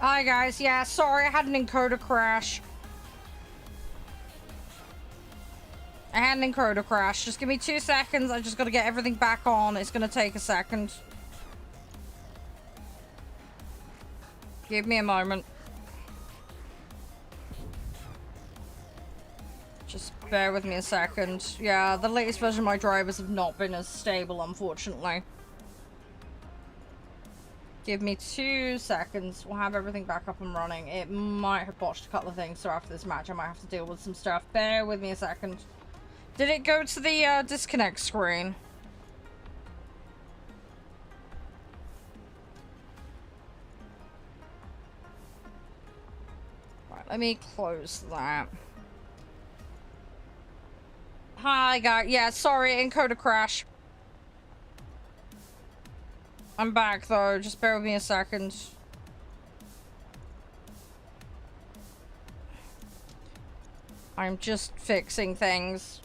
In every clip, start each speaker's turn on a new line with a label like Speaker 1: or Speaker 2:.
Speaker 1: Hi guys, yeah, sorry, I had an encoder crash. Just give me 2 seconds. I just gotta get everything back on. It's gonna take a second. Give me a moment. Just bear with me a second. Yeah, the latest version of my drivers have not been as stable, unfortunately. Give me 2 seconds. We'll have everything back up and running. It might have botched a couple of things, so after this match I might have to deal with some stuff. Bear with me a second. Did it go to the disconnect screen? Right, let me close that. Hi, guys. Yeah, sorry, encoder crash. I'm back, though. Just bear with me a second. I'm just fixing things.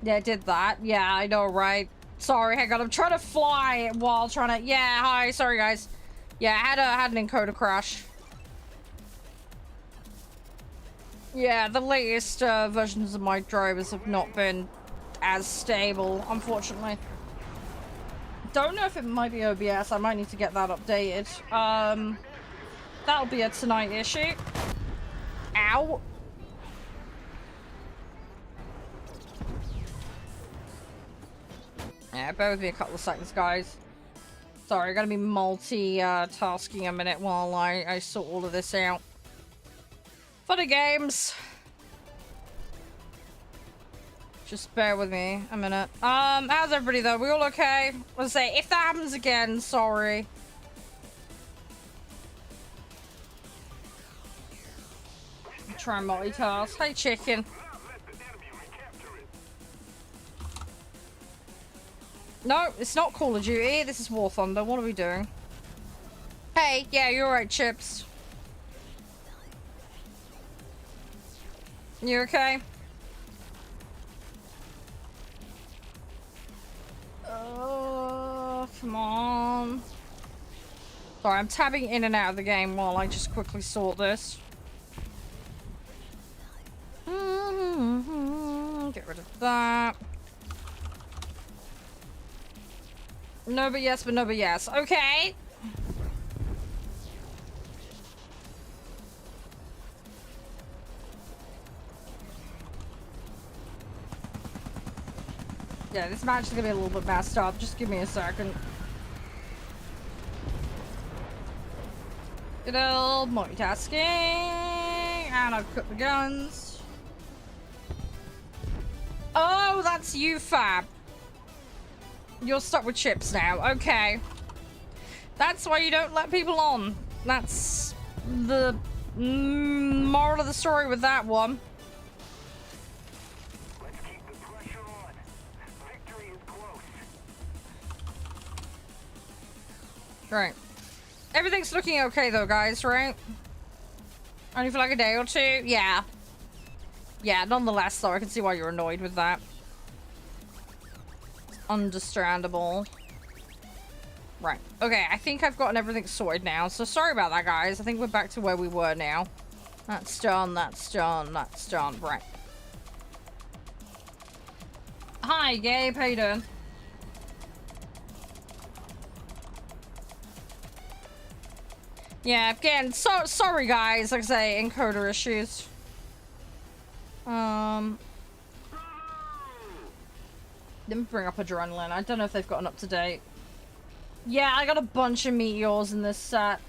Speaker 1: Yeah, I did that. Yeah, I know, right? Sorry, hang on. I'm trying to fly while trying to... Yeah, hi. Sorry, guys. Yeah, I had an encoder crash. Yeah, the latest versions of my drivers have not been as stable, unfortunately. Don't know if it might be OBS. I might need to get that updated. That'll be a tonight issue. Ow. Yeah, bear with me a couple of seconds, guys. Sorry, I gotta be multi-tasking a minute while I sort all of this out. Funny games. Just bear with me a minute. How's everybody though? We all okay? Let's say if that happens again, sorry. Try and multitask. Hey, chicken. No, it's not Call of Duty. This is War Thunder. What are we doing? Hey, yeah, you're right, Chips. You okay? Oh, come on. Sorry, I'm tabbing in and out of the game while I just quickly sort this. Get rid of that. No, but yes, but no, but yes. Okay. Yeah, this match is gonna be a little bit messed up. Just give me a second. Good old multitasking. And I'll cook the guns. Oh, that's you, Fab. You're stuck with Chips now. Okay. That's why you don't let people on. That's the moral of the story with that one.
Speaker 2: Let's keep the pressure on. Victory is close.
Speaker 1: Right. Everything's looking okay though, guys, right? Only for like a day or two? Yeah. Yeah, nonetheless though, I can see why you're annoyed with that. Understandable. Right. Okay, I think I've gotten everything sorted now. So sorry about that, guys. I think we're back to where we were now. That's done, that's done, that's done. Right. Hi, Gabe. How you doing? Yeah, again, sorry, guys. Like I say, encoder issues. Let me bring up Adrenaline. I don't know if they've got an up-to-date. Yeah, I got a bunch of meteors in this set.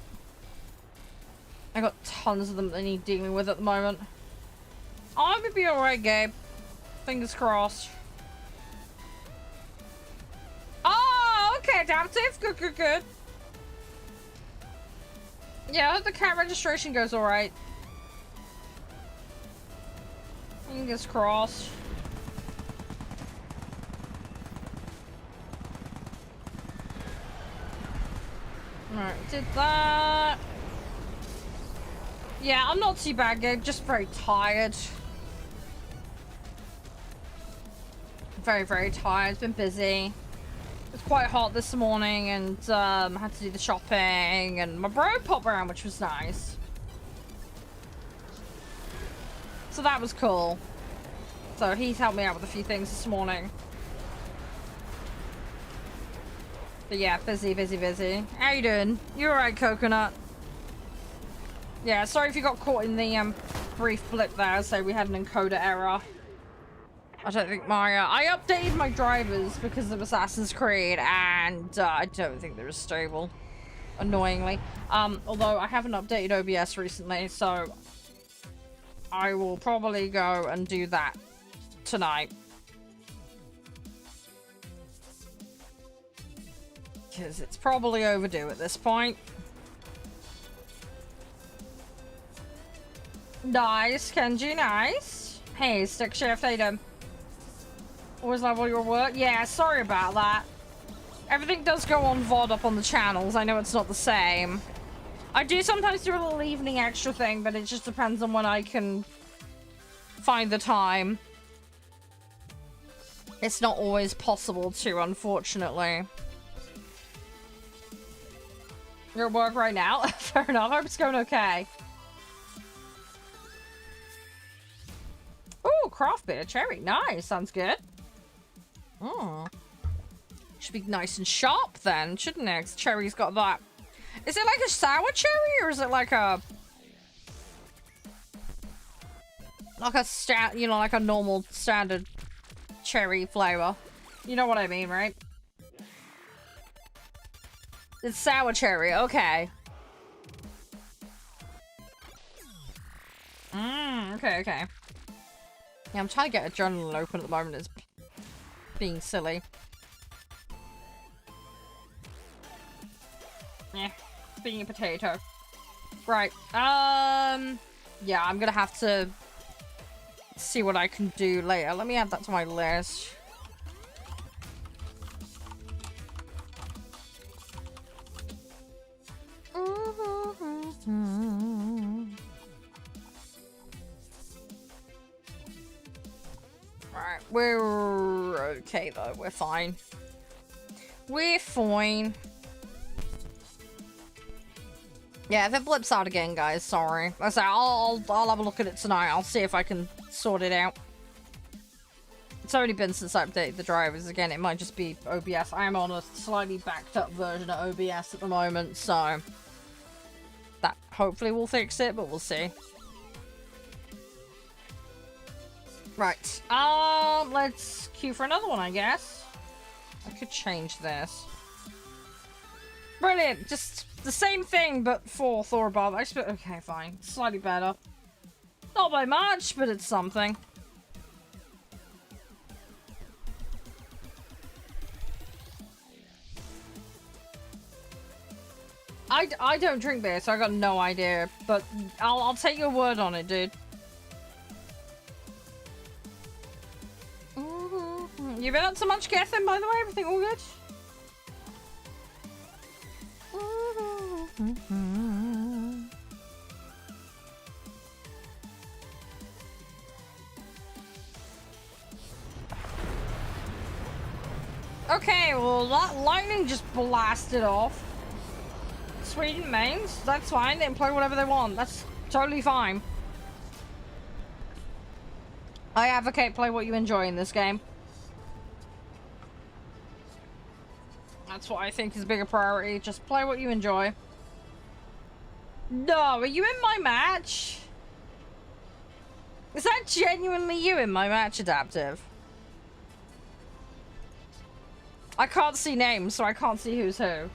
Speaker 1: I got tons of them that I need dealing with at the moment. I'm gonna be alright, Gabe. Fingers crossed. Oh, okay, adaptive. Good, good, good. Yeah, I hope the cat registration goes alright. Fingers crossed. Alright, did that. Yeah, I'm not too bad, Gabe. Just very tired. Very, very tired. Been busy. was quite hot this morning and had to do the shopping, and my bro popped around, which was nice. So that was cool. So he's helped me out with a few things this morning. But yeah, busy, busy, busy. How you doing? You alright, Coconut? Yeah, sorry if you got caught in the brief blip there. So we had an encoder error. I don't think my I updated my drivers because of Assassin's Creed, and I don't think they're stable, annoyingly. Although I haven't updated OBS recently, so I will probably go and do that tonight. Because it's probably overdue at this point. Nice, Kenji, nice. Hey, Stick Shift, how you doing? Always level your work? Yeah, sorry about that. Everything does go on VOD up on the channels. I know it's not the same. I do sometimes do a little evening extra thing, but it just depends on when I can find the time. It's not always possible to, unfortunately. You're at work right now? Fair enough. I hope it's going okay. Ooh, craft beer, cherry. Nice. Sounds good. Oh. Should be nice and sharp then, shouldn't it? 'Cause cherry's got that. Is it like a sour cherry, or is it like a... like a you know, like a normal standard cherry flavor? You know what I mean, right? It's sour cherry, okay. Okay, okay. Yeah, I'm trying to get a journal open at the moment. It's being silly. Yeah, being a potato. Right, yeah, I'm gonna have to see what I can do later. Let me add that to my list. Right, we're okay though. We're fine. We're fine. Yeah, if it blips out again, guys, sorry. I say I'll have a look at it tonight. I'll see if I can sort it out. It's only been since I updated the drivers again. It might just be OBS. I'm on a slightly backed up version of OBS at the moment, so that hopefully will fix it, but we'll see. Right. Let's queue for another one, I guess. I could change this. Brilliant. Just the same thing, but for Thor above. Okay, fine. Slightly better. Not by much, but it's something. I don't drink beer, so I got no idea. But I'll take your word on it, dude. You been up to much, Gethin, by the way? Everything all good? Okay, well, that lightning just blasted off. Sweden mains, that's fine. They can play whatever they want. That's totally fine. I advocate play what you enjoy in this game. That's what I think is a bigger priority. Just play what you enjoy. No, are you in my match? Is that genuinely you in my match, Adaptive? I can't see names, so I can't see who's who.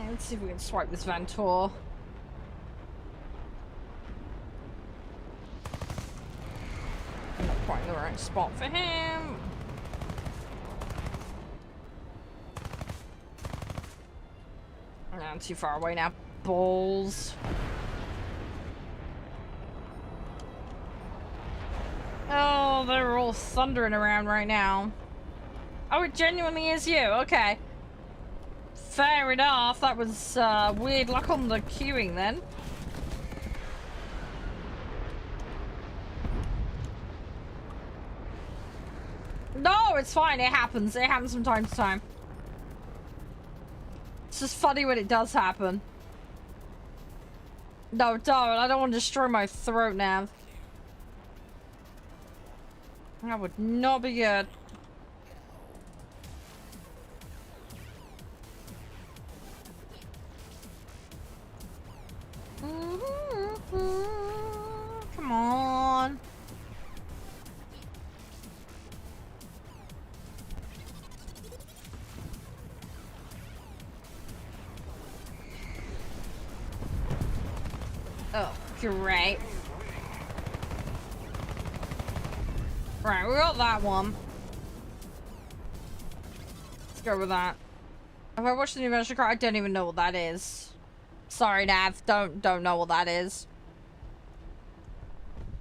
Speaker 1: Let's see if we can swipe this Vantor. I'm not quite in the right spot for him. I'm too far away now. Balls. Oh, they're all thundering around right now. Oh, it genuinely is you. Okay. Fair enough. That was weird luck on the queuing then. No, it's fine. It happens. It happens from time to time. It's just funny when it does happen. No, don't. I don't want to destroy my throat now. That would not be good. Come on. Oh, great. Right, we got that one. Let's go with that. Have I watched the new Measure Card? I don't even know what that is. Sorry, Nav. Don't know what that is.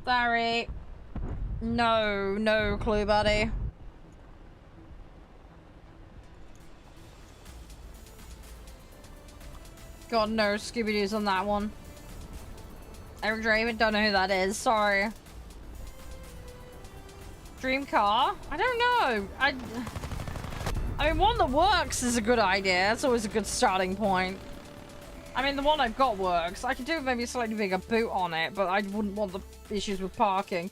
Speaker 1: Sorry. No clue, buddy. God, no Scooby-Doo's on that one. Eric Draven, don't know who that is. Sorry. Dream car? I don't know. I mean, one that works is a good idea. That's always a good starting point. I mean, the one I've got works. I could do maybe a slightly bigger boot on it, but I wouldn't want the issues with parking.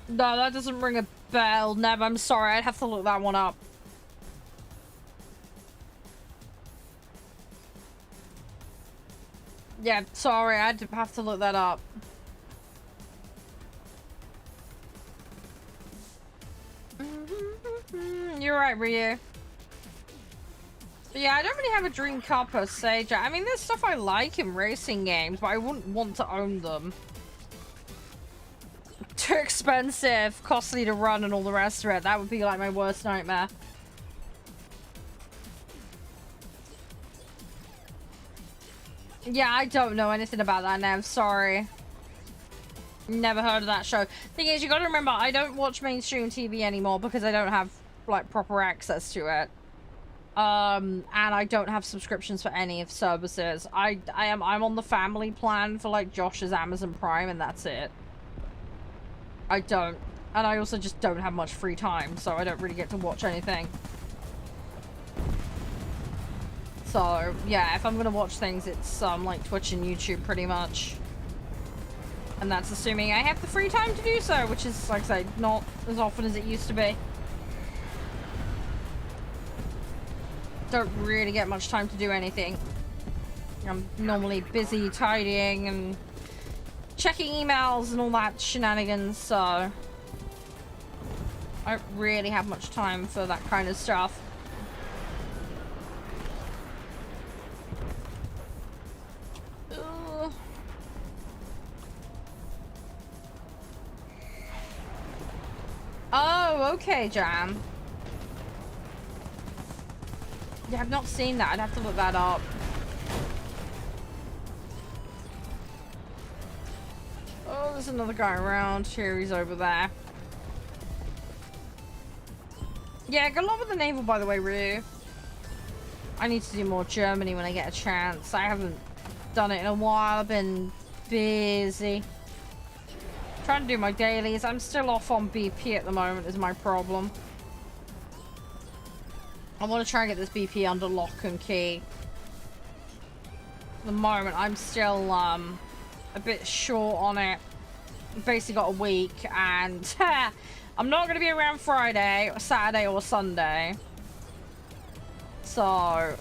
Speaker 1: No, that doesn't ring a bell. Nev, I'm sorry. I'd have to look that one up. Yeah, sorry. I'd have to look that up. You're right, Ryu. But yeah, I don't really have a dream car per se. I mean, there's stuff I like in racing games, but I wouldn't want to own them. Too expensive, costly to run, and all the rest of it. That would be like my worst nightmare. Yeah, I don't know anything about that now. Sorry. Never heard of that show. Thing is, you gotta remember, I don't watch mainstream TV anymore because I don't have, like, proper access to it. And I don't have subscriptions for any of services. I'm on the family plan for, like, Josh's Amazon Prime, and that's it. I don't. And I also just don't have much free time, so I don't really get to watch anything. So, yeah, if I'm gonna watch things, it's, like, Twitch and YouTube, pretty much. And that's assuming I have the free time to do so, which is, like I say, not as often as it used to be. Don't really get much time to do anything. I'm normally busy tidying and checking emails and all that shenanigans, so I don't really have much time for that kind of stuff. Oh, okay, Jam. Yeah, I've not seen that. I'd have to look that up. Oh, there's another guy around. Here, he's over there. Yeah, good luck with the naval, by the way, Ryu. I need to do more Germany when I get a chance. I haven't done it in a while. I've been busy. Trying to do my dailies. I'm still off on BP at the moment is my problem. I want to try and get this BP under lock and key. At the moment, I'm still a bit short on it. I've basically got a week, and I'm not going to be around Friday, or Saturday, or Sunday. So,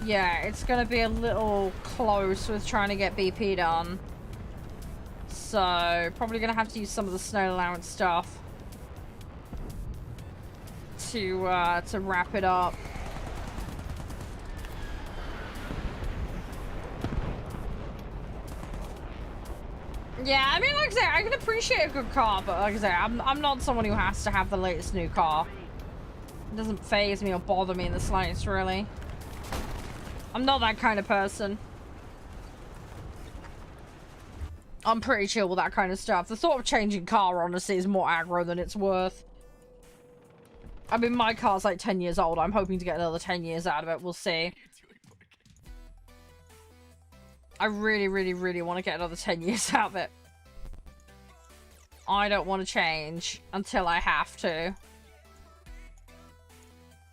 Speaker 1: yeah, it's going to be a little close with trying to get BP done. So, probably going to have to use some of the snow allowance stuff to wrap it up. Yeah, I mean, like I say, I can appreciate a good car, but like I say, I'm not someone who has to have the latest new car. It doesn't faze me or bother me in the slightest, really. I'm not that kind of person. I'm pretty chill with that kind of stuff. The thought of changing car, honestly, is more aggro than it's worth. I mean, my car's like 10 years old. I'm hoping to get another 10 years out of it. We'll see. I really, really, really want to get another 10 years out of it. I don't want to change until I have to.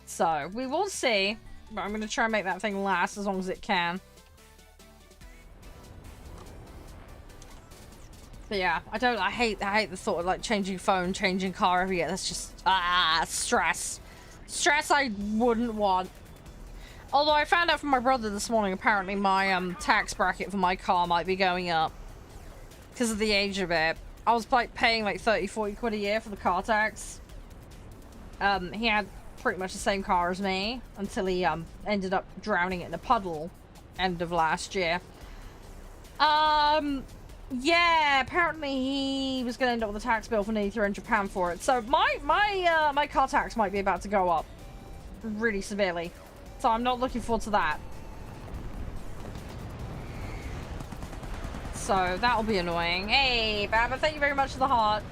Speaker 1: So, we will see. But I'm going to try and make that thing last as long as it can. But yeah, I hate the thought of like changing phone, changing car every year. That's just, stress. Stress I wouldn't want. Although I found out from my brother this morning, apparently my tax bracket for my car might be going up because of the age of it. I was like paying like 30-40 quid a year for the car tax. He had pretty much the same car as me until he ended up drowning it in a puddle end of last year. Yeah, apparently he was going to end up with a tax bill for nearly £300 for it. So my car tax might be about to go up really severely. So I'm not looking forward to that. So that'll be annoying. Hey, Baba, thank you very much for the heart.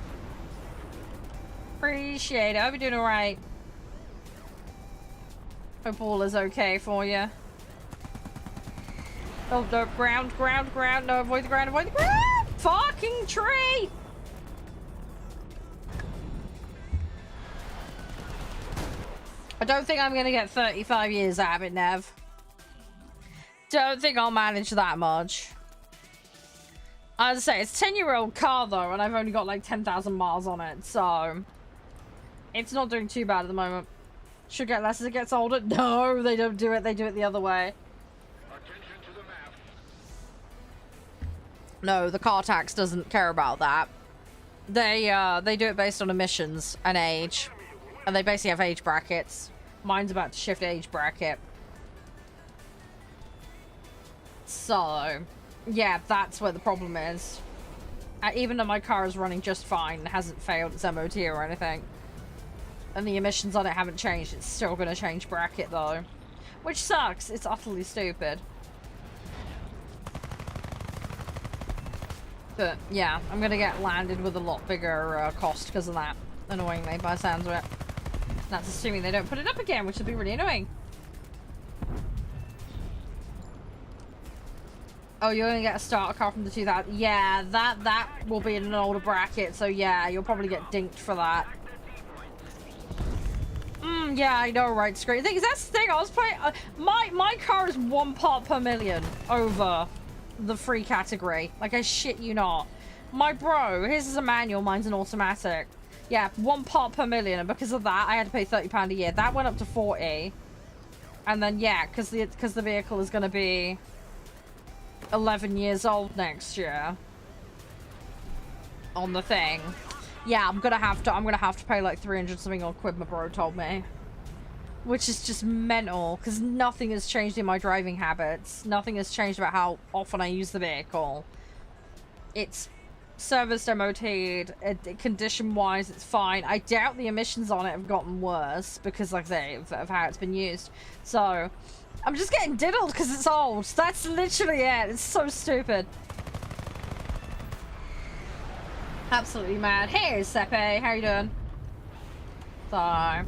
Speaker 1: Appreciate it. I hope you're doing alright. Hope all is okay for you. Oh, no, ground. No, avoid the ground, avoid the ground! Fucking tree! I don't think I'm gonna get 35 years out of it, Nev. Don't think I'll manage that much. As I say, it's a 10-year-old car though, and I've only got like 10,000 miles on it, so it's not doing too bad at the moment. Should get less as it gets older. No, they don't do it. They do it the other way.
Speaker 2: Attention to the map.
Speaker 1: No, the car tax doesn't care about that. They do it based on emissions and age, and they basically have age brackets. Mine's about to shift age bracket. So, yeah, that's where the problem is. Even though my car is running just fine and hasn't failed its MOT or anything, and the emissions on it haven't changed, it's still going to change bracket though. Which sucks. It's utterly stupid. But, yeah, I'm going to get landed with a lot bigger cost because of that. Annoyingly, by the sounds of it. That's assuming they don't put it up again, which would be really annoying. Oh, you're going to get a starter car from the 2000. Yeah, that will be in an older bracket, so yeah, you'll probably get dinked for that. Yeah, I know, right, Screen. That's the thing, I was playing... my car is 1 part per million over the free category. Like, I shit you not. My bro, his is a manual, mine's an automatic. Yeah, 1 part per million, and because of that, I had to pay £30 a year. That went up to 40. And then, yeah, because the vehicle is going to be 11 years old next year on the thing. Yeah, I'm gonna have to pay like 300 something odd quid, my bro told me. Which is just mental, because nothing has changed in my driving habits. Nothing has changed about how often I use the vehicle. It's serviced, MOT'd, condition-wise, it's fine. I doubt the emissions on it have gotten worse, because, like I say, of how it's been used. So, I'm just getting diddled because it's old. That's literally it. It's so stupid. Absolutely mad. Hey, Sepe, how you doing? So,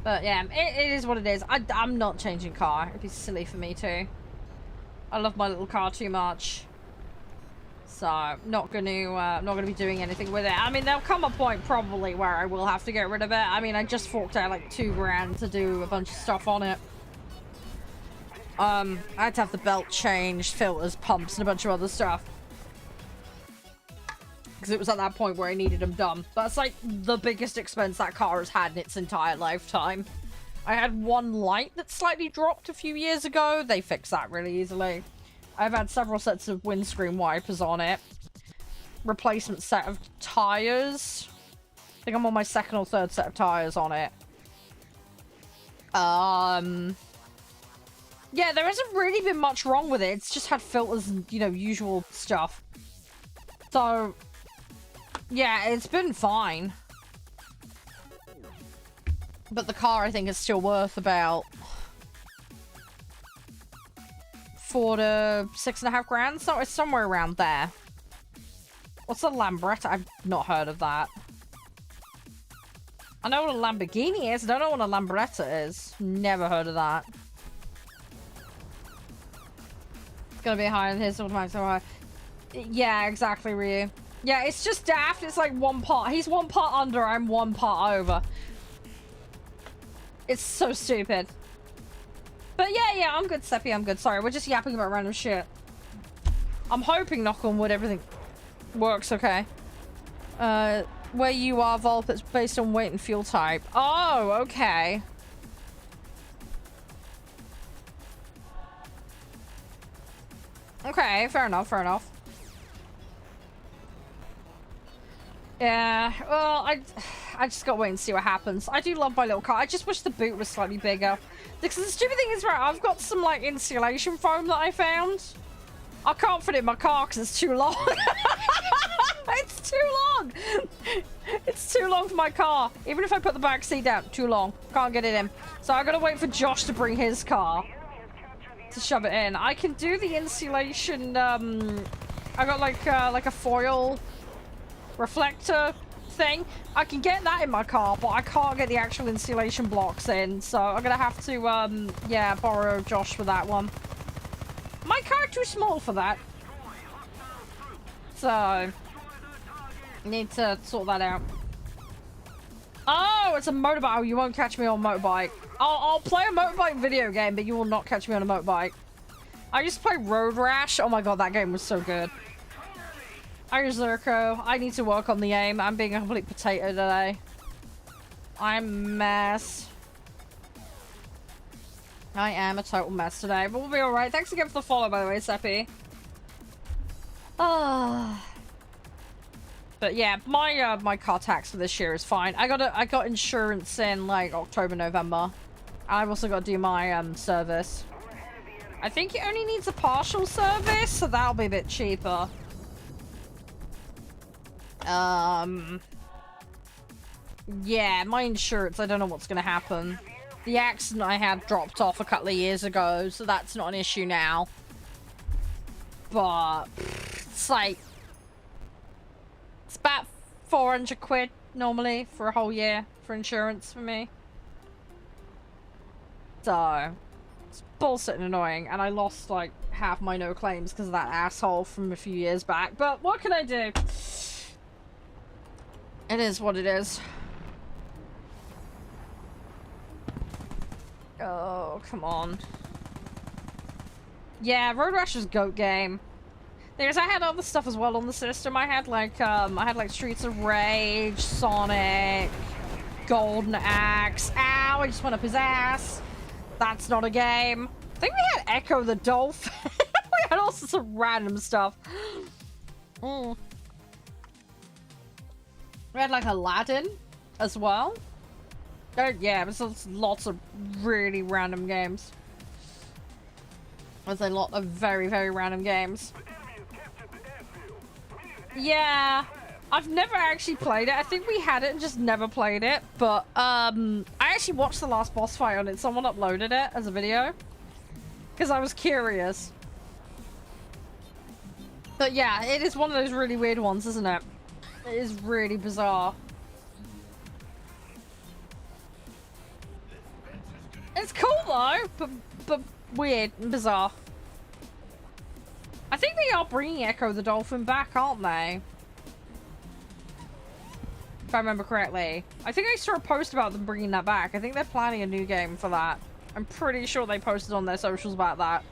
Speaker 1: but yeah, it is what it is. I'm not changing car. It'd be silly for me to. I love my little car too much. So, not gonna be doing anything with it. I mean, there'll come a point probably where I will have to get rid of it. I mean, I just forked out like $2 grand to do a bunch of stuff on it. I had to have the belt changed, filters, pumps, and a bunch of other stuff. Because it was at that point where I needed them done. That's like the biggest expense that car has had in its entire lifetime. I had one light that slightly dropped a few years ago. They fixed that really easily. I've had several sets of windscreen wipers on it. Replacement set of tires. I think I'm on my 2nd or 3rd set of tires on it. Yeah, there hasn't really been much wrong with it. It's just had filters and, you know, usual stuff. So, yeah, it's been fine. But the car, I think, is still worth about 4 to 6.5 grand. So it's somewhere around there. What's a Lambretta? I've not heard of that. I know what a Lamborghini is. I don't know what a Lambretta is. Never heard of that. gonna be higher than his automatic so high. Yeah, exactly, Ryu. Yeah, it's just daft. It's like one part. He's one part under, I'm one part over. It's so stupid. But yeah, I'm good, Seppi. I'm good. Sorry, we're just yapping about random shit. I'm hoping, knock on wood, everything works okay. Where you are, Volp, it's based on weight and fuel type. Oh, okay. Okay, fair enough, fair enough. Yeah, well, I just gotta wait and see what happens. I do love my little car. I just wish the boot was slightly bigger. Because the stupid thing is, right, I've got some, like, insulation foam that I found. I can't fit it in my car because it's too long. It's too long. It's too long for my car. Even if I put the back seat down, too long. Can't get it in. So I gotta wait for Josh to bring his car to shove it in. I can do the insulation, I got like a foil reflector thing. I can get that in my car, but I can't get the actual insulation blocks in. So I'm gonna have to, yeah, borrow Josh for that one. My car too small for that. So need to sort that out. Oh, it's a motorbike. Oh, you won't catch me on motorbike. I'll play a motorbike video game, but you will not catch me on a motorbike. I used to play Road Rash. Oh my god, that game was so good. Hi, Zerko. I need to work on the aim. I'm being a complete potato today. I'm a mess. I am a total mess today, but we'll be alright. Thanks again for the follow, by the way, Seppi. Ah. But yeah, my car tax for this year is fine. I got insurance in like October, November. I've also got to do my service. I think it only needs a partial service, so that'll be a bit cheaper. Yeah, my insurance, I don't know what's gonna happen. The accident I had dropped off a couple of years ago, so that's not an issue now. But it's like, it's about 400 quid normally for a whole year for insurance for me. So it's bullshit and annoying, and I lost like half my no claims because of that asshole from a few years back. But what can I do? It is what it is. Oh, come on. Yeah, Road Rash was GOAT game. There's, I had other stuff as well on the system. I had like Streets of Rage, Sonic, Golden Axe. Ow, I just went up his ass. That's not a game. I think we had Echo the Dolphin. We had all sorts of random stuff. Mm. We had like Aladdin as well. Yeah, there's lots of really random games. There's a lot of very, very random games. Yeah, I've never actually played it. I think we had it and just never played it. But I actually watched the last boss fight on it. Someone uploaded it as a video because I was curious. But yeah, it is one of those really weird ones, isn't it? It is really bizarre. It's cool though, but weird and bizarre. I think they are bringing Echo the Dolphin back, aren't they? If I remember correctly. I think I saw a post about them bringing that back. I think they're planning a new game for that. I'm pretty sure they posted on their socials about that.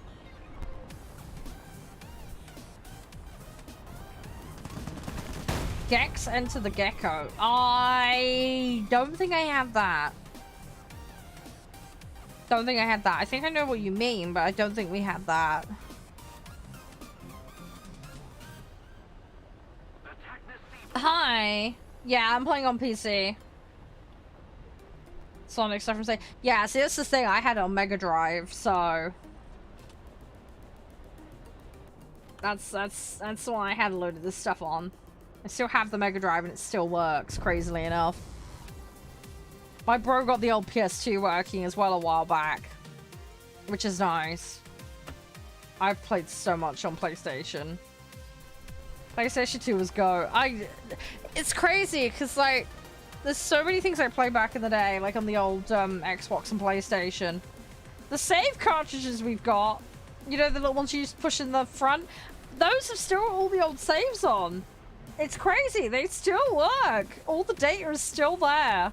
Speaker 1: Gex Enter the Gecko. I don't think I have that. Don't think I had that. I think I know what you mean, but I don't think we had that. Hi. Yeah, I'm playing on PC. Sonic stuff from say. Yeah, see that's the thing. I had it on Mega Drive, so that's the one I had a load of this stuff on. I still have the Mega Drive and it still works, crazily enough. My bro got the old PS2 working as well a while back, which is nice. I've played so much on PlayStation. PlayStation 2 was GO. It's crazy because like there's so many things I played back in the day, like on the old Xbox and PlayStation. The save cartridges we've got You know, the little ones you used to push in the front? Those have still all the old saves on. It's crazy. They still work. All the data is still there.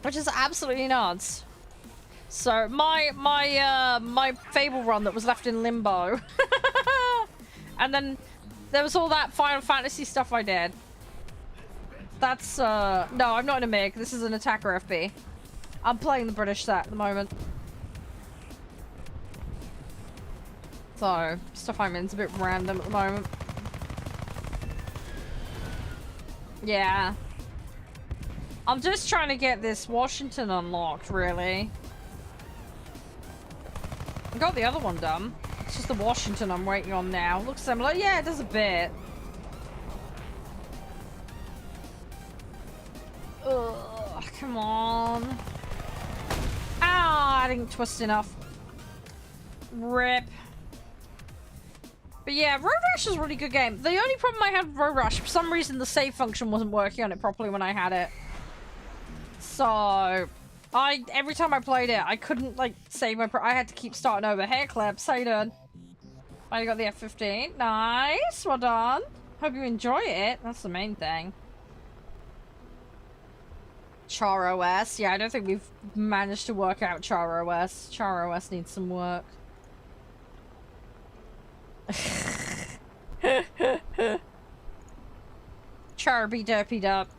Speaker 1: Which is absolutely nuts. So, my Fable run that was left in limbo. And then there was all that Final Fantasy stuff I did. That's, no, I'm not in a MiG. This is an attacker FB. I'm playing the British set at the moment. So, stuff I'm in's a bit random at the moment. Yeah. I'm just trying to get this Washington unlocked, really. I got the other one done. It's just the Washington I'm waiting on now. Looks similar. Yeah, it does a bit. Ugh, come on. Ah, I didn't twist enough. Rip. But yeah, Road Rash is a really good game. The only problem I had with Road Rash, for some reason the save function wasn't working on it properly when I had it. So, every time I played it, I couldn't, like, save my I had to keep starting over. Hey, Clips, how you doing? I got the F-15. Nice, well done. Hope you enjoy it. That's the main thing. Char OS. Yeah, I don't think we've managed to work out Char OS. Char OS needs some work. Char be derpy up.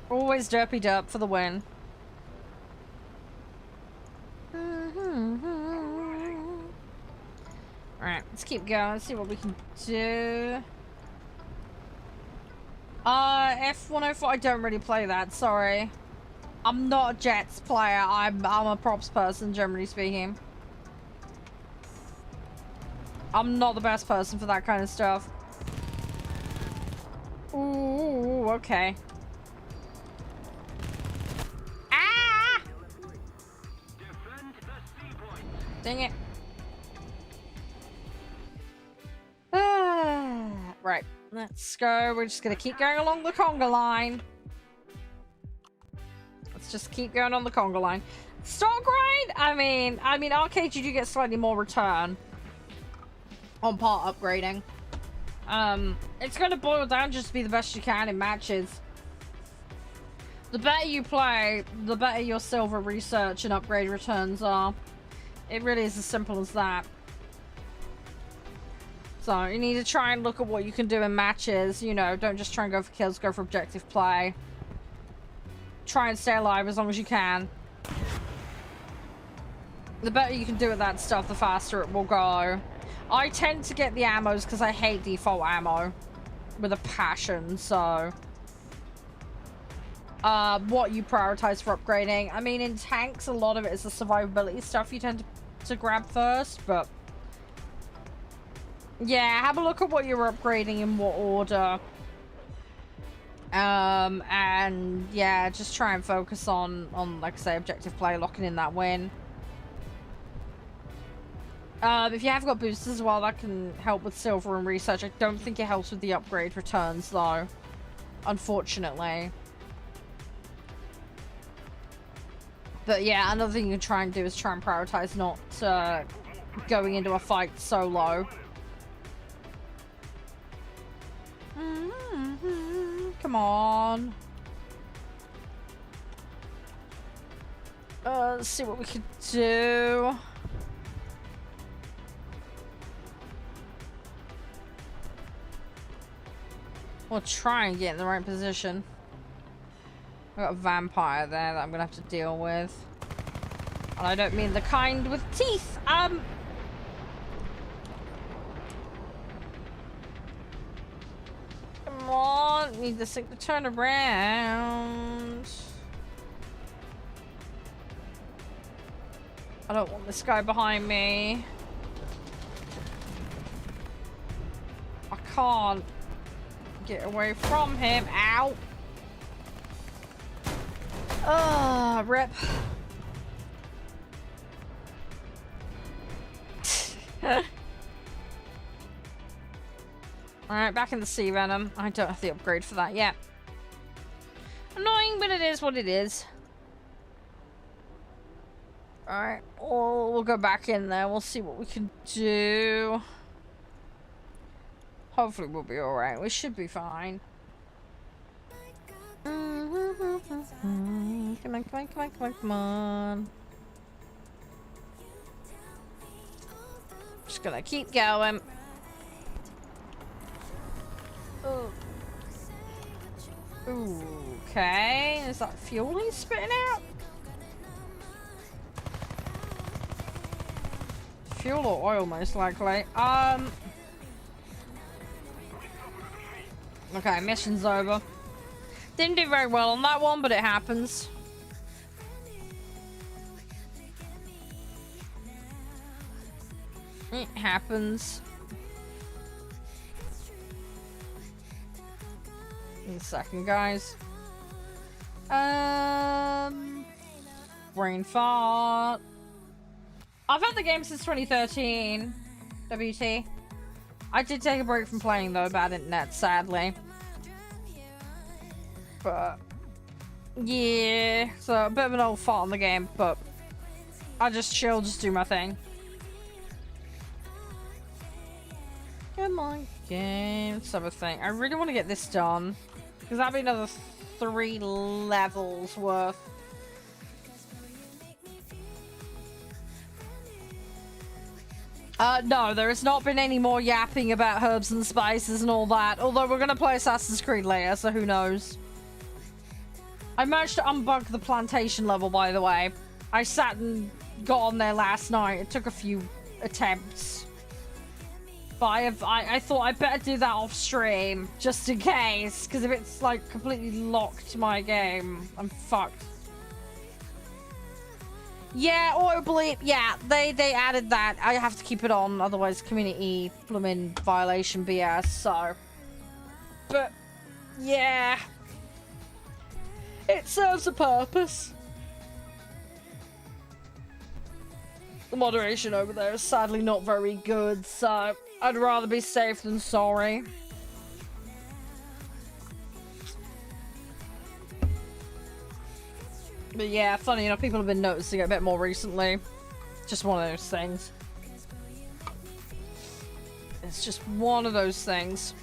Speaker 1: Always derpy up for the win. Alright, let's keep going. Let's see what we can do. F-104, I don't really play that, sorry. I'm not a Jets player, I'm a props person, generally speaking. I'm not the best person for that kind of stuff. Ooh, okay. Ah! Dang it. Right, let's go. We're just gonna keep going along the conga line. Let's just keep going on the conga line. Stock grind? I mean, arcade you do get slightly more return on part upgrading. It's gonna boil down just to be the best you can in matches. The better you play, the better your silver research and upgrade returns are. It really is as simple as that. So, you need to try and look at what you can do in matches. You know, don't just try and go for kills, go for objective play. Try and stay alive as long as you can. The better you can do at that stuff, the faster it will go. I tend to get the ammos because I hate default ammo with a passion, so... what you prioritize for upgrading. I mean, in tanks, a lot of it is the survivability stuff you tend to grab first, but... yeah, have a look at what you're upgrading in what order. And yeah, just try and focus on like I say, objective play, locking in that win. If you have got boosters as well, that can help with silver and research. I don't think it helps with the upgrade returns though, unfortunately. But yeah, another thing you can try and do is try and prioritize not going into a fight solo. Come on. Let's see what we could do. We'll try and get in the right position. I've got a vampire there that I'm gonna have to deal with. And I don't mean the kind with teeth. Come on, need this thing to turn around. I don't want this guy behind me. I can't get away from him. Ow. Ah, rip. Alright, back in the sea venom. I don't have the upgrade for that yet. Annoying, but it is what it is. Alright, we'll go back in there. We'll see what we can do. Hopefully we'll be alright. We should be fine. Come on, come on, come on, come on, come on. Just gonna keep going. Oh. Okay, is that fuel he's spitting out? Fuel or oil, most likely. Okay, mission's over. Didn't do very well on that one, but it happens. It happens. In a second, guys. Brain fart. I've had the game since 2013. WT. I did take a break from playing though, bad internet, sadly. But yeah, so a bit of an old fart on the game, but I just chill, just do my thing. Come on, game. Let's have a thing. I really want to get this done because that'll be another 3 levels worth. No, there has not been any more yapping about herbs and spices and all that. Although we're gonna play Assassin's Creed later, so who knows. I managed to unbug the plantation level, by the way. I sat and got on there last night. It took a few attempts. But I thought I'd better do that off stream, just in case. Because if it's, like, completely locked my game, I'm fucked. Yeah, auto bleep. Yeah, they added that. I have to keep it on, otherwise community bloomin' violation BS, so. But, yeah. It serves a purpose. The moderation over there is sadly not very good, so I'd rather be safe than sorry. But yeah, funny enough, people have been noticing it a bit more recently. Just one of those things. It's just one of those things.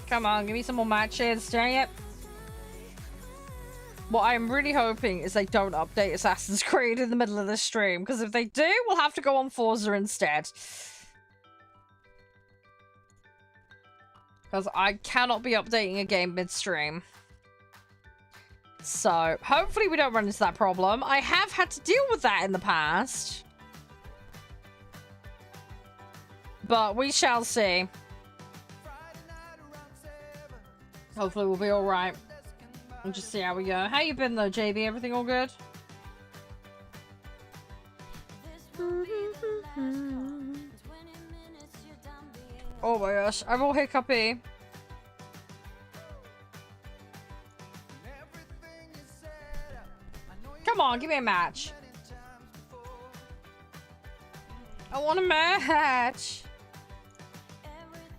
Speaker 1: Come on, give me some more matches, dang it. What I'm really hoping is they don't update Assassin's Creed in the middle of the stream, because if they do, we'll have to go on Forza instead. Because I cannot be updating a game midstream. So, hopefully we don't run into that problem. I have had to deal with that in the past. But we shall see. Hopefully we'll be alright. And just see how we go. How you been though, JB? Everything all good? Oh my gosh, I'm all hiccupy. Come on, give me a match. I want a match.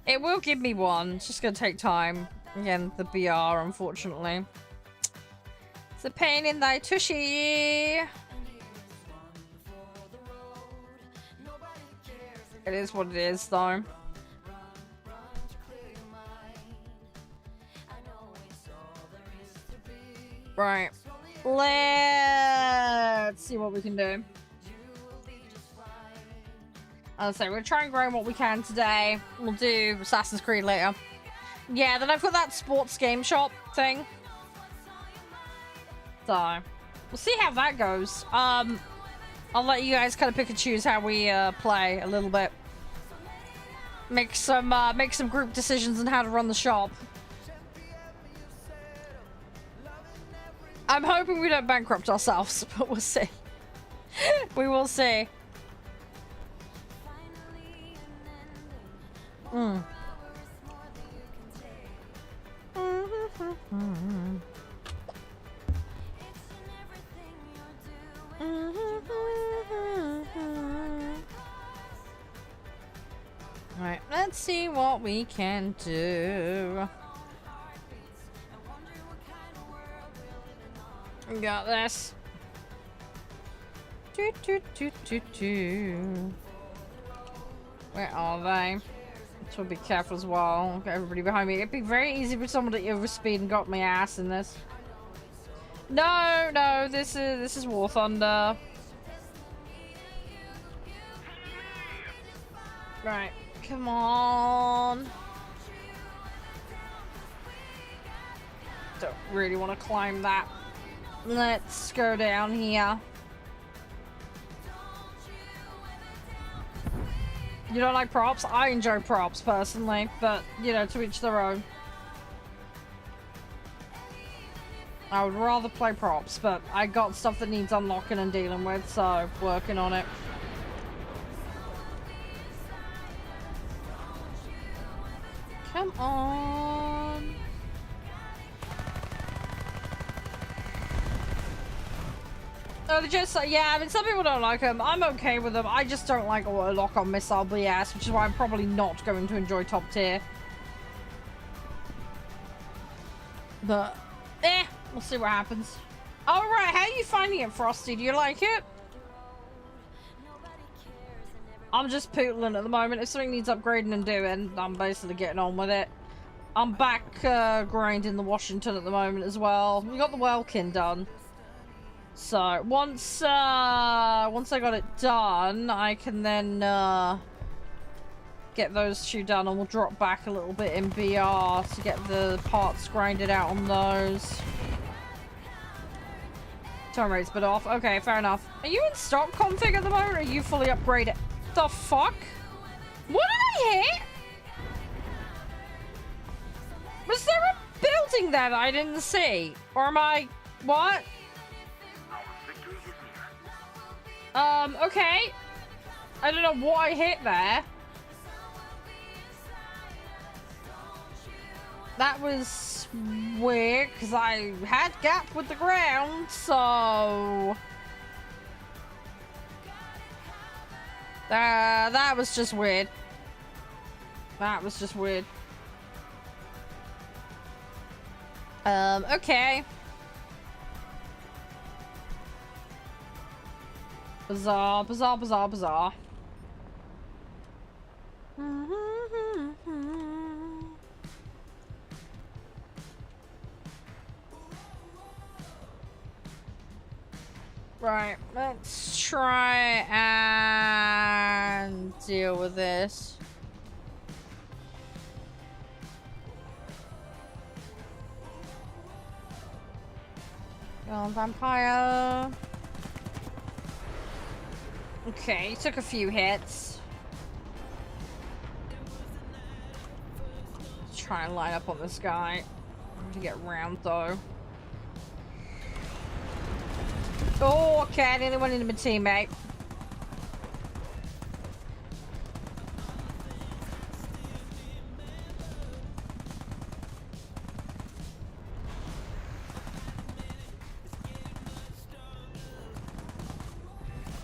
Speaker 1: It will give me one. It's just gonna take time. Again, the BR, unfortunately. It's a pain in the tushy. It is what it is, though. Right. Let's see what we can do. I'll say we'll try and grind what we can today. We'll do Assassin's Creed later. Yeah, then I've got that sports game shop thing. So, we'll see how that goes. I'll let you guys kind of pick and choose how we play a little bit. Make some group decisions on how to run the shop. I'm hoping we don't bankrupt ourselves, but we'll see. We will see. Mm. Alright, let's see what we can do. We got this. Where are they? So be careful as well. Got everybody behind me. It'd be very easy for someone to overspeed and got my ass in this. No, no, this is War Thunder. Right, come on. Don't really want to climb that. Let's go down here. You don't like props? I enjoy props personally, but you know, to each their own. I would rather play props, but I got stuff that needs unlocking and dealing with, so working on it. Come on. Oh, they just, yeah, I mean, some people don't like them. I'm okay with them. I just don't like auto lock on missile BS, which is why I'm probably not going to enjoy top tier. But, we'll see what happens. All right, how are you finding it, Frosty? Do you like it? I'm just pootling at the moment. If something needs upgrading and doing, I'm basically getting on with it. I'm back grinding the Washington at the moment as well. We got the Welkin done. So once I got it done, I can then get those two done, and we'll drop back a little bit in BR to get the parts grinded out on those. Turn rate's a bit off. Okay, fair enough. Are you in stock config at the moment, or are you fully upgraded? The fuck? What did I hit? Was there a building there that I didn't see? Or am I... what? Okay. I don't know what I hit there. That was weird, because I had gap with the ground, so... that was just weird. That was just weird. Okay. Bizarre, bizarre, bizarre, bizarre. Right, let's try and deal with this. Go on, vampire. Okay, took a few hits. Let's try and line up on this guy. I have to get round though. Oh, okay, I nearly went into my teammate.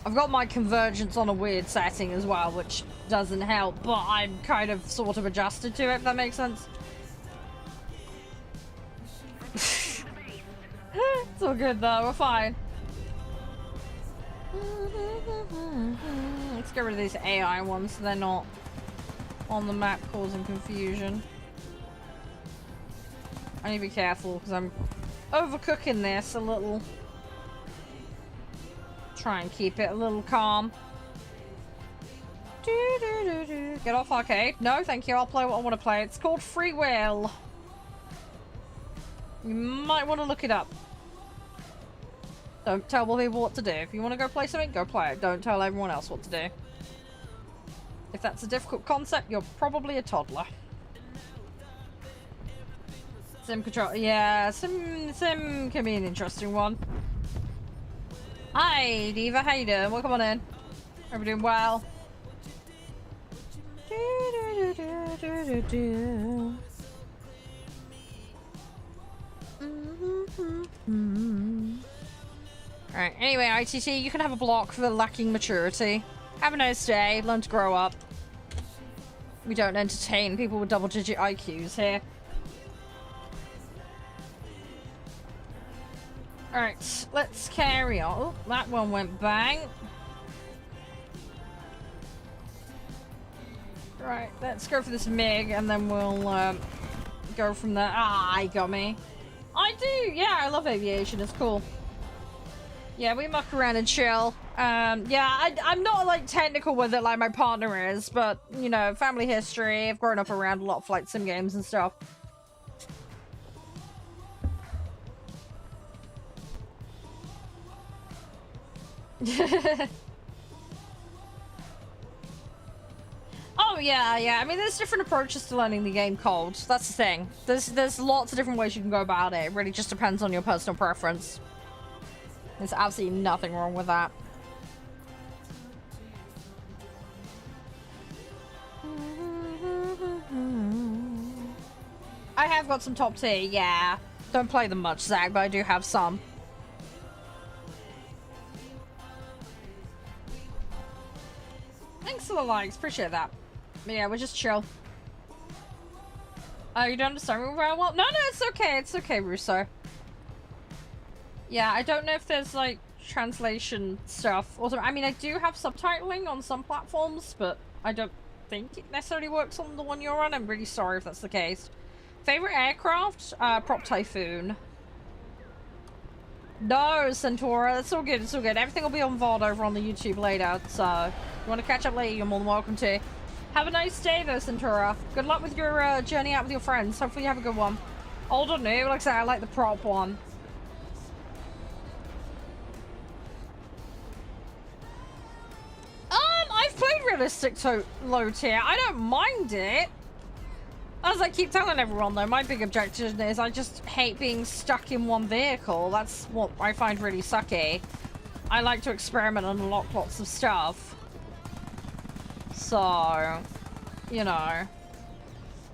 Speaker 1: I've got my convergence on a weird setting as well, which doesn't help, but I'm kind of sort of adjusted to it, if that makes sense. It's all good though, we're fine. Let's get rid of these AI ones so they're not on the map causing confusion. I need to be careful because I'm overcooking this a little. Try and keep it a little calm. Get off arcade. No, thank you. I'll play what I want to play. It's called Free Will. You might want to look it up. Don't tell people what to do. If you want to go play something, go play it. Don't tell everyone else what to do. If that's a difficult concept, you're probably a toddler. Sim control. Yeah, sim can be an interesting one. Hi, Diva. How you doing? Welcome on in. Hope you're doing well. Alright, anyway, ITT, you can have a block for lacking maturity. Have a nice day. Learn to grow up. We don't entertain people with double-digit IQs here. Alright, let's carry on. Oh, that one went bang. Right, let's go for this MiG and then we'll go from there. Ah, he got me. I do, yeah, I love aviation, it's cool. Yeah, we muck around and chill. Yeah, I'm not like technical with it like my partner is, but you know, family history, I've grown up around a lot of flight sim games and stuff. Oh yeah, yeah. I mean, there's different approaches to learning the game cold. That's the thing. There's lots of different ways you can go about it. It really just depends on your personal preference. There's absolutely nothing wrong with that. I have got some top tier, yeah. Don't play them much, Zach, but I do have some. Thanks for the likes, appreciate that. But yeah, we're just chill. Oh, you don't understand me very well? No, no, it's okay, Russo. Yeah, I don't know if there's like translation stuff. Also, I mean, I do have subtitling on some platforms, but I don't think it necessarily works on the one you're on. I'm really sorry if that's the case. Favorite aircraft? Prop Typhoon. No, Centaura. That's all good. It's all good. Everything will be on VOD over on the YouTube later. So, if you want to catch up later, you're more than welcome to. Have a nice day, though, Centaura. Good luck with your journey out with your friends. Hopefully you have a good one. Old or new? Like I said, I like the prop one. I've played realistic low tier. I don't mind it. As I keep telling everyone, though, my big objection is I just hate being stuck in one vehicle. That's what I find really sucky. I like to experiment and unlock lots of stuff. So, you know.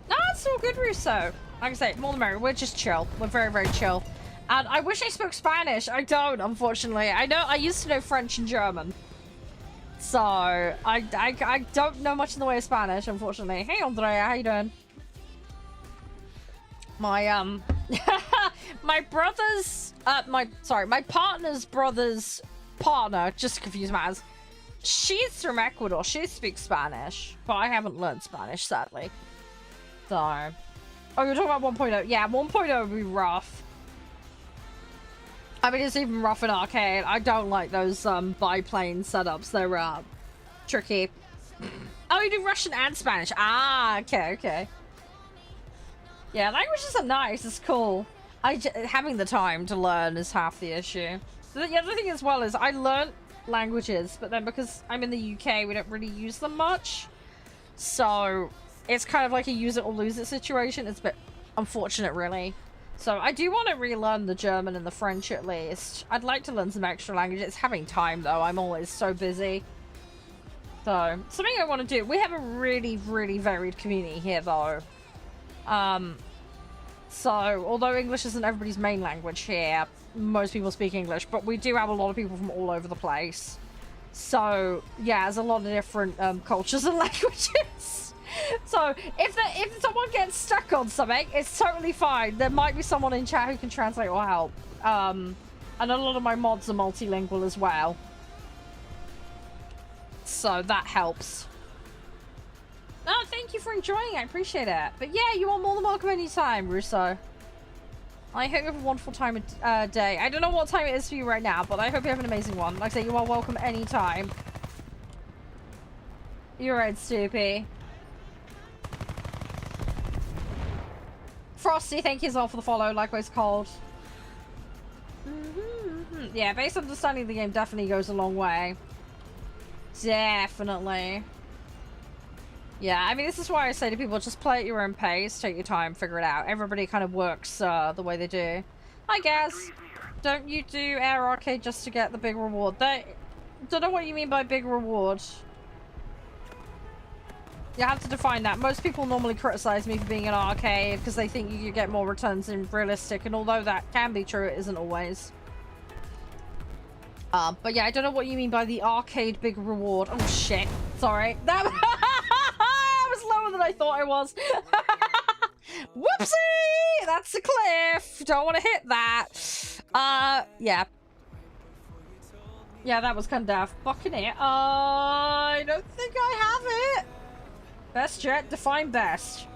Speaker 1: No, it's all good, Russo. Like I say, more than merry. We're just chill. We're very, very chill. And I wish I spoke Spanish. I don't, unfortunately. I used to know French and German. So, I don't know much in the way of Spanish, unfortunately. Hey, Andrea, how you doing? My, my brother's, my partner's brother's partner, just to confuse matters, she's from Ecuador. She speaks Spanish, but I haven't learned Spanish, sadly. So, oh, you're talking about 1.0? Yeah, 1.0 would be rough. I mean, it's even rough in arcade. I don't like those biplane setups. They're tricky. Oh, you do Russian and Spanish. Ah, okay, okay. Yeah, languages are nice. It's cool. Having the time to learn is half the issue. The other thing as well is I learned languages, but then because I'm in the UK, we don't really use them much. So it's kind of like a use it or lose it situation. It's a bit unfortunate, really. So I do want to relearn the German and the French at least. I'd like to learn some extra languages. It's having time though. I'm always so busy. So something I want to do. We have a really, really varied community here though. So although English isn't everybody's main language here, most people speak English, but we do have a lot of people from all over the place. So yeah, there's a lot of different cultures and languages. So if someone gets stuck on something, it's totally fine. There might be someone in chat who can translate or help. And a lot of my mods are multilingual as well. So that helps. No, thank you for enjoying it. I appreciate it. But yeah, you are more than welcome anytime, Russo. I hope you have a wonderful time of day. I don't know what time it is for you right now, but I hope you have an amazing one. Like I say, you are welcome anytime. You're right, Stoopy. Frosty, thank you as well for the follow. Likewise, Cold. Yeah, base understanding of the game definitely goes a long way. Definitely. Yeah, I mean, this is why I say to people, just play at your own pace, take your time, figure it out. Everybody kind of works the way they do. Hi, Gaz. Don't you do Air Arcade just to get the big reward? Don't know what you mean by big reward. You have to define that. Most people normally criticize me for being an arcade because they think you get more returns in realistic, and although that can be true, it isn't always. But yeah, I don't know what you mean by the arcade big reward. Oh shit. Sorry. That was lower than I thought I was. Whoopsie! That's a cliff. Don't want to hit that. Yeah. Yeah, that was kind of daft. Buccaneer. I don't think I have it. Best jet? Define best.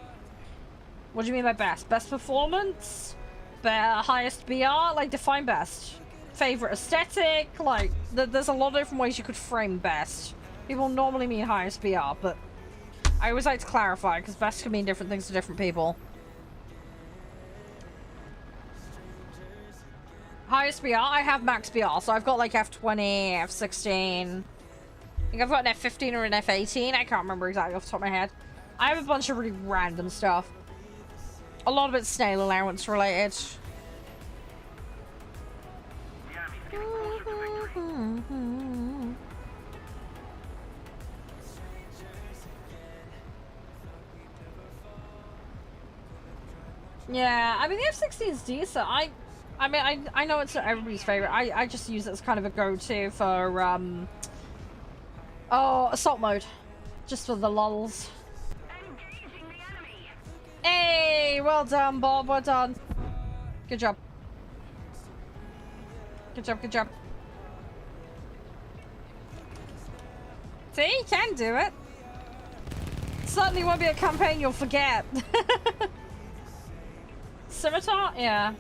Speaker 1: What do you mean by best? Best performance? Highest BR? Like, define best. Favorite aesthetic? Like, there's a lot of different ways you could frame best. People normally mean highest BR, but I always like to clarify, because best can mean different things to different people. Highest BR? I have max BR, so I've got like F20, F16. I think I've got an F15 or an F18. I can't remember exactly off the top of my head. I have a bunch of really random stuff. A lot of it's snail allowance related. Yeah, I mean the F16 is decent. I know it's not everybody's favorite. I just use it as kind of a go-to for assault mode, just for the lulz. Hey, well done, Bob. Well done. Good job. Good job. Good job. See, you can do it. Certainly won't be a campaign you'll forget. Scimitar? Yeah.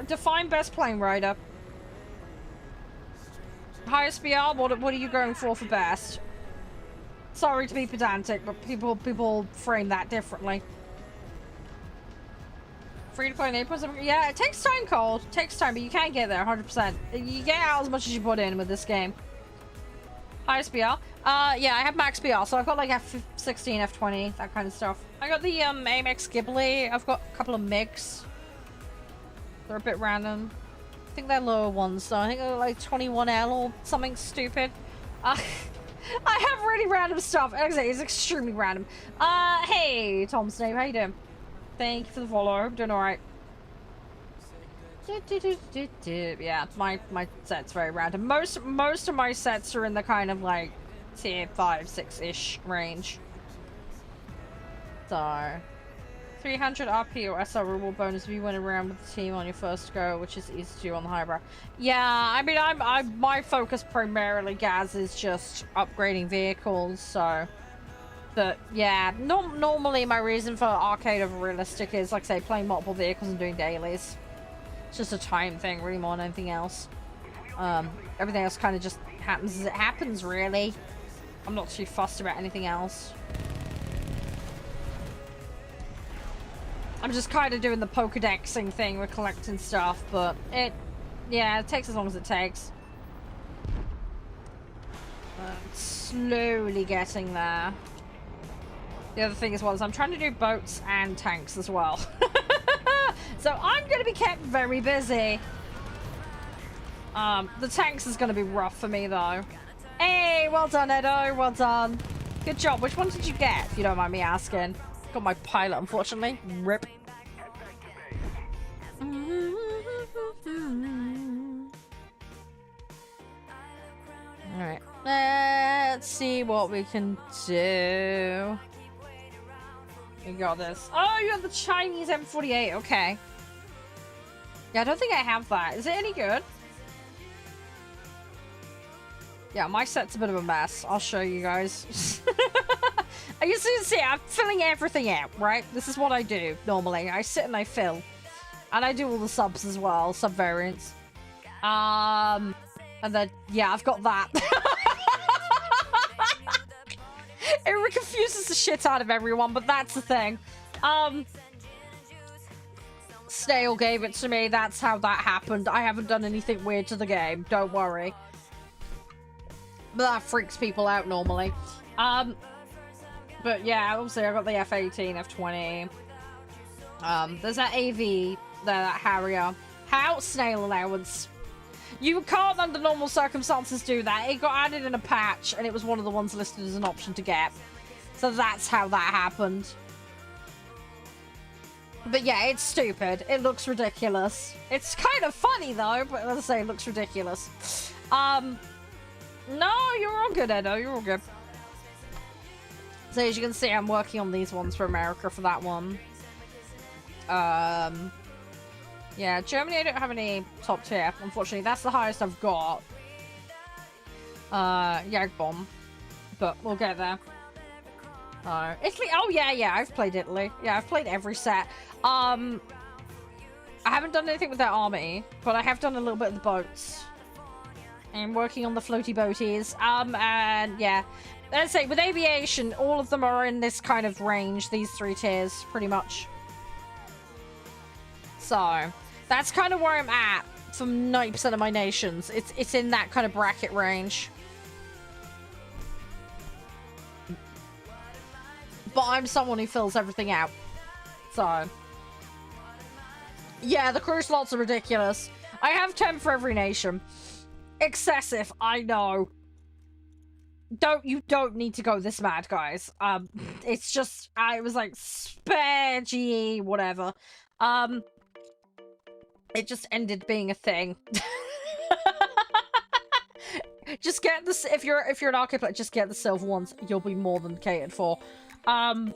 Speaker 1: Define best plane rider. Highest BR? What are you going for best? Sorry to be pedantic, but people frame that differently. Free to play in April? Yeah, it takes time, Cole. It takes time, but you can get there 100%. You get out as much as you put in with this game. Highest BR? Yeah, I have max BR, so I've got like F16, F20, that kind of stuff. I got the Amex Ghibli. I've got a couple of MiGs. They're a bit random. I think they're lower ones, though. I think they're like 21L or something stupid. I have really random stuff. Like I say, it's extremely random. Hey, Tom Snape, how you doing? Thank you for the follow. I'm doing alright. Yeah, my set's very random. Most of my sets are in the kind of like tier 5, 6-ish range. So 300 RP or SR reward bonus if you went around with the team on your first go, which is easy to do on the highbrow. Yeah, I mean, my focus primarily, Gaz, is just upgrading vehicles. So, but yeah, normally my reason for arcade over realistic is, like I say, playing multiple vehicles and doing dailies. It's just a time thing, really, more than anything else. Everything else kind of just happens as it happens, really. I'm not too fussed about anything else. I'm just kind of doing the Pokedexing thing with collecting stuff, but yeah, it takes as long as it takes. Slowly getting there. The other thing as well is I'm trying to do boats and tanks as well. So I'm going to be kept very busy. The tanks is going to be rough for me, though. Hey, well done, Edo. Well done. Good job. Which one did you get, if you don't mind me asking? Got my pilot, unfortunately. Rip. Alright. Let's see what we can do. You got this. Oh, you have the Chinese M48. Okay. Yeah, I don't think I have that. Is it any good? Yeah, my set's a bit of a mess. I'll show you guys. You see, I'm filling everything out, right? This is what I do normally. I sit and I fill. And I do all the subs as well, sub variants. And then, yeah, I've got that. It confuses the shit out of everyone, but that's the thing. Snail gave it to me. That's how that happened. I haven't done anything weird to the game. Don't worry. But that freaks people out normally. But yeah, obviously I got the F18, F20. There's that AV, that Harrier. How? Snail allowance. You can't under normal circumstances do that. It got added in a patch and it was one of the ones listed as an option to get. So that's how that happened. But yeah, it's stupid. It looks ridiculous. It's kind of funny though, but as I say, it looks ridiculous. No, you're all good, Edo. You're all good. So as you can see, I'm working on these ones for America for that one. Yeah, Germany I don't have any top tier, unfortunately. That's the highest I've got. Yagbomb. But we'll get there. Italy, oh yeah, I've played Italy. Yeah, I've played every set. I haven't done anything with their army, but I have done a little bit of the boats. I'm working on the floaty boaties. And yeah. Let's say, with aviation, all of them are in this kind of range, these 3 tiers, pretty much. So, that's kind of where I'm at for 90% of my nations. It's in that kind of bracket range. But I'm someone who fills everything out. So. Yeah, the crew slots are ridiculous. I have 10 for every nation. Excessive, I know. You don't need to go this mad, guys. It's just, I was like, spare GE, whatever. It just ended being a thing. Just get this, if you're an arcade player, just get the silver ones. You'll be more than catered for. Yeah,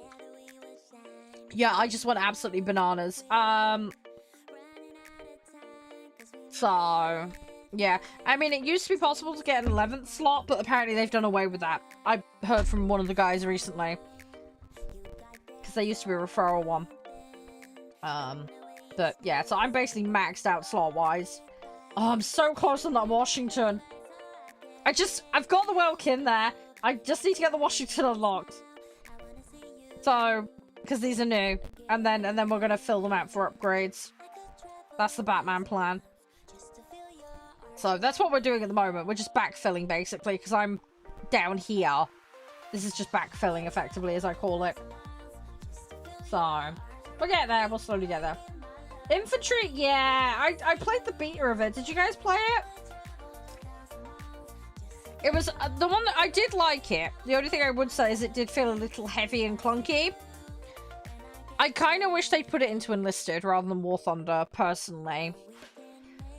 Speaker 1: I just went absolutely bananas. So, yeah. I mean, it used to be possible to get an 11th slot, but apparently they've done away with that. I heard from one of the guys recently. Because there used to be a referral one. But, yeah, so I'm basically maxed out slot-wise. Oh, I'm so close on that Washington. I've got the Welkin there. I just need to get the Washington unlocked. So, because these are new. And then we're going to fill them out for upgrades. That's the Batman plan. So that's what we're doing at the moment. We're just backfilling, basically, because I'm down here. This is just backfilling, effectively, as I call it. So, we'll get there. We'll slowly get there. Infantry, yeah. I played the beta of it. Did you guys play it? It was the one that I did like it. The only thing I would say is it did feel a little heavy and clunky. I kind of wish they put it into Enlisted rather than War Thunder, personally.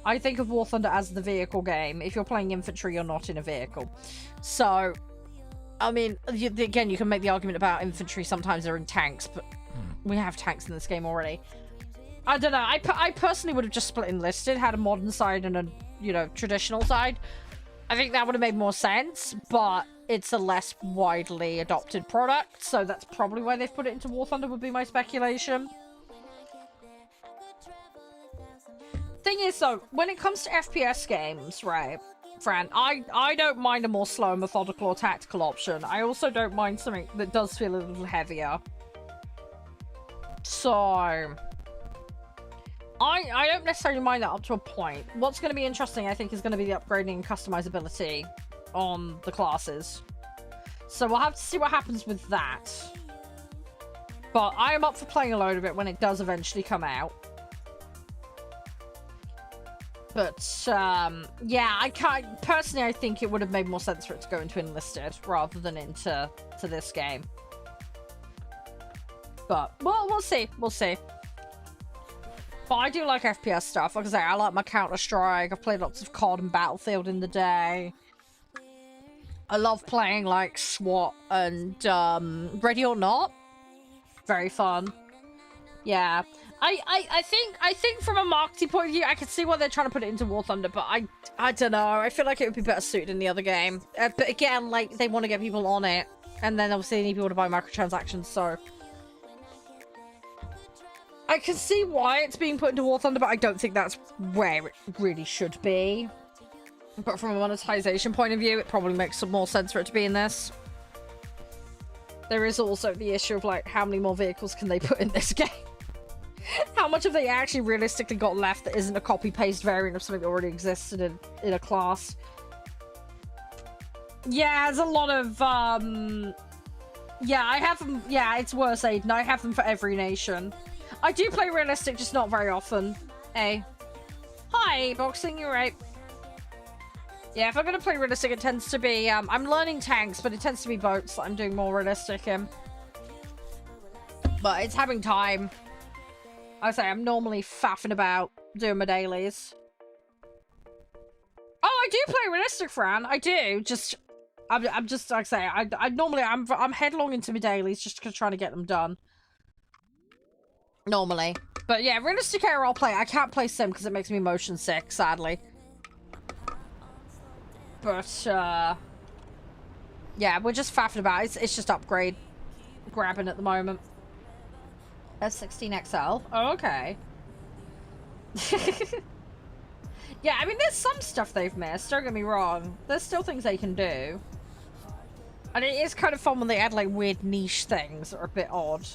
Speaker 1: I think of War Thunder as the vehicle game. If you're playing infantry, you're not in a vehicle. So, I mean, again, you can make the argument about infantry. Sometimes they're in tanks, but we have tanks in this game already. I don't know. I personally would have just split Enlisted, had a modern side and a, you know, traditional side. I think that would have made more sense, but it's a less widely adopted product, so that's probably why they've put it into War Thunder, would be my speculation. Thing is, though, when it comes to FPS games, right, Fran, I don't mind a more slow, methodical, or tactical option. I also don't mind something that does feel a little heavier. So, I don't necessarily mind that up to a point. What's going to be interesting, I think, is going to be the upgrading and customizability on the classes. So we'll have to see what happens with that. But I am up for playing a load of it when it does eventually come out. But, yeah, personally, I think it would have made more sense for it to go into Enlisted rather than into this game. But, well, we'll see. We'll see. But I do like FPS stuff. Like I say, I like my Counter-Strike. I've played lots of COD and Battlefield in the day. I love playing, like, SWAT and, Ready or Not. Very fun. Yeah. I think from a marketing point of view, I can see why they're trying to put it into War Thunder, but I don't know. I feel like it would be better suited in the other game. But again, like, they want to get people on it. And then, obviously, they need people to buy microtransactions, so... I can see why it's being put into War Thunder, but I don't think that's where it really should be. But from a monetization point of view, it probably makes some more sense for it to be in this. There is also the issue of, like, how many more vehicles can they put in this game? How much have they actually realistically got left that isn't a copy-paste variant of something that already existed in a class? Yeah, there's a lot of, yeah, I have them, yeah, it's worse, Aiden. I have them for every nation. I do play realistic, just not very often. Hey. Hi, boxing, you're right. Yeah, if I'm gonna play realistic, it tends to be, I'm learning tanks, but it tends to be boats that I'm doing more realistic in. But it's having time. I say, I'm normally faffing about doing my dailies. Oh, I do play realistic, Fran. I do. Just, I'm just, like I say, I normally, I'm headlong into my dailies just trying to get them done. Normally. But yeah, realistic AR I'll play. I can't play sim because it makes me motion sick, sadly. But, yeah, we're just faffing about. It's just upgrade. Grabbing at the moment. S16XL. Oh, okay. Yeah, I mean, there's some stuff they've missed. Don't get me wrong. There's still things they can do. And it is kind of fun when they add, like, weird niche things that are a bit odd.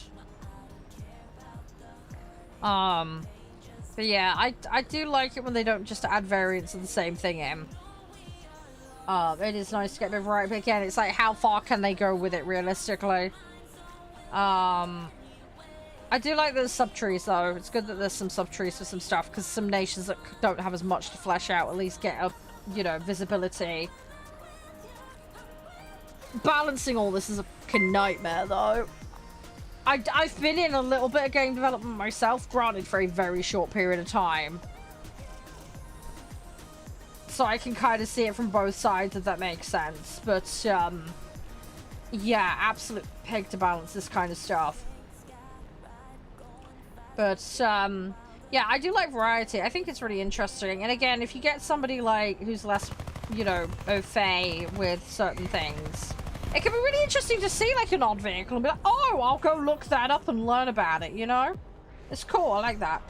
Speaker 1: But yeah, I do like it when they don't just add variants of the same thing in. It is nice to get a bit of variety, but again, it's like, how far can they go with it realistically? I do like those sub-trees, though. It's good that there's some sub-trees for some stuff, because some nations that don't have as much to flesh out at least get a, you know, visibility. Balancing all this is a fucking nightmare, though. I've been in a little bit of game development myself, granted for a very short period of time. So I can kind of see it from both sides, if that makes sense. But, yeah, absolute pig to balance this kind of stuff. But, yeah, I do like variety. I think it's really interesting. And again, if you get somebody like who's less, you know, au fait with certain things, it can be really interesting to see like an odd vehicle and be like, oh, I'll go look that up and learn about it, you know? It's cool. I like that.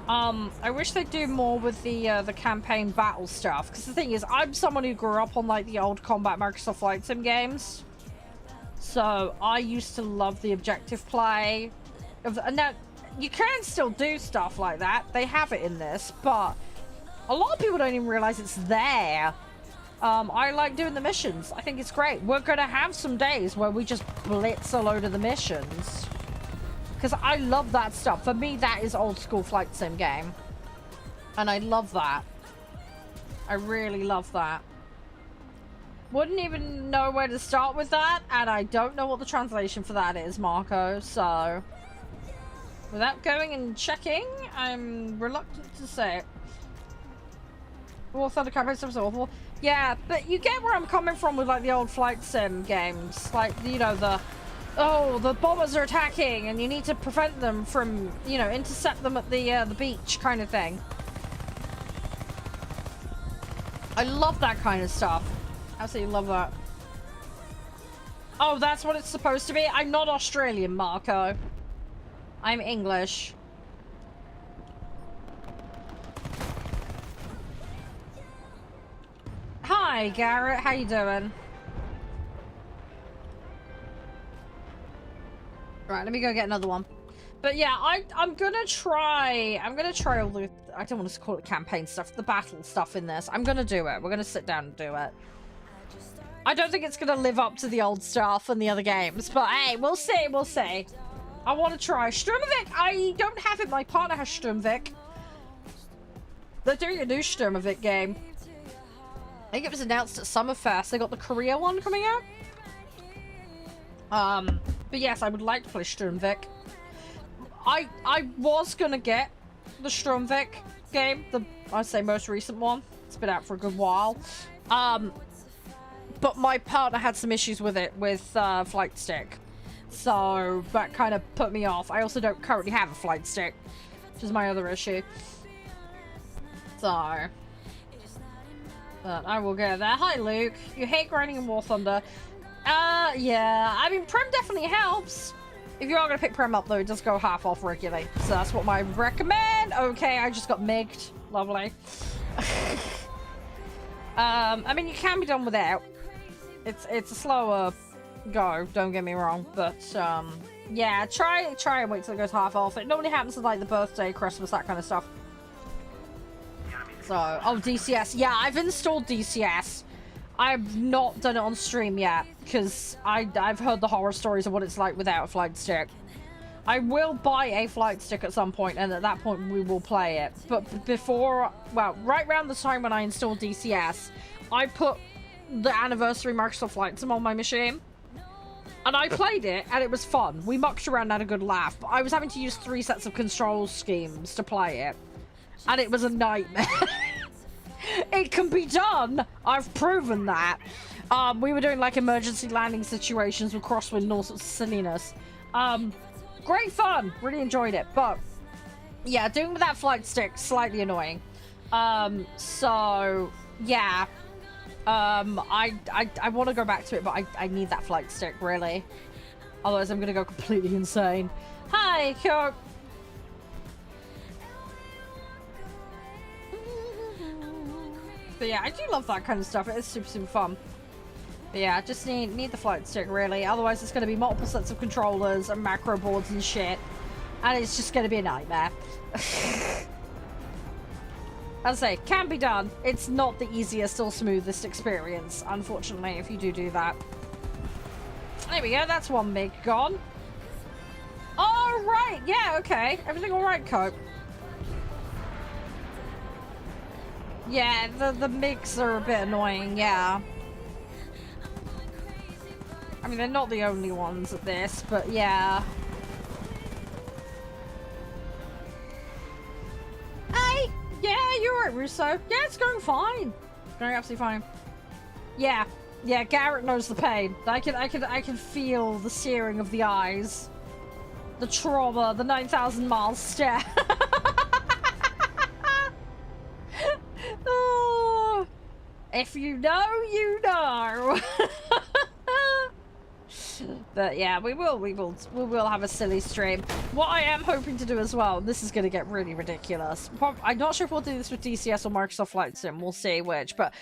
Speaker 1: I wish they'd do more with the campaign battle stuff. Because the thing is, I'm someone who grew up on like the old combat Microsoft Flight Sim games. So I used to love the objective play. Now, you can still do stuff like that. They have it in this, but a lot of people don't even realize it's there. I like doing the missions. I think it's great. We're going to have some days where we just blitz a load of the missions. Because I love that stuff. For me, that is old school flight sim game. And I love that. I really love that. Wouldn't even know where to start with that. And I don't know what the translation for that is, Marco. So, without going and checking, I'm reluctant to say it. War Thunder Campaign stuff's awful. Yeah, but you get where I'm coming from with like the old flight sim games. Like, you know, the bombers are attacking and you need to prevent them from, you know, intercept them at the beach kind of thing. I love that kind of stuff. Absolutely love that. Oh, that's what it's supposed to be? I'm not Australian, Marco. I'm English. Hi, Garrett. How you doing? Right, let me go get another one. But yeah, I'm gonna try all the, I don't want to call it campaign stuff, the battle stuff in this. I'm gonna do it. We're gonna sit down and do it. I don't think it's gonna live up to the old stuff and the other games, but hey, we'll see, we'll see. I want to try. Sturmovik, I don't have it. My partner has Sturmovik. They're doing a new Sturmovik game. I think it was announced at Summerfest. They got the Korea one coming out. But yes, I would like to play Sturmovik. I was gonna get the Sturmovik game, I'd say most recent one. It's been out for a good while. But my partner had some issues with it with flight stick. So that kind of put me off. I also don't currently have a flight stick, which is my other issue. So, but I will go there. Hi, Luke. You hate grinding in War Thunder. Yeah. I mean, Prem definitely helps. If you are going to pick Prem up, though, it does go half off regularly. So that's what I recommend. Okay, I just got migged. Lovely. I mean, you can be done without. It's a slower go, don't get me wrong. But, yeah, try and wait till it goes half off. It normally happens with, like, the birthday, Christmas, that kind of stuff. So, oh, DCS. Yeah, I've installed DCS. I've not done it on stream yet, because I've heard the horror stories of what it's like without a flight stick. I will buy a flight stick at some point, and at that point we will play it. But before, well, right around the time when I installed DCS, I put the anniversary Microsoft Flight Sim on my machine. And I played it, and it was fun. We mucked around and had a good laugh, but I was having to use 3 sets of control schemes to play it. And it was a nightmare. It can be done. I've proven that. We were doing like emergency landing situations with crosswind and all sorts of silliness. great fun. Really enjoyed it. But yeah, doing with that flight stick, slightly annoying. So yeah. I want to go back to it, but I need that flight stick, really. Otherwise, I'm going to go completely insane. Hi, Kyo. But yeah, I do love that kind of stuff. It is super, super fun. But yeah, I just need the flight stick, really. Otherwise, it's going to be multiple sets of controllers and macro boards and shit. And it's just going to be a nightmare. As I say, can be done. It's not the easiest or smoothest experience, unfortunately, if you do that. There we go, that's one MiG gone. Oh, right, yeah, okay. Everything all right, Cope? Yeah, the MiGs are a bit annoying, yeah. I mean, they're not the only ones at this, but yeah. Hey! Yeah, you're right, Russo. Yeah, it's going fine. It's going absolutely fine. Yeah. Yeah, Garrett knows the pain. I can feel the searing of the eyes. The trauma, the 9,000 miles stare. Oh, if you know, you know. But yeah, we will have a silly stream. What I am hoping to do as well, this is going to get really ridiculous. I'm not sure if we'll do this with DCS or Microsoft Flight Sim. We'll see which, but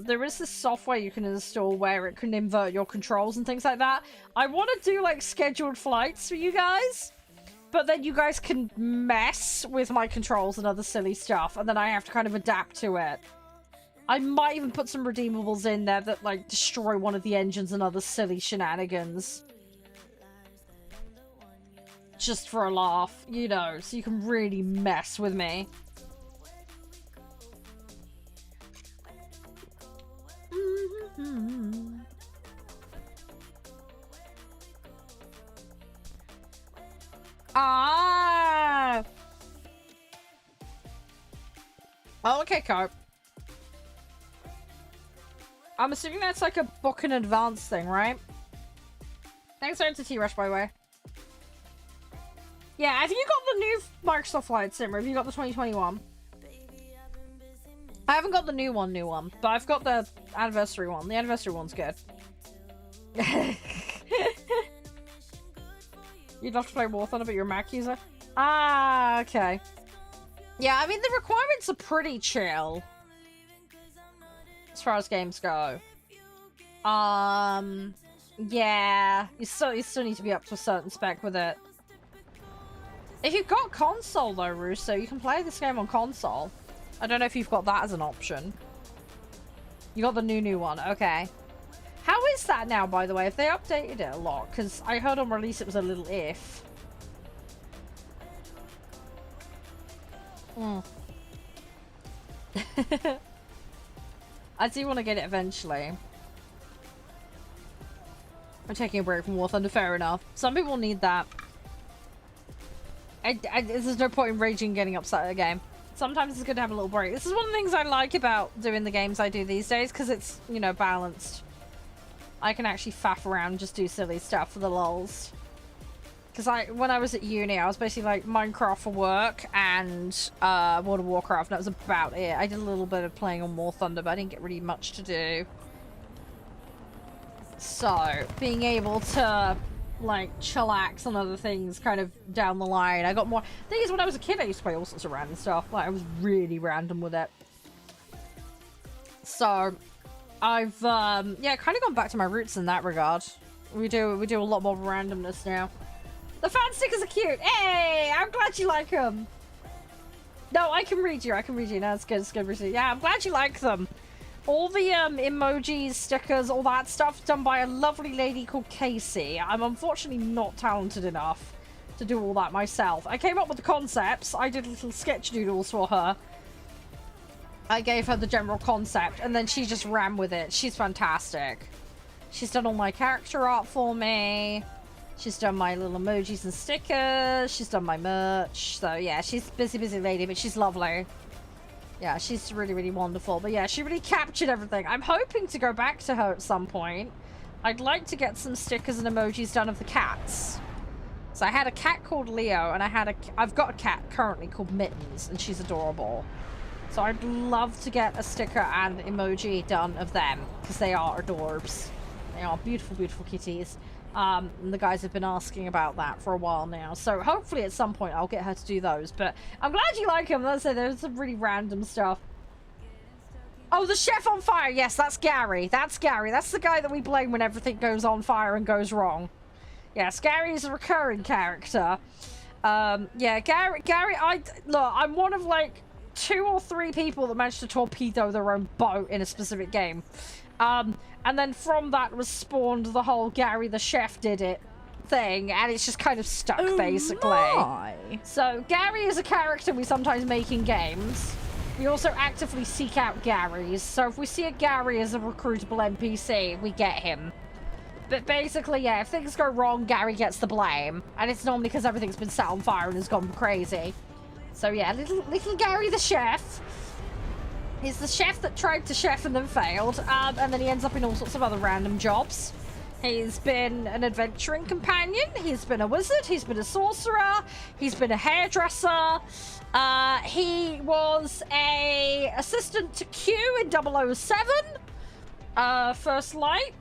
Speaker 1: there is this software you can install where it can invert your controls and things like that. I want to do like scheduled flights for you guys, but then you guys can mess with my controls and other silly stuff, and then I have to kind of adapt to it. I might even put some redeemables in there that, like, destroy one of the engines and other silly shenanigans. Just for a laugh, you know, so you can really mess with me. Ah! Oh, okay, Cope. I'm assuming that's like a book in advance thing, right? Thanks to T-Rush, by the way. Yeah, have you got the new Microsoft Flight Sim, or have you got the 2021? I haven't got the new one, but I've got the anniversary one. The anniversary one's good. You'd love to play War Thunder, but you're a Mac user? Ah, okay. Yeah, I mean, the requirements are pretty chill. As far as games go. Yeah. You still need to be up to a certain spec with it. If you've got console though, Russo, you can play this game on console. I don't know if you've got that as an option. You got the new one, okay. How is that now, by the way? Have they updated it a lot? Because I heard on release it was a little iff. I do want to get it eventually. I'm taking a break from War Thunder, fair enough. Some people need that. There's no point in raging and getting upset at a game. Sometimes it's good to have a little break. This is one of the things I like about doing the games I do these days, because it's, you know, balanced. I can actually faff around and just do silly stuff for the lulz. Because when I was at uni, I was basically like Minecraft for work and World of Warcraft, and that was about it. I did a little bit of playing on War Thunder, but I didn't get really much to do. So, being able to, like, chillax on other things kind of down the line. I got more... The thing is, when I was a kid, I used to play all sorts of random stuff. Like, I was really random with it. So, I've, yeah, kind of gone back to my roots in that regard. We do a lot more randomness now. The fan stickers are cute. Hey, I'm glad you like them. No, I can read you. No, it's good. It's good. Yeah, I'm glad you like them. All the emojis, stickers, all that stuff done by a lovely lady called Casey. I'm unfortunately not talented enough to do all that myself. I came up with the concepts. I did little sketch doodles for her. I gave her the general concept, and then she just ran with it. She's fantastic. She's done all my character art for me. She's done my little emojis and stickers. She's done my merch. So yeah, she's a busy lady, but she's lovely. Yeah, she's really, really wonderful. But yeah, she really captured everything. I'm hoping to go back to her at some point. I'd like to get some stickers and emojis done of the cats. So I had a cat called Leo, and I've got a cat currently called Mittens, and she's adorable. So I'd love to get a sticker and emoji done of them, because they are adorbs. They are beautiful, beautiful kitties. And the guys have been asking about that for a while now. So hopefully at some point I'll get her to do those. But I'm glad you like them. Let's say there's some really random stuff. Oh, the chef on fire. Yes, that's Gary. That's Gary. That's the guy that we blame when everything goes on fire and goes wrong. Yes, Gary is a recurring character. Yeah, Gary, look, I'm one of like 2 or 3 people that managed to torpedo their own boat in a specific game. And then from that was spawned the whole Gary the chef did it thing, and it's just kind of stuck, basically.
Speaker 3: My.
Speaker 1: So Gary is a character we sometimes make in games. We also actively seek out Garys. So if we see a Gary as a recruitable NPC, we get him. But basically, yeah, if things go wrong, Gary gets the blame. And it's normally because everything's been set on fire and has gone crazy. So yeah, little Gary the chef. He's the chef that tried to chef and then failed. And then he ends up in all sorts of other random jobs. He's been an adventuring companion. He's been a wizard. He's been a sorcerer. He's been a hairdresser. He was a assistant to Q in 007. First Light.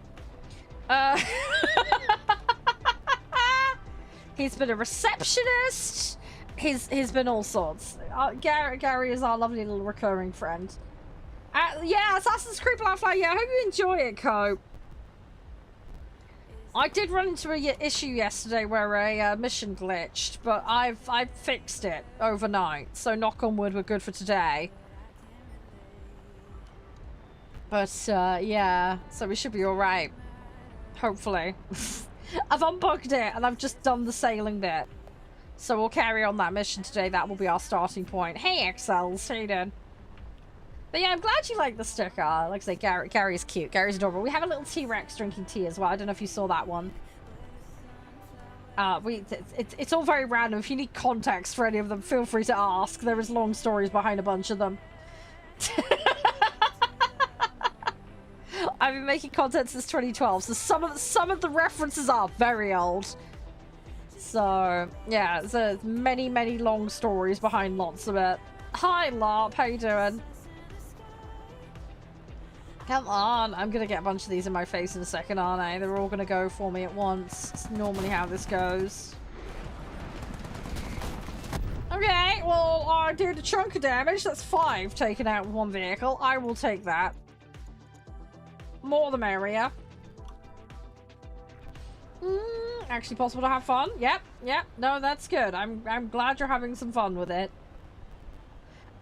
Speaker 1: He's been a receptionist. He's been all sorts. Gary is our lovely little recurring friend. Yeah, Assassin's Creed Black Flag. Yeah, I hope you enjoy it, Cope. I did run into an issue yesterday where a mission glitched, but I've fixed it overnight. So knock on wood, we're good for today. But yeah, so we should be all right. Hopefully. I've unbugged it and I've just done the sailing bit. So we'll carry on that mission today. That will be our starting point. Hey, XLs, how you doing? But yeah, I'm glad you like the sticker. Like I say, Gary's cute. Gary's adorable. We have a little T-Rex drinking tea as well. I don't know if you saw that one. It's all very random. If you need context for any of them, feel free to ask. There is long stories behind a bunch of them. I've been making content since 2012, so some of the references are very old. So yeah, there's many long stories behind lots of it. Hi LARP, how you doing? Come on, I'm gonna get a bunch of these in my face in a second, aren't I? They're all gonna go for me at once. It's normally how this goes. Okay, well, I did a chunk of damage. That's 5 taken out with one vehicle. I will take that. More the merrier. Actually possible to have fun. Yep. No, that's good. I'm glad you're having some fun with it.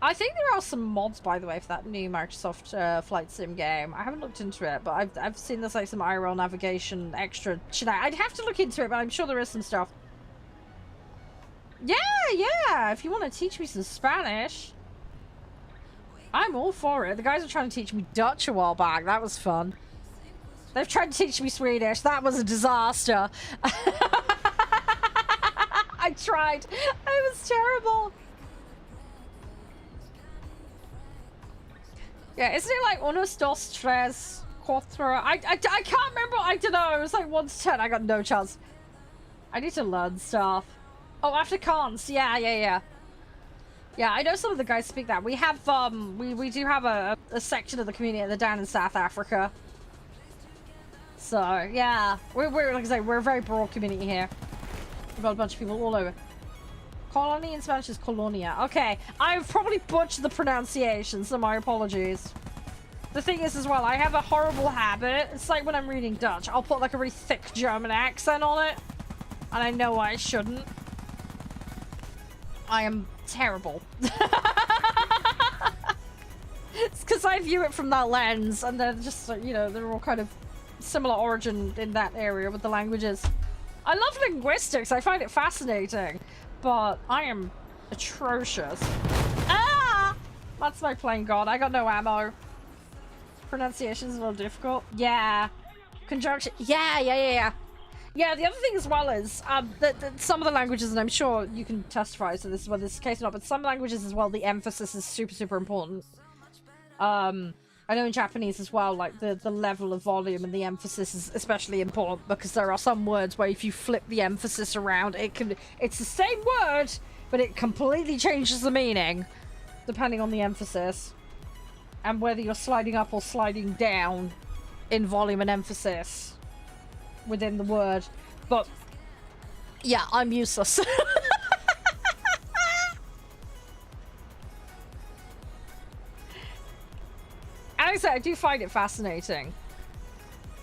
Speaker 1: I think there are some mods, by the way, for that new Microsoft Flight Sim game. I haven't looked into it, but I've seen there's like some IRL navigation extra. I'd have to look into it, but I'm sure there is some stuff. Yeah. If you want to teach me some Spanish, I'm all for it. The guys were trying to teach me Dutch a while back. That was fun. They've tried to teach me Swedish. That was a disaster. I tried. It was terrible. Yeah, isn't it like unos, dos, tres, cuatro? I can't remember. I don't know. It was like 1 to 10. I got no chance. I need to learn stuff. Oh, Afrikaans. Yeah. Yeah, I know some of the guys speak that. We have, we do have a section of the community that's down in South Africa. So, yeah. We're like I say, we're a very broad community here. We've got a bunch of people all over. Colony in Spanish is colonia. Okay, I've probably butchered the pronunciation, so my apologies. The thing is as well, I have a horrible habit. It's like when I'm reading Dutch, I'll put like a really thick German accent on it. And I know I shouldn't. I am terrible. It's because I view it from that lens, and they're just, you know, they're all kind of similar origin in that area with the languages. I love linguistics. I find it fascinating. But I am atrocious. Ah! That's my plane gone. I got no ammo. Pronunciation's a little difficult. Yeah. Conjunction. Yeah. Yeah, the other thing as well is that some of the languages, and I'm sure you can testify to this, whether this is the case or not, but some languages as well, the emphasis is super important. I know in Japanese as well, like the level of volume and the emphasis is especially important because there are some words where if you flip the emphasis around, it's the same word, but it completely changes the meaning depending on the emphasis and whether you're sliding up or sliding down in volume and emphasis within the word. But yeah, I'm useless. As I said, I do find it fascinating.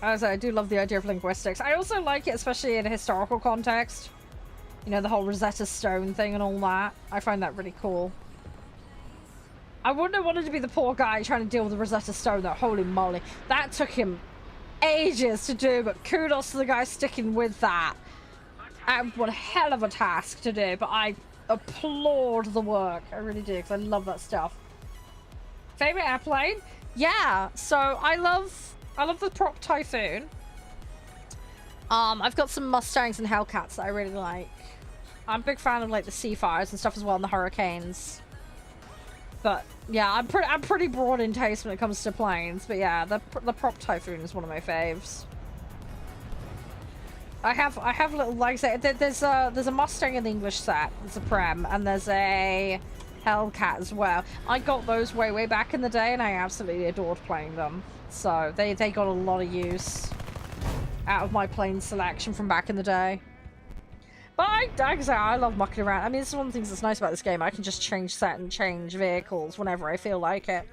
Speaker 1: As I said, I do love the idea of linguistics. I also like it, especially in a historical context. You know, the whole Rosetta Stone thing and all that. I find that really cool. I wouldn't have wanted to be the poor guy trying to deal with the Rosetta Stone, though. Holy moly. That took him ages to do, but kudos to the guy sticking with that. What a hell of a task to do, but I applaud the work. I really do, because I love that stuff. Favorite airplane? Yeah, so I love the prop Typhoon. I've got some Mustangs and Hellcats that I really like. I'm a big fan of like the Seafires and stuff as well, and the Hurricanes. But yeah, I'm pretty broad in taste when it comes to planes. But yeah, the prop Typhoon is one of my faves. I have little, like I say, there's a Mustang in the English set. There's a Prem, and there's a Hellcat as well. I got those way back in the day, and I absolutely adored playing them. So they got a lot of use out of my plane selection from back in the day. But I love mucking around. I mean, this is one of the things that's nice about this game. I can just change set and change vehicles whenever I feel like it.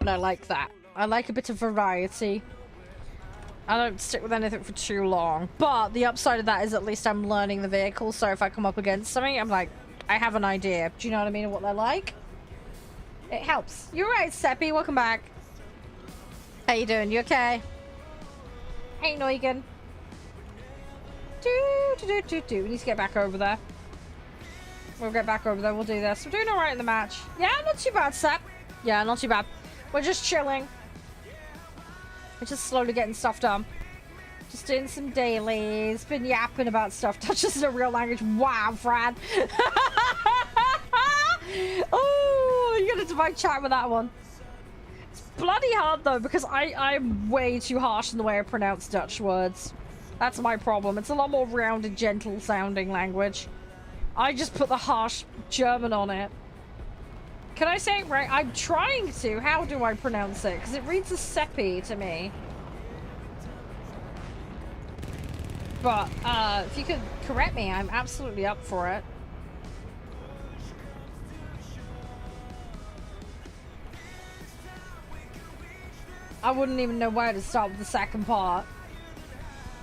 Speaker 1: And I like that. I like a bit of variety. I don't stick with anything for too long. But the upside of that is at least I'm learning the vehicle. So if I come up against something, I'm like, I have an idea. Do you know what I mean? Of what they're like? It helps. You're right, Seppi. Welcome back. How you doing? You okay? Hey, Neugen. We need to get back over there. We'll get back over there. We'll do this. We're doing all right in the match. Yeah, not too bad, Sep. Yeah, not too bad. We're just chilling. We're just slowly getting stuff done. Just doing some dailies. Been yapping about stuff. Touch isn't a real language. Wow, Fran. Oh, you're gonna divide chat with that one. It's bloody hard though because I'm way too harsh in the way I pronounce Dutch words. That's my problem. It's a lot more rounded, gentle sounding language. I just put the harsh German on it. Can I say it right? I'm trying to. How do I pronounce it? Because it reads as Seppi to me. But if you could correct me, I'm absolutely up for it. I wouldn't even know where to start with the second part.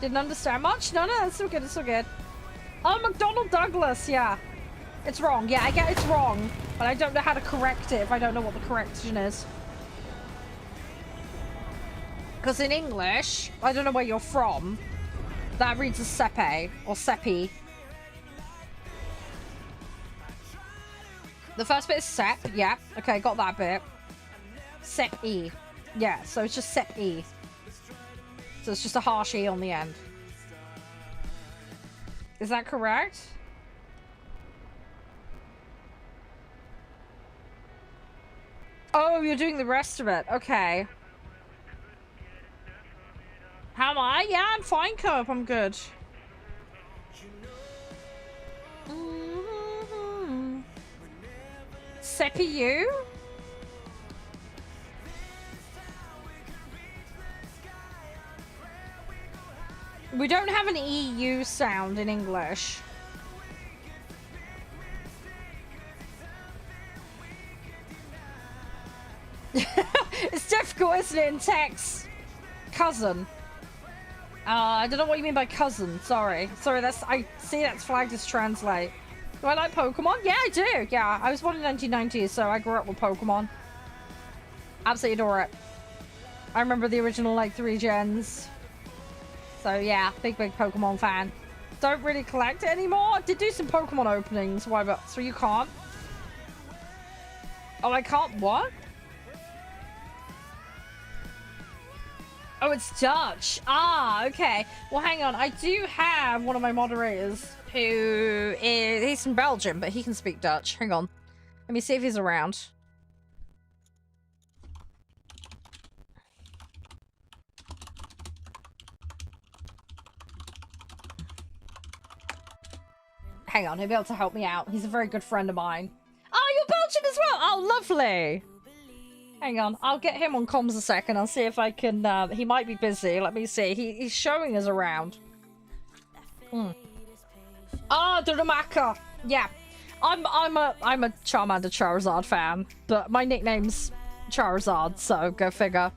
Speaker 1: Didn't understand much? No, it's so good, it's so good. Oh, McDonnell Douglas, yeah. It's wrong. Yeah, I get it's wrong. But I don't know how to correct it if I don't know what the correction is. Because in English, I don't know where you're from. That reads as Sepe or Seppi. The first bit is Sep, yeah. Okay, got that bit. Sep-E. Yeah, so it's just Sep-E. So it's just a harsh E on the end. Is that correct? Oh, you're doing the rest of it. Okay. How am I? Yeah, I'm fine, Co-op. I'm good. Seppi-U? We don't have an EU sound in English. It's difficult, isn't it, in text? Cousin. I don't know what you mean by cousin. Sorry, that's I see that's flagged as translate. Do I like Pokemon? Yeah, I do. Yeah, I was born in 1990s, so I grew up with Pokemon. Absolutely adore it. I remember the original like 3 gens. So yeah, big Pokemon fan. Don't really collect it anymore. I did do some Pokemon openings, whatever. So you can't? Oh, I can't what? Oh, it's Dutch. Ah, okay. Well, hang on. I do have one of my moderators who is... He's from Belgium, but he can speak Dutch. Hang on. Let me see if he's around. Hang on, he'll be able to help me out. He's a very good friend of mine. Oh, you're Belgian as well! Oh, lovely! Hang on, I'll get him on comms a second. I'll see if I can, he might be busy. Let me see. He's showing us around. Ah, Dudamaka! Yeah. I'm a Charmander Charizard fan, but my nickname's Charizard, so go figure.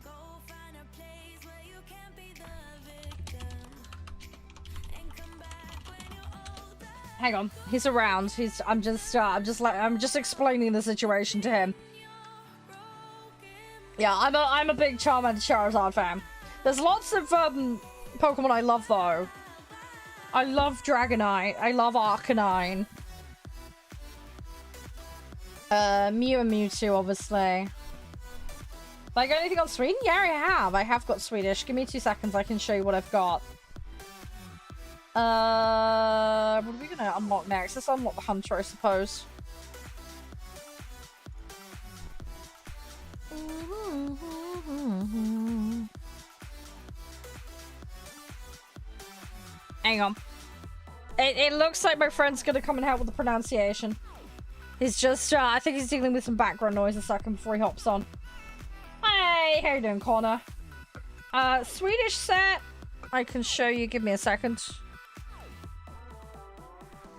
Speaker 1: Hang on, he's around. I'm just explaining the situation to him. Yeah, I'm a big Charmander Charizard fan. There's lots of Pokemon I love though. I love Dragonite. I love Arcanine. Mew and Mewtwo, obviously. Have I got anything on Sweden? Yeah, I have. I have got Swedish. Give me 2 seconds. I can show you what I've got. What are we gonna unlock next? Let's unlock the Hunter, I suppose. Hang on. It looks like my friend's gonna come and help with the pronunciation. He's just, I think he's dealing with some background noise a second before he hops on. Hey, how you doing, Connor? Swedish set. I can show you. Give me a second.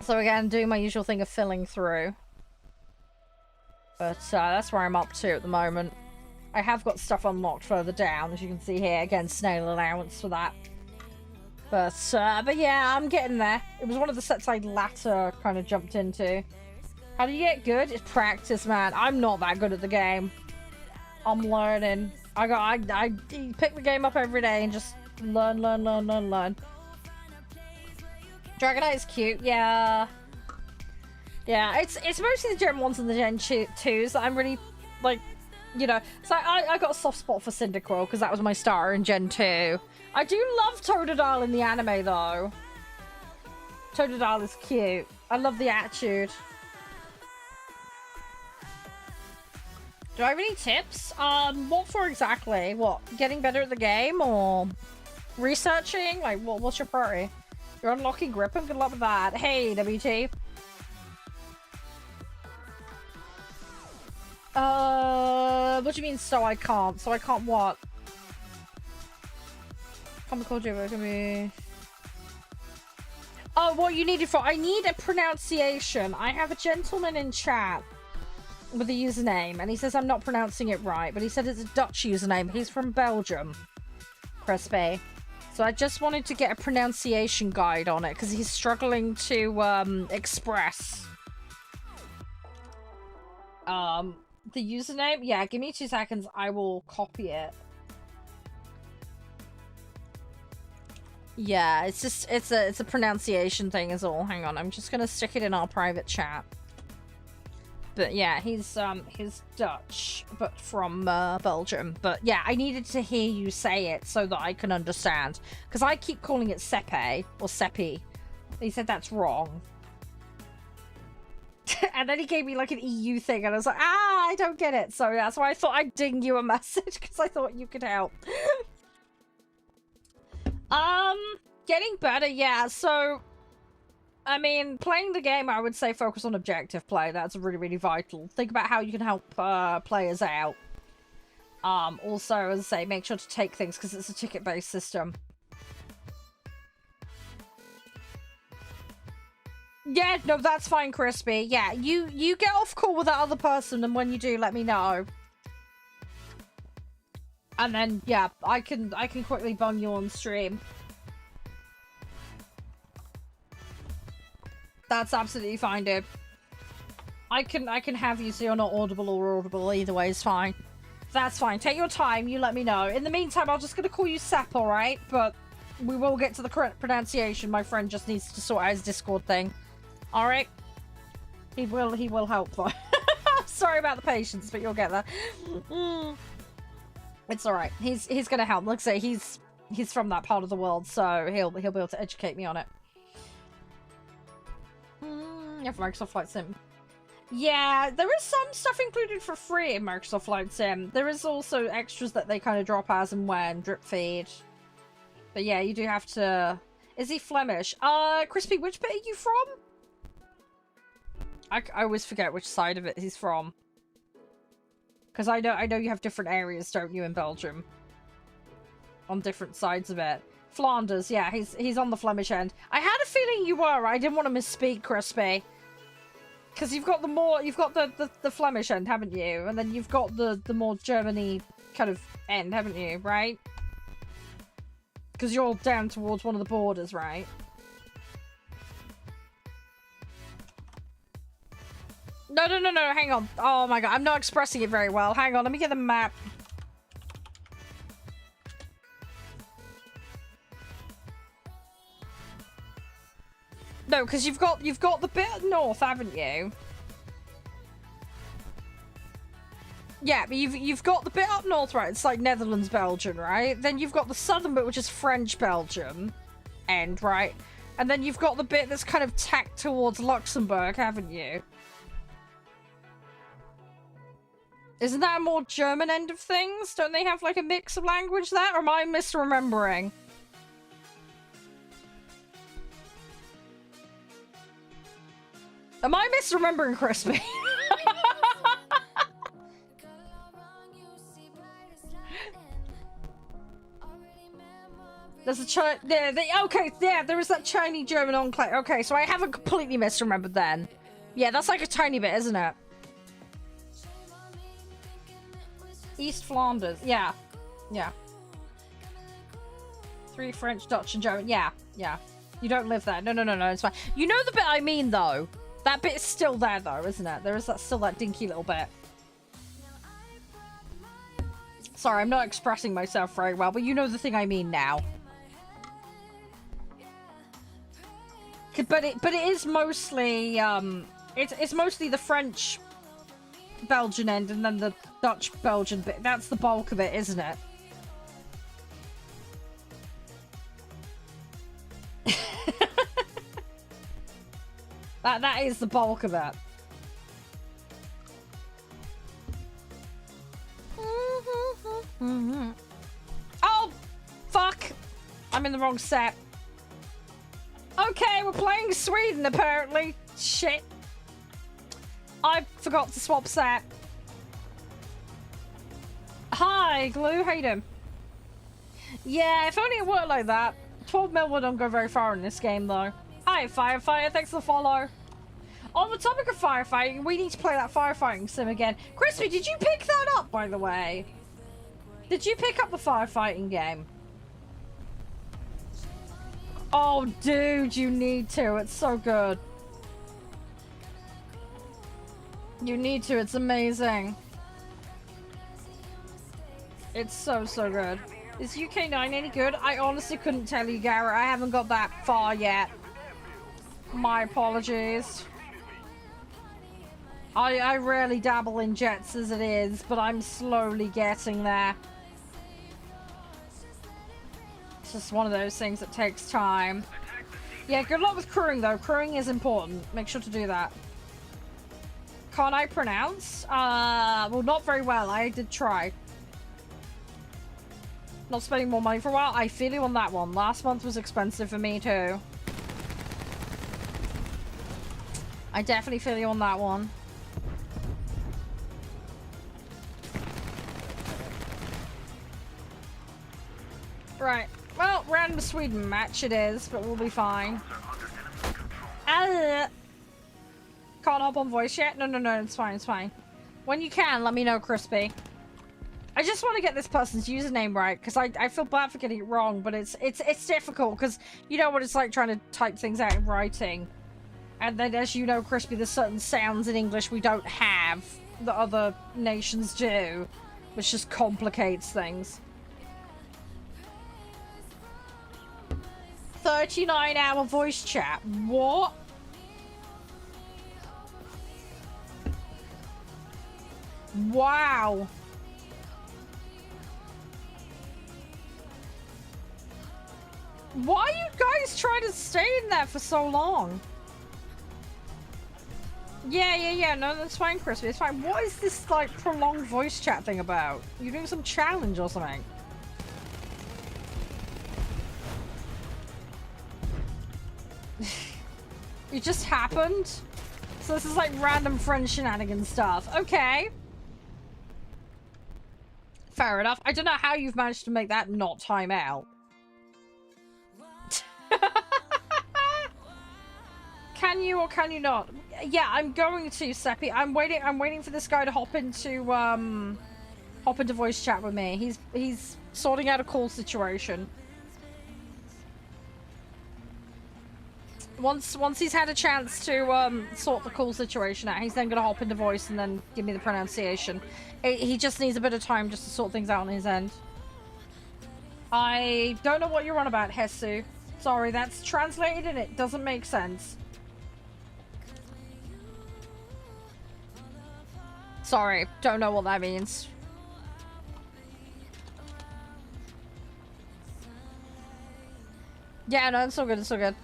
Speaker 1: So again, doing my usual thing of filling through. But that's where I'm up to at the moment. I have got stuff unlocked further down, as you can see here. Again, snail allowance for that. But yeah, I'm getting there. It was one of the sets I latter kind of jumped into. How do you get good? It's practice, man. I'm not that good at the game. I'm learning. I pick the game up every day and just learn. Dragonite is cute, yeah. Yeah, it's mostly the Gen 1s and the Gen 2s that I'm really, like, you know. So I got a soft spot for Cyndaquil because that was my starter in Gen 2. I do love Totodile in the anime, though. Totodile is cute. I love the attitude. Do I have any tips? What for exactly? What? Getting better at the game or researching? Like, what's your priority? You're unlocking Grippin? Good luck with that. Hey, WT. What do you mean, so I can't? So I can't what? Comical Jibber can be... Oh, what you need it for? I need a pronunciation. I have a gentleman in chat with a username, and he says I'm not pronouncing it right, but he said it's a Dutch username. He's from Belgium. Crispy. So I just wanted to get a pronunciation guide on it, because he's struggling to, express. The username? Yeah, give me 2 seconds. I will copy it. Yeah, it's just, it's a pronunciation thing is all. Hang on, I'm just gonna stick it in our private chat. But yeah, he's Dutch, but from Belgium. But yeah, I needed to hear you say it so that I can understand. Because I keep calling it Sepe, or Seppi. He said that's wrong. And then he gave me like an EU thing, and I was like, I don't get it. So that's why I thought I'd ding you a message, because I thought you could help. Getting better, yeah, so... I mean, playing the game, I would say focus on objective play. That's really, really vital. Think about how you can help players out. Also, as I say, make sure to take things, because it's a ticket-based system. Yeah, no, that's fine, Crispy. Yeah, you get off call with that other person, and when you do, let me know. And then, yeah, I can quickly bung you on stream. That's absolutely fine, dude. I can have you so you're not audible or audible. Either way is fine. That's fine. Take your time. You let me know. In the meantime, I'm just gonna call you Sep, alright? But we will get to the correct pronunciation. My friend just needs to sort out his Discord thing. Alright? He will help though. Sorry about the patience, but you'll get there. It's alright. He's gonna help. Like I say, he's from that part of the world, so he'll be able to educate me on it. Yeah, for Microsoft Flight Sim. Yeah, there is some stuff included for free in Microsoft Flight Sim. There is also extras that they kind of drop as and when, drip feed. But yeah, you do have to... Is he Flemish? Crispy, which bit are you from? I always forget which side of it he's from. Because I know you have different areas, don't you, in Belgium? On different sides of it. Flanders, yeah, he's on the Flemish end. I had a feeling you were. I didn't want to misspeak, Crispy. Because you've got the Flemish end, haven't you? And then you've got the more Germany kind of end, haven't you? Right? Because you're all down towards one of the borders, right? No, hang on. Oh my god, I'm not expressing it very well. Hang on, let me get the map. No, because you've got the bit north, haven't you? Yeah, but you've got the bit up north, right? It's like Netherlands, Belgium, right? Then you've got the southern bit, which is French Belgium end, right? And then you've got the bit that's kind of tacked towards Luxembourg, haven't you? Isn't that a more German end of things? Don't they have like a mix of language there? Or am I misremembering? Am I misremembering, Crispy? There's a okay, yeah, there is that Chinese German enclave. Okay, so I haven't completely misremembered then. Yeah, that's like a tiny bit, isn't it? East Flanders, yeah. Yeah. 3 French, Dutch, and German. Yeah, yeah. You don't live there. No, it's fine. You know the bit I mean, though. That bit is still there, though, isn't it? There is still that dinky little bit. Sorry, I'm not expressing myself very well, but you know the thing I mean now. But it is mostly it's mostly the French Belgian end and then the Dutch Belgian bit. That's the bulk of it, isn't it? That is the bulk of it. Oh, fuck! I'm in the wrong set. Okay, we're playing Sweden, apparently. Shit. I forgot to swap set. Hi, Glue. How you doing? Yeah, if only it worked like that. 12 mil wouldn't go very far in this game, though. Hi, Firefighter. Thanks for the follow. On the topic of firefighting, we need to play that firefighting sim again. Crispy, did you pick that up, by the way? Did you pick up the firefighting game? Oh, dude, you need to. It's so good. You need to. It's amazing. It's so good. Is UK9 any good? I honestly couldn't tell you, Garrett. I haven't got that far yet. My apologies. I rarely dabble in jets as it is, but I'm slowly getting there. It's just one of those things that takes time. Yeah, good luck with crewing, though. Crewing is important. Make sure to do that. Can't I pronounce? Well, not very well. I did try. Not spending more money for a while. I feel you on that one. Last month was expensive for me, too. I definitely feel you on that one. Right. Well, random Sweden match it is, but we'll be fine. Can't hop on voice yet? No, it's fine, it's fine. When you can, let me know, Crispy. I just want to get this person's username right, because I feel bad for getting it wrong, but it's difficult, because you know what it's like trying to type things out in writing. And then, as you know, Crispy, there's certain sounds in English we don't have that other nations do, which just complicates things. 39-hour voice chat. What? Wow. Why are you guys trying to stay in there for so long? Yeah. No, that's fine, Crispy. It's fine. What is this, like, prolonged voice chat thing about? You doing some challenge or something? It just happened? So this is like random friend shenanigans stuff. Okay. Fair enough. I don't know how you've managed to make that not time out. Can you or can you not? Yeah, I'm going to, Seppi. I'm waiting for this guy to hop into voice chat with me. He's sorting out a call situation. Once he's had a chance to sort the call situation out, he's then gonna hop into voice and then give me the pronunciation. He just needs a bit of time just to sort things out on his end. I don't know what you're on about, Hesu. Sorry, that's translated and it doesn't make sense. Sorry, don't know what that means. Yeah, no, it's all good, it's all good.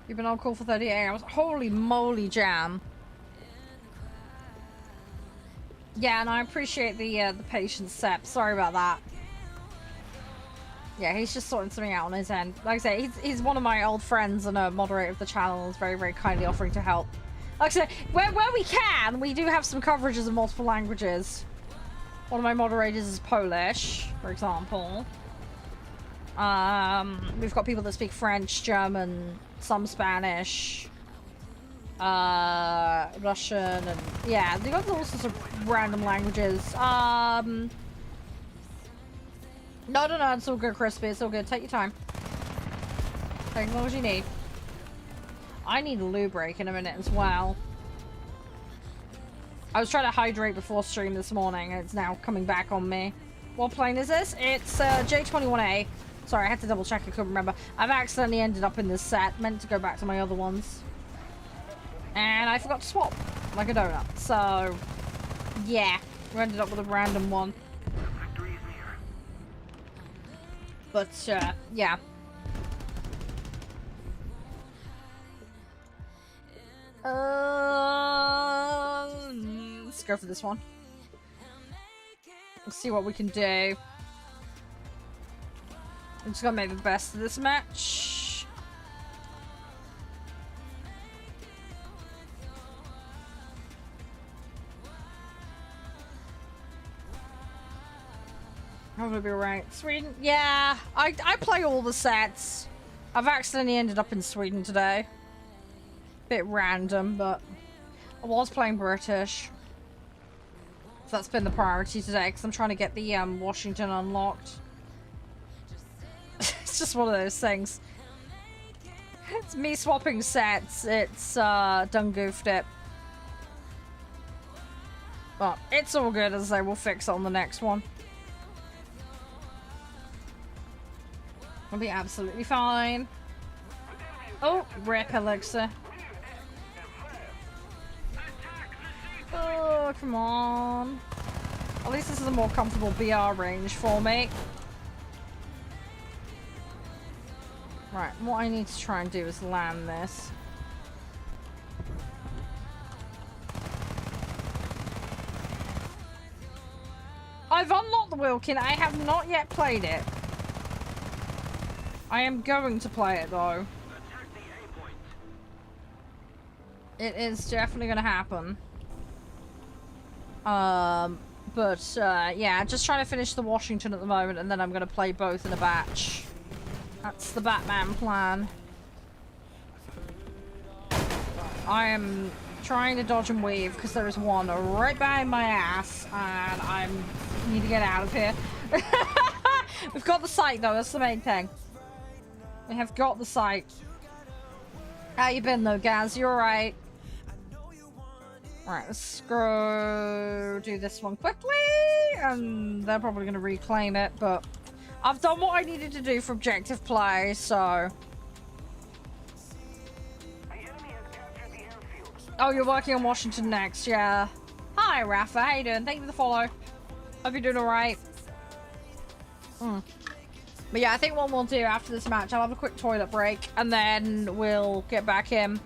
Speaker 1: You've been on call for 38 hours. Holy moly, Jam. Yeah, and I appreciate the patience, Sep. Sorry about that. Yeah, he's just sorting something out on his end. Like I say, he's one of my old friends and a moderator of the channel. Is very, very kindly offering to help. Like I say, where we can, we do have some coverages in multiple languages. One of my moderators is Polish, for example. We've got people that speak French, German, some Spanish, Russian, and yeah, they've got all sorts of random languages. No, it's all good, Crispy. It's all good. Take your time. Take as long as you need. I need a loo break in a minute as well. I was trying to hydrate before stream this morning, and it's now coming back on me. What plane is this? It's J21A. Sorry, I had to double check. I couldn't remember. I've accidentally ended up in this set. Meant to go back to my other ones. And I forgot to swap. Like a donut. So, yeah. We ended up with a random one. But, yeah. Let's go for this one. Let's see what we can do. I'm just gonna make the best of this match. I'm gonna be right. Sweden? Yeah, I play all the sets. I've accidentally ended up in Sweden today. Bit random, but I was playing British. So that's been the priority today, because I'm trying to get the Washington unlocked. It's just one of those things. It's me swapping sets. It's done goofed it. But it's all good, as I say, we'll fix it on the next one. It'll be absolutely fine. Oh, rip Elixir. Oh, come on. At least this is a more comfortable BR range for me. Right, what I need to try and do is land this. I've unlocked the Wilkin. I have not yet played it. I am going to play it though. It is definitely going to happen. Yeah, just trying to finish the Washington at the moment, and then I'm going to play both in a batch. That's the Batman plan. I am trying to dodge and weave because there is one right behind my ass, and I need to get out of here. We've got the site though, that's the main thing. We have got the site. How you been though, Gaz? You alright? Alright, let's go do this one quickly, and they're probably going to reclaim it, but I've done what I needed to do for objective play, so... Oh, you're working on Washington next, yeah. Hi, Rafa, how you doing? Thank you for the follow. Hope you're doing alright. But yeah, I think what we'll do after this match, I'll have a quick toilet break, and then we'll get back in.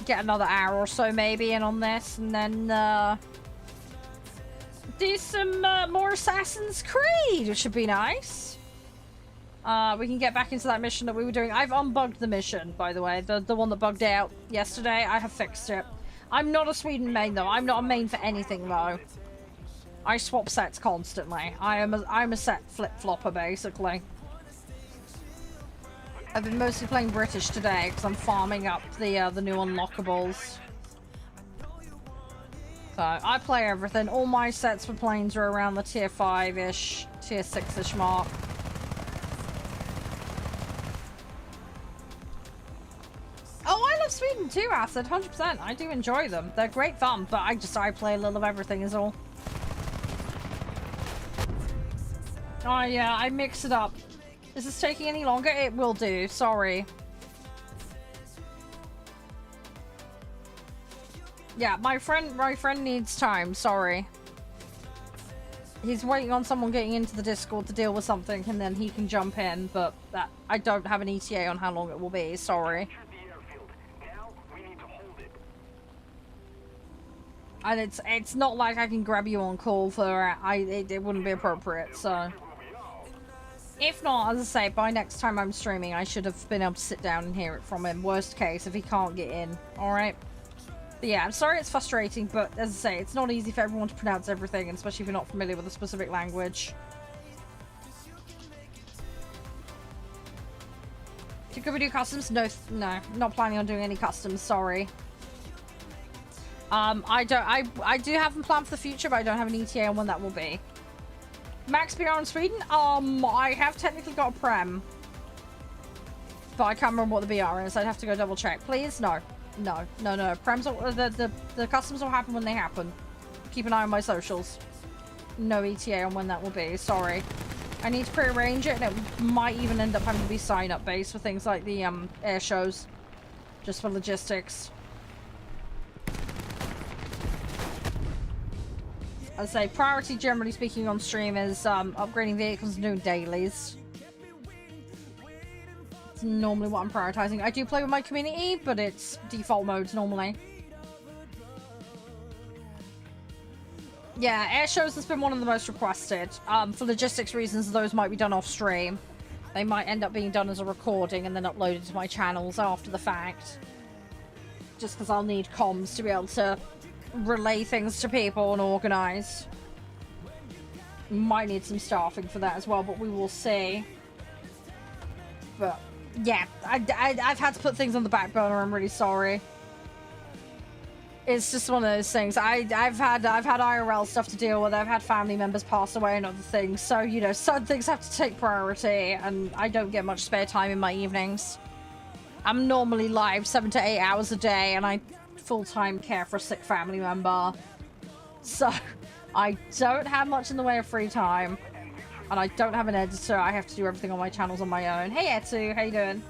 Speaker 1: Get another hour or so maybe in on this, and then do some more Assassin's Creed, which should be nice. We can get back into that mission that we were doing. I've unbugged the mission, by the way. The one that bugged out yesterday. I have fixed it. I'm not a Sweden main, though. I'm not a main for anything, though. I swap sets constantly. I'm a set flip-flopper, basically. I've been mostly playing British today because I'm farming up the new unlockables. So I play everything. All my sets for planes are around the tier 5-ish, tier 6-ish mark. Oh, I love Sweden too, Acid, 100%. I do enjoy them. They're great fun, but I play a little of everything is all. Oh yeah, I mix it up. Is this taking any longer? It will do, sorry. Yeah, my friend needs time, sorry. He's waiting on someone getting into the Discord to deal with something and then he can jump in, but that I don't have an ETA on how long it will be, sorry. And it's not like I can grab you on call for it wouldn't be appropriate, so. If not, as I say, by next time I'm streaming, I should have been able to sit down and hear it from him. Worst case, if he can't get in, alright? But yeah, I'm sorry it's frustrating, but as I say, it's not easy for everyone to pronounce everything, and especially if you're not familiar with a specific language. Could we do customs? No, not planning on doing any customs, sorry. I do have them planned for the future, but I don't have an ETA on when that will be. Max BR in Sweden? I have technically got a Prem. But I can't remember what the BR is. I'd have to go double check. Please? No. No. Prems the customs will happen when they happen. Keep an eye on my socials. No ETA on when that will be. Sorry. I need to pre-arrange it, and it might even end up having to be sign-up based for things like the air shows. Just for logistics. I'd say priority, generally speaking, on stream is upgrading vehicles and doing dailies. It's normally what I'm prioritizing. I do play with my community, but it's default modes normally. Yeah, air shows has been one of the most requested. For logistics reasons, those might be done off stream. They might end up being done as a recording and then uploaded to my channels after the fact. Just because I'll need comms to be able to relay things to people and organize. Might need some staffing for that as well, but we will see. But yeah, I've had to put things on the back burner. I'm really sorry. It's just one of those things. I've had IRL stuff to deal with. I've had family members pass away and other things, so you know, some things have to take priority, and I don't get much spare time in my evenings. I'm normally live 7 to 8 hours a day, and I full-time care for a sick family member, so I don't have much in the way of free time, and I don't have an editor. I have to do everything on my channels on my own. Hey Etu, how you doing?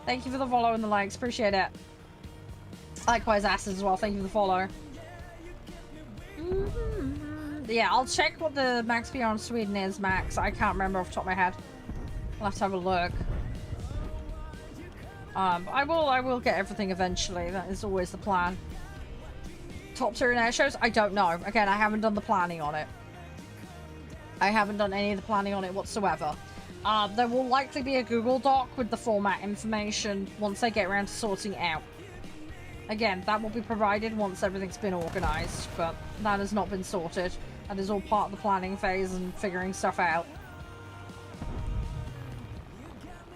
Speaker 1: Thank you for the follow and the likes, appreciate it. Likewise Acid as well, thank you for the follow. Yeah, I'll check what the max PR on Sweden is, Max. I can't remember off the top of my head. I'll have to have a look. I will get everything eventually. That is always the plan. Top tier in air shows? I don't know. Again, I haven't done the planning on it. I haven't done any of the planning on it whatsoever. There will likely be a Google Doc with the format information once I get around to sorting it out. Again, that will be provided once everything's been organized, but that has not been sorted. That is all part of the planning phase and figuring stuff out.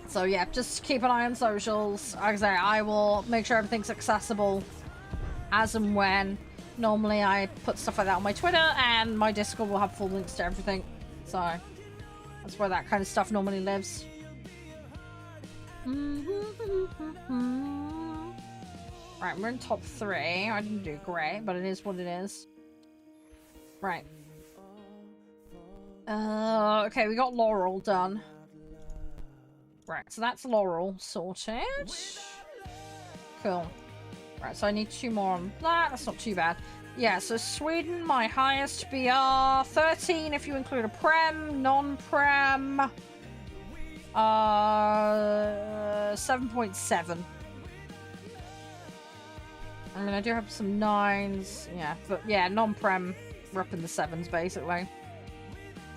Speaker 1: So yeah, just keep an eye on socials. Like I say, I will make sure everything's accessible as and when. Normally I put stuff like that on my Twitter, and my Discord will have full links to everything. So that's where that kind of stuff normally lives. Right, we're in top 3. I didn't do great, but it is what it is. Right. Okay, we got Laurel done. Right, so that's Laurel sorted. Cool. Right, so I need 2 more on that. That's not too bad. Yeah, so Sweden, my highest BR. 13 if you include a Prem, non-Prem. 7.7. I mean, I do have some 9s. Yeah, but yeah, non-Prem, we're up in the 7s, basically.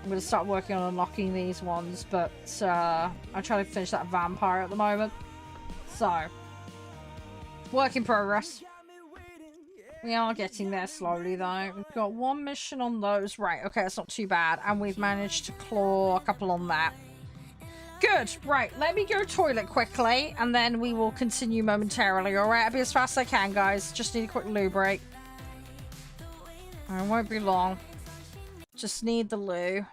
Speaker 1: I'm going to start working on unlocking these ones, but I'm trying to finish that vampire at the moment. So, work in progress. We are getting there slowly, though. We've got one mission on those. Right, okay, that's not too bad. And we've managed to claw a couple on that. Good. Right, let me go toilet quickly, and then we will continue momentarily. Alright, I'll be as fast as I can, guys. Just need a quick loo break. It won't be long. Just need the loo.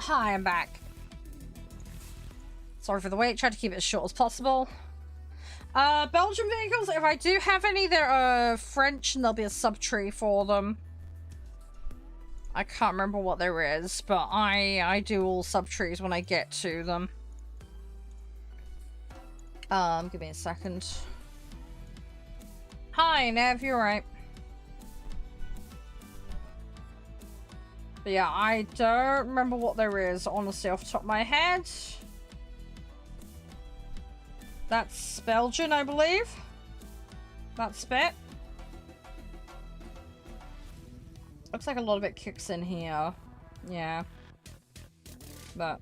Speaker 1: Hi, I'm back. Sorry for the wait. Tried to keep it as short as possible. Belgian vehicles, if I do have any, they're French and there'll be a subtree for them. I can't remember what there is, but I do all subtrees when I get to them. Give me a second. Hi, Nev, you alright? But yeah, I don't remember what there is, honestly, off the top of my head. That's Belgian, I believe. That's bit. Looks like a lot of it kicks in here. Yeah. But,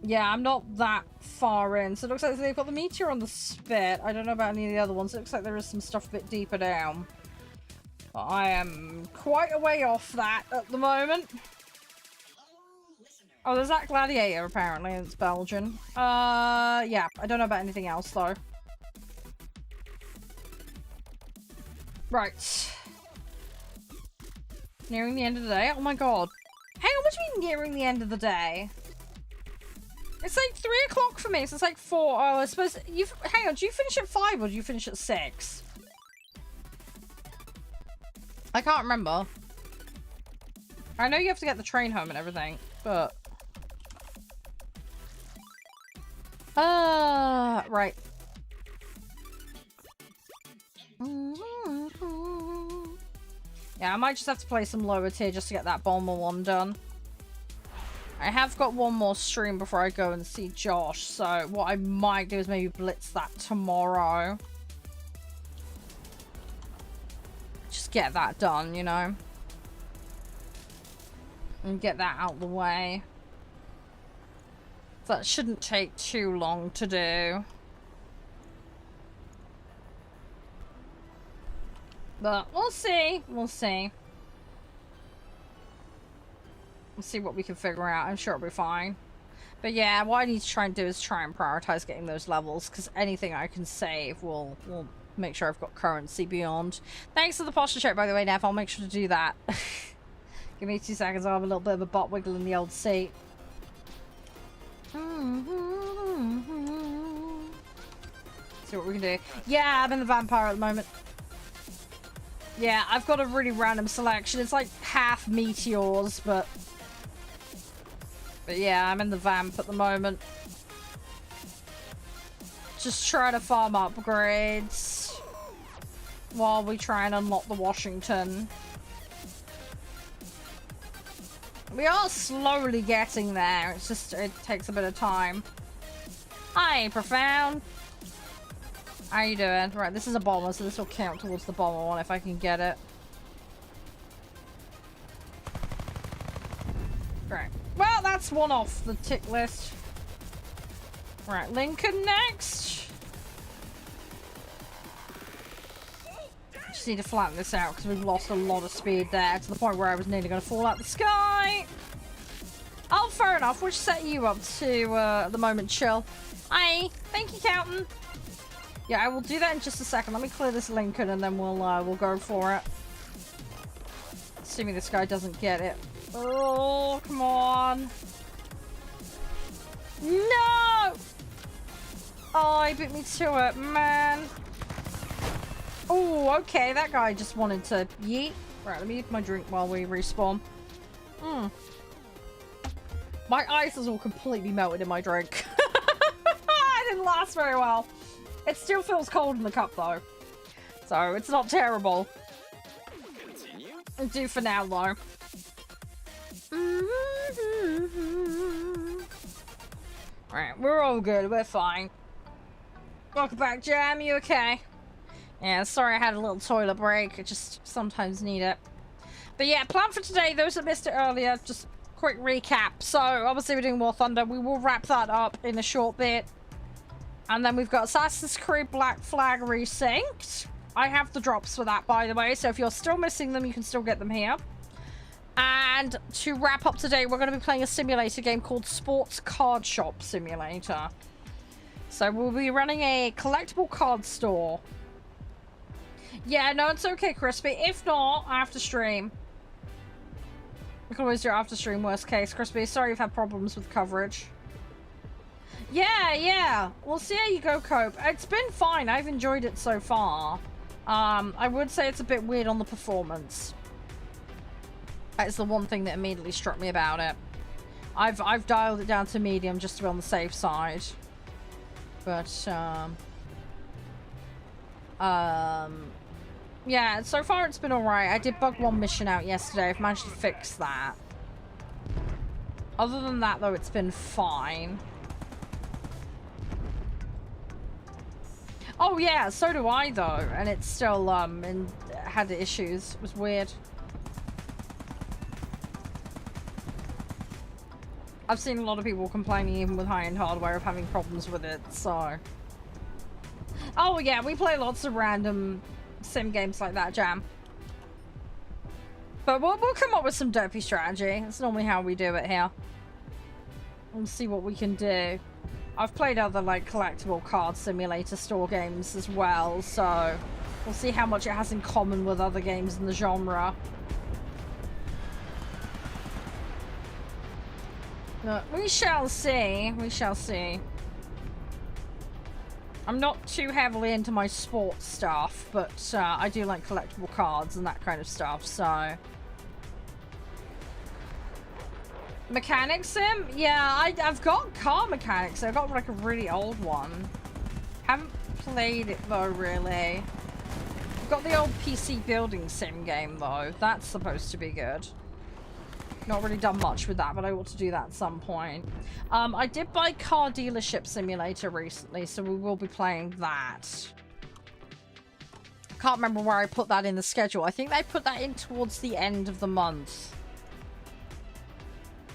Speaker 1: yeah, I'm not that far in. So it looks like they've got the meteor on the spit. I don't know about any of the other ones. It looks like there is some stuff a bit deeper down. But I am quite a way off that at the moment. Oh, there's that gladiator, apparently. It's Belgian. Yeah. I don't know about anything else, though. Right. Nearing the end of the day? Oh my god. Hang on, what do you mean nearing the end of the day? It's like 3 o'clock for me, so it's like 4. Oh, I suppose you... Hang on, do you finish at 5 or do you finish at 6? I can't remember. I know you have to get the train home and everything, but... right. Yeah, I might just have to play some lower tier just to get that bomber one done. I have got one more stream before I go and see Josh, so what I might do is maybe blitz that tomorrow. Just get that done, you know? And get that out of the way. That shouldn't take too long to do. But we'll see. We'll see. We'll see what we can figure out. I'm sure it'll be fine. But yeah, what I need to try and do is try and prioritize getting those levels, because anything I can save will make sure I've got currency beyond. Thanks for the posture check, by the way, Nev. I'll make sure to do that. Give me 2 seconds. I'll have a little bit of a butt wiggle in the old seat. See what we can do. Yeah, I'm in the vampire at the moment. Yeah, I've got a really random selection. It's like half meteors, but yeah, I'm in the vamp at the moment. Just try to farm upgrades while we try and unlock the Washington. We are slowly getting there. It's just, it takes a bit of time. Hi, Profound. How you doing? Right, this is a bomber, so this will count towards the bomber one if I can get it. Right. Well, that's one off the tick list. Right, Lincoln next. Just need to flatten this out because we've lost a lot of speed there to the point where I was nearly going to fall out the sky. Oh, fair enough. We'll set you up to, at the moment, chill. Hi. Thank you, Captain. Yeah, I will do that in just a second. Let me clear this Lincoln and then we'll go for it. Assuming this guy doesn't get it. Oh, come on. No! Oh, he beat me to it, man. Oh, okay. That guy just wanted to yeet. Right, let me eat my drink while we respawn. My ice is all completely melted in my drink. It didn't last very well. It still feels cold in the cup, though. So, it's not terrible. It'll do for now, though. Alright, we're all good. We're fine. Welcome back, Jam. You okay? Yeah, sorry I had a little toilet break. I just sometimes need it. But yeah, plan for today, those that missed it earlier, just quick recap. So, obviously we're doing War Thunder. We will wrap that up in a short bit. And then we've got Assassin's Creed Black Flag Resynced. I have the drops for that, by the way. So if you're still missing them, you can still get them here. And to wrap up today, we're going to be playing a simulator game called Sports Card Shop Simulator. So we'll be running a collectible card store. Yeah, no, it's okay, Crispy. If not, after stream. We can always do it after stream, worst case. Crispy, sorry you've had problems with coverage. Yeah. We'll see how you go, Cope. It's been fine. I've enjoyed it so far. I would say it's a bit weird on the performance. That's the one thing that immediately struck me about it. I've dialed it down to medium just to be on the safe side. But, yeah, so far it's been alright. I did bug one mission out yesterday. I've managed to fix that. Other than that, though, it's been fine. Oh yeah, so do I though, and it's still had issues. It was weird. I've seen a lot of people complaining even with high-end hardware of having problems with it, so. Oh yeah, we play lots of random sim games like that, Jam. But we'll come up with some derpy strategy. That's normally how we do it here. We'll see what we can do. I've played other, like, collectible card simulator store games as well, so we'll see how much it has in common with other games in the genre. But we shall see. We shall see. I'm not too heavily into my sports stuff, but I do like collectible cards and that kind of stuff, so. Mechanics sim? Yeah, I've got car mechanics. I've got like a really old one. Haven't played it though, really. I've got the old PC building sim game though. That's supposed to be good. Not really done much with that, but I ought to do that at some point. I did buy Car Dealership Simulator recently, so we will be playing that. Can't remember where I put that in the schedule. I think they put that in towards the end of the month.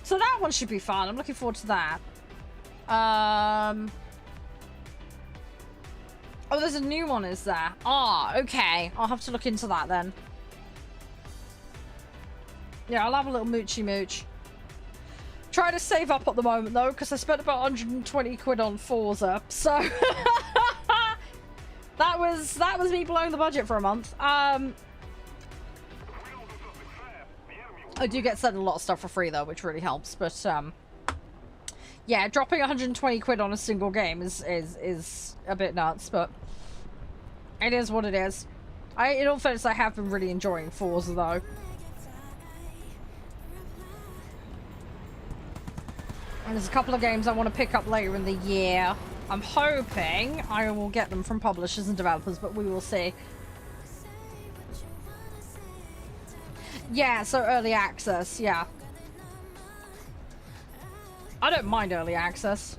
Speaker 1: So that one should be fun. I'm looking forward to that. Oh, there's a new one, is there? Ah, okay. I'll have to look into that then. Yeah, I'll have a little moochy mooch. Try to save up at the moment though, because I spent about 120 quid on Forza. So that was me blowing the budget for a month. I do get sent a lot of stuff for free though, which really helps. But yeah, dropping 120 quid on a single game is a bit nuts, but it is what it is. In all fairness, I have been really enjoying Forza though. And there's a couple of games I want to pick up later in the year. I'm hoping I will get them from publishers and developers, but we will see. Yeah, so early access, yeah. I don't mind early access.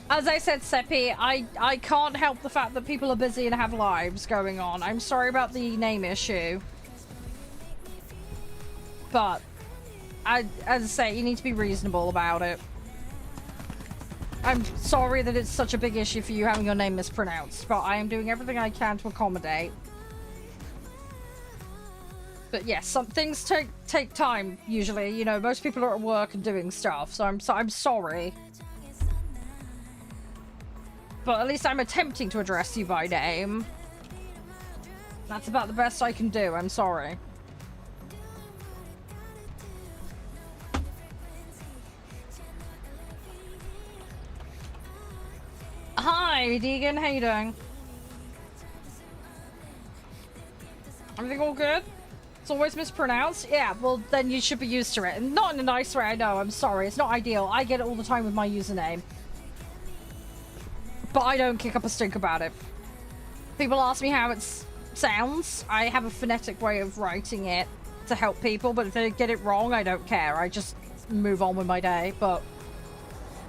Speaker 1: As I said, Seppi, I can't help the fact that people are busy and have lives going on. I'm sorry about the name issue. But, as I say, you need to be reasonable about it. I'm sorry that it's such a big issue for you having your name mispronounced, but I am doing everything I can to accommodate. But yes, some things take time, usually. You know, most people are at work and doing stuff, so I'm sorry. But at least I'm attempting to address you by name. That's about the best I can do, I'm sorry. Hi, Deegan, how you doing? Everything all good? It's always mispronounced? Yeah, well, then you should be used to it. And not in a nice way, I know, I'm sorry. It's not ideal. I get it all the time with my username. But I don't kick up a stink about it. People ask me how it sounds. I have a phonetic way of writing it to help people, but if they get it wrong, I don't care. I just move on with my day, but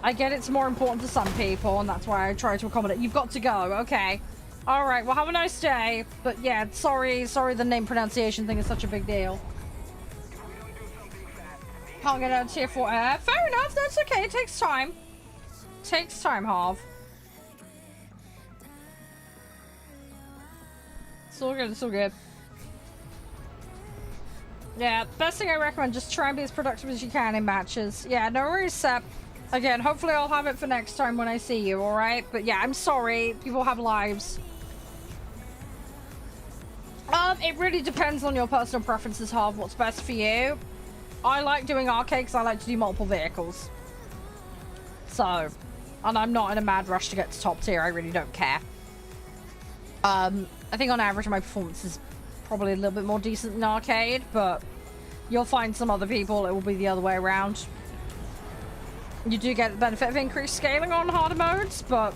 Speaker 1: I get it's more important to some people, and that's why I try to accommodate. You've got to go, okay. Alright, well, have a nice day. But yeah, sorry the name pronunciation thing is such a big deal. Can't get out of tier 4 air. Fair enough, that's okay. It takes time. Takes time, Harv. It's all good, it's all good. Yeah, best thing I recommend, just try and be as productive as you can in matches. Yeah, no worries, Sep. Again, hopefully I'll have it for next time when I see you, alright? But yeah, I'm sorry. People have lives. It really depends on your personal preferences, Harv, what's best for you. I like doing arcade because I like to do multiple vehicles. So, and I'm not in a mad rush to get to top tier, I really don't care. I think on average my performance is probably a little bit more decent than arcade, but you'll find some other people it will be the other way around. You do get the benefit of increased scaling on harder modes, but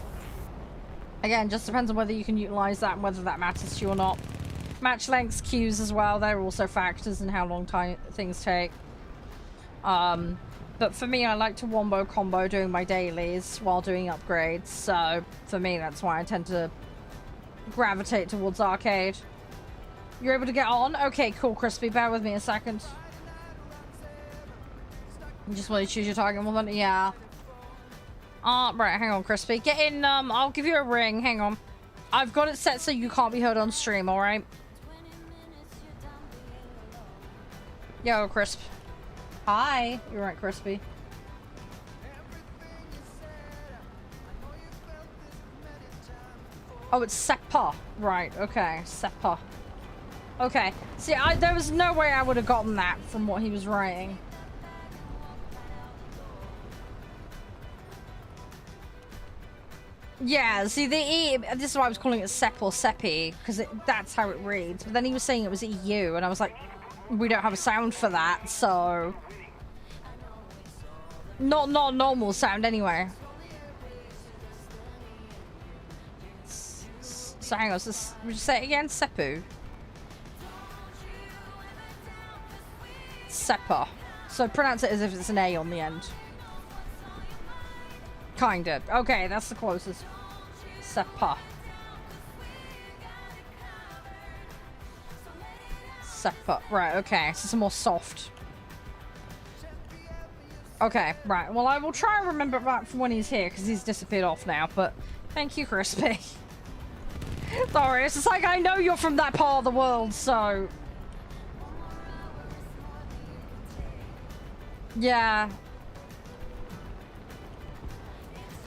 Speaker 1: again, just depends on whether you can utilize that and whether that matters to you or not. Match lengths, queues as well, they're also factors in how long things take. But for me, I like to wombo combo doing my dailies while doing upgrades, so for me that's why I tend to gravitate towards arcade. You're able to get on? Okay, cool, Crispy, bear with me a second. You just want to choose your target more than... Yeah. Right, hang on, Crispy. Get in, I'll give you a ring. Hang on. I've got it set so you can't be heard on stream, alright? Yo, Crisp. Hi. You're right, Crispy. Oh, it's Seppa. Right, okay. Seppa. Okay. See, there was no way I would have gotten that from what he was writing. Yeah, see, the E, this is why I was calling it Sepp or Seppi, because that's how it reads. But then he was saying it was EU, and I was like, we don't have a sound for that, so... Not normal sound, anyway. So hang on, would you say it again? Seppu? Seppa. So pronounce it as if it's an A on the end. Kinda. Okay, that's the closest. Seppa. Seppa. Right, okay. So it's more soft. Okay, right. Well, I will try and remember that from when he's here, because he's disappeared off now, but thank you, Crispy. Sorry, it's just like I know you're from that part of the world, so... Yeah.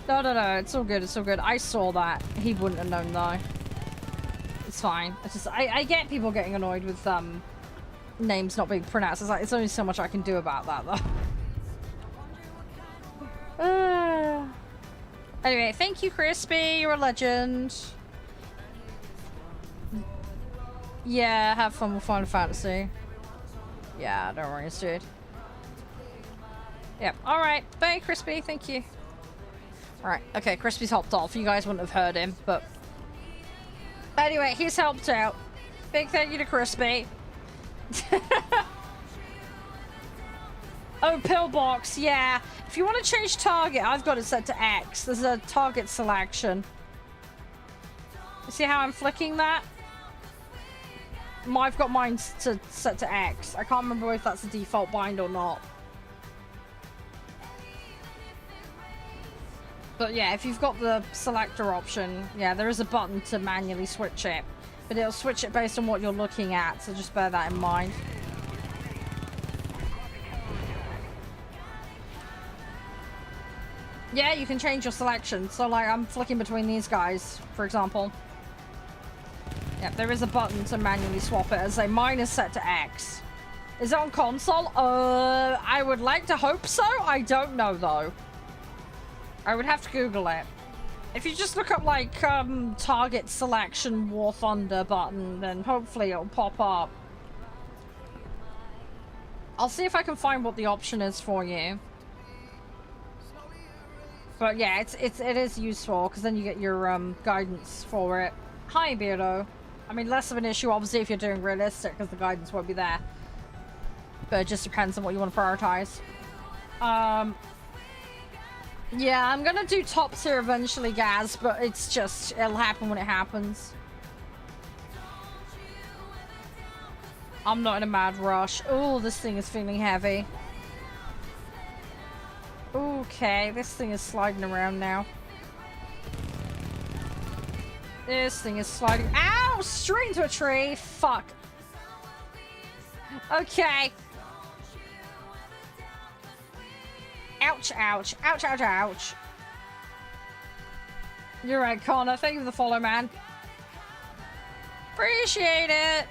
Speaker 1: No, it's all good, it's all good. I saw that. He wouldn't have known, though. It's fine. It's just, I get people getting annoyed with, names not being pronounced. It's like, it's only so much I can do about that, though. Anyway, thank you, Crispy. You're a legend. Yeah, have fun with Final Fantasy. Yeah, don't worry, dude. Yep. Alright. Bye, Crispy. Thank you. Alright. Okay, Crispy's hopped off. You guys wouldn't have heard him, but... Anyway, he's helped out. Big thank you to Crispy. Oh, pillbox. Yeah. If you want to change target, I've got it set to X. There's a target selection. You see how I'm flicking that? I've got mine set to X. I can't remember if that's a default bind or not. But yeah, if you've got the selector option, yeah, there is a button to manually switch it. But it'll switch it based on what you're looking at, so just bear that in mind. Yeah, you can change your selection. So like, I'm flicking between these guys, for example. Yeah, there is a button to manually swap it. As I say, mine is set to X. Is it on console? I would like to hope so. I don't know though. I would have to Google it. If you just look up like target selection War Thunder button, then hopefully it'll pop up. I'll see if I can find what the option is for you. But yeah, it is useful because then you get your guidance for it. Hi, Beardo. I mean, less of an issue, obviously, if you're doing realistic, because the guidance won't be there. But it just depends on what you want to prioritize. Yeah, I'm gonna do top tier eventually, Gaz, but it's just, it'll happen when it happens. I'm not in a mad rush. Oh, this thing is feeling heavy. Okay, this thing is sliding around now. This thing is sliding. Ow! Straight into a tree. Fuck. Okay. Ouch, ouch. Ouch, ouch, ouch. You're right, Connor. Thank you for the follow, man. Appreciate it.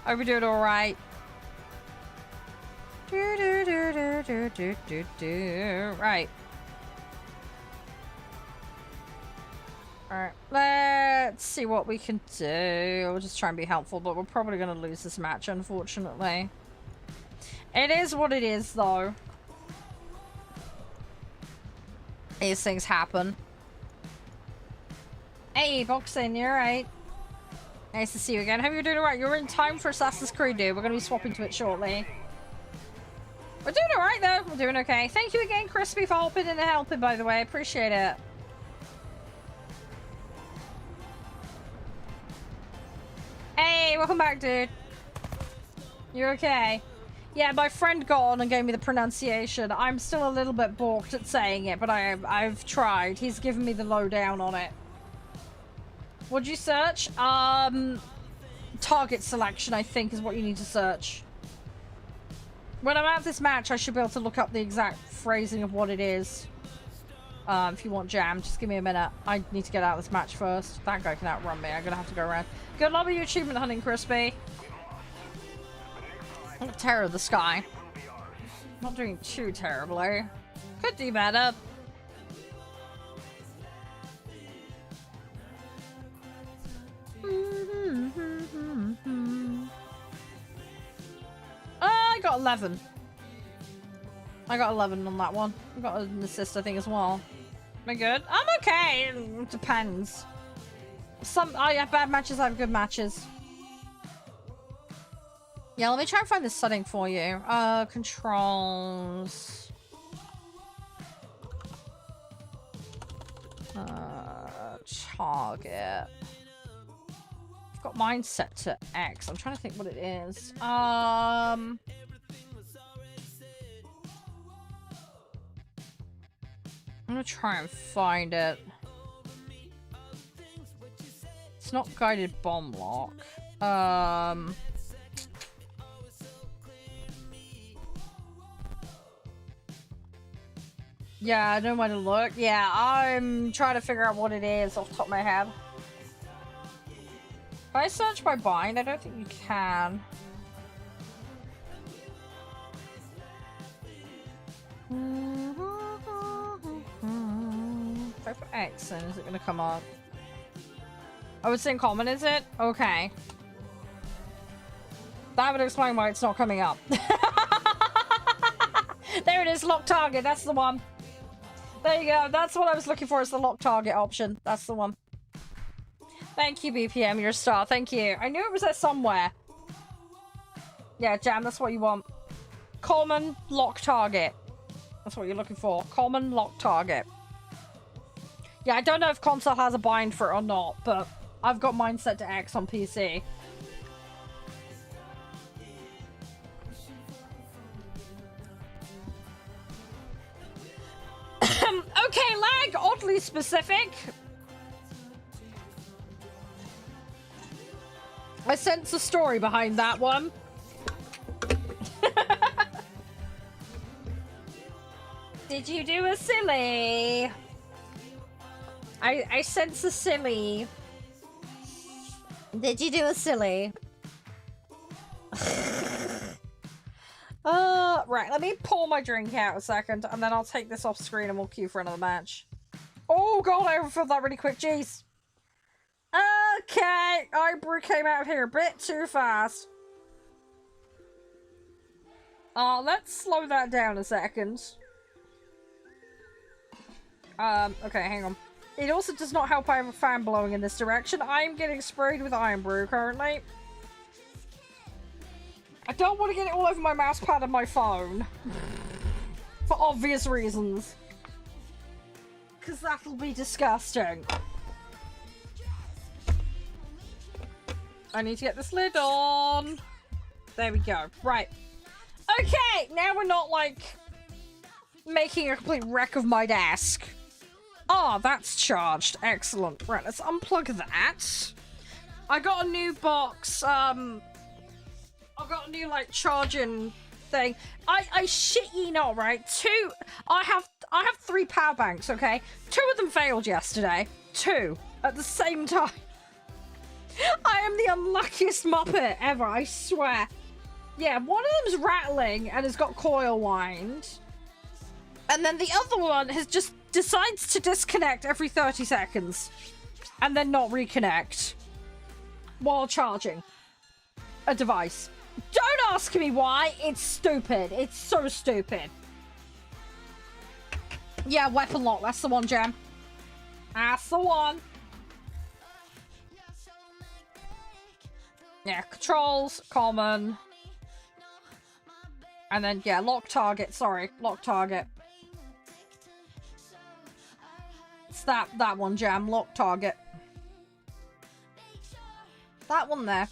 Speaker 1: Hope you're doing alright. Right. Alright, let's see what we can do. We'll just try and be helpful, but we're probably going to lose this match, unfortunately. It is what it is, though. These things happen. Hey, Boxing, you're right. Nice to see you again. Hope you're doing alright. You're in time for Assassin's Creed, dude. We're going to be swapping to it shortly. We're doing alright, though. We're doing okay. Thank you again, Crispy, for hopping in and helping, by the way. Appreciate it. Hey, welcome back, dude. You're okay. Yeah, my friend got on and gave me the pronunciation. I'm still a little bit balked at saying it, but I've tried. He's given me the lowdown on it. What'd you search? Target selection, I think, is what you need to search. When I'm at this match, I should be able to look up the exact phrasing of what it is. If you want jam, just give me a minute. I need to get out of this match first. That guy can outrun me. I'm gonna have to go around. Good luck with your achievement hunting, Crispy. Terror of the sky. Not doing too terribly. Could do better. I got 11. I got 11 on that one. I got an assist, I think, as well. Am I good? I'm okay. It depends. I have bad matches, I have good matches. Yeah, let me try and find this setting for you. Controls. Target. I've got mine set to X. I'm trying to think what it is. I'm gonna try and find it. It's not guided bomb lock. Yeah, I know where to look. Yeah, I'm trying to figure out what it is off the top of my head. If I search by bind, I don't think you can. If I put X in, is it going to come up? Oh, it's in common, is it? Okay. That would explain why it's not coming up. There it is, lock target, that's the one. There you go, that's what I was looking for, is the lock target option. That's the one. Thank you, BPM, you're a star, thank you. I knew it was there somewhere. Yeah, Jam, that's what you want. Common lock target. That's what you're looking for. Common lock target. Yeah, I don't know if console has a bind for it or not, but I've got mine set to X on PC. Okay, lag, oddly specific. I sense a story behind that one. Did you do a silly? I sense a silly. Did you do a silly? Right, let me pour my drink out a second, and then I'll take this off screen and we'll queue for another match. Oh god, I overfilled that really quick, jeez. Okay, Ibrew came out of here a bit too fast. Let's slow that down a second. Okay, hang on. It also does not help I have a fan blowing in this direction. I'm getting sprayed with Iron Brew currently. I don't want to get it all over my mouse pad and my phone. For obvious reasons. Because that'll be disgusting. I need to get this lid on. There we go. Right. Okay, now we're not, like, making a complete wreck of my desk. Oh, that's charged. Excellent. Right, let's unplug that. I got a new box, I've got a new, like, charging thing. I shit ye not, right? I have 3 power banks, okay? 2 of them failed yesterday. 2 at the same time. I am the unluckiest Muppet ever, I swear. Yeah, one of them's rattling and has got coil wind. And then the other one has just decides to disconnect every 30 seconds. And then not reconnect. While charging a device. Don't ask me why. It's stupid. It's so stupid. Yeah, weapon lock. That's the one, Jam. That's the one. Yeah, controls, common. And then, yeah, lock target. Sorry, lock target. It's that one, Jam. Lock target. That one there.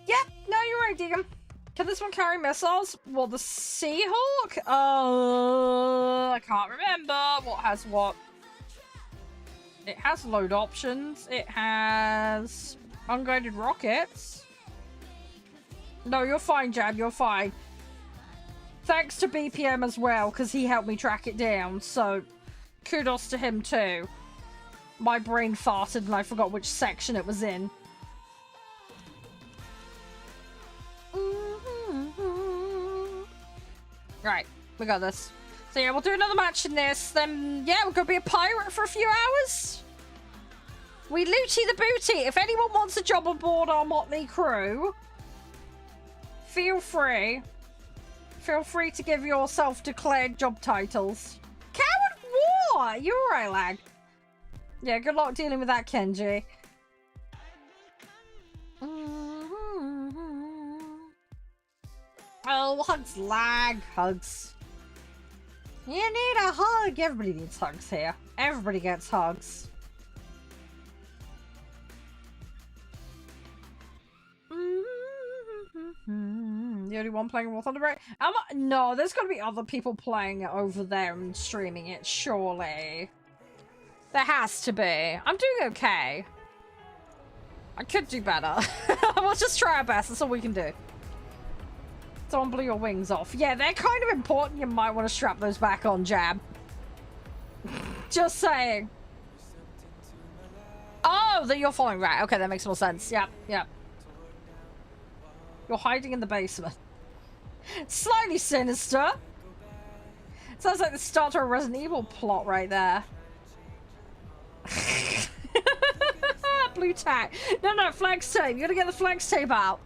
Speaker 1: Yeah, no, you're right, Deacon. Can this one carry missiles? Well, the Seahawk? I can't remember what has what. It has load options. It has unguided rockets. No, you're fine, Jab. You're fine. Thanks to BPM as well, because he helped me track it down. So, kudos to him too. My brain farted and I forgot which section it was in. Right, we got this. So yeah, we'll do another match in this. Then, yeah, we're gonna be a pirate for a few hours. We looty the booty. If anyone wants a job aboard our motley crew, feel free. Feel free to give your self-declared job titles. Coward War! You're right, lag. Yeah, good luck dealing with that, Kenji. Oh, hugs lag. Hugs. You need a hug. Everybody needs hugs here. Everybody gets hugs. The only one playing War Thunder, right? No, there's got to be other people playing it over there and streaming it, surely. There has to be. I'm doing okay. I could do better. We'll just try our best. That's all we can do. Someone blew your wings off. Yeah, they're kind of important. You might want to strap those back on, Jab. Just saying. Oh, that you're following. Right, okay, that makes more sense. Yep, yep. You're hiding in the basement. Slightly sinister. Sounds like the start of a Resident Evil plot right there. blue tack. No, flex tape. You gotta get the flex tape out.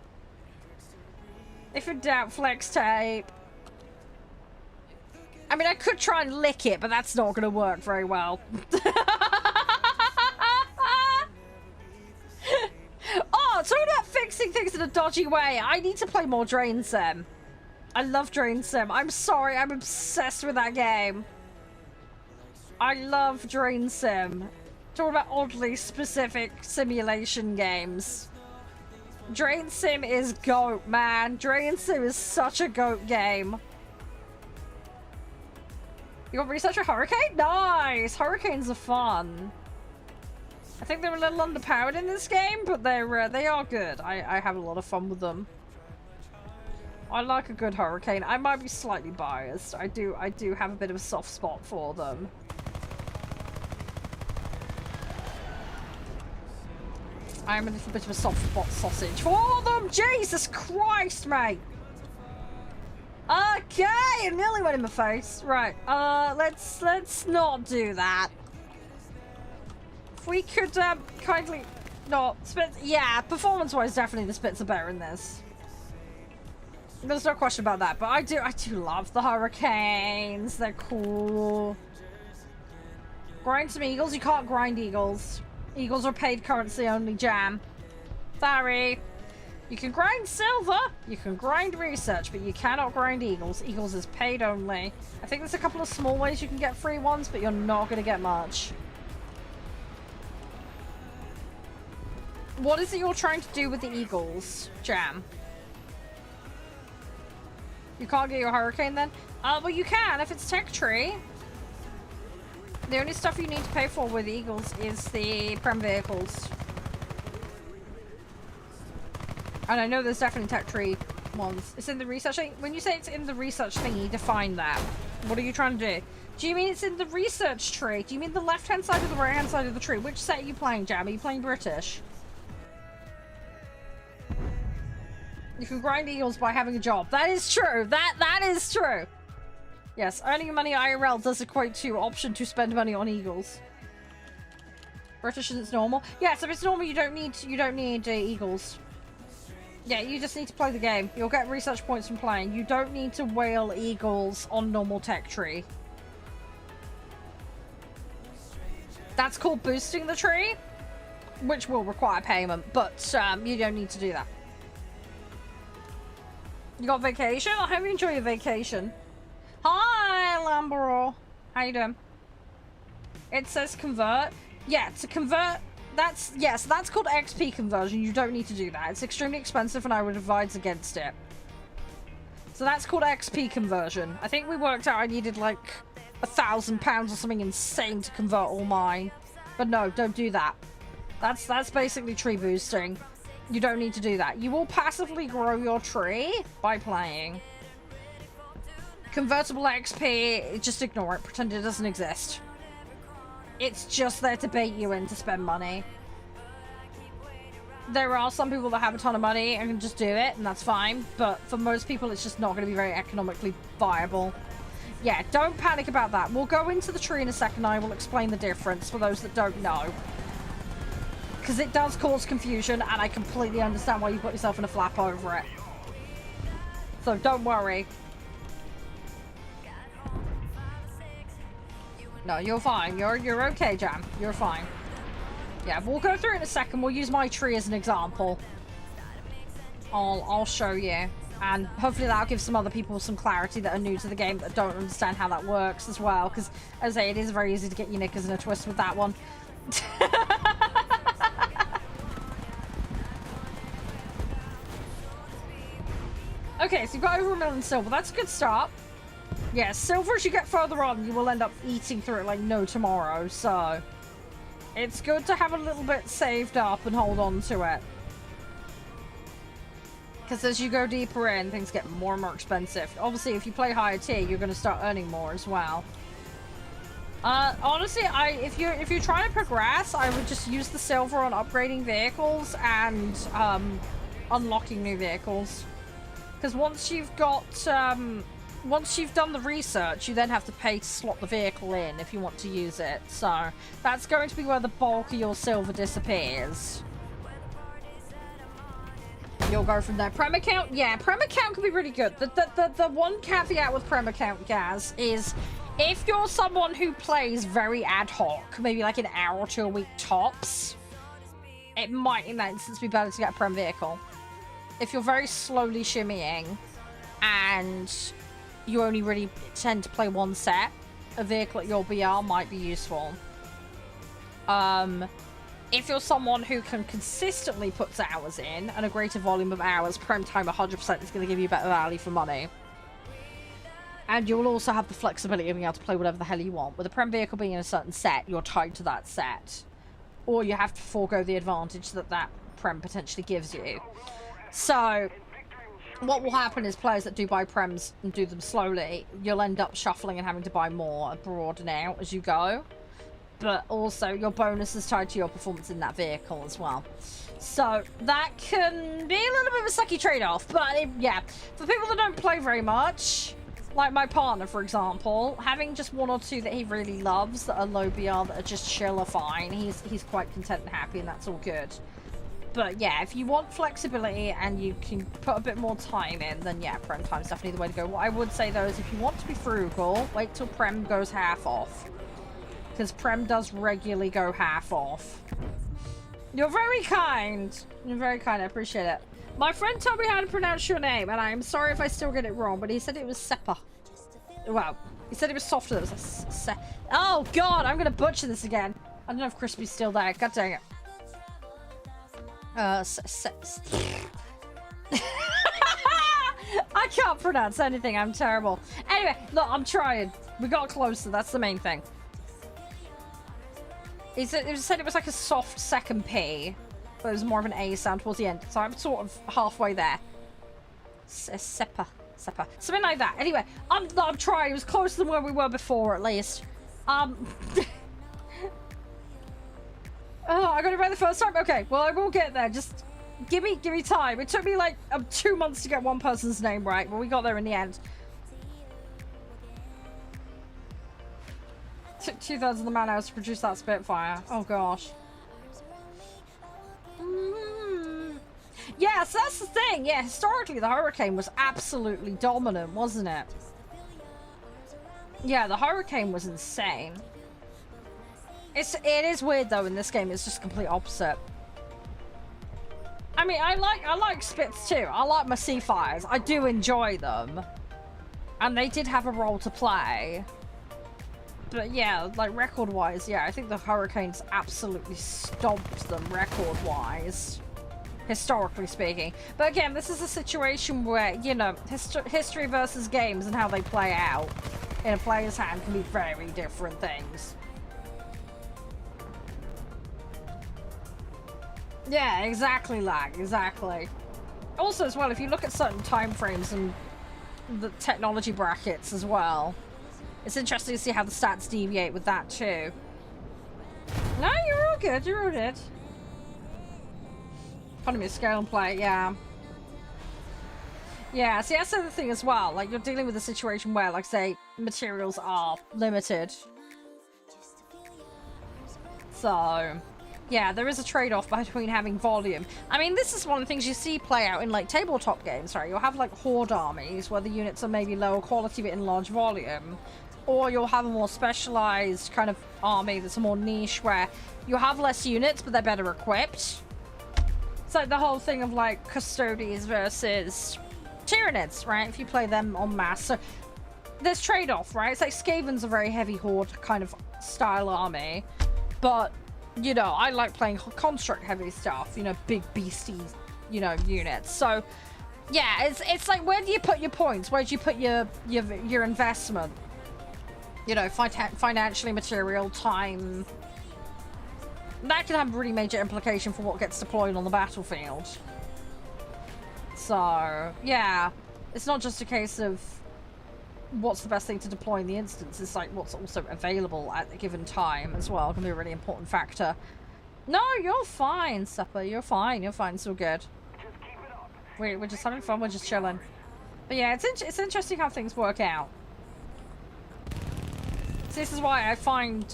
Speaker 1: If in doubt, flex tape. I mean, I could try and lick it, but that's not gonna work very well. Oh, talking about fixing things in a dodgy way. I need to play more Drain Sim. I love Drain Sim. I'm sorry, I'm obsessed with that game. I love Drain Sim. Talking about oddly specific simulation games. Drain Sim is GOAT, man. Drain Sim is such a GOAT game. You want to research a hurricane? Nice! Hurricanes are fun. I think they're a little underpowered in this game, but they are good. I have a lot of fun with them. I like a good hurricane. I might be slightly biased. I do have a bit of a soft spot for them. I'm a little bit of a soft spot sausage for them. Jesus Christ, mate. Okay, it nearly went in my face. Right, let's not do that. If we could kindly not spits. Yeah, performance-wise, definitely the spits are better in this. There's no question about that. But I do love the hurricanes. They're cool. Grind some eagles. You can't grind eagles. Eagles are paid currency only. Jam. Sorry. You can grind silver. You can grind research, but you cannot grind eagles. Eagles is paid only. I think there's a couple of small ways you can get free ones, but you're not going to get much. What is it you're trying to do with the eagles, Jam? You can't get your hurricane then? Well, you can if it's tech tree. The only stuff you need to pay for with eagles is the prem vehicles. And I know there's definitely tech tree ones. It's in the research thing. When you say it's in the research thing, you define that. What are you trying to do? Do you mean it's in the research tree? Do you mean the left-hand side or the right-hand side of the tree? Which set are you playing, Jam? Are you playing British? You can grind eagles by having a job. That is true. That is true. Yes, earning money IRL does equate to option to spend money on eagles. British is normal. Yes, if it's normal, you don't need eagles. Yeah, you just need to play the game. You'll get research points from playing. You don't need to whale eagles on normal tech tree. That's called boosting the tree, which will require payment, but you don't need to do that. You got vacation? I hope you enjoy your vacation. Hi, Lambro. How you doing? It says convert. Yeah, to convert, that's called XP conversion. You don't need to do that. It's extremely expensive and I would advise against it. So that's called XP conversion. I think we worked out I needed like £1,000 or something insane to convert all mine. But no, don't do that. That's basically tree boosting. You don't need to do that. You will passively grow your tree by playing. Convertible XP, just ignore it. Pretend it doesn't exist. It's just there to bait you in to spend money. There are some people that have a ton of money and can just do it, and that's fine. But for most people, it's just not going to be very economically viable. Yeah, don't panic about that. We'll go into the tree in a second. I will explain the difference for those that don't know. Because it does cause confusion, and I completely understand why you put yourself in a flap over it. So don't worry. No, you're fine. You're okay, Jam. You're fine. Yeah, we'll go through it in a second. We'll use my tree as an example. I'll show you. And hopefully that'll give some other people some clarity that are new to the game that don't understand how that works as well. Because, as I say, it is very easy to get your knickers in a twist with that one. Okay, so you've got over 1 million silver. That's a good start. Yeah, silver as you get further on, you will end up eating through it like no tomorrow. So it's good to have a little bit saved up and hold on to it. Because as you go deeper in, things get more and more expensive. Obviously, if you play higher tier, you're going to start earning more as well. Honestly, if you're trying to progress, I would just use the silver on upgrading vehicles and unlocking new vehicles. Because once you've got once you've done the research, you then have to pay to slot the vehicle in if you want to use it. So that's going to be where the bulk of your silver disappears. You'll go from there. Prem account? Yeah, Prem account can be really good. The one caveat with Prem account, Gaz, is if you're someone who plays very ad hoc, maybe like an hour or 2 a week tops, it might in that instance be better to get a Prem vehicle. If you're very slowly shimmying and you only really tend to play one set, a vehicle at your BR might be useful. If you're someone who can consistently put hours in and a greater volume of hours, Prem time 100% is going to give you better value for money. And you'll also have the flexibility of being able to play whatever the hell you want. With a Prem vehicle being in a certain set, you're tied to that set. Or you have to forego the advantage that that Prem potentially gives you. So what will happen is players that do buy Prems and do them slowly, you'll end up shuffling and having to buy more and broaden out as you go. But also your bonus is tied to your performance in that vehicle as well. So that can be a little bit of a sucky trade-off. But yeah, for people that don't play very much, like my partner, for example, having just 1 or 2 that he really loves that are low BR that are just chill are fine. He's quite content and happy, and that's all good. But yeah, if you want flexibility and you can put a bit more time in, then yeah, Prem time's definitely the way to go. What I would say though is if you want to be frugal, wait till Prem goes half off. Because Prem does regularly go half off. You're very kind. You're very kind. I appreciate it. My friend told me how to pronounce your name, and I'm sorry if I still get it wrong, but he said it was Seppa. Well, he said it was softer. It was oh, God, I'm going to butcher this again. I don't know if Crispy's still there. God dang it. I can't pronounce anything. I'm terrible. Anyway, look, I'm trying. We got closer. That's the main thing. He said it was like a soft second P, but it was more of an A sound towards the end. So I'm sort of halfway there. Seppa. Something like that. Anyway, I'm trying. It was closer than where we were before, at least. Oh, I got it right the first time? Okay, well, I will get there. Just give me time. It took me like 2 months to get one person's name right, but we got there in the end. Took 2,000 man hours to produce that Spitfire. Oh gosh. Yeah, so that's the thing. Yeah, historically the Hurricane was absolutely dominant, wasn't it? Yeah, the Hurricane was insane. It is weird though in this game. It's just complete opposite. I mean, I like Spits too. I like my Seafires. I do enjoy them, and they did have a role to play. But yeah, like record-wise, yeah, I think the Hurricanes absolutely stomped them record-wise, historically speaking. But again, this is a situation where, you know, history versus games and how they play out in a player's hand can be very different things. Yeah, exactly, Lag, exactly. Also, as well, if you look at certain time frames and the technology brackets as well, it's interesting to see how the stats deviate with that too. No, you're all good. You're all good. Economy of scale and play, yeah. Yeah, see, that's the other thing as well. Like, you're dealing with a situation where, like, say, materials are limited. So, yeah, there is a trade-off between having volume. I mean, this is one of the things you see play out in, like, tabletop games, right? You'll have, like, horde armies where the units are maybe lower quality but in large volume. Or you'll have a more specialized kind of army that's a more niche where you have less units but they're better equipped. It's like the whole thing of like Custodies versus Tyranids, right? If you play them en masse. So there's trade-off, right? It's like Skaven's a very heavy horde kind of style army. But, you know, I like playing construct heavy stuff, you know, big beastie, you know, units. So yeah, it's like, where do you put your points? Where do you put your investment? You know, financially, material, time. That can have a really major implication for what gets deployed on the battlefield. So, yeah. It's not just a case of what's the best thing to deploy in the instance. It's like what's also available at a given time as well. Can be a really important factor. No, you're fine, Supper. You're fine. You're fine. It's all good. We're just having fun. We're just chilling. But yeah, it's interesting how things work out. So this is why I find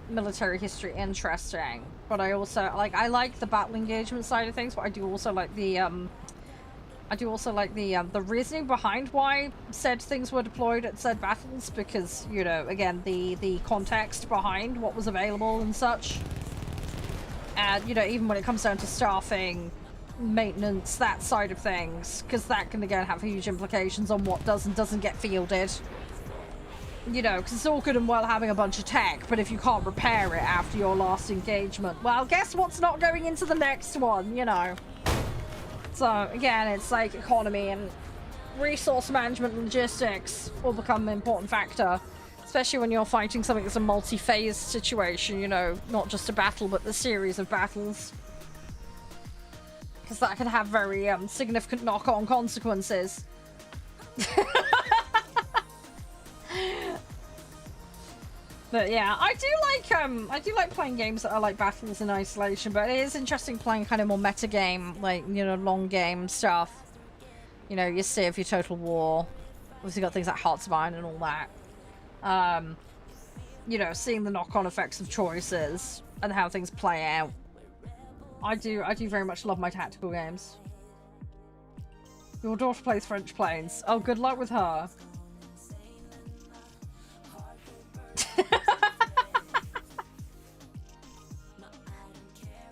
Speaker 1: military history interesting, but I also I like the battle engagement side of things, but I do also like the the reasoning behind why said things were deployed at said battles, because, you know, again, the context behind what was available and such. And, you know, even when it comes down to staffing, maintenance, that side of things, because that can again have huge implications on what does and doesn't get fielded. You know, because it's all good and well having a bunch of tech, but if you can't repair it after your last engagement, well, guess what's not going into the next one, you know? So, again, it's like economy and resource management and logistics all become an important factor, especially when you're fighting something that's a multi-phase situation, you know, not just a battle, but the series of battles. Because that can have very significant knock-on consequences. But yeah, I do like playing games that are like battles in isolation, but it is interesting playing kind of more meta game, like, you know, long game stuff. You know, your Civ, your Total War. Obviously got things like Hearts of Iron and all that. You know, seeing the knock-on effects of choices and how things play out. I do very much love my tactical games. Your daughter plays French Planes. Oh, good luck with her.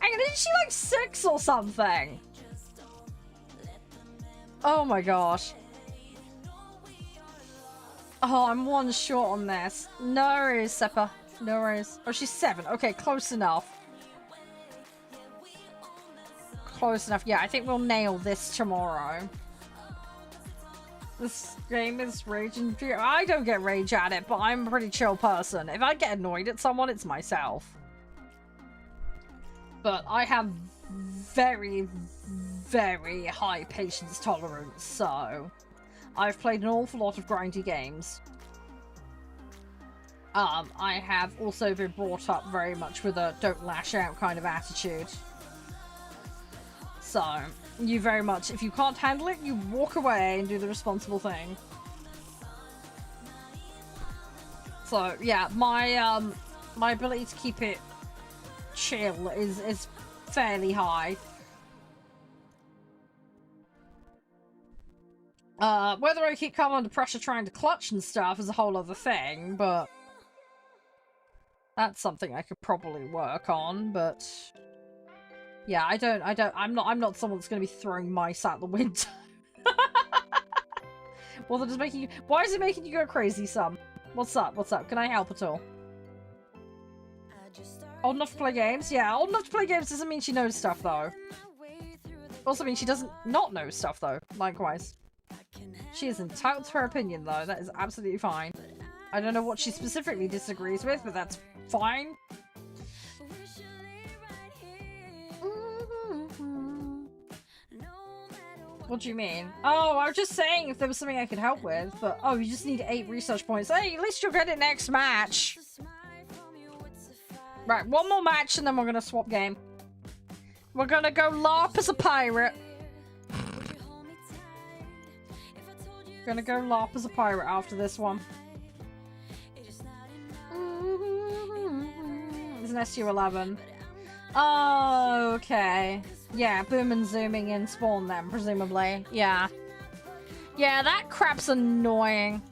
Speaker 1: Hang on, isn't she like 6 or something? Oh my gosh. Oh, I'm 1 short on this. No worries, Seppa. No worries. Oh, she's 7. Okay, close enough. Close enough. Yeah, I think we'll nail this tomorrow. This game is rage and fear. I don't get rage at it, but I'm a pretty chill person. If I get annoyed at someone, it's myself. But I have very, very high patience tolerance, so I've played an awful lot of grindy games. I have also been brought up very much with a don't lash out kind of attitude. So, you very much, if you can't handle it, you walk away and do the responsible thing. So, yeah, my my ability to keep it chill is fairly high. Whether I keep calm under pressure trying to clutch and stuff is a whole other thing, but that's something I could probably work on, but yeah, I'm not someone that's gonna be throwing mice out the window. Well, that is making you, why is it making you go crazy, son? What's up? What's up? Can I help at all? Old enough to play games? Yeah, old enough to play games doesn't mean she knows stuff, though. Also means she doesn't not know stuff, though. Likewise. She is entitled to her opinion, though. That is absolutely fine. I don't know what she specifically disagrees with, but that's fine. What do you mean? Oh, I was just saying if there was something I could help with, but oh, you just need 8 research points. Hey, at least you'll get it next match. Right, 1 more match and then we're gonna swap game. We're gonna go LARP as a pirate. Gonna go LARP as a pirate after this one. It's an SU-11. Oh, okay. Yeah, boom and zooming in spawn then, presumably. Yeah. Yeah, that crap's annoying.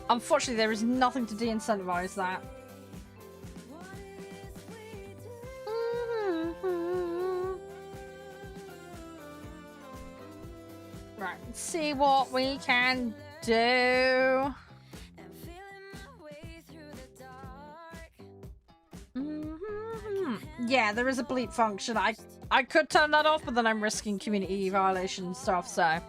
Speaker 1: Unfortunately, there is nothing to de-incentivize that. Right, let's see what we can do. Yeah, there is a bleep function. I could turn that off, but then I'm risking community violation stuff, so.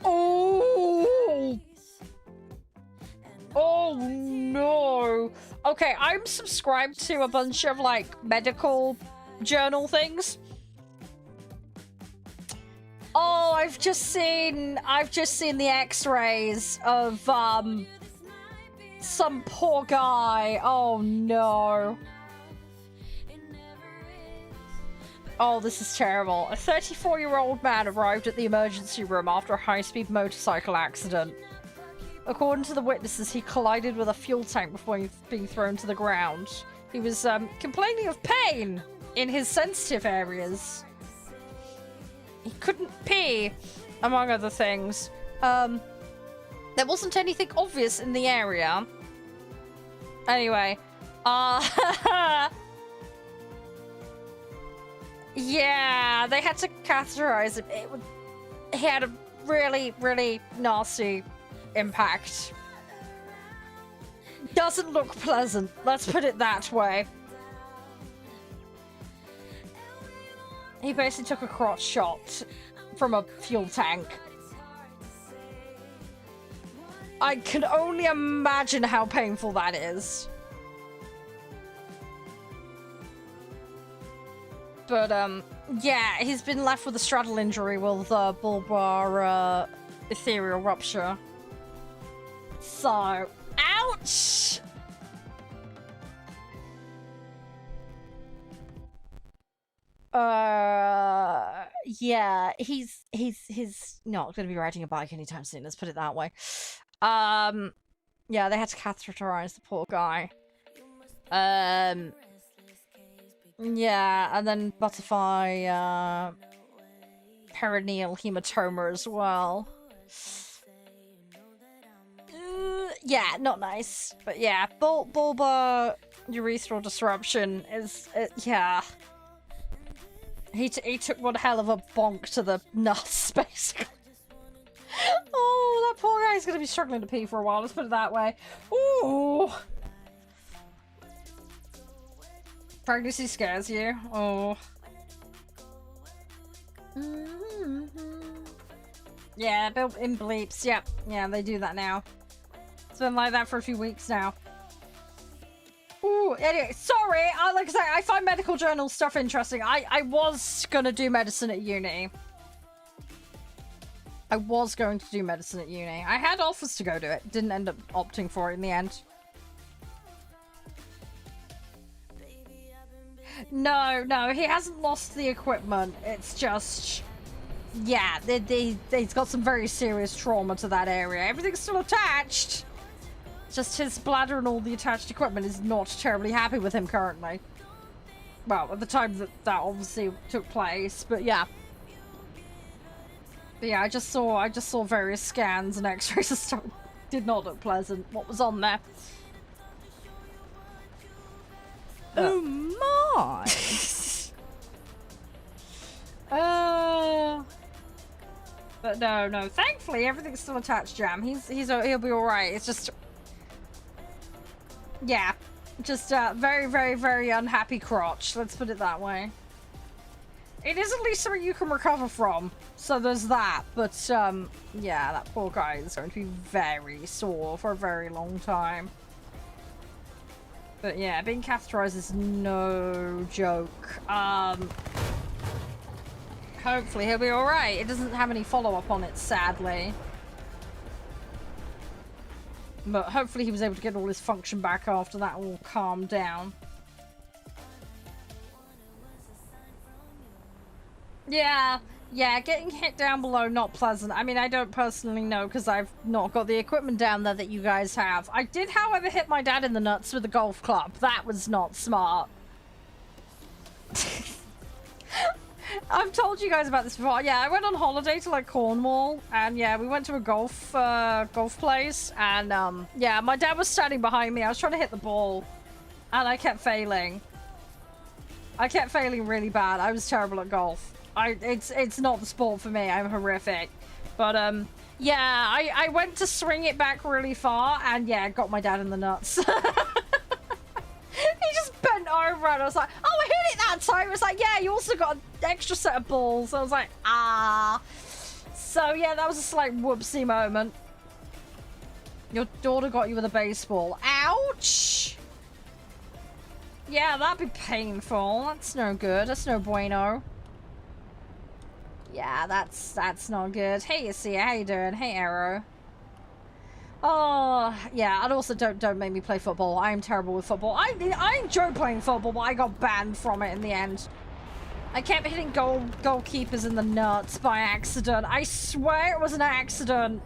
Speaker 1: Oh! Oh no! Okay, I'm subscribed to a bunch of like medical journal things. Oh, I've just seen the X-rays of some poor guy. Oh no. Oh, this is terrible. A 34-year-old man arrived at the emergency room after a high-speed motorcycle accident. According to the witnesses, he collided with a fuel tank before being thrown to the ground. He was complaining of pain in his sensitive areas. He couldn't pee, among other things. There wasn't anything obvious in the area. Anyway, yeah, they had to catheterize him. He had a really, really nasty impact. Doesn't look pleasant, let's put it that way. He basically took a crotch shot from a fuel tank. I can only imagine how painful that is. But, yeah, he's been left with a straddle injury with bulbar ethereal rupture. So, ouch! Yeah, he's not going to be riding a bike anytime soon, let's put it that way. Yeah, they had to catheterize the poor guy. Yeah, and then butterfly, perineal hematoma as well. Yeah, not nice. But yeah, bulbar urethral disruption is, yeah. He took one hell of a bonk to the nuts, basically. Oh, that poor guy's gonna be struggling to pee for a while, let's put it that way. Ooh. Pregnancy scares you. Oh. Yeah, built-in bleeps. Yep. Yeah, they do that now. It's been like that for a few weeks now. Ooh, anyway, sorry. Like I say, I find medical journal stuff interesting. I was gonna do medicine at uni. I was going to do medicine at uni. I had offers to go do it. Didn't end up opting for it in the end. No, he hasn't lost the equipment. It's just... Yeah, he's got some very serious trauma to that area. Everything's still attached. Just his bladder and all the attached equipment is not terribly happy with him currently. Well, at the time that obviously took place, but yeah. But yeah, I just saw various scans and x-rays and stuff. Did not look pleasant. What was on there? Oh my! But no. Thankfully, everything's still attached, Jam. He'll be all right. It's just, yeah, just very, very, very unhappy crotch. Let's put it that way. It is at least something you can recover from, so there's that. But yeah, that poor guy is going to be very sore for a very long time. But yeah, being catheterized is no joke. Hopefully he'll be alright. It doesn't have any follow-up on it, sadly. But hopefully he was able to get all his function back after that all calmed down. Yeah, getting hit down below, not pleasant. I mean, I don't personally know because I've not got the equipment down there that you guys have. I did, however, hit my dad in the nuts with a golf club. That was not smart. I've told you guys about this before. Yeah, I went on holiday to like Cornwall, and yeah, we went to a golf place, and yeah, my dad was standing behind me. I was trying to hit the ball, and I kept failing. I kept failing really bad. I was terrible at golf. It's not the sport for me. I'm horrific. But yeah, I went to swing it back really far, and yeah, got my dad in the nuts. He just bent over, and I was like, oh, I hit it that time. It was like, yeah, you also got an extra set of balls. I was like, ah. So yeah, that was a slight whoopsie moment. Your daughter got you with a baseball. Ouch. Yeah, that'd be painful. That's no good. That's no bueno. Yeah, that's not good. Hey, Asia, how you doing? Hey, Arrow. Oh, yeah, and also don't make me play football. I am terrible with football. I enjoy playing football, but I got banned from it in the end. I kept hitting goalkeepers in the nuts by accident. I swear it was an accident.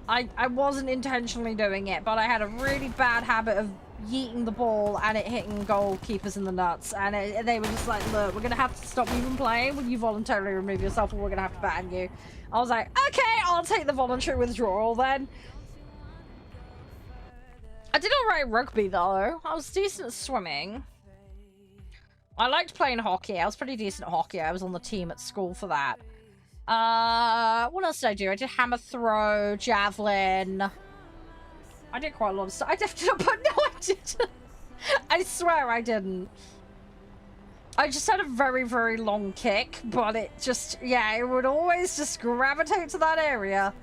Speaker 1: I wasn't intentionally doing it, but I had a really bad habit of yeeting the ball and it hitting goalkeepers in the nuts. And they were just like, look, we're going to have to stop you from playing when you voluntarily remove yourself or we're going to have to ban you. I was like, okay, I'll take the voluntary withdrawal then. I did alright at rugby though. I was decent at swimming. I liked playing hockey. I was pretty decent at hockey. I was on the team at school for that. What else did I do? I did hammer throw, javelin. I did quite a lot of stuff. I definitely, but no, I didn't. I swear I didn't. I just had a very, very long kick, but it just, yeah, it would always just gravitate to that area.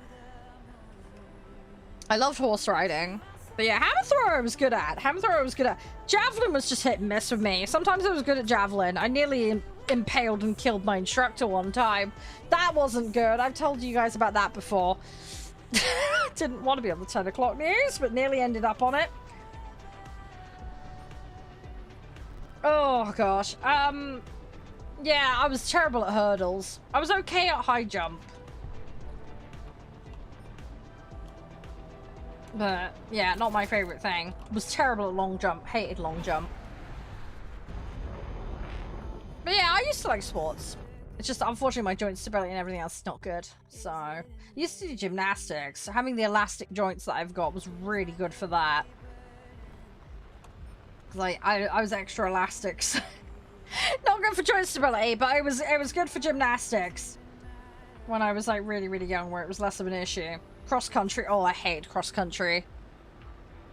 Speaker 1: I loved horse riding. But yeah, hammer thrower I was good at. Hammer thrower I was good at. Javelin was just hit and miss with me. Sometimes I was good at javelin. I nearly impaled and killed my instructor one time. That wasn't good. I've told you guys about that before. Didn't want to be on the 10 o'clock news, but nearly ended up on it. Oh gosh. Yeah, I was terrible at hurdles. I was okay at high jump. But yeah, not my favorite thing. Was terrible at long jump. Hated long jump. But yeah, I used to like sports. It's just, unfortunately, my joint stability and everything else is not good. So, I used to do gymnastics. Having the elastic joints that I've got was really good for that. Like, I was extra elastic. So not good for joint stability, but it was good for gymnastics. When I was like really, really young, where it was less of an issue. Cross country. Oh, I hate cross country.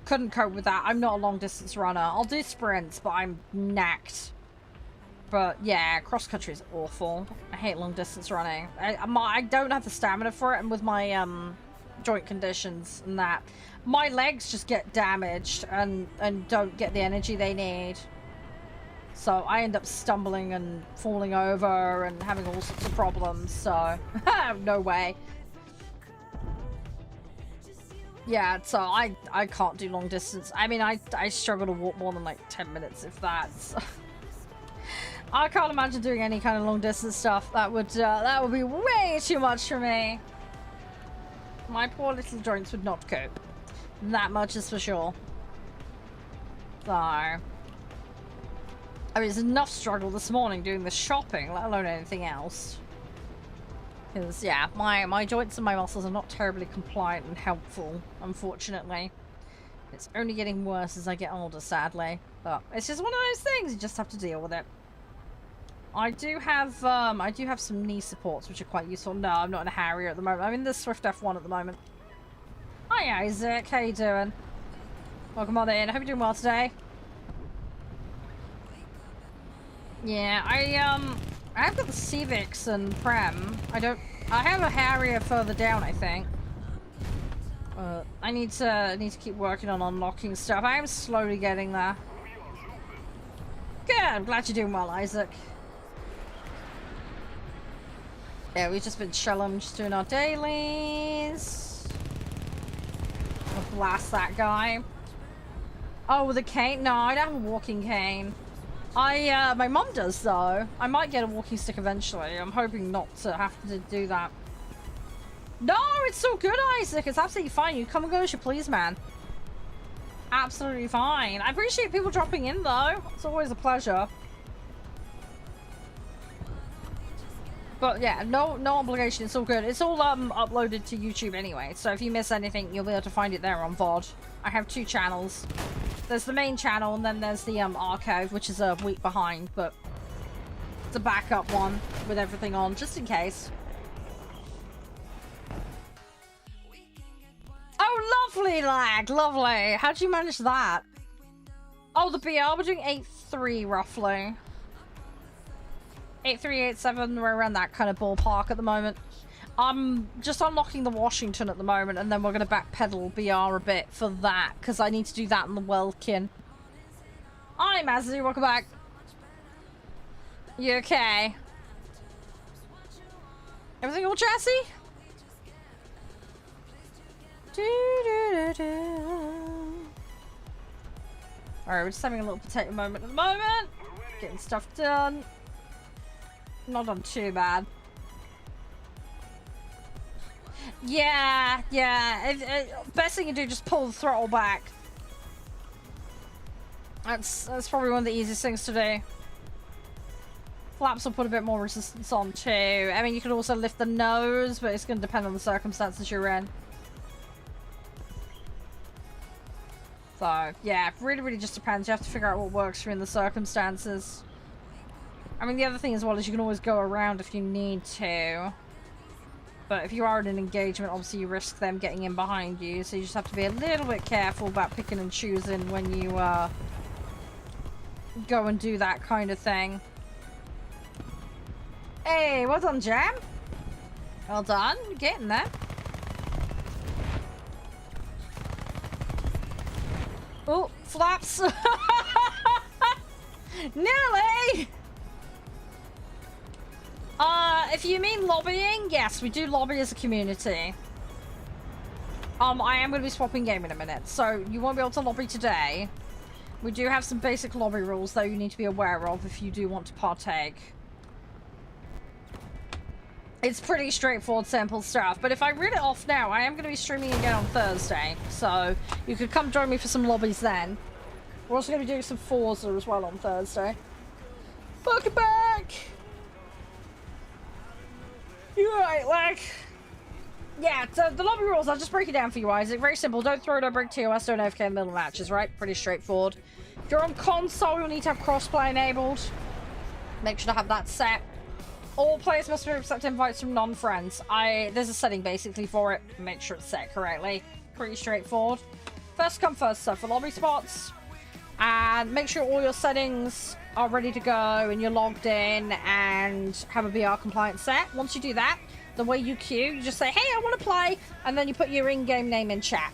Speaker 1: Couldn't cope with that. I'm not a long distance runner. I'll do sprints, but I'm knacked. But yeah, cross country is awful. I hate long distance running. I don't have the stamina for it, and with my joint conditions and that, my legs just get damaged and don't get the energy they need. So I end up stumbling and falling over and having all sorts of problems. So no way. Yeah, so I can't do long distance. I mean, I struggle to walk more than like 10 minutes, if that. So. I can't imagine doing any kind of long distance stuff. That would be way too much for me. My poor little joints would not cope. That much is for sure. So, I mean, it's enough struggle this morning doing the shopping, let alone anything else. Because, yeah, my joints and my muscles are not terribly compliant and helpful, unfortunately. It's only getting worse as I get older, sadly. But it's just one of those things, you just have to deal with it. I do have some knee supports, which are quite useful. No, I'm not in a Harrier at the moment. I'm in the Swift F1 at the moment. Hi, Isaac. How you doing? Welcome on in. I hope you're doing well today. Yeah, I've got the Civics and Prem. I have a Harrier further down, I think. I need to keep working on unlocking stuff. I am slowly getting there. Good. I'm glad you're doing well, Isaac. Yeah, we've just been chilling, just doing our dailies. I'll blast that guy. Oh, with a cane? No, I don't have a walking cane. My mum does, though. I might get a walking stick eventually. I'm hoping not to have to do that. No, it's all good, Isaac. It's absolutely fine. You come and go as you please, man. Absolutely fine. I appreciate people dropping in, though. It's always a pleasure. But yeah, no obligation. It's all good. It's all uploaded to YouTube anyway. So if you miss anything, you'll be able to find it there on VOD. I have 2 channels. There's the main channel, and then there's the archive, which is a week behind, but it's a backup one with everything on, just in case. Oh, lovely, lag, lovely. How'd you manage that? Oh, the BR, we're doing 8.3 roughly. 8.3, 8.7, we're around that kind of ballpark at the moment. I'm just unlocking the Washington at the moment, and then we're going to backpedal BR a bit for that, because I need to do that in the Welkin. Hi, Mazzy, welcome back. You okay? Everything all Jesse? Alright, we're just having a little potato moment at the moment. Getting stuff done. Not done too bad. Yeah. Best thing you do, just pull the throttle back. That's probably one of the easiest things to do. Flaps will put a bit more resistance on too. I mean, you could also lift the nose, but it's going to depend on the circumstances you're in. So, yeah, it really just depends. You have to figure out what works for you in the circumstances. I mean, the other thing as well is you can always go around if you need to. But if you are in an engagement, obviously you risk them getting in behind you. So you just have to be a little bit careful about picking and choosing when you go and do that kind of thing. Hey, well done, Jam. Well done. You're getting there. Oh, flaps. Nearly. If you mean lobbying, yes, we do lobby as a community. I am going to be swapping game in a minute, so you won't be able to lobby today. We do have some basic lobby rules, though, you need to be aware of if you do want to partake. It's pretty straightforward, simple stuff. But if I read it off now, I am going to be streaming again on Thursday. So you could come join me for some lobbies then. We're also going to be doing some Forza as well on Thursday. Welcome back! You're right, like... Yeah, so the lobby rules, I'll just break it down for you, Isaac. Very simple. Don't throw, don't break TOS, don't AFK in middle matches, right? Pretty straightforward. If you're on console, you'll need to have crossplay enabled. Make sure to have that set. All players must accept invites from non-friends. There's a setting basically for it. Make sure it's set correctly. Pretty straightforward. First come, first serve for lobby spots. And make sure all your settings are ready to go and you're logged in and have a BR compliant set. Once you do that, the way you queue, you just say, hey, I want to play. And then you put your in-game name in chat.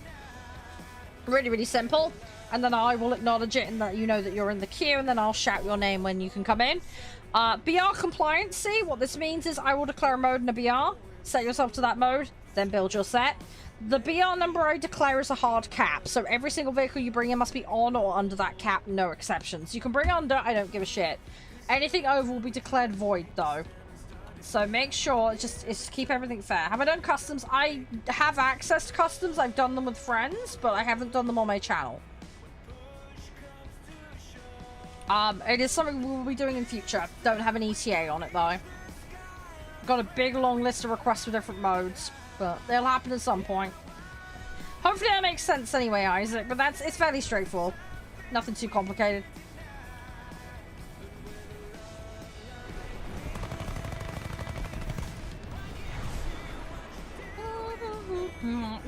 Speaker 1: Really simple. And then I will acknowledge it and that you know that you're in the queue. And then I'll shout your name when you can come in. BR compliancy, what this means is I will declare a mode in a BR, set yourself to that mode, then build your set. The BR number I declare is a hard cap, so every single vehicle you bring in must be on or under that cap, no exceptions. You can bring under, I don't give a shit. Anything over will be declared void though. So make sure, just keep everything fair. Have I done customs? I have access to customs, I've done them with friends, but I haven't done them on my channel. It is something we will be doing in future. Don't have an ETA on it though. Got a big long list of requests for different modes, but they'll happen at some point. Hopefully that makes sense anyway, Isaac, but it's fairly straightforward. Nothing too complicated.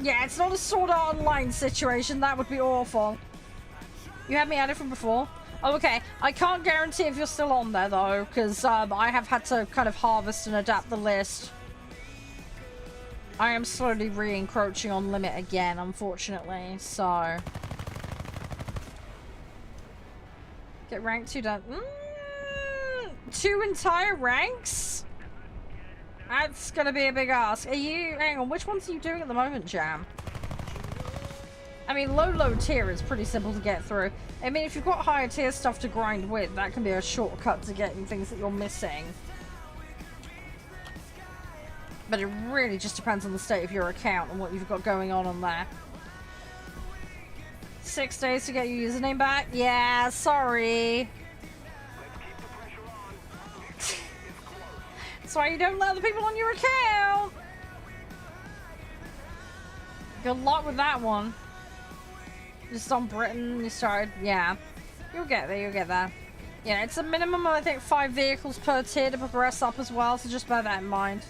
Speaker 1: Yeah, it's not a Sword Art Online situation. That would be awful. You had me added from before? Oh, okay. I can't guarantee if you're still on there, though, because I have had to kind of harvest and adapt the list. I am slowly re-encroaching on limit again, unfortunately, so... Get rank 2 done. 2 entire ranks? That's gonna be a big ask. Are you... Hang on, which ones are you doing at the moment, Jam? I mean, low tier is pretty simple to get through. I mean, if you've got higher tier stuff to grind with, that can be a shortcut to getting things that you're missing. But it really just depends on the state of your account and what you've got going on there. 6 days to get your username back? Yeah, sorry. That's why you don't let other people on your account. Good luck with that one. Just on Britain, you started, yeah. You'll get there, you'll get there. Yeah, it's a minimum of, I think, 5 vehicles per tier to progress up as well, so just bear that in mind.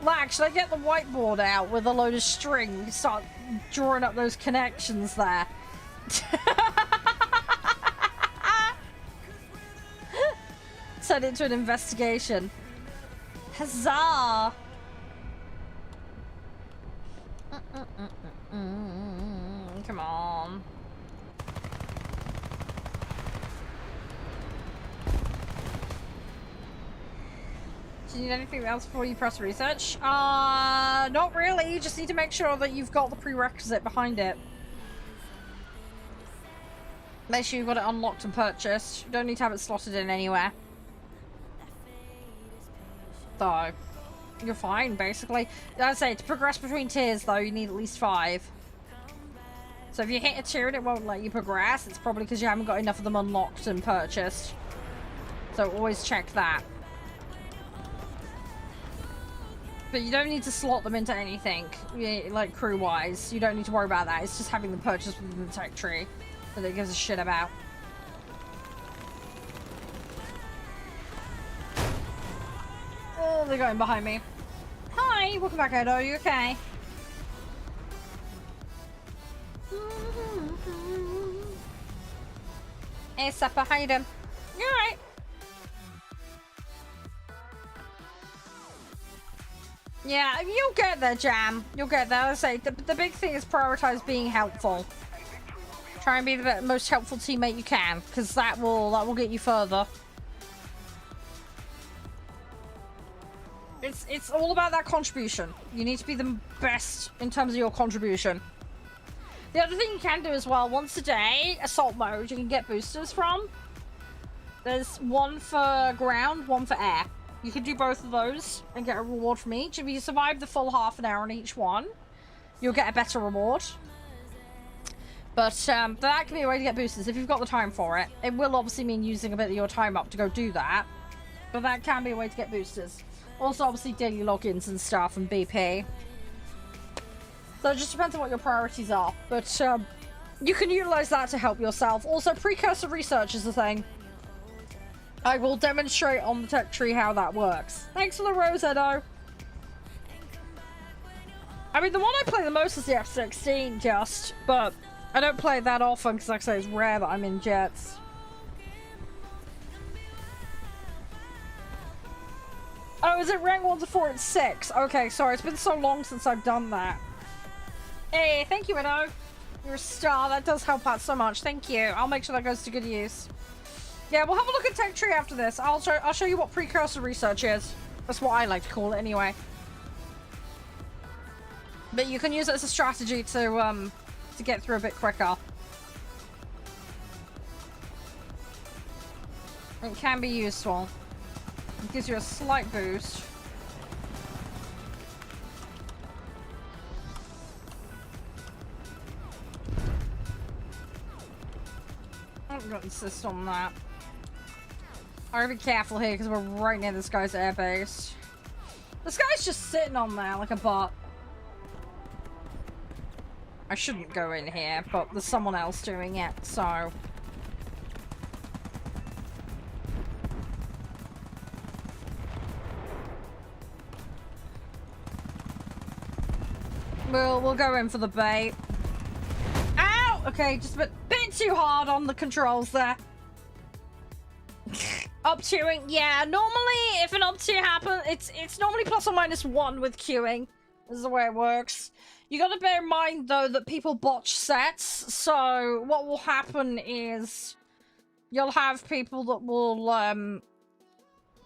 Speaker 1: Like, should I get the whiteboard out with a load of string? Start drawing up those connections there. Turn it into an investigation. Huzzah! Come on. Do you need anything else before you press research? Not really. You just need to make sure that you've got the prerequisite behind it. Make sure you've got it unlocked and purchased. You don't need to have it slotted in anywhere. So, you're fine, basically. I'd say to progress between tiers, though, you need at least 5. So if you hit a tier and it won't let you progress, it's probably because you haven't got enough of them unlocked and purchased. So always check that. But you don't need to slot them into anything, like crew-wise. You don't need to worry about that. It's just having them purchased within the tech tree that it gives a shit about. Oh, they're going behind me. Hi, welcome back, Edo. Are you okay? Hey, Supper, how you doing? You alright? Yeah, you'll get there, Jam. You'll get there. I say the big thing is prioritize being helpful. Try and be the most helpful teammate you can, because that will get you further. It's all about that contribution. You need to be the best in terms of your contribution. The other thing you can do as well, once a day, assault mode, you can get boosters from. There's one for ground, one for air. You can do both of those and get a reward from each. If you survive the full half an hour on each one, you'll get a better reward. But that can be a way to get boosters if you've got the time for it. It will obviously mean using a bit of your time up to go do that. But that can be a way to get boosters. Also, obviously, daily logins and stuff and BP. So it just depends on what your priorities are. But you can utilize that to help yourself. Also, precursor research is the thing. I will demonstrate on the tech tree how that works. Thanks for the rose, Edo. I mean, the one I play the most is the F-16, just. But I don't play it that often because, like I say, it's rare that I'm in jets. Oh, is it rank 1 to 4 at 6? Okay, sorry. It's been so long since I've done that. Hey, thank you, Edo. You're a star. That does help out so much. Thank you. I'll make sure that goes to good use. Yeah, we'll have a look at Tech Tree after this. I'll show you what precursor research is. That's what I like to call it anyway. But you can use it as a strategy to get through a bit quicker. It can be useful. It gives you a slight boost. I'm gonna insist on that. I gotta be careful here because we're right near this guy's airbase. This guy's just sitting on there like a bot. I shouldn't go in here, but there's someone else doing it, so... We'll go in for the bait. Ow! Okay, just a bit too hard on the controls there. Up queuing, yeah. Normally, if an up tier happens, it's normally plus or minus 1 with queuing. This is the way it works. You got to bear in mind though that people botch sets. So what will happen is you'll have people that will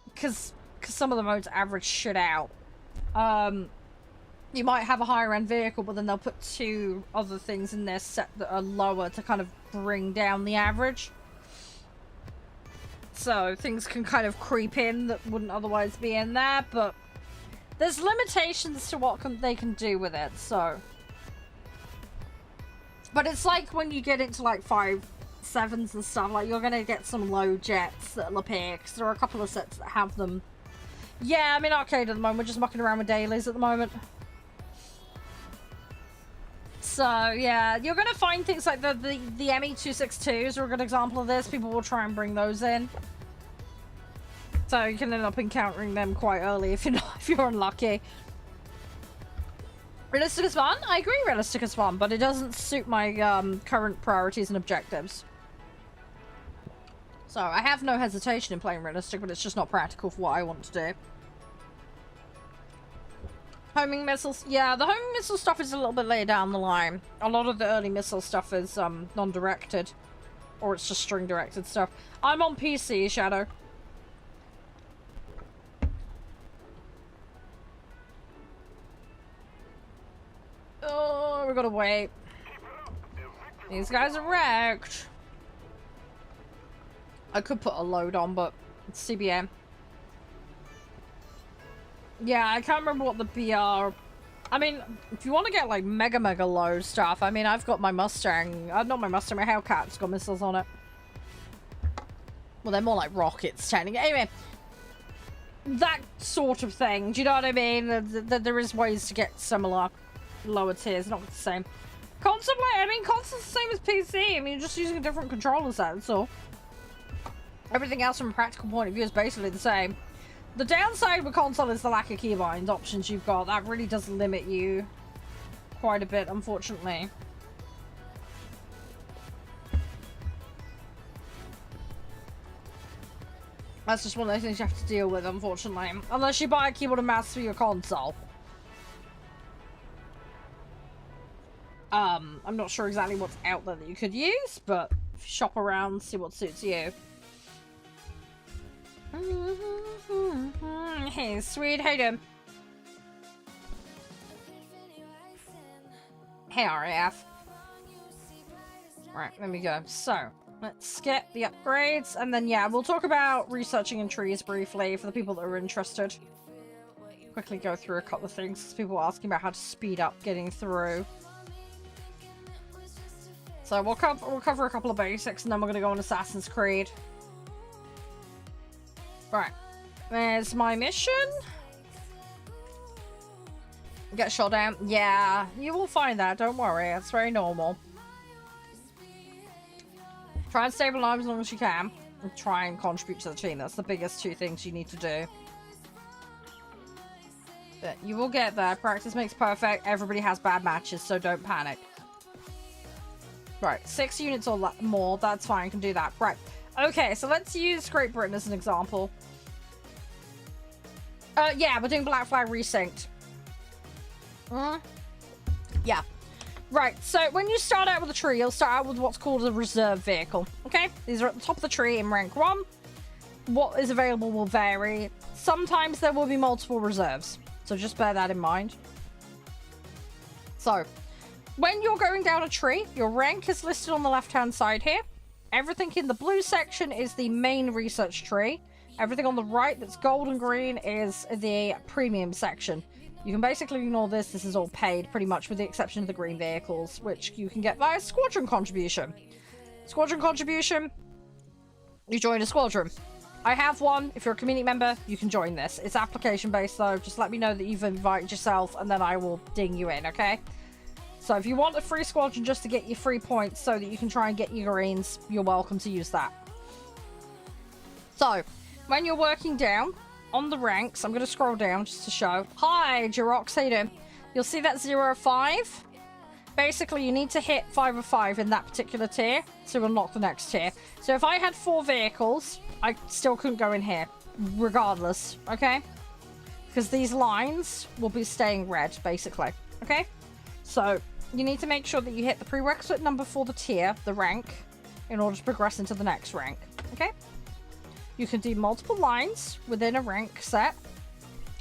Speaker 1: because some of the modes average shit out. You might have a higher end vehicle, but then they'll put 2 other things in their set that are lower to kind of bring down the average. So things can kind of creep in that wouldn't otherwise be in there, but there's limitations to what they can do with it, so. But it's like when you get into like 5.7s and stuff, like you're gonna get some low jets that'll appear, because there are a couple of sets that have them. Yeah, I'm in arcade at the moment, we're just mucking around with dailies at the moment. So, yeah, you're going to find things like the ME262s are a good example of this. People will try and bring those in. So you can end up encountering them quite early if you're unlucky. Realistic is fun? I agree realistic is fun, but it doesn't suit my current priorities and objectives. So, I have no hesitation in playing realistic, but it's just not practical for what I want to do. Homing missiles, yeah, the homing missile stuff is a little bit later down the line. A lot of the early missile stuff is non-directed, or it's just string-directed stuff. I'm on PC, Shadow. we gotta wait. These guys are wrecked. I could put a load on, but it's CBM. Yeah, I can't remember what the BR... I mean, if you want to get, like, mega low stuff, I mean, I've got my Mustang... not my Mustang, my Hellcat's got missiles on it. Well, they're more like rockets, technically. Anyway, that sort of thing. Do you know what I mean? There is ways to get similar lower tiers, not the same. Console play, I mean, console's the same as PC. I mean, you're just using a different controller set, that's all. Everything else from a practical point of view is basically the same. The downside with console is the lack of keybind options you've got. That really does limit you quite a bit, unfortunately. That's just one of those things you have to deal with, unfortunately. Unless you buy a keyboard and mouse for your console. I'm not sure exactly what's out there that you could use, but if you shop around, see what suits you. Hey, sweet, how you doing? Hey, RAF. Right, there we go. So, let's get the upgrades, and then, yeah, we'll talk about researching in trees briefly for the people that are interested. Quickly go through a couple of things, because people are asking about how to speed up getting through. So, we'll cover a couple of basics, and then we're going to go on Assassin's Creed. Right, there's my mission. Get shot down. Yeah, you will find that, don't worry, it's very normal. Try and stay alive as long as you can. And try and contribute to the team. That's the biggest two things you need to do. But you will get there. Practice makes perfect. Everybody has bad matches, so don't panic. Right, 6 units or more. That's fine, can do that. Right. Okay, so let's use Great Britain as an example. Yeah, we're doing Black Flag Resynced. Yeah. Right, so when you start out with a tree, you'll start out with what's called a reserve vehicle, okay? These are at the top of the tree in rank 1. What is available will vary. Sometimes there will be multiple reserves, so just bear that in mind. So, when you're going down a tree, your rank is listed on the left-hand side here. Everything in the blue section is the main research tree. Everything on the right that's gold and green is the premium section. You can basically ignore this. This is all paid, pretty much, with the exception of the green vehicles, which you can get via squadron contribution. Squadron contribution, you join a squadron. I have one. If you're a community member, you can join this. It's application-based, though. Just let me know that you've invited yourself, and then I will ding you in, okay? So if you want a free squadron just to get your free points so that you can try and get your greens, you're welcome to use that. So, when you're working down on the ranks, I'm going to scroll down just to show. Hi, Jirox, how you doing? You'll see that 0 of 5. Basically, you need to hit 5 of 5 in that particular tier to unlock the next tier. So if I had 4 vehicles, I still couldn't go in here, regardless, okay? Because these lines will be staying red, basically, okay? So you need to make sure that you hit the prerequisite number for the tier, the rank, in order to progress into the next rank, okay? You can do multiple lines within a rank set,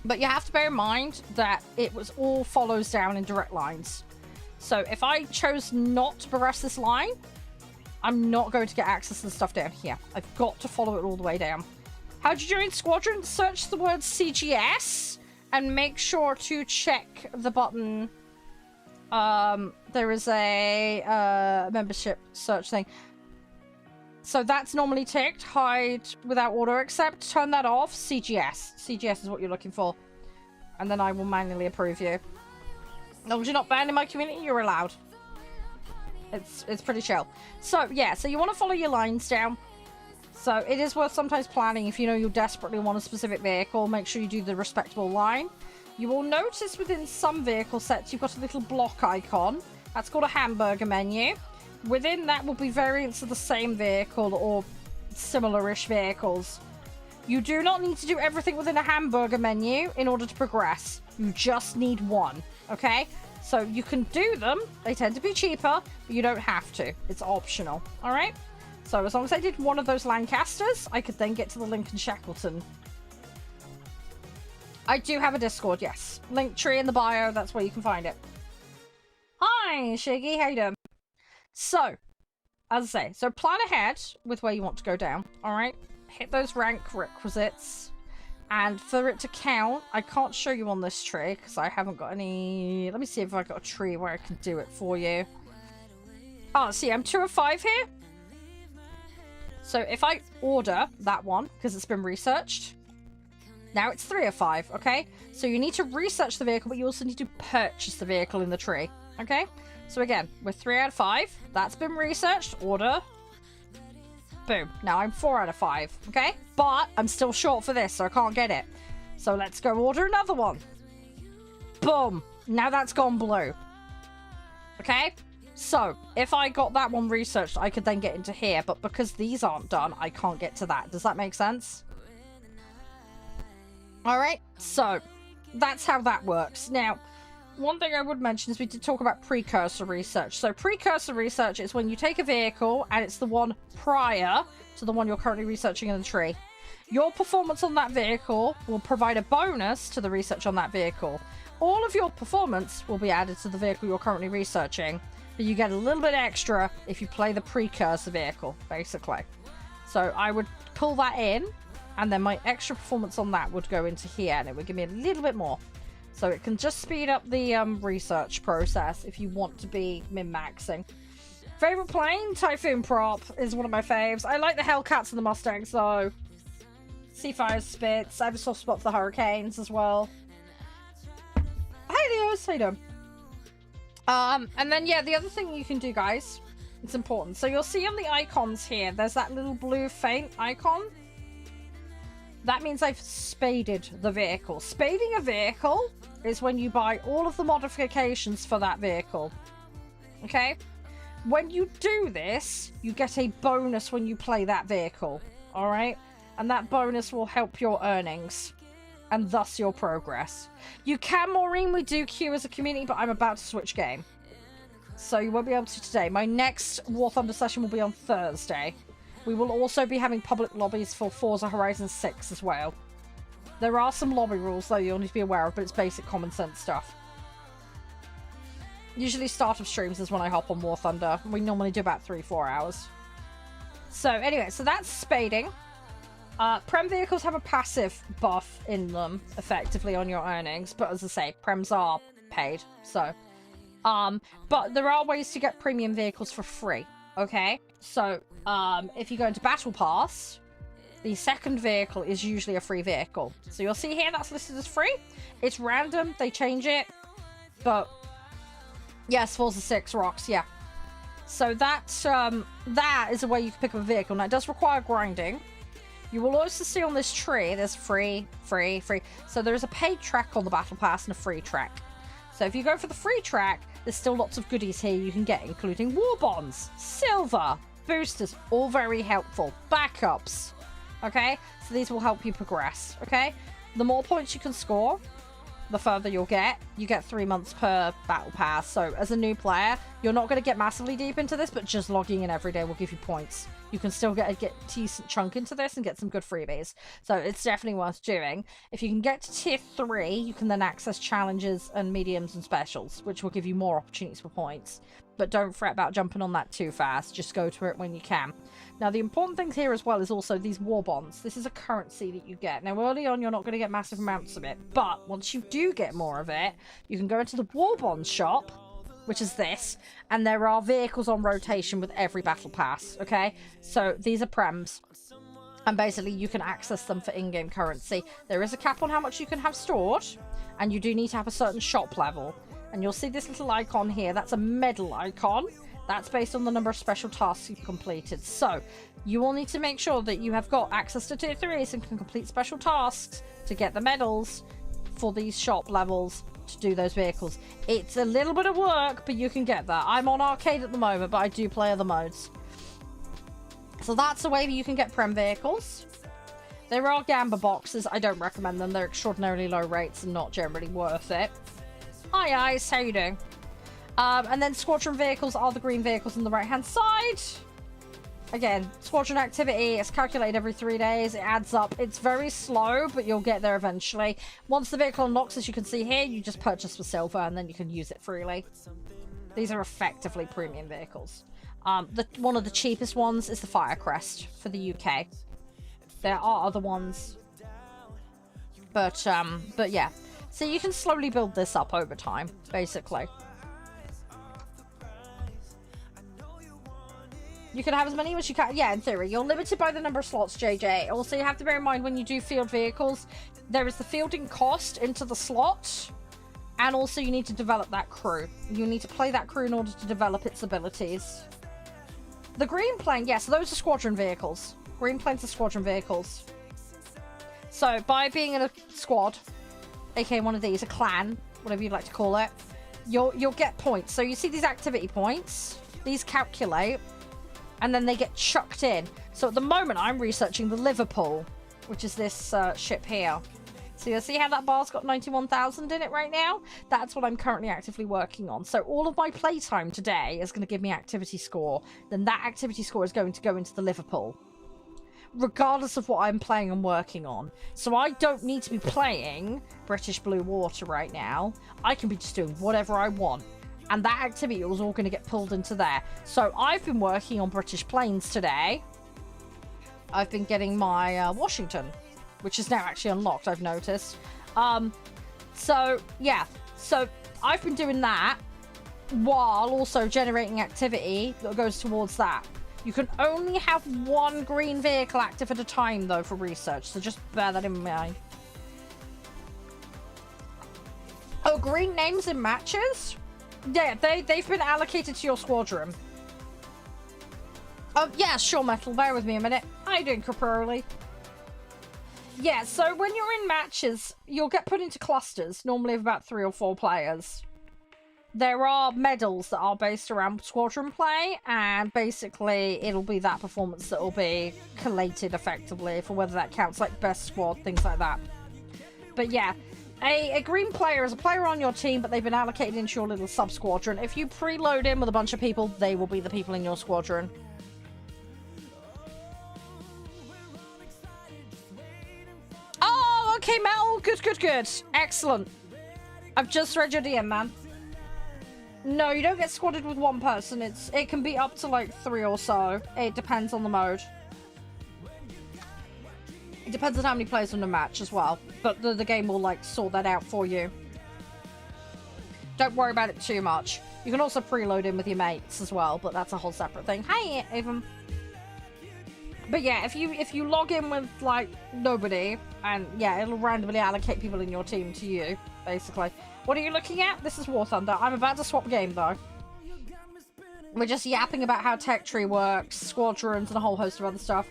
Speaker 1: but you have to bear in mind that it was all follows down in direct lines. So if I chose not to progress this line, I'm not going to get access to the stuff down here. I've got to follow it all the way down. How do you join Squadron? Search the word CGS and make sure to check the button. There is a membership search thing. So that's normally ticked. Hide without auto accept. Turn that off. CGS. CGS is what you're looking for. And then I will manually approve you. As long as you're not banned in my community, you're allowed. It's pretty chill. So, yeah. So you want to follow your lines down. So it is worth sometimes planning. If you know you desperately want a specific vehicle, make sure you do the respectable line. You will notice within some vehicle sets, you've got a little block icon. That's called a hamburger menu. Within that will be variants of the same vehicle or similar-ish vehicles. You do not need to do everything within a hamburger menu in order to progress. You just need one, okay? So you can do them. They tend to be cheaper, but you don't have to. It's optional, all right? So as long as I did one of those Lancasters, I could then get to the Lincoln Shackleton. I do have a Discord, yes. Link tree in the bio, that's where you can find it. Hi! Hi, Shiggy. How you doing? So, as I say, so plan ahead with where you want to go down. Alright? Hit those rank requisites. And for it to count, I can't show you on this tree because I haven't got any... Let me see if I got a tree where I can do it for you. Oh, see, I'm 2 of 5 here. So if I order that one, because it's been researched, now it's 3 of 5, okay? So you need to research the vehicle, but you also need to purchase the vehicle in the tree, okay? So again, we're 3 out of 5. That's been researched. Order. Boom. Now I'm 4 out of 5, okay? But I'm still short for this, so I can't get it. So let's go order another one. Boom. Now that's gone blue. Okay? So, if I got that one researched, I could then get into here. But because these aren't done, I can't get to that. Does that make sense? Alright, so that's how that works. Now, one thing I would mention is we did talk about precursor research. So precursor research is when you take a vehicle and it's the one prior to the one you're currently researching in the tree. Your performance on that vehicle will provide a bonus to the research on that vehicle. All of your performance will be added to the vehicle you're currently researching, but you get a little bit extra if you play the precursor vehicle, basically. So I would pull that in, and then my extra performance on that would go into here, and it would give me a little bit more. So it can just speed up the research process if you want to be min-maxing. Favorite plane? Typhoon Prop is one of my faves. I like the Hellcats and the Mustangs though. Seafire Spits. I have a soft spot for the Hurricanes as well. Hi Leos, how you doing? And then yeah, the other thing you can do, guys, it's important. So you'll see on the icons here, there's that little blue faint icon. That means I've spaded the vehicle. Spading a vehicle is when you buy all of the modifications for that vehicle. Okay? When you do this, you get a bonus when you play that vehicle. Alright? And that bonus will help your earnings. And thus your progress. You can, Maureen, we do queue as a community, but I'm about to switch game. So you won't be able to today. My next War Thunder session will be on Thursday. We will also be having public lobbies for Forza Horizon 6 as well. There are some lobby rules, though, you'll need to be aware of, but it's basic common sense stuff. Usually start of streams is when I hop on War Thunder. We normally do about 3-4 hours. So, anyway, so that's spading. Prem vehicles have a passive buff in them, effectively, on your earnings. But as I say, Prems are paid, so... but there are ways to get premium vehicles for free, okay? So, if you go into Battle Pass, the second vehicle is usually a free vehicle. So you'll see here that's listed as free. It's random, they change it. But, yes, Forza 6 rocks, yeah. So that is a way you can pick up a vehicle. Now, it does require grinding. You will also see on this tree, there's free. So there's a paid track on the Battle Pass and a free track. So if you go for the free track, there's still lots of goodies here you can get, including war bonds, silver, boosters, all very helpful. Backups, okay? So these will help you progress, okay? The more points you can score, the further you'll get. You get 3 months per battle pass. So as a new player, you're not going to get massively deep into this, but just logging in every day will give you points. You can still get a decent chunk into this and get some good freebies. So it's definitely worth doing. If you can get to tier 3, you can then access challenges and mediums and specials, which will give you more opportunities for points. But don't fret about jumping on that too fast. Just go to it when you can. Now, the important thing here as well is also these war bonds. This is a currency that you get. Now, early on, you're not going to get massive amounts of it. But once you do get more of it, you can go into the war bonds shop, which is this, and there are vehicles on rotation with every battle pass, okay? So these are prems, and basically you can access them for in-game currency. There is a cap on how much you can have stored, and you do need to have a certain shop level. And you'll see this little icon here, that's a medal icon. That's based on the number of special tasks you've completed. So you will need to make sure that you have got access to tier 3s and can complete special tasks to get the medals for these shop levels to do those vehicles. It's a little bit of work, but you can get that. I'm on arcade at the moment, but I do play other modes. So that's a way that you can get prem vehicles. There are gamba boxes. I don't recommend them. They're extraordinarily low rates and not generally worth it. Hi Ice, how you doing? And then squadron vehicles are the green vehicles on the right hand side. Again, squadron activity, it's calculated every 3 days. It adds up. It's very slow, but you'll get there eventually. Once the vehicle unlocks, as you can see here, you just purchase for silver and then you can use it freely. These are effectively premium vehicles. One of the cheapest ones is the Firecrest for the UK. There are other ones, but yeah. So you can slowly build this up over time, basically. You can have as many as you can. Yeah, in theory. You're limited by the number of slots, JJ. Also, you have to bear in mind when you do field vehicles, there is the fielding cost into the slot, and also you need to develop that crew. You need to play that crew in order to develop its abilities. The green plane, yes, those are squadron vehicles. Green planes are squadron vehicles. So, by being in a squad, aka one of these, a clan, whatever you'd like to call it, you'll get points. So you see these activity points, these calculate, and then they get chucked in. So at the moment, I'm researching the Liverpool, which is this ship here. So you'll see how that bar's got 91,000 in it right now? That's what I'm currently actively working on. So all of my playtime today is going to give me activity score. Then that activity score is going to go into the Liverpool, regardless of what I'm playing and working on. So I don't need to be playing British Blue Water right now. I can be just doing whatever I want. And that activity was all going to get pulled into there. So I've been working on British planes today. I've been getting my Washington, which is now actually unlocked, I've noticed. So, yeah. So I've been doing that while also generating activity that goes towards that. You can only have one green vehicle active at a time, though, for research. So just bear that in mind. Oh, green names in matches? Yeah, they've been allocated to your squadron. Yeah, sure, Metal. Bear with me a minute. How you doing, Caproli? Yeah, so when you're in matches, you'll get put into clusters, normally of about 3 or 4 players. There are medals that are based around squadron play, and basically it'll be that performance that will be collated effectively for whether that counts like best squad, things like that. But yeah, a green player is a player on your team, but they've been allocated into your little sub-squadron. If you preload in with a bunch of people, they will be the people in your squadron. Oh, okay, Mel. Good, good, good. Excellent. I've just read your DM, man. No, you don't get squadded with one person. It can be up to like 3 or so. It depends on the mode. It depends on how many players on the match as well. But the game will like sort that out for you. Don't worry about it too much. You can also preload in with your mates as well, but that's a whole separate thing. Hi, Avon. But yeah, if you log in with like nobody, and yeah, it'll randomly allocate people in your team to you, basically. What are you looking at? This is War Thunder. I'm about to swap game though. We're just yapping about how Tech Tree works, squadrons, and a whole host of other stuff.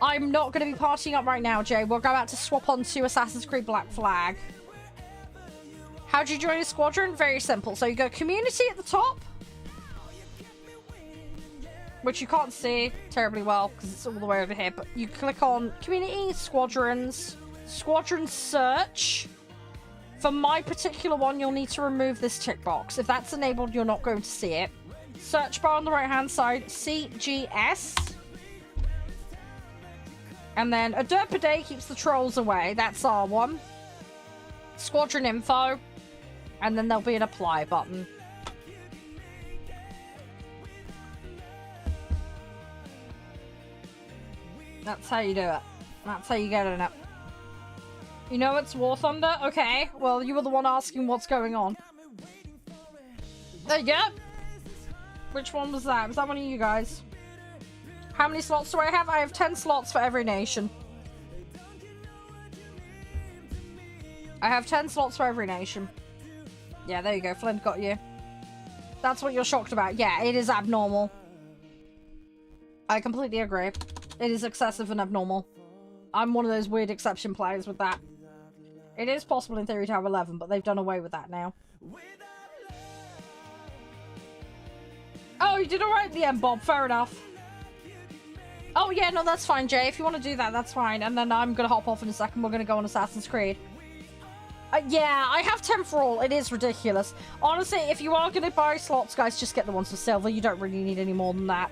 Speaker 1: I'm not going to be partying up right now, Jay. We're about to swap onto Assassin's Creed Black Flag. How do you join a squadron? Very simple. So you go community at the top, which you can't see terribly well because it's all the way over here, but you click on community, squadrons, squadron search. For my particular one, you'll need to remove this tick box. If that's enabled, you're not going to see it. Search bar on the right hand side, CGS. And then a derp per day keeps the trolls away. That's our one. Squadron info. And then there'll be an apply button. That's how you do it. That's how you get in it. You know it's War Thunder? Okay. Well, you were the one asking what's going on. There you go. Which one was that? Was that one of you guys? How many slots do I have? I have 10 slots for every nation. I have 10 slots for every nation. Yeah, there you go. Flint got you. That's what you're shocked about. Yeah, it is abnormal. I completely agree. It is excessive and abnormal. I'm one of those weird exception players with that. It is possible in theory to have 11, but they've done away with that now. Oh, you did alright at the end, Bob. Fair enough. Oh, yeah, no, that's fine, Jay. If you want to do that, that's fine. And then I'm going to hop off in a second. We're going to go on Assassin's Creed. Yeah, I have 10 for all. It is ridiculous. Honestly, if you are going to buy slots, guys, just get the ones for silver. You don't really need any more than that.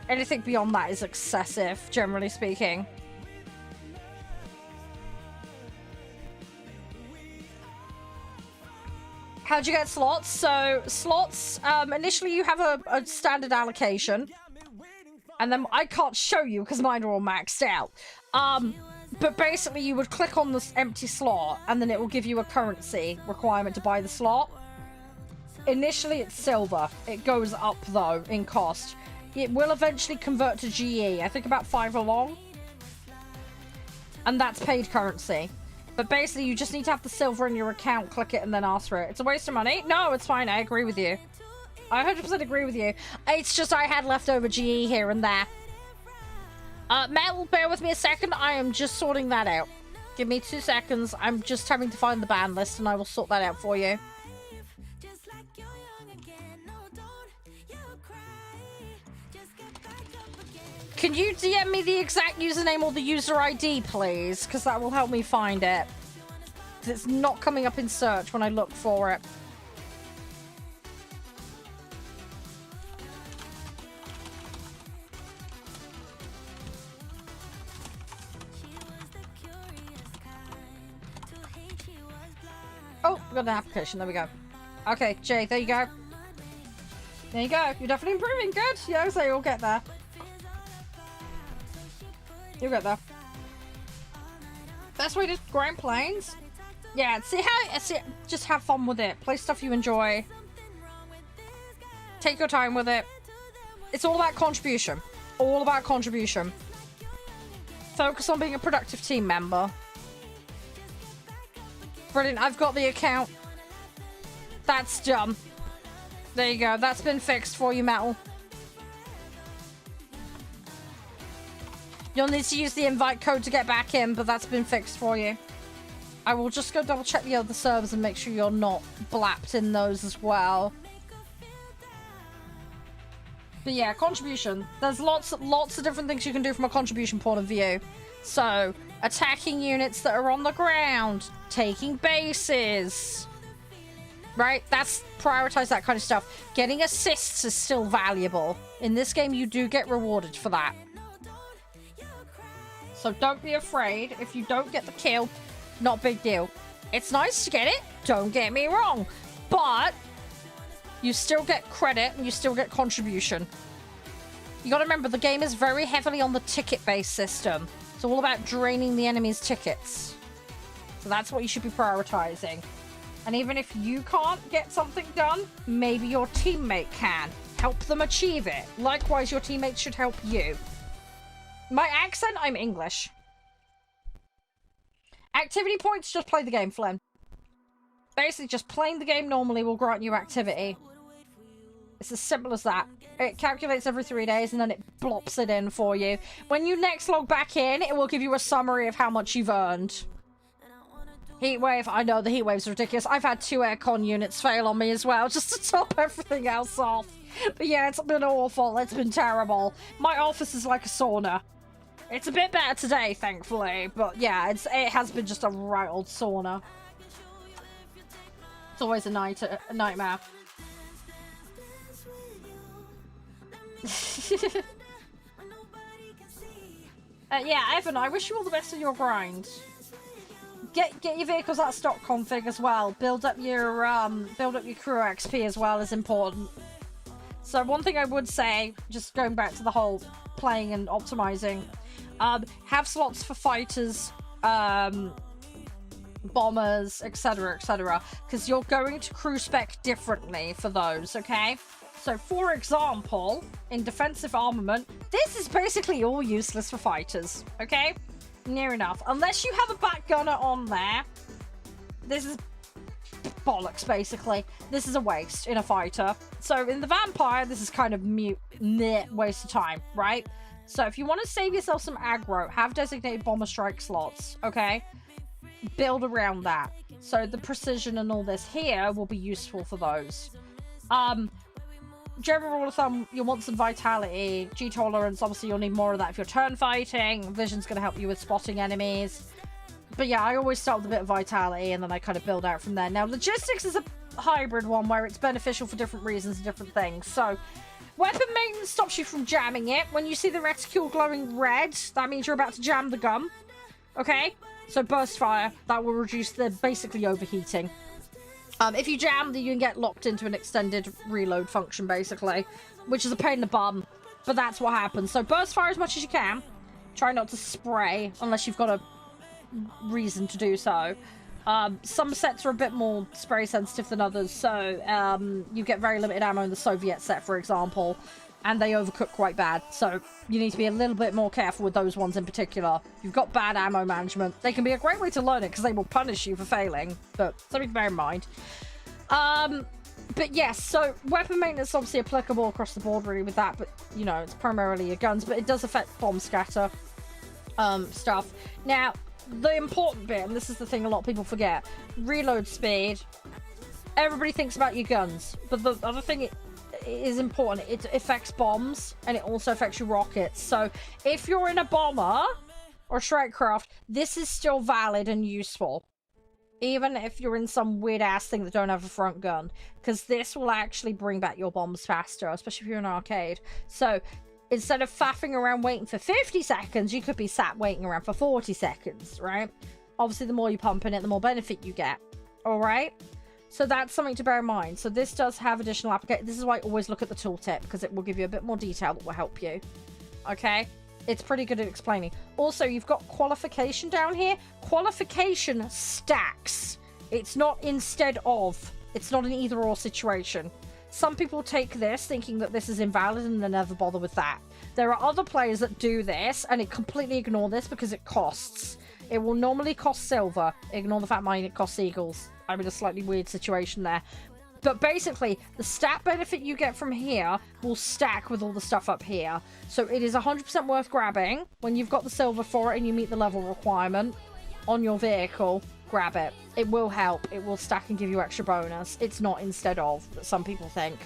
Speaker 1: Anything beyond that is excessive, generally speaking. How'd you get slots? So, slots, initially you have a standard allocation. And then I can't show you because mine are all maxed out. But basically you would click on this empty slot and then it will give you a currency requirement to buy the slot. Initially it's silver. It goes up though in cost. It will eventually convert to GE. I think about 5 along. And that's paid currency. But basically you just need to have the silver in your account, click it and then ask for it. It's a waste of money. No, it's fine. I agree with you. I 100% agree with you. It's just I had leftover GE here and there. Metal, bear with me a second. I am just sorting that out. Give me 2 seconds. I'm just having to find the ban list and I will sort that out for you. Can you DM me the exact username or the user ID, please? Because that will help me find it. It's not coming up in search when I look for it. Oh, we got an application. There we go. Okay, Jay, there you go. There you go. You're definitely improving. Good. Yeah, so you'll get there. You'll get there. Best way to grind planes? Yeah, just have fun with it. Play stuff you enjoy. Take your time with it. It's all about contribution. All about contribution. Focus on being a productive team member. Brilliant, I've got the account. That's done. There you go, that's been fixed for you, Metal. You'll need to use the invite code to get back in, but that's been fixed for you. I will just go double check the other servers and make sure you're not blapped in those as well. But yeah, contribution. There's lots of different things you can do from a contribution point of view. So, attacking units that are on the ground, taking bases, right? That's prioritize that kind of stuff. Getting assists is still valuable. In this game, you do get rewarded for that. So don't be afraid. If you don't get the kill, not a big deal. It's nice to get it, don't get me wrong. But you still get credit and you still get contribution. You gotta remember, the game is very heavily on the ticket-based system. It's all about draining the enemy's tickets. So that's what you should be prioritizing. And even if you can't get something done, maybe your teammate can. Help them achieve it. Likewise, your teammates should help you. My accent, I'm English. Activity points, just play the game, Flynn. Basically, just playing the game normally will grant you activity. It's as simple as that. It calculates every 3 days and then it blops it in for you. When you next log back in, it will give you a summary of how much you've earned. Heatwave, I know the heatwave's ridiculous. I've had 2 aircon units fail on me as well, just to top everything else off. But yeah, it's been awful. It's been terrible. My office is like a sauna. It's a bit better today, thankfully. But yeah, it has been just a right old sauna. It's always a nightmare. Yeah, Evan, I wish you all the best in your grind. Get your vehicles at stock config as well. Build up your crew XP as well is important. So one thing I would say, just going back to the whole playing and optimizing, have slots for fighters, bombers, etc, etc, because you're going to crew spec differently for those, okay? So for example, in defensive armament, this is basically all useless for fighters, okay? Near enough. Unless you have a back gunner on there, this is bollocks, basically. This is a waste in a fighter. So in the vampire, this is kind of waste of time, right? So if you want to save yourself some aggro, have designated bomber strike slots, okay? Build around that. So the precision and all this here will be useful for those. General rule of thumb, you'll want some vitality. G-tolerance, obviously you'll need more of that if you're turn fighting. Vision's going to help you with spotting enemies. But yeah, I always start with a bit of vitality and then I kind of build out from there. Now, logistics is a hybrid one where it's beneficial for different reasons and different things. So, weapon maintenance stops you from jamming it. When you see the reticule glowing red, that means you're about to jam the gun. Okay? So burst fire, that will reduce the basically overheating. If you jam, then you can get locked into an extended reload function, basically, which is a pain in the bum, but that's what happens. So burst fire as much as you can. Try not to spray unless you've got a reason to do so. Some sets are a bit more spray sensitive than others, so you get very limited ammo in the Soviet set, for example, and they overcook quite bad, so you need to be a little bit more careful with those ones in particular. If you've got bad ammo management, they can be a great way to learn it because they will punish you for failing, but something to bear in mind. But yes, so weapon maintenance is obviously applicable across the board really with that, but you know, it's primarily your guns, but it does affect bomb scatter stuff. Now, the important bit, and this is the thing a lot of people forget, reload speed. Everybody thinks about your guns, but the other thing it is important, it affects bombs and it also affects your rockets. So if you're in a bomber or strike craft, this is still valid and useful, even if you're in some weird ass thing that don't have a front gun, because this will actually bring back your bombs faster, especially if you're in an arcade. So instead of faffing around waiting for 50 seconds, you could be sat waiting around for 40 seconds, right? Obviously, the more you pump in it, the more benefit you get. All right? So that's something to bear in mind. So this does have additional application. This is why I always look at the tooltip, because it will give you a bit more detail that will help you. Okay? It's pretty good at explaining. Also, you've got qualification down here. Qualification stacks. It's not instead of. It's not an either-or situation. Some people take this thinking that this is invalid and they never bother with that. There are other players that do this and it completely ignore this because it costs. It will normally cost silver. Ignore the fact mine it costs eagles. I'm in a slightly weird situation there. But basically, the stat benefit you get from here will stack with all the stuff up here. So it is 100% worth grabbing. When you've got the silver for it and you meet the level requirement on your vehicle, grab it. It will help. It will stack and give you extra bonus. It's not instead of, that some people think.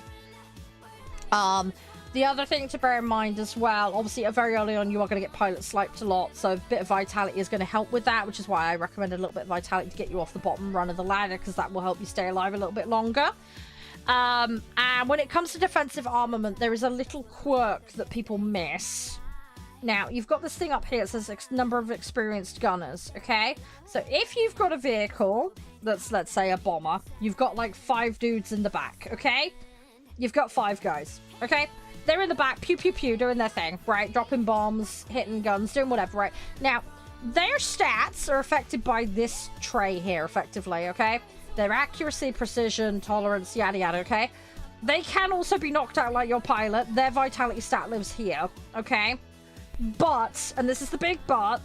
Speaker 1: The other thing to bear in mind as well, obviously very early on you are going to get pilot sniped a lot, so a bit of vitality is going to help with that, which is why I recommend a little bit of vitality to get you off the bottom run of the ladder, because that will help you stay alive a little bit longer. And when it comes to defensive armament, there is a little quirk that people miss. Now, you've got this thing up here that says number of experienced gunners, okay? So if you've got a vehicle that's, let's say, a bomber, you've got like 5 dudes in the back, okay? You've got 5 guys, okay? They're in the back, pew pew pew, doing their thing, right? Dropping bombs, hitting guns, doing whatever, right? Now, their stats are affected by this tray here, effectively, okay? Their accuracy, precision, tolerance, yada yada, okay? They can also be knocked out like your pilot. Their vitality stat lives here, okay? But, and this is the big but,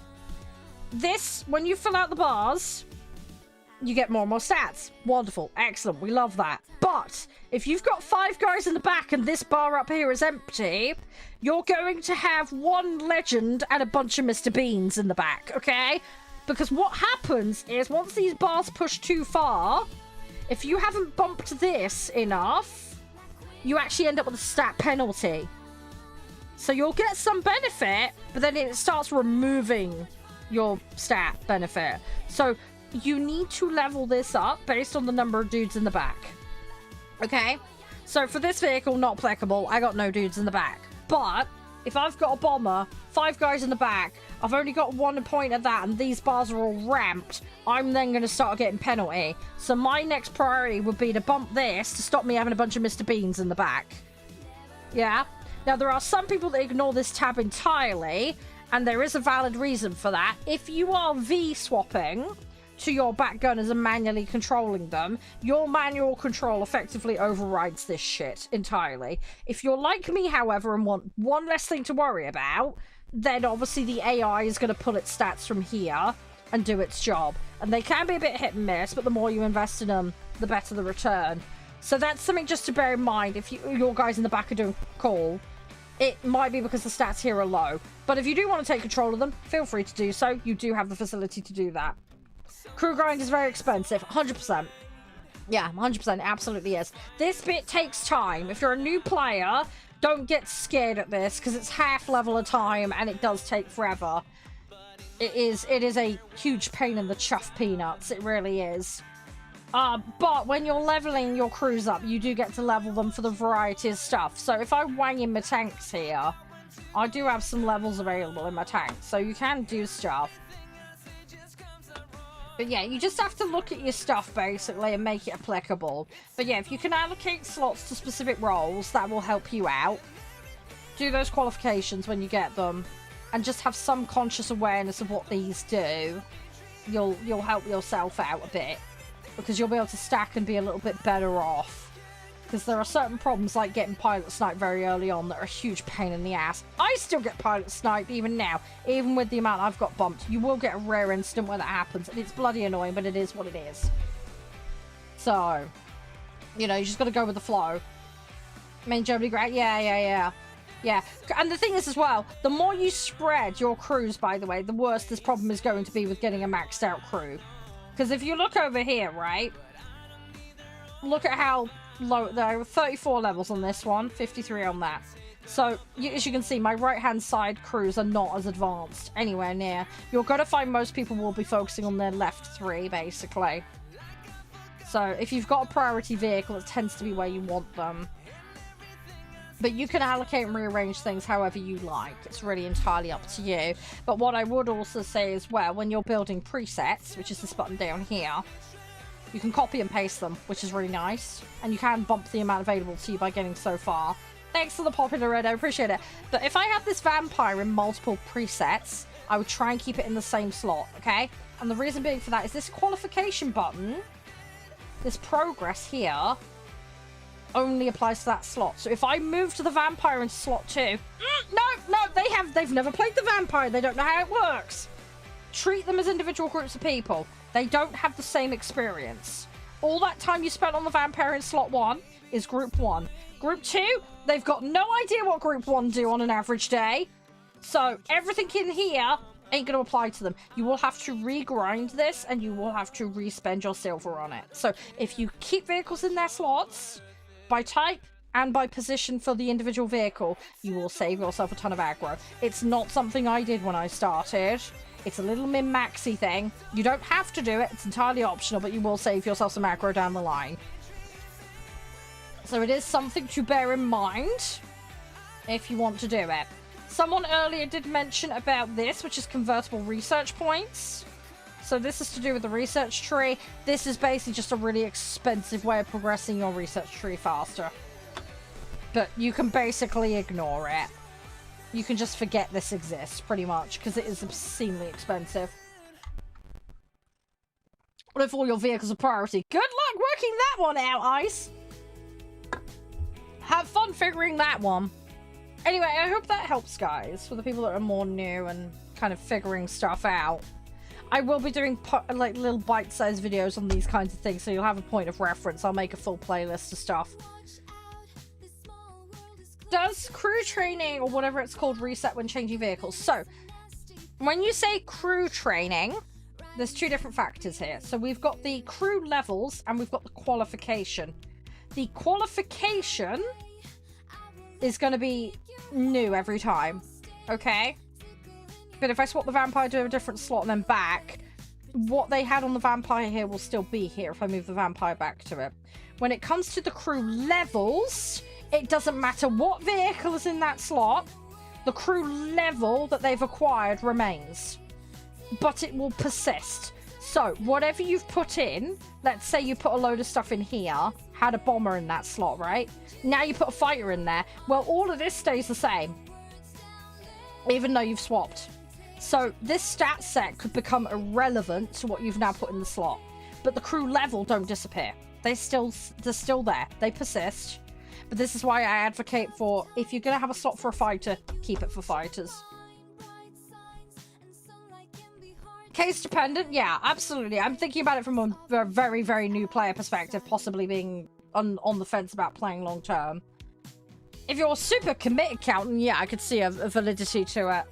Speaker 1: this, when you fill out the bars, you get more and more stats. Wonderful. Excellent. We love that. But if you've got 5 guys in the back and this bar up here is empty, you're going to have 1 legend and a bunch of Mr. Beans in the back, okay? Because what happens is once these bars push too far, if you haven't bumped this enough, you actually end up with a stat penalty. So you'll get some benefit, but then it starts removing your stat benefit. So you need to level this up based on the number of dudes in the back. Okay? So for this vehicle, not applicable. I got no dudes in the back. But if I've got a bomber, 5 guys in the back, I've only got 1 point at that, and these bars are all ramped, I'm then going to start getting penalty. So my next priority would be to bump this to stop me having a bunch of Mr. Beans in the back. Yeah? Now, there are some people that ignore this tab entirely, and there is a valid reason for that. If you are V-swapping to your back gunners and manually controlling them, your manual control effectively overrides this shit entirely. If you're like me, however, and want 1 less thing to worry about, then obviously the AI is going to pull its stats from here and do its job. And they can be a bit hit and miss, but the more you invest in them, the better the return. So that's something just to bear in mind. If your guys in the back are doing cool, it might be because the stats here are low. But if you do want to take control of them, feel free to do so. You do have the facility to do that. Crew grind is very expensive, 100%. Yeah, 100%, it absolutely is. This bit takes time. If you're a new player, don't get scared at this, because it's half level of time, and it does take forever. It is a huge pain in the chuff peanuts, it really is. But when you're leveling your crews up, you do get to level them for the variety of stuff. So if I wang in my tanks here, I do have some levels available in my tanks, so you can do stuff. But yeah, you just have to look at your stuff, basically, and make it applicable. But yeah, if you can allocate slots to specific roles, that will help you out. Do those qualifications when you get them, and just have some conscious awareness of what these do. You'll help yourself out a bit, because you'll be able to stack and be a little bit better off. Because there are certain problems like getting pilot snipe very early on that are a huge pain in the ass. I still get pilot snipe even now, even with the amount I've got bumped. You will get a rare incident when that happens, and it's bloody annoying, but it is what it is. So, you know, you just got to go with the flow. Main Germany, great. Yeah. And the thing is as well, the more you spread your crews, by the way, the worse this problem is going to be with getting a maxed out crew. Because if you look over here, right, look at how low there are 34 levels on this one, 53 on that. So as you can see, my right hand side crews are not as advanced anywhere near. You're going to find most people will be focusing on their left 3 basically. So if you've got a priority vehicle, it tends to be where you want them. But you can allocate and rearrange things however you like. It's really entirely up to you. But what I would also say as well, when you're building presets, which is this button down here, you can copy and paste them, which is really nice. And you can bump the amount available to you by getting so far. Thanks for the popular red, I appreciate it. But if I have this vampire in multiple presets, I would try and keep it in the same slot, okay? And the reason being for that is this qualification button, this progress here, only applies to that slot. So if I move to the vampire in slot 2, no, they've never played the vampire. They don't know how it works. Treat them as individual groups of people. They don't have the same experience. All that time you spent on the vampire in slot 1 is group 1. Group 2, they've got no idea what group 1 do on an average day. So everything in here ain't going to apply to them. You will have to regrind this, and you will have to respend your silver on it. So if you keep vehicles in their slots, by type and by position for the individual vehicle, you will save yourself a ton of aggro. It's not something I did when I started. It's a little min-maxy thing. You don't have to do it. It's entirely optional, but you will save yourself some aggro down the line. So it is something to bear in mind if you want to do it. Someone earlier did mention about this, which is convertible research points. So this is to do with the research tree. This is basically just a really expensive way of progressing your research tree faster. But you can basically ignore it. You can just forget this exists, pretty much, because it is obscenely expensive. What if all your vehicles are priority? Good luck working that one out, Ice! Have fun figuring that one. Anyway, I hope that helps, guys, for the people that are more new and kind of figuring stuff out. I will be doing like little bite-sized videos on these kinds of things, so you'll have a point of reference. I'll make a full playlist of stuff. Does crew training, or whatever it's called, reset when changing vehicles? So, when you say crew training, there's 2 different factors here. So we've got the crew levels, and we've got the qualification. The qualification is going to be new every time, okay? But if I swap the vampire to a different slot and then back, what they had on the vampire here will still be here if I move the vampire back to it. When it comes to the crew levels, it doesn't matter what vehicle is in that slot, the crew level that they've acquired remains. But it will persist. So, whatever you've put in, let's say you put a load of stuff in here, had a bomber in that slot, right? Now you put a fighter in there. Well, all of this stays the same, even though you've swapped. So this stat set could become irrelevant to what you've now put in the slot. But the crew level don't disappear. They're still there. They persist. But this is why I advocate for, if you're going to have a slot for a fighter, keep it for fighters. Case dependent? Yeah, absolutely. I'm thinking about it from a very, very new player perspective, possibly being on the fence about playing long term. If you're a super committed captain, yeah, I could see a validity to it.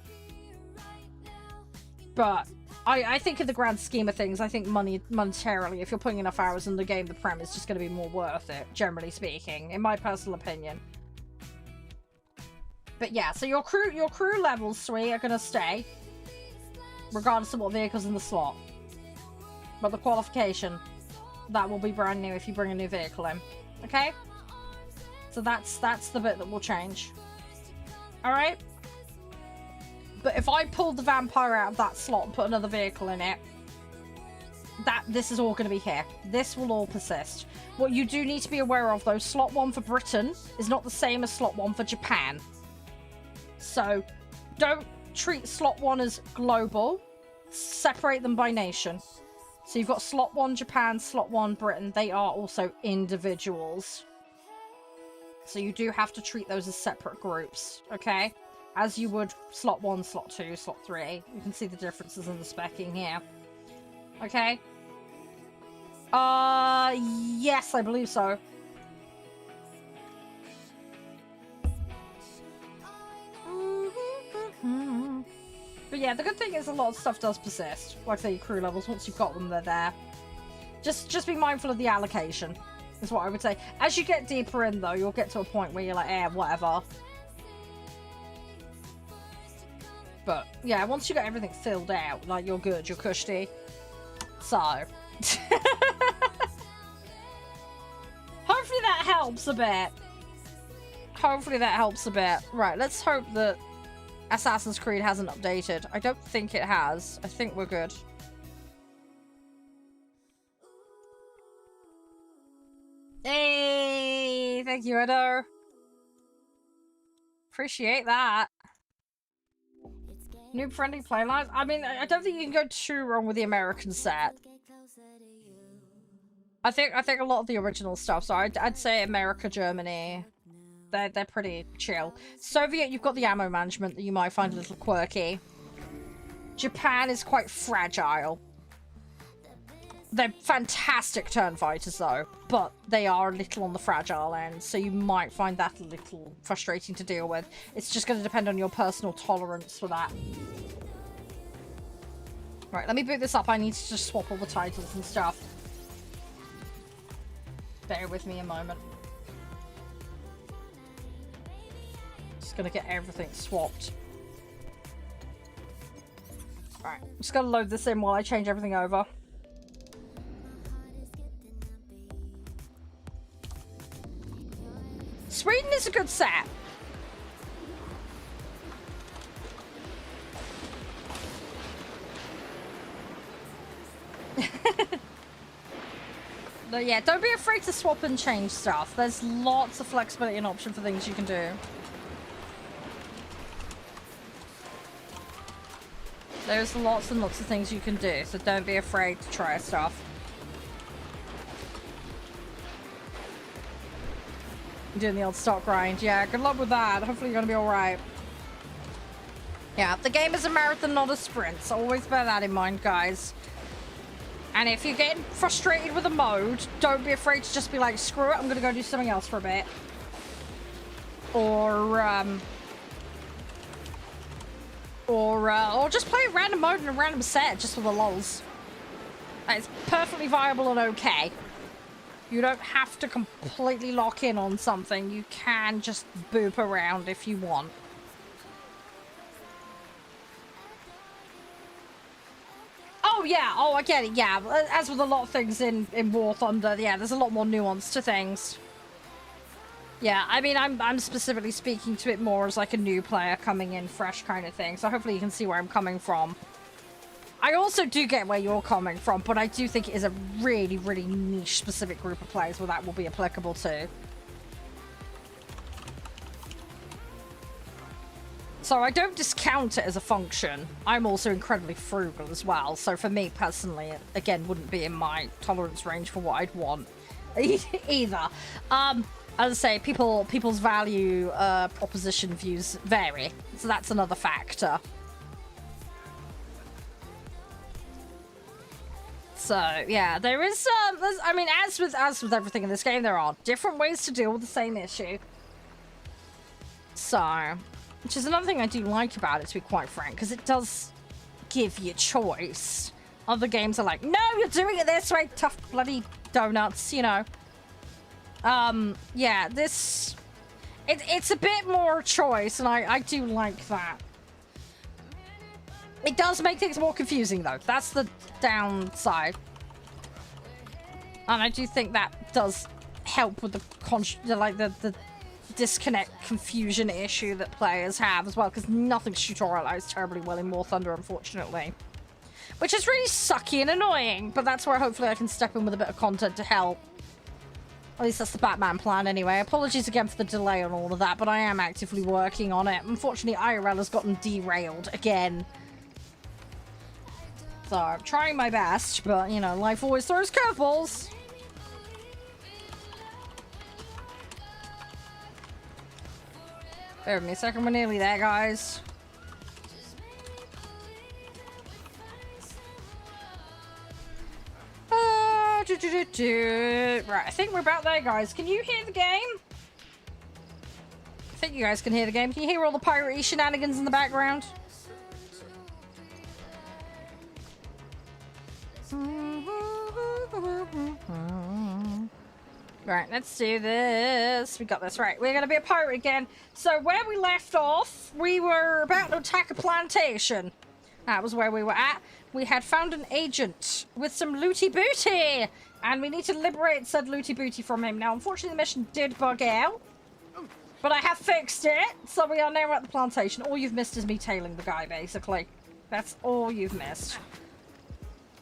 Speaker 1: But I think in the grand scheme of things, I think monetarily, if you're putting enough hours in the game, the Prem is just going to be more worth it, generally speaking, in my personal opinion. But yeah, so your crew levels, sweet, are going to stay, regardless of what vehicle's in the slot. But the qualification, that will be brand new if you bring a new vehicle in. Okay? So that's the bit that will change. Alright? But if I pulled the vampire out of that slot and put another vehicle in it, this is all going to be here. This will all persist. What you do need to be aware of, though, slot 1 for Britain is not the same as slot 1 for Japan. So, don't treat slot 1 as global. Separate them by nation. So you've got slot 1 Japan, slot 1 Britain. They are also individuals. So you do have to treat those as separate groups, okay? As you would slot 1, slot 2, slot 3. You can see the differences in the specking here. Okay? Yes, I believe so. But yeah, the good thing is a lot of stuff does persist. Like I say, your crew levels, once you've got them, they're there. Just be mindful of the allocation, is what I would say. As you get deeper in, though, you'll get to a point where you're like, whatever. But, yeah, once you got everything filled out, like, you're good, you're cushy. So. Hopefully that helps a bit. Hopefully that helps a bit. Right, let's hope that Assassin's Creed hasn't updated. I don't think it has. I think we're good. Hey, thank you, Edo. Appreciate that. Noob friendly playlines. I mean, I don't think you can go too wrong with the American set. I think a lot of the original stuff. So I'd say America, Germany. They're pretty chill. Soviet, you've got the ammo management that you might find a little quirky. Japan is quite fragile. They're fantastic turn fighters though, but they are a little on the fragile end, so you might find that a little frustrating to deal with. It's just going to depend on your personal tolerance for that. Right, let me boot this up. I need to just swap all the titles and stuff. Bear with me a moment. Just gonna get everything swapped. Alright, I'm just gonna load this in while I change everything over. Sweden is a good set. But yeah, don't be afraid to swap and change stuff. There's lots of flexibility and option for things you can do. There's lots and lots of things you can do, so don't be afraid to try stuff. Doing the old stock grind. Yeah, good luck with that. Hopefully you're gonna be alright. Yeah, the game is a marathon, not a sprint, so always bear that in mind, guys. And if you're getting frustrated with a mode, don't be afraid to just be like, screw it, I'm gonna go do something else for a bit. Or just play a random mode in a random set, just for the lols. It's perfectly viable and okay. You don't have to completely lock in on something. You can just boop around if you want. Oh, yeah. Oh, I get it. Yeah. As with a lot of things in War Thunder, yeah, there's a lot more nuance to things. Yeah, I mean, I'm specifically speaking to it more as like a new player coming in fresh kind of thing. So hopefully you can see where I'm coming from. I also do get where you're coming from, but I do think it is a really, really niche specific group of players where that will be applicable to. So I don't discount it as a function. I'm also incredibly frugal as well. So for me personally, it again wouldn't be in my tolerance range for what I'd want either. As I say, people's value proposition views vary. So that's another factor. So yeah, there is I mean, as with everything in this game, there are different ways to deal with the same issue. So, which is another thing I do like about it, to be quite frank, because it does give you choice. Other games are like, no, you're doing it this way, tough bloody donuts, you know. Yeah, this it's a bit more choice, and I do like that. It does make things more confusing, though. That's the downside. And I do think that does help with the disconnect confusion issue that players have as well, because nothing's tutorialized terribly well in War Thunder, unfortunately. which is really sucky and annoying, but that's where hopefully I can step in with a bit of content to help. At least that's the Batman plan anyway. Apologies again for the delay on all of that, but I am actively working on it. Unfortunately, IRL has gotten derailed again. So I'm trying my best, but you know, life always throws curveballs. Bear with me a second, we're nearly there, guys. Right, I think we're about there, guys. Can you hear the game? I think you guys can hear the game. Can you hear all the piratey shenanigans in the background? Right, let's do this. We got this. Right, we're going to be a pirate again. So where we left off, we were about to attack a plantation. That was where we were at. We had found an agent with some looty booty, and we need to liberate said looty booty from him. Now, unfortunately, the mission did bug out, but I have fixed it, so we are now at the plantation. All you've missed is me tailing the guy, basically. That's all you've missed.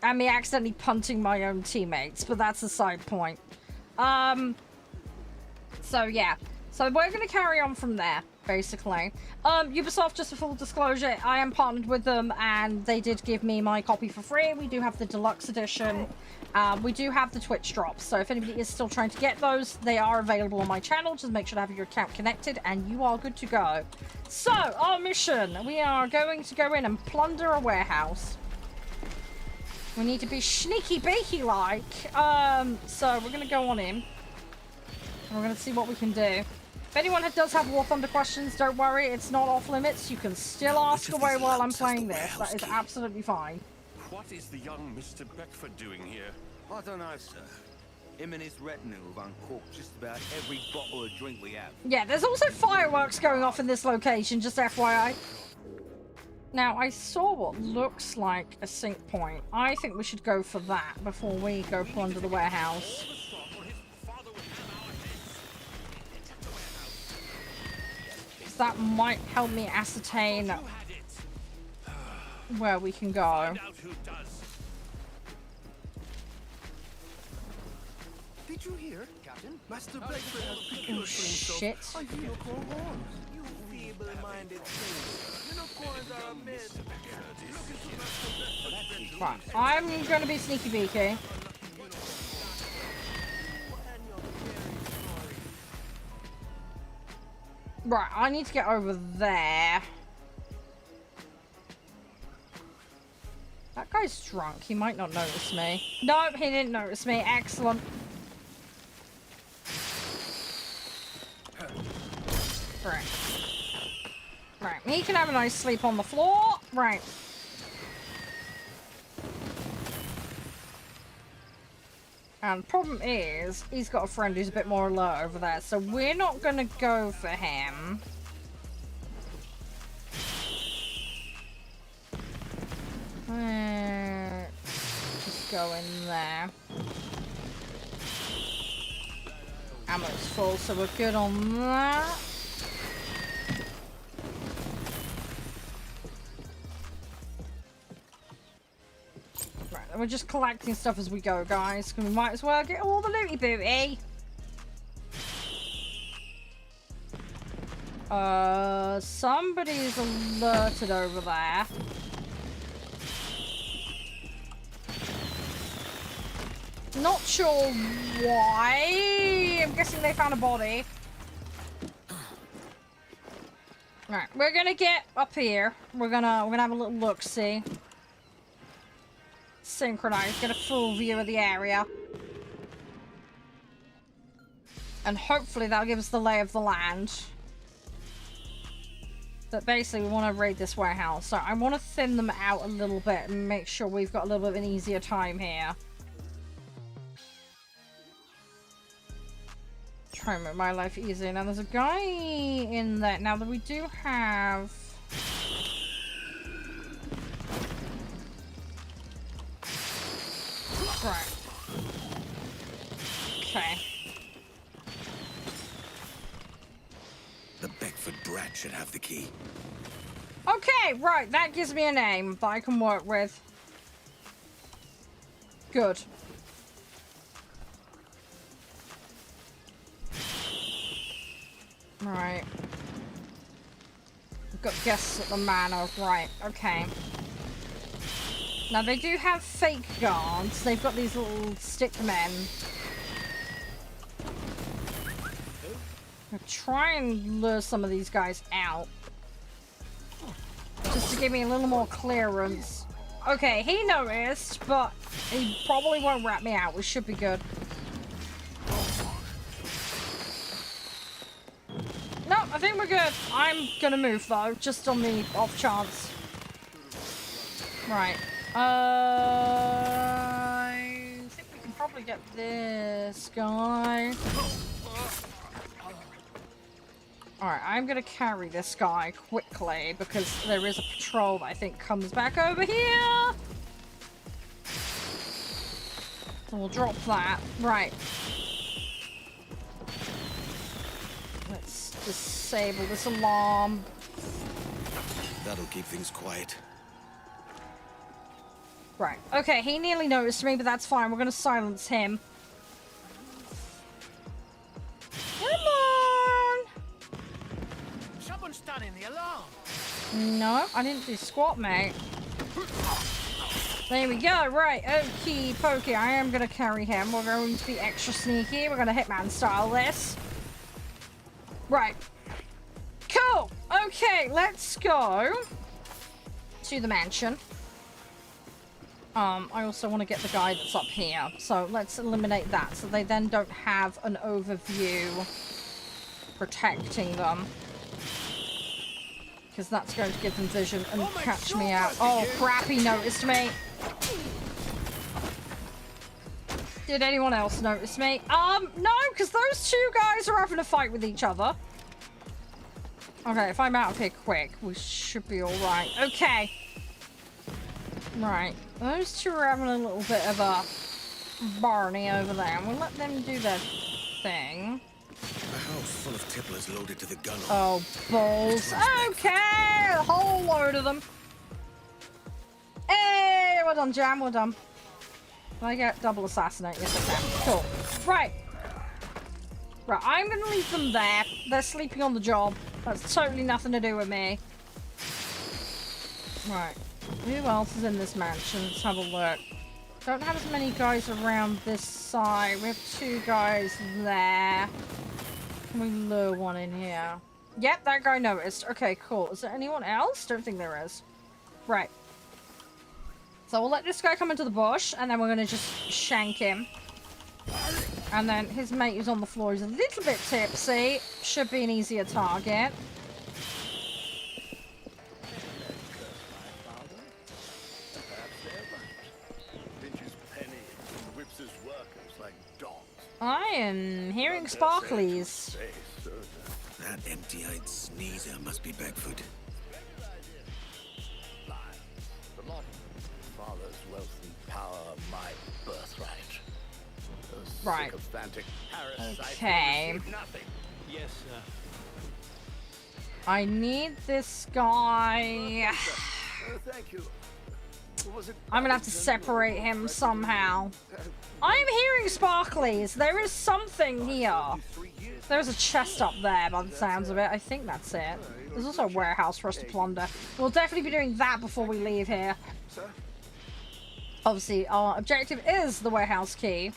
Speaker 1: And me accidentally punting my own teammates, but that's a side point. So yeah. So we're going to carry on from there, basically. Ubisoft, just for full disclosure, I am partnered with them, and they did give me my copy for free. We do have the deluxe edition. We do have the Twitch drops, so if anybody is still trying to get those, they are available on my channel. Just make sure to have your account connected, and you are good to go. So, our mission. We are going to go in and plunder a warehouse. We need to be sneaky beaky like. So we're going to go on in. And we're going to see what we can do. If anyone does have War Thunder questions, don't worry, it's not off limits. You can still ask away while I'm playing this. That is absolutely fine.
Speaker 3: What is the young Mr. Beckford doing here?
Speaker 4: I don't know, sir. Him and his retinue have uncorked just about every bottle of drink we have.
Speaker 1: Yeah, there's also fireworks going off in this location, just FYI. Now, I saw what looks like a sync point. I think we should go for that before we go plunder the warehouse. That might help me ascertain where we can go.
Speaker 4: Did you hear, Captain? Master Beckford has procured
Speaker 1: Oh, shit.
Speaker 4: I feel horns. You feeble-minded thing. Unicorns are a myth. Look into Master Beckford's
Speaker 1: Right, I'm gonna be sneaky beaky. Right, I need to get over there. That guy's drunk. He might not notice me. Nope, he didn't notice me. Excellent. Right. Right, he can have a nice sleep on the floor. Right. And the problem is, he's got a friend who's a bit more alert over there, so we're not going to go for him. Just go in there. Ammo's full, so we're good on that. Right, we're just collecting stuff as we go, guys. We might as well get all the looty booty. Somebody's alerted over there. Not sure why. I'm guessing they found a body. Right, we're gonna get up here. We're gonna have a little look, see. Synchronize, get a full view of the area. And hopefully that'll give us the lay of the land. But basically we want to raid this warehouse. So I want to thin them out a little bit and make sure we've got a little bit of an easier time here. Try and make my life easier. Now there's a guy in there. Now that we do have... Right. Okay.
Speaker 4: The Beckford brat should have the key.
Speaker 1: Okay, right. That gives me a name that I can work with. Good. Right. We've got guests at the manor. Right, okay. Now they do have fake guards. They've got these little stick men. I'll try and lure some of these guys out. Just to give me a little more clearance. Okay, he noticed, but he probably won't rat me out, which should be good. No, I think we're good. I'm gonna move though, just on the off chance. Right. I think we can probably get this guy. Alright, I'm gonna carry this guy quickly because there is a patrol that I think comes back over here. So we'll drop that. Right. Let's disable this alarm.
Speaker 5: That'll keep things quiet.
Speaker 1: Right. Okay, he nearly noticed me, but that's fine. We're gonna silence him. Come on!
Speaker 4: Someone's stunning the alarm.
Speaker 1: No, I didn't do squat, mate. There we go. Right, okie pokey. I am gonna carry him. We're going to be extra sneaky. We're gonna Hitman style this. Right. Cool. Okay, let's go to the mansion. I also want to get the guy that's up here. So let's eliminate that so they then don't have an overview protecting them. Because that's going to give them vision and catch me out. Oh crap, he noticed me. Did anyone else notice me? No, because those two guys are having a fight with each other. Okay, if I'm out of here quick, we should be alright. Okay. Right. Those two are having a little bit of a Barney over there. We'll let them do their thing.
Speaker 5: A house full of tipplers loaded to the gun.
Speaker 1: Oh, balls. Okay, a whole load of them. Hey, well done, Jam. Well done. Can I get double assassinate? Yes, I can. Cool. Right. Right, I'm going to leave them there. They're sleeping on the job. That's totally nothing to do with me. Right. Who else is in this mansion? Let's have a look. Don't have as many guys around this side. We have two guys there. Can we lure one in here? Yep, that guy noticed. Okay, cool. Is there anyone else? Don't think there is. Right. So we'll let this guy come into the bush, and then we're going to just shank him. And then his mate who's on the floor is a little bit tipsy. Should be an easier target. I am hearing sparklies.
Speaker 5: That empty-eyed sneezer must be Beckford.
Speaker 6: Father's wealth and power are my birthright.
Speaker 1: Right. Okay.
Speaker 4: Yes, sir.
Speaker 1: I need this guy.
Speaker 6: Thank you.
Speaker 1: I'm gonna have to separate him somehow. I'm hearing sparklies. There is something here. There's a chest up there by the sounds of it. I think that's it. There's also a warehouse for us to plunder. We'll definitely be doing that before we leave here. Obviously, our objective is the warehouse key.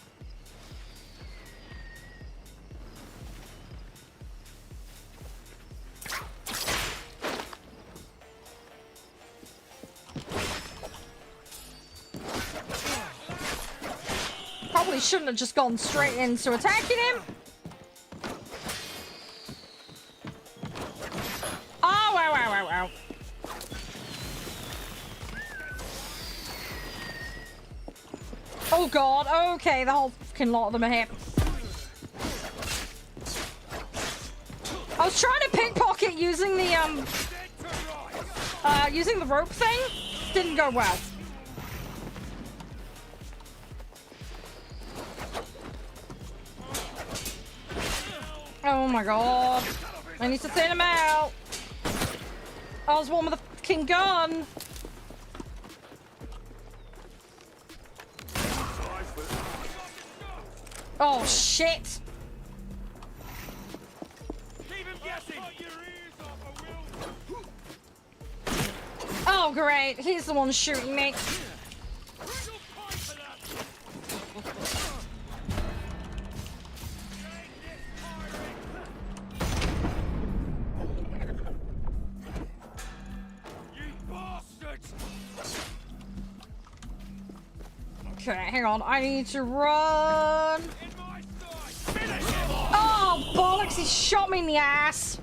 Speaker 1: Probably shouldn't have just gone straight into attacking him. Oh, wow, wow, wow, wow. Oh god, okay, the whole fucking lot of them are here. I was trying to pickpocket using the rope thing. Didn't go well. Oh my god. I need to thin him out. I was one with a fucking gun. Oh, shit!
Speaker 4: Keep him guessing.
Speaker 1: Oh, great. He's the one shooting me. Okay, hang on. I need to run. Oh, bollocks. He shot me in the ass.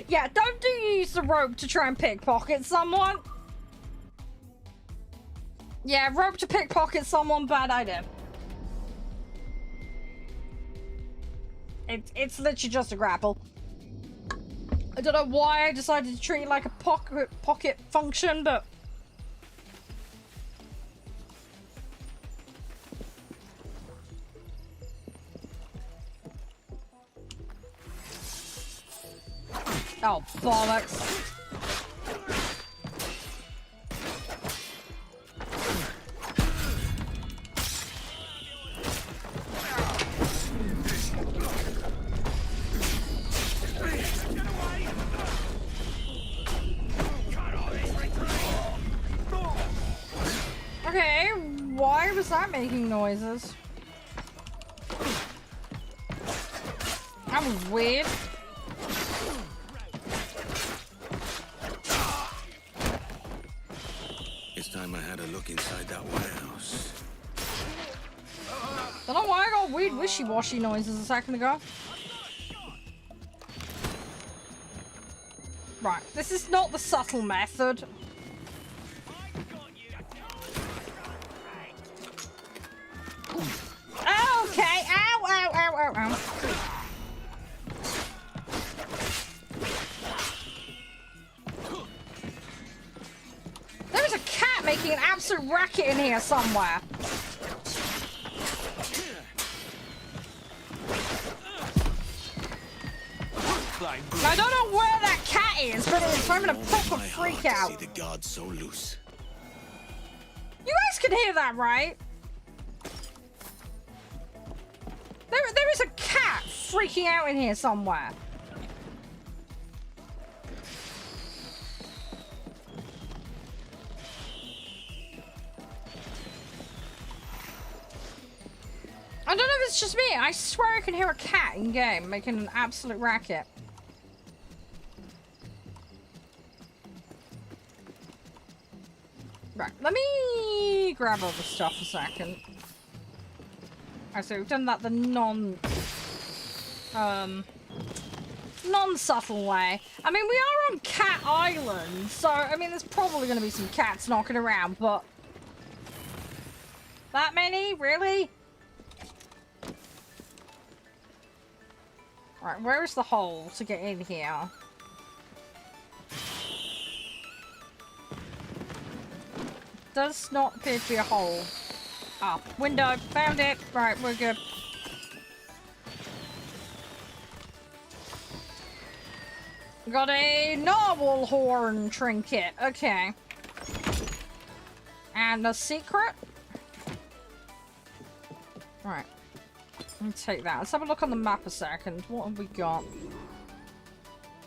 Speaker 1: Yeah, don't use the rope to try and pickpocket someone. Yeah, rope to pickpocket someone, bad idea. It's literally just a grapple. I don't know why I decided to treat it like a pocket function, but... Oh, bollocks. Okay, why was that making noises? That was weird.
Speaker 5: It's time I had a look inside that warehouse.
Speaker 1: Don't know why I got weird wishy-washy noises a second ago. Right, this is not the subtle method. Okay, ow, ow, ow, ow, ow. There's a cat making an absolute racket in here somewhere. I don't know where that cat is, but it's having a proper freak out.
Speaker 5: See the guards so loose.
Speaker 1: You guys can hear that, right? There is a cat freaking out in here somewhere. I don't know if it's just me. I swear I can hear a cat in game making an absolute racket. Right, let me grab all the stuff a second. Alright, so we've done that the non-subtle way. I mean, we are on Cat Island, so, I mean, there's probably going to be some cats knocking around, but... That many? Really? Right, where is the hole to get in here? Does not appear to be a hole. Ah, window. Found it. Right, we're good. Got a narwhal horn trinket. Okay. And a secret? Right. Let me take that. Let's have a look on the map a second. What have we got?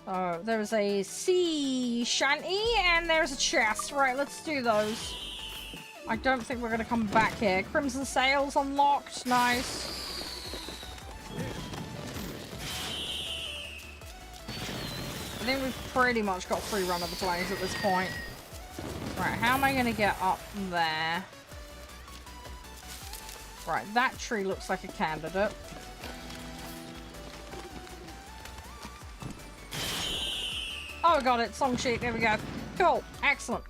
Speaker 1: Oh, there's a sea shanty and there's a chest. Right, let's do those. I don't think we're going to come back here. Crimson Sails unlocked. Nice. I think we've pretty much got free run of the place at this point. Right, how am I going to get up there? Right, that tree looks like a candidate. Oh, got it. Song sheet. There we go. Cool. Excellent.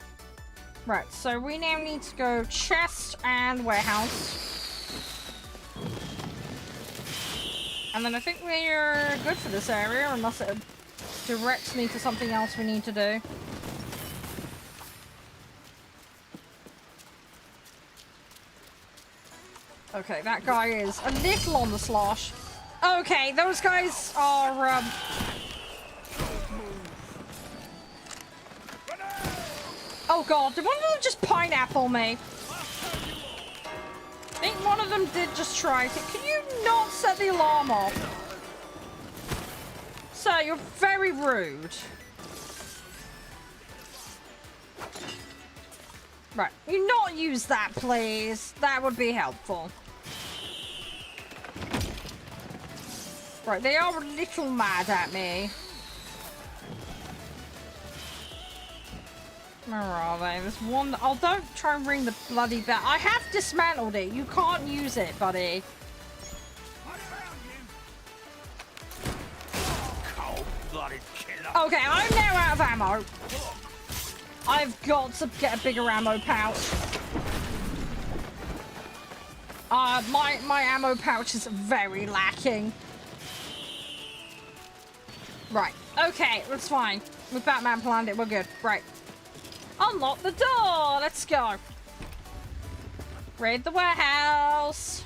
Speaker 1: Right, so we now need to go chest and warehouse. And then I think we're good for this area, unless it directs me to something else we need to do. Okay, that guy is a little on the slosh. Okay, those guys are, Oh god, did one of them just pineapple me? I think one of them did just try it. Can you not set the alarm off? Sir, you're very rude. Right, you not use that, please. That would be helpful. Right, they are a little mad at me. Where are they? There's one. Oh, don't try and ring the bloody bell. I have dismantled it. You can't use it, buddy.
Speaker 6: Cold-blooded killer.
Speaker 1: Okay, I'm now out of ammo. I've got to get a bigger ammo pouch. My ammo pouch is very lacking. Right. Okay, that's fine. With Batman planned it, we're good. Right. Unlock the door. Let's go. Raid the warehouse.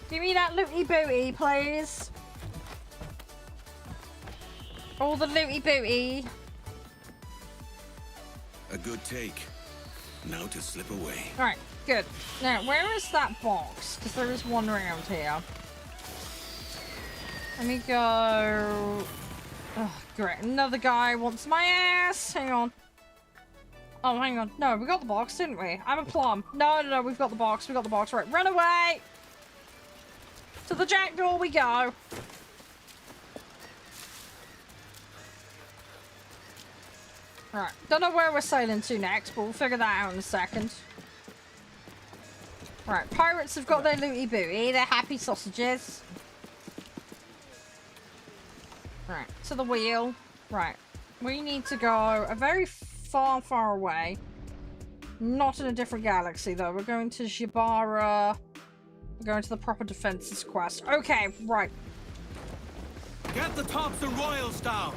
Speaker 1: Give me that looty booty, please. All the looty booty.
Speaker 5: A good take. Now to slip away.
Speaker 1: Alright, good. Now, where is that box? Because there is one around here. Let me go... Oh, great. Another guy wants my ass. Hang on. Oh, hang on. No, we got the box, didn't we? I'm a plum. No, no, no, we've got the box. We got the box. Right, run away! To the jack door we go. Right, don't know where we're sailing to next, but we'll figure that out in a second. Right, pirates have got their looty booty, their happy sausages. Right, to the wheel. Right, we need to go a very far, far away. Not in a different galaxy, though. We're going to Jibara. We're going to the proper defenses quest. Okay, right.
Speaker 4: Get the Thompson Royals down.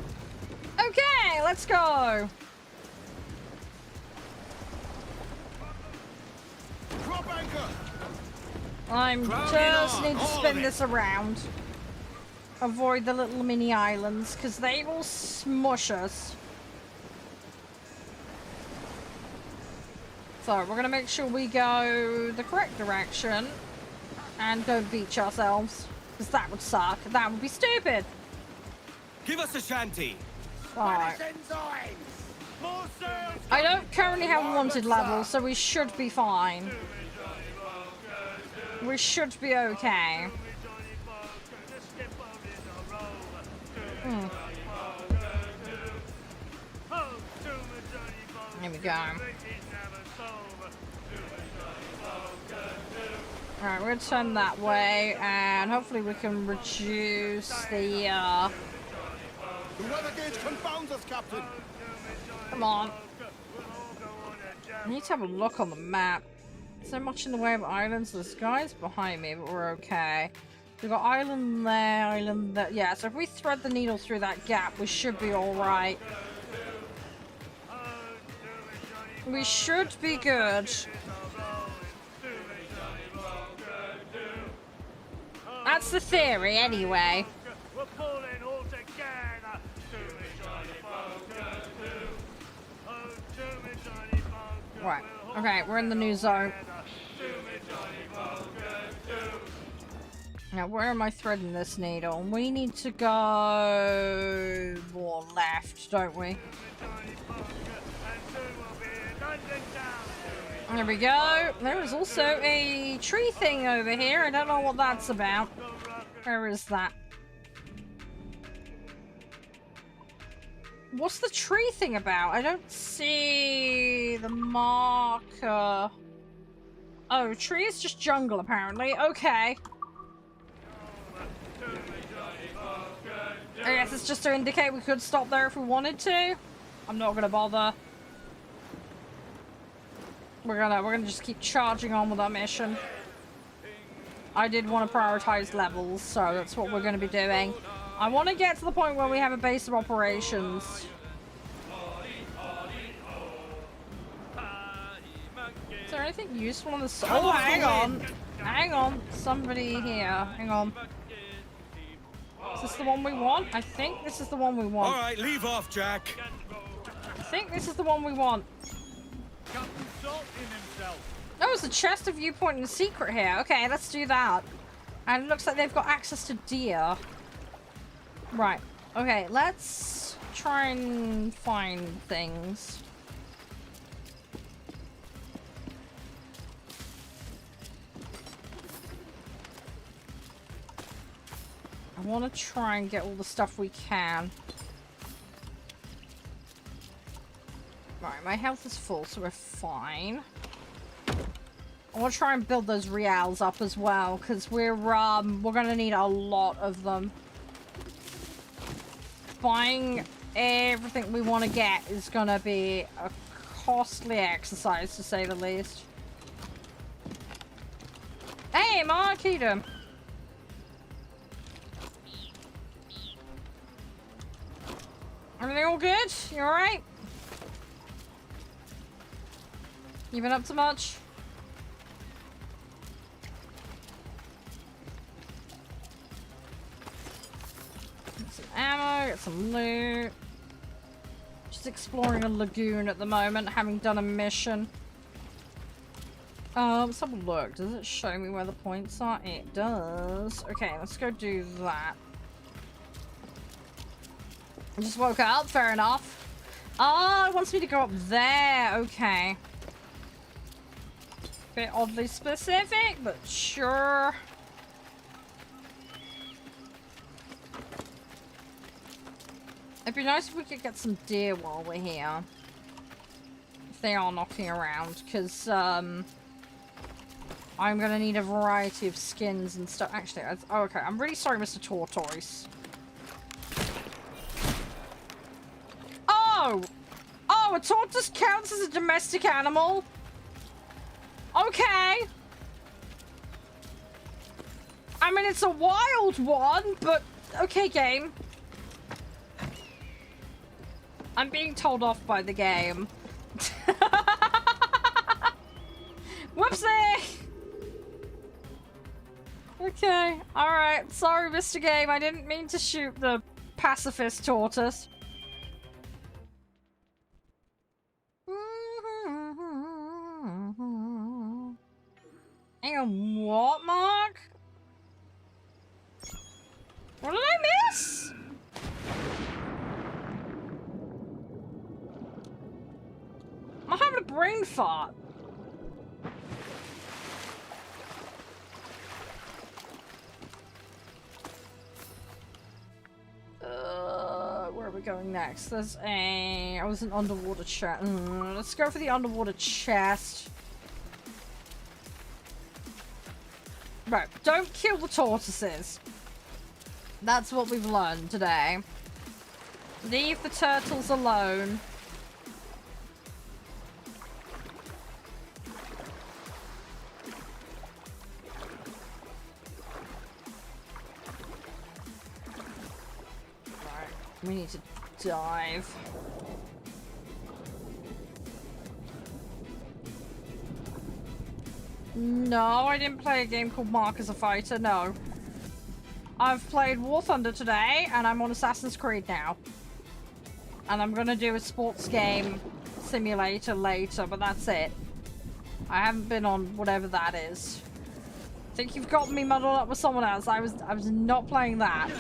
Speaker 1: Okay, let's go.
Speaker 4: Drop anchor.
Speaker 1: I'm just need to spin this around. Avoid the little mini islands, because they will smush us. So, we're going to make sure we go the correct direction. And don't beach ourselves. Because that would suck. That would be stupid.
Speaker 4: Give us a shanty.
Speaker 1: Alright. I don't currently have a wanted level, so we should be fine. We should be okay. Here we go. Alright, we're gonna turn that way, and hopefully we can reduce the,
Speaker 4: The weather gauge confounds us, Captain.
Speaker 1: Come on. I need to have a look on the map. So much in the way of islands. There's guys behind me, but we're okay. We've got island there, island there. Yeah, so if we thread the needle through that gap, we should be alright. We should be good. That's the theory, anyway.
Speaker 2: We're pulling all together.
Speaker 1: Right. Okay, we're in the new zone. Now, where am I threading this needle? We need to go more left, don't we? There we go. There is also a tree thing over here. I don't know what that's about. Where is that? What's the tree thing about? I don't see the marker. Oh, tree is just jungle, apparently. Okay. I guess it's just to indicate we could stop there if we wanted to. I'm not gonna bother. We're gonna just keep charging on with our mission. I did want to prioritize levels, so that's what we're gonna be doing. I want to get to the point where we have a base of operations. Is there anything useful on this? Oh, hang on. Hang on. Somebody here. Hang on. Is this the one we want? I think this is the one we want.
Speaker 4: All right, leave off, Jack.
Speaker 1: I think this is the one we want. Oh, it's a chest of viewpoint and secret here. Okay, let's do that. And it looks like they've got access to deer. Right. Okay, let's try and find things. I want to try and get all the stuff we can. Right, my health is full, so we're fine. I want to try and build those reals up as well, because we're gonna need a lot of them. Buying everything we want to get is gonna be a costly exercise, to say the least. Hey, Mark Edom. Everything all good? You alright? You been up to much? Get some ammo, get some loot. Just exploring a lagoon at the moment, having done a mission. Let's have a look. Does it show me where the points are? It does. Okay, let's go do that. I just woke up, fair enough. Oh, it wants me to go up there. Okay. Bit oddly specific, but sure. It'd be nice if we could get some deer while we're here. If they are knocking around, because, I'm gonna need a variety of skins and stuff. Actually, oh, okay. I'm really sorry, Mr. Tortoise. Oh! Oh, a tortoise counts as a domestic animal? Okay. I mean, it's a wild one, but okay, game. I'm being told off by the game. Whoopsie! Okay, alright. Sorry, Mr. Game. I didn't mean to shoot the pacifist tortoise. Hang on, what, Mark? What did I miss? I'm having a brain fart. Where are we going next? There's a... Oh, there's an underwater chest. Let's go for the underwater chest. Right, don't kill the tortoises. That's what we've learned today. Leave the turtles alone. Right, we need to dive. No, I didn't play a game called Mark as a Fighter, no. I've played War Thunder today, and I'm on Assassin's Creed now. And I'm gonna do a sports game simulator later, but that's it. I haven't been on whatever that is. I think you've got me muddled up with someone else. I was not playing that.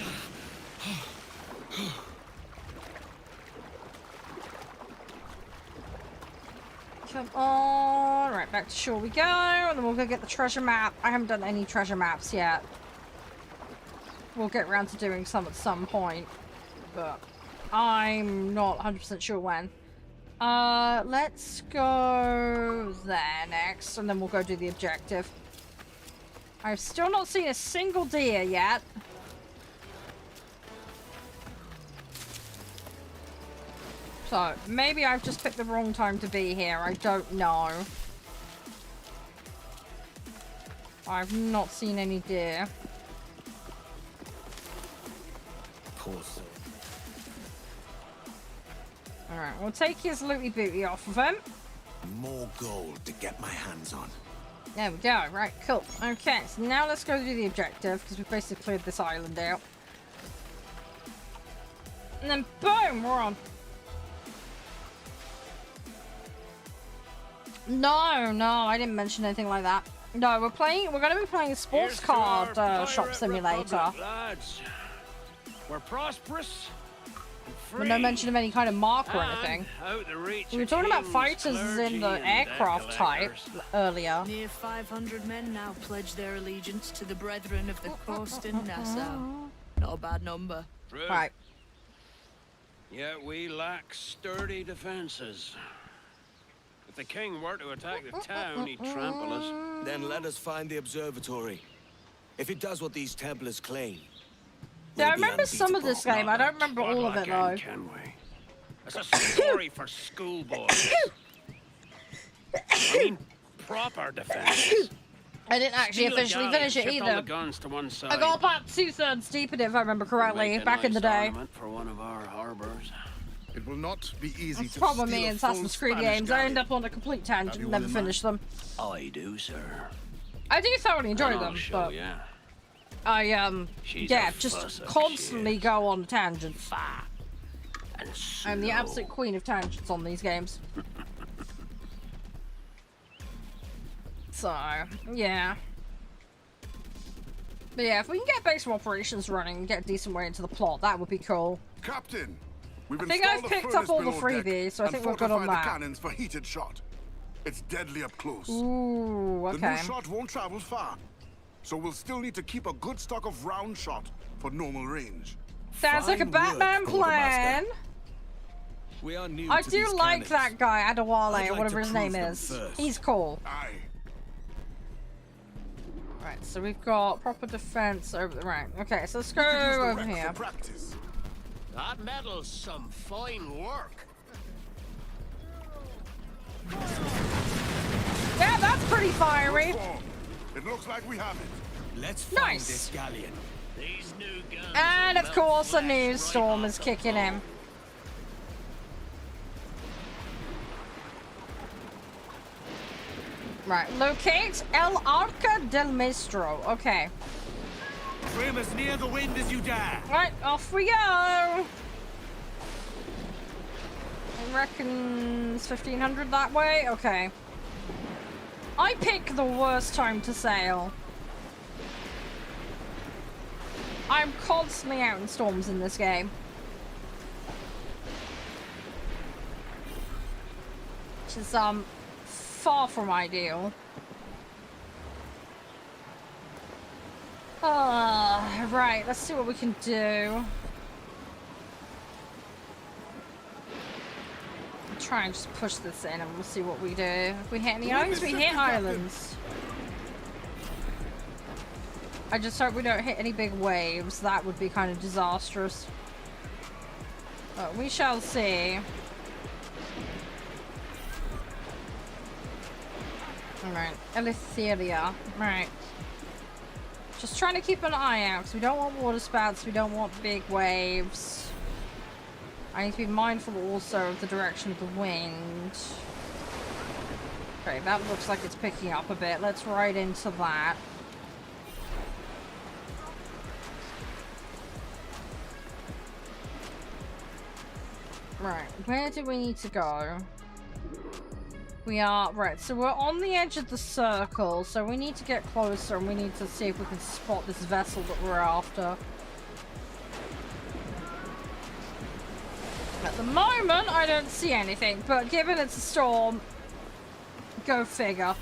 Speaker 1: Come on. Right, back to shore we go, and then we'll go get the treasure map. I haven't done any treasure maps yet. We'll get around to doing some at some point, but I'm not 100% sure when. Let's go there next, and then we'll go do the objective. I've still not seen a single deer yet. So, maybe I've just picked the wrong time to be here. I don't know. I've not seen any deer. Alright, we'll take his looty booty off of him.
Speaker 5: More gold to get my hands on.
Speaker 1: There we go. Right, cool. Okay, so now let's go do the objective, because we've basically cleared this island out. And then boom, we're on. No, no, I didn't mention anything like that. No, we're gonna be playing a sports card shop simulator.
Speaker 7: Republic, lads. We're prosperous.
Speaker 1: But no mention of any kind of mark or anything. We were talking about fighters in the aircraft type earlier.
Speaker 8: Near 500 men now pledge their allegiance to the Brethren of the Coast in Nassau. Not a bad number.
Speaker 7: True.
Speaker 1: Right.
Speaker 7: Yet we lack sturdy defenses. If the king were to attack the town, he'd trample us.
Speaker 5: Then let us find the observatory. If it does what these Templars claim.
Speaker 1: Yeah, I
Speaker 5: we'll be
Speaker 1: remember some of this game. I don't remember all of it though.
Speaker 7: Can we? It's a story for schoolboys. I mean, proper defense.
Speaker 1: I didn't actually officially finish it
Speaker 7: All the
Speaker 1: either.
Speaker 7: guns to one side.
Speaker 1: I got about 2/3 deep in it, if I remember correctly,
Speaker 7: Make a
Speaker 1: back in the
Speaker 7: nice
Speaker 1: day.
Speaker 7: ornament for one of our harbors.
Speaker 9: It will not be easy
Speaker 1: That's
Speaker 9: to
Speaker 1: probably
Speaker 9: steal
Speaker 1: me
Speaker 9: a
Speaker 1: in
Speaker 9: full
Speaker 1: Assassin's Creed
Speaker 9: Spanish
Speaker 1: games. I
Speaker 9: galleon.
Speaker 1: end up on a complete tangent
Speaker 9: you
Speaker 1: and
Speaker 9: one
Speaker 1: never
Speaker 9: in mind?
Speaker 1: finish them.
Speaker 7: I do, sir.
Speaker 1: I do thoroughly enjoy
Speaker 7: And I'll
Speaker 1: them,
Speaker 7: show
Speaker 1: but
Speaker 7: ya.
Speaker 1: I
Speaker 7: She's
Speaker 1: yeah,
Speaker 7: a
Speaker 1: just
Speaker 7: fusser,
Speaker 1: constantly
Speaker 7: she is.
Speaker 1: go on tangents.
Speaker 7: Fat and
Speaker 1: I'm the
Speaker 7: slow.
Speaker 1: absolute queen of tangents on these games. So, yeah. But yeah, if we can get base of operations running and get a decent way into the plot, that would be cool.
Speaker 9: Captain, we've
Speaker 1: I think
Speaker 9: installed
Speaker 1: I've
Speaker 9: a
Speaker 1: picked
Speaker 9: furnace
Speaker 1: up all the
Speaker 9: below
Speaker 1: freebies,
Speaker 9: deck
Speaker 1: so I
Speaker 9: and
Speaker 1: think we're good on
Speaker 9: fortified the
Speaker 1: that.
Speaker 9: cannons for heated shot. It's deadly up close.
Speaker 1: Ooh,
Speaker 9: The
Speaker 1: okay.
Speaker 9: new shot won't travel far, so we'll still need to keep a good stock of round shot for normal range.
Speaker 1: Sounds like a
Speaker 5: Fine work,
Speaker 1: Batman plan.
Speaker 5: Quartermaster. We are new
Speaker 1: I
Speaker 5: to
Speaker 1: do
Speaker 5: these
Speaker 1: like
Speaker 5: cannons.
Speaker 1: that guy,
Speaker 5: I'd
Speaker 1: Adewale,
Speaker 5: like
Speaker 1: or whatever
Speaker 5: to
Speaker 1: his name
Speaker 5: prove them
Speaker 1: is.
Speaker 5: first.
Speaker 1: He's cool.
Speaker 9: Aye.
Speaker 1: Right, so we've got proper defense over the right. Okay, so let's go
Speaker 9: Use the
Speaker 1: over
Speaker 9: wreck
Speaker 1: here.
Speaker 9: for practice.
Speaker 6: That metal's some fine work.
Speaker 1: Yeah, that's pretty fiery.
Speaker 9: Form. It looks like we have it.
Speaker 5: Let's find
Speaker 1: Nice.
Speaker 5: this galleon.
Speaker 6: These new guns
Speaker 1: And
Speaker 6: will
Speaker 1: of
Speaker 6: melt
Speaker 1: course, a
Speaker 6: flesh
Speaker 1: news
Speaker 6: right
Speaker 1: storm
Speaker 6: off
Speaker 1: is
Speaker 6: the
Speaker 1: kicking
Speaker 6: bone.
Speaker 1: in. Right, locate El Arca del Maestro. Okay.
Speaker 5: Trim as near the wind as you dare.
Speaker 1: Right, off we go. I reckon it's 1500 that way. Okay. I pick the worst time to sail. I'm constantly out in storms in this game. Which is far from ideal. Right, let's see what we can do. I'll try and just push this in and we'll see what we do. If we hit any islands, we hit islands. I just hope we don't hit any big waves. That would be kind of disastrous. But we shall see. Alright, Eleutheria. Right. Just trying to keep an eye out, because we don't want water spouts, we don't want big waves. I need to be mindful also of the direction of the wind. Okay, that looks like it's picking up a bit. Let's ride into that. Right, where do we need to go? We are, right, so we're on the edge of the circle, so we need to get closer and we need to see if we can spot this vessel that we're after. At the moment, I don't see anything, but given it's a storm, go figure.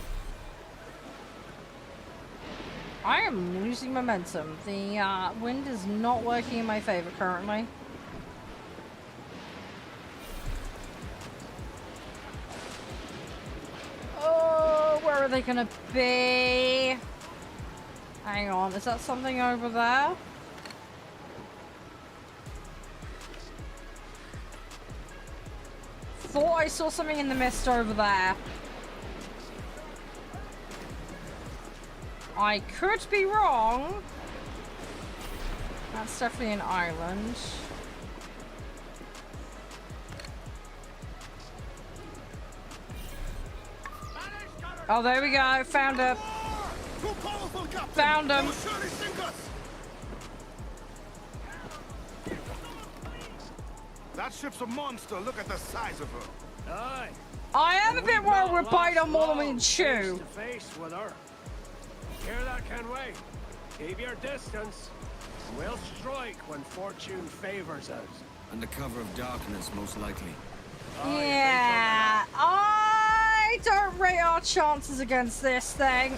Speaker 1: I am losing momentum. The wind is not working in my favor currently. Oh, where are they gonna be? Hang on, is that something over there? Thought I saw something in the mist over there. I could be wrong. That's definitely an island. Oh, there we go. Found her.
Speaker 9: Too powerful, Captain.
Speaker 1: Found him.
Speaker 9: They'll surely sink us. That ship's a monster. Look at the size of her.
Speaker 7: Aye,
Speaker 1: I am a bit worried we're biting on more than we can
Speaker 7: Face
Speaker 1: chew.
Speaker 7: to face with her. Hear that, Kenway? Keep your distance. We'll strike when fortune favors us.
Speaker 5: Under cover of darkness, most likely.
Speaker 1: Yeah, I don't rate our chances against this thing.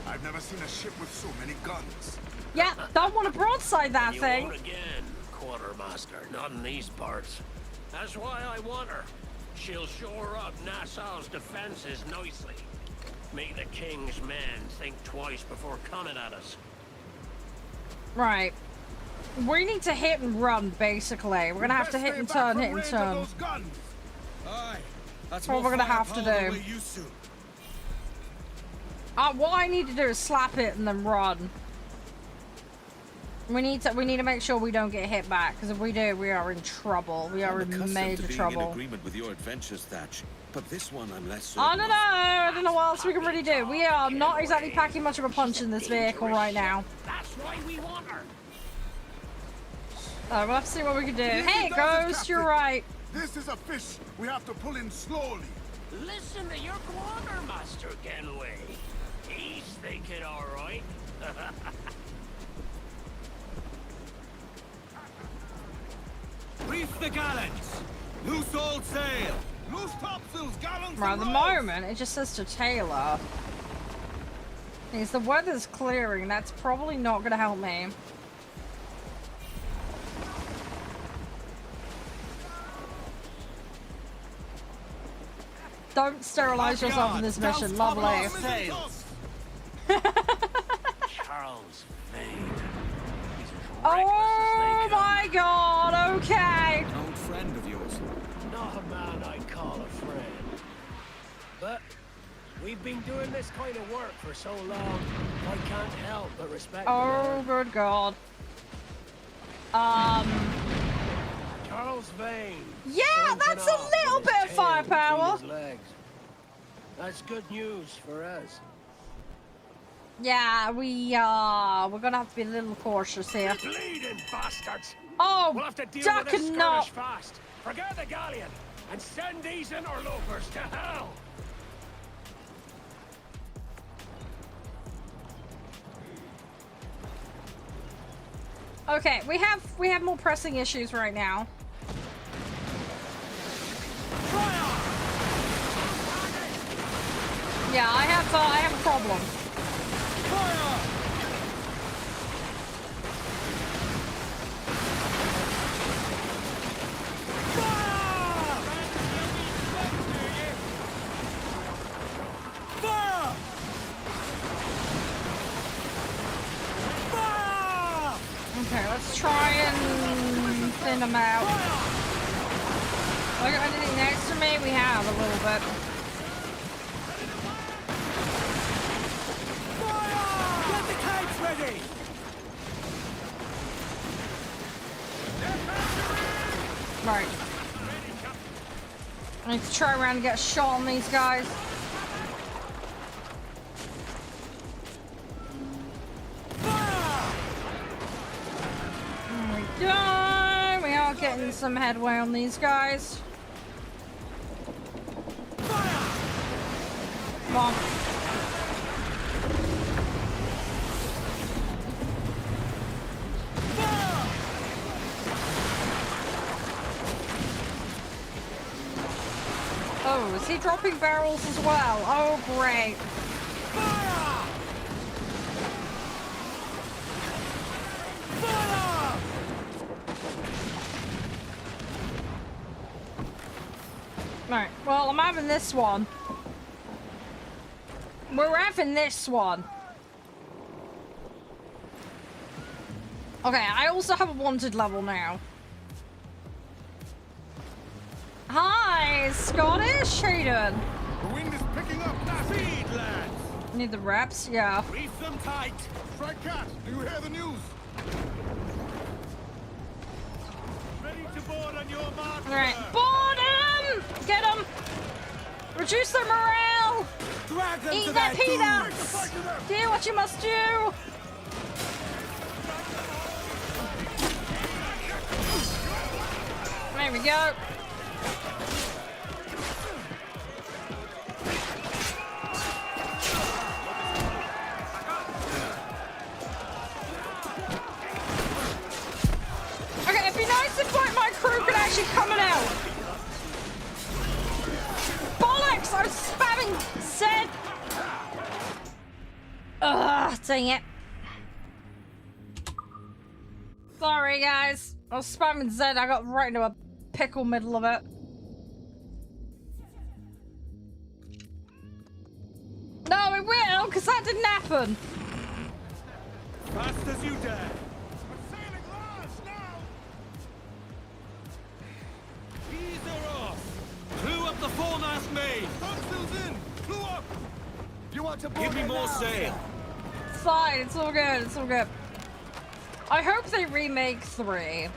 Speaker 9: I've never seen a ship with so many guns.
Speaker 1: Yeah, don't want to broadside that
Speaker 6: You
Speaker 1: thing.
Speaker 6: won't again, quartermaster. Not in these parts. That's why I want her. She'll shore up Nassau's defenses nicely. Make the king's men think twice before coming at us.
Speaker 1: Right. We need to hit and run, basically. We're gonna have to hit and turn, hit and turn.
Speaker 5: Aye. That's
Speaker 1: what we're gonna have to do. What I need to do is slap it and then run. We need to make sure we don't get hit back, because if we do, we are in trouble. We are in major trouble.
Speaker 10: In agreement with your adventures, Thatch, but this one I'm less
Speaker 1: I
Speaker 10: certain
Speaker 1: don't know. I don't know what else we can really do. We are not exactly packing much of a punch in this vehicle right now.
Speaker 7: That's why we want her.
Speaker 1: We'll have to see what we can do. Hey, Ghost, you're right.
Speaker 9: This is a fish we have to pull in slowly.
Speaker 6: Listen to your quartermaster, Kenway. He's thinking all right.
Speaker 5: Reef the gallants! Loose all sail! Loose topsails, gallants!
Speaker 1: Right, at the moment, it just says to Taylor. Means the weather's clearing. That's probably not going to help me. Don't sterilize yourself in this mission. Lovely.
Speaker 6: Charles Vane.
Speaker 1: Oh my god, okay.
Speaker 5: An old friend of yours.
Speaker 7: Not a man I'd call a friend. But we've been doing this kind of work for so long, I can't help but respect the
Speaker 1: Oh
Speaker 7: man.
Speaker 1: good god.
Speaker 7: Charles Vane.
Speaker 1: Yeah,
Speaker 7: slinking
Speaker 1: that's a
Speaker 7: off
Speaker 1: little
Speaker 7: with
Speaker 1: bit
Speaker 7: his
Speaker 1: of
Speaker 7: tail
Speaker 1: firepower.
Speaker 7: between his legs. That's good news for us.
Speaker 1: Yeah, we're gonna have to be a little cautious here.
Speaker 7: Bleeding bastards!
Speaker 1: Oh,
Speaker 7: We'll have to deal
Speaker 1: duck
Speaker 7: with this
Speaker 1: and
Speaker 7: skirmish
Speaker 1: not.
Speaker 7: fast. Forget the galleon and send these interlopers to hell.
Speaker 1: Okay, we have more pressing issues right now. Yeah, I have a problem. Okay, let's try and thin them out. Look at anything next to me? We have a little bit.
Speaker 5: Get the kites ready!
Speaker 1: Right. I need to try around and get a shot on these guys. There we go. We are getting some headway on these guys. Come on. Oh, is he dropping barrels as well? Oh, great. Right, well, I'm having this one. We're having this one. Okay, I also have a wanted level now. Hi, Scottish. How you doing?
Speaker 9: The wind is picking up. Speed, lads!
Speaker 1: Need the reps? Yeah.
Speaker 9: Reef them tight. Strike cat, do you hear the news? Ready to board on your mark.
Speaker 1: Alright, board him! Get him! Reduce their morale!
Speaker 5: Drag them
Speaker 1: Eat
Speaker 5: to
Speaker 1: their
Speaker 5: their doom!
Speaker 1: peanuts! Do what you must do! There we go. spamming Z. Ugh, dang it. Sorry, guys. I was spamming Z. I got right into a pickle middle of it. No, it will, because that didn't happen.
Speaker 4: Fast as you dare. Ease her off. Clue up the foremast main. Topsails in. Clue up. You want to
Speaker 5: Give me more sail.
Speaker 1: It's fine. It's all good. It's all good. I hope they remake 3.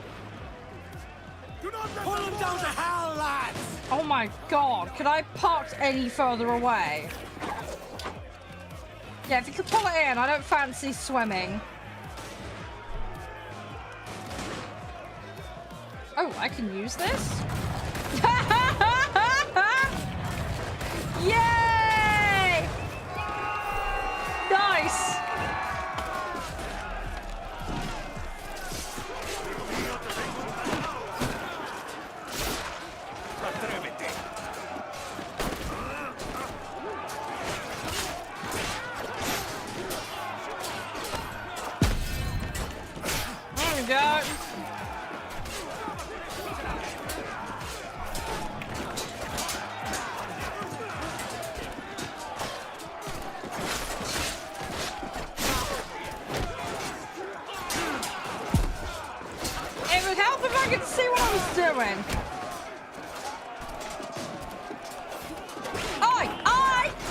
Speaker 4: Do not pull them down to hell, lads.
Speaker 1: Oh my god. Could I parked any further away? Yeah, if you could pull it in. I don't fancy swimming. Oh, I can use this? Yay! Nice! There we go. It would help if I could see what I was doing.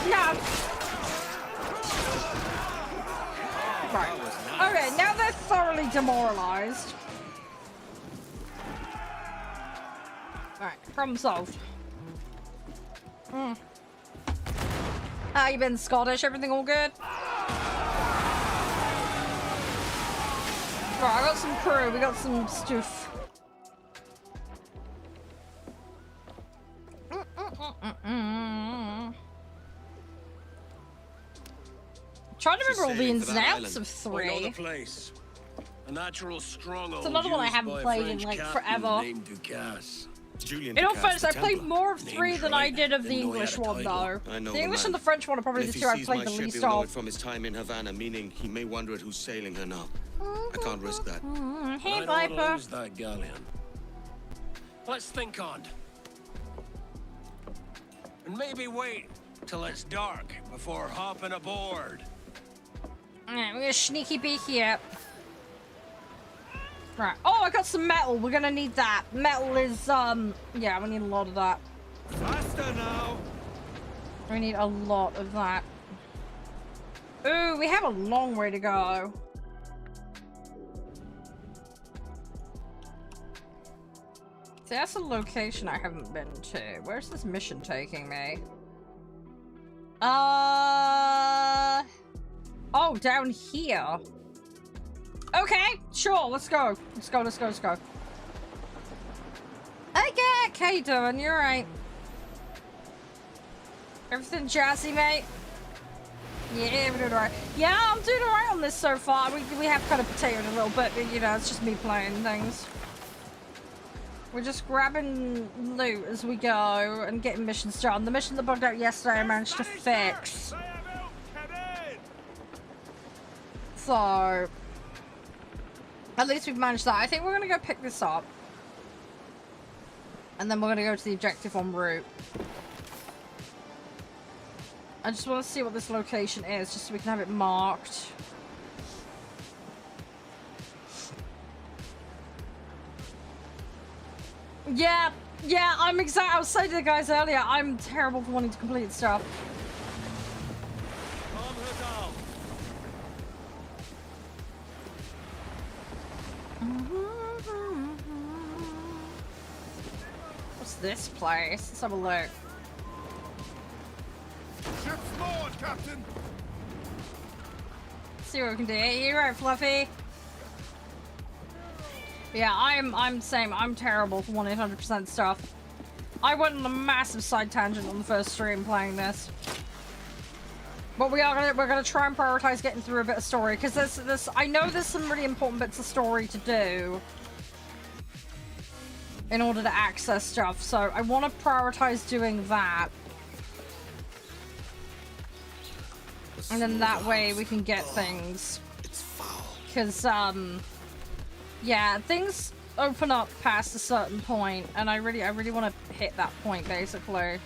Speaker 1: No. Right. Okay, now they're thoroughly demoralized. Alright, problem solved. How you been, Scottish? Everything all good? Right, I got some crew, we got some stuff. Trying to remember all the ins and outs of 3.
Speaker 6: Place. A natural stronghold.
Speaker 1: It's another one I
Speaker 6: used
Speaker 1: haven't
Speaker 6: by a
Speaker 1: played in
Speaker 6: French
Speaker 1: like
Speaker 6: captain
Speaker 1: forever.
Speaker 6: named Ducasse.
Speaker 5: Julian
Speaker 1: In all
Speaker 5: Ducasse,
Speaker 1: fairness,
Speaker 5: the
Speaker 1: I played
Speaker 5: Templar.
Speaker 1: more of 3 than I did of the
Speaker 5: Didn't know he
Speaker 1: English
Speaker 5: had a
Speaker 1: one,
Speaker 5: title.
Speaker 1: though.
Speaker 5: I know
Speaker 1: The
Speaker 5: the
Speaker 1: English
Speaker 5: man.
Speaker 1: and the French one are probably
Speaker 5: And
Speaker 1: the
Speaker 5: if
Speaker 1: 2
Speaker 5: he
Speaker 1: I've
Speaker 5: sees
Speaker 1: played
Speaker 5: my
Speaker 1: the
Speaker 5: ship,
Speaker 1: least
Speaker 5: he'll know
Speaker 1: of.
Speaker 5: it from his time in Havana, meaning he may wonder at who's sailing her now. I can't risk that.
Speaker 1: Hey,
Speaker 6: I don't want to
Speaker 1: Viper.
Speaker 6: lose that galleon. Let's think on. And maybe wait till it's dark before hopping aboard.
Speaker 1: Alright, we're gonna sneaky beaky it. Right. Oh, I got some metal. We're gonna need that. Metal is, yeah, we need a lot of that.
Speaker 4: Faster now.
Speaker 1: We need a lot of that. Ooh, we have a long way to go. See, that's a location I haven't been to. Where's this mission taking me? Oh, down here. Okay, sure, let's go. Let's go, let's go, let's go. Okay, how you doing? You're right. Everything jazzy, mate? Yeah, we're doing alright. Yeah, I'm doing alright on this so far. We have kind of potatoed a little bit, but you know, it's just me playing things. We're just grabbing loot as we go and getting missions done. The mission that bugged out yesterday I managed to fix. So, at least we've managed that. I think we're gonna go pick this up. And then we're gonna go to the objective en route. I just want to see what this location is, just so we can have it marked. Yeah, I was saying to the guys earlier, I'm terrible for wanting to complete stuff.
Speaker 4: Calm her down.
Speaker 1: What's this place? Let's have a look.
Speaker 9: Ship's moored, Captain.
Speaker 1: See what we can do. Hey, you're right, Fluffy. Yeah, I'm same. I'm terrible for 100% stuff. I went on a massive side tangent on the first stream playing this. But we're gonna try and prioritize getting through a bit of story, because this I know there's some really important bits of story to do in order to access stuff, so I want to prioritize doing that. And then that way we can get things.
Speaker 5: It's foul.
Speaker 1: Because, yeah, things open up past a certain point, and I really want to hit that point, basically.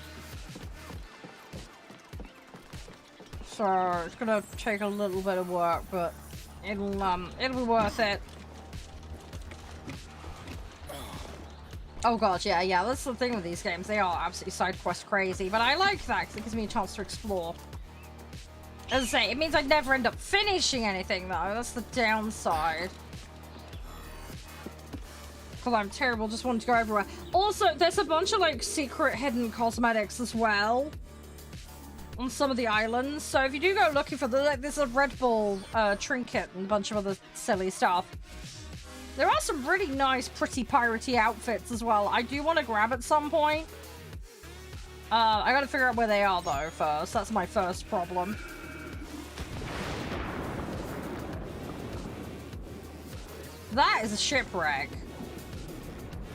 Speaker 1: So, it's gonna take a little bit of work, but it'll be worth it. Oh god, yeah, that's the thing with these games. They are absolutely side quest crazy, but I like that because it gives me a chance to explore. As I say, it means I'd never end up finishing anything, though. That's the downside. Because I'm terrible, just wanting to go everywhere. Also, there's a bunch of, like, secret hidden cosmetics as well on some of the islands. So if you do go looking for like, there's a Red Bull trinket and a bunch of other silly stuff. There are some really nice, pretty piratey outfits as well. I do want to grab at some point. I gotta figure out where they are, though, first. That's my first problem. That is a shipwreck.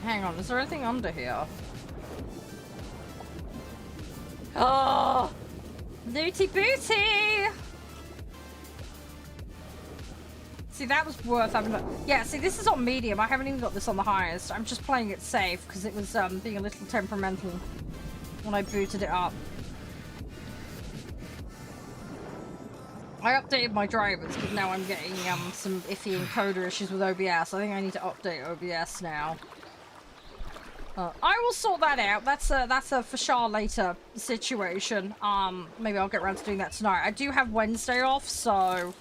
Speaker 1: Hang on, is there anything under here? Oh! Looty booty! See, that was worth having a... Yeah, see, this is on medium. I haven't even got this on the highest. I'm just playing it safe because it was being a little temperamental when I booted it up. I updated my drivers because now I'm getting some iffy encoder issues with OBS. I think I need to update OBS now. I will sort that out. That's a for sure later situation. Maybe I'll get around to doing that tonight. I do have Wednesday off, so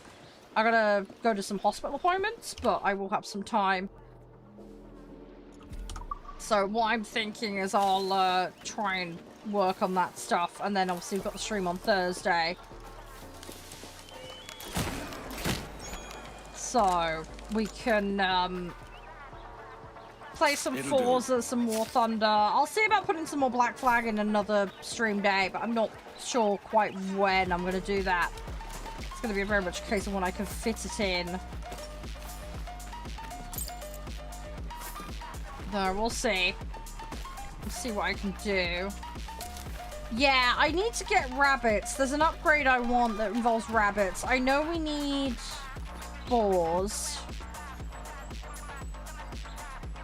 Speaker 1: I gotta go to some hospital appointments, but I will have some time. So what I'm thinking is I'll try and work on that stuff, and then obviously we've got the stream on Thursday. So we can play some Forza, some War Thunder. I'll see about putting some more Black Flag in another stream day, but I'm not sure quite when I'm going to do that. It's going to be very much a case of when I can fit it in. There, we'll see. Let's see what I can do. Yeah, I need to get rabbits. There's an upgrade I want that involves rabbits. I know we need boars.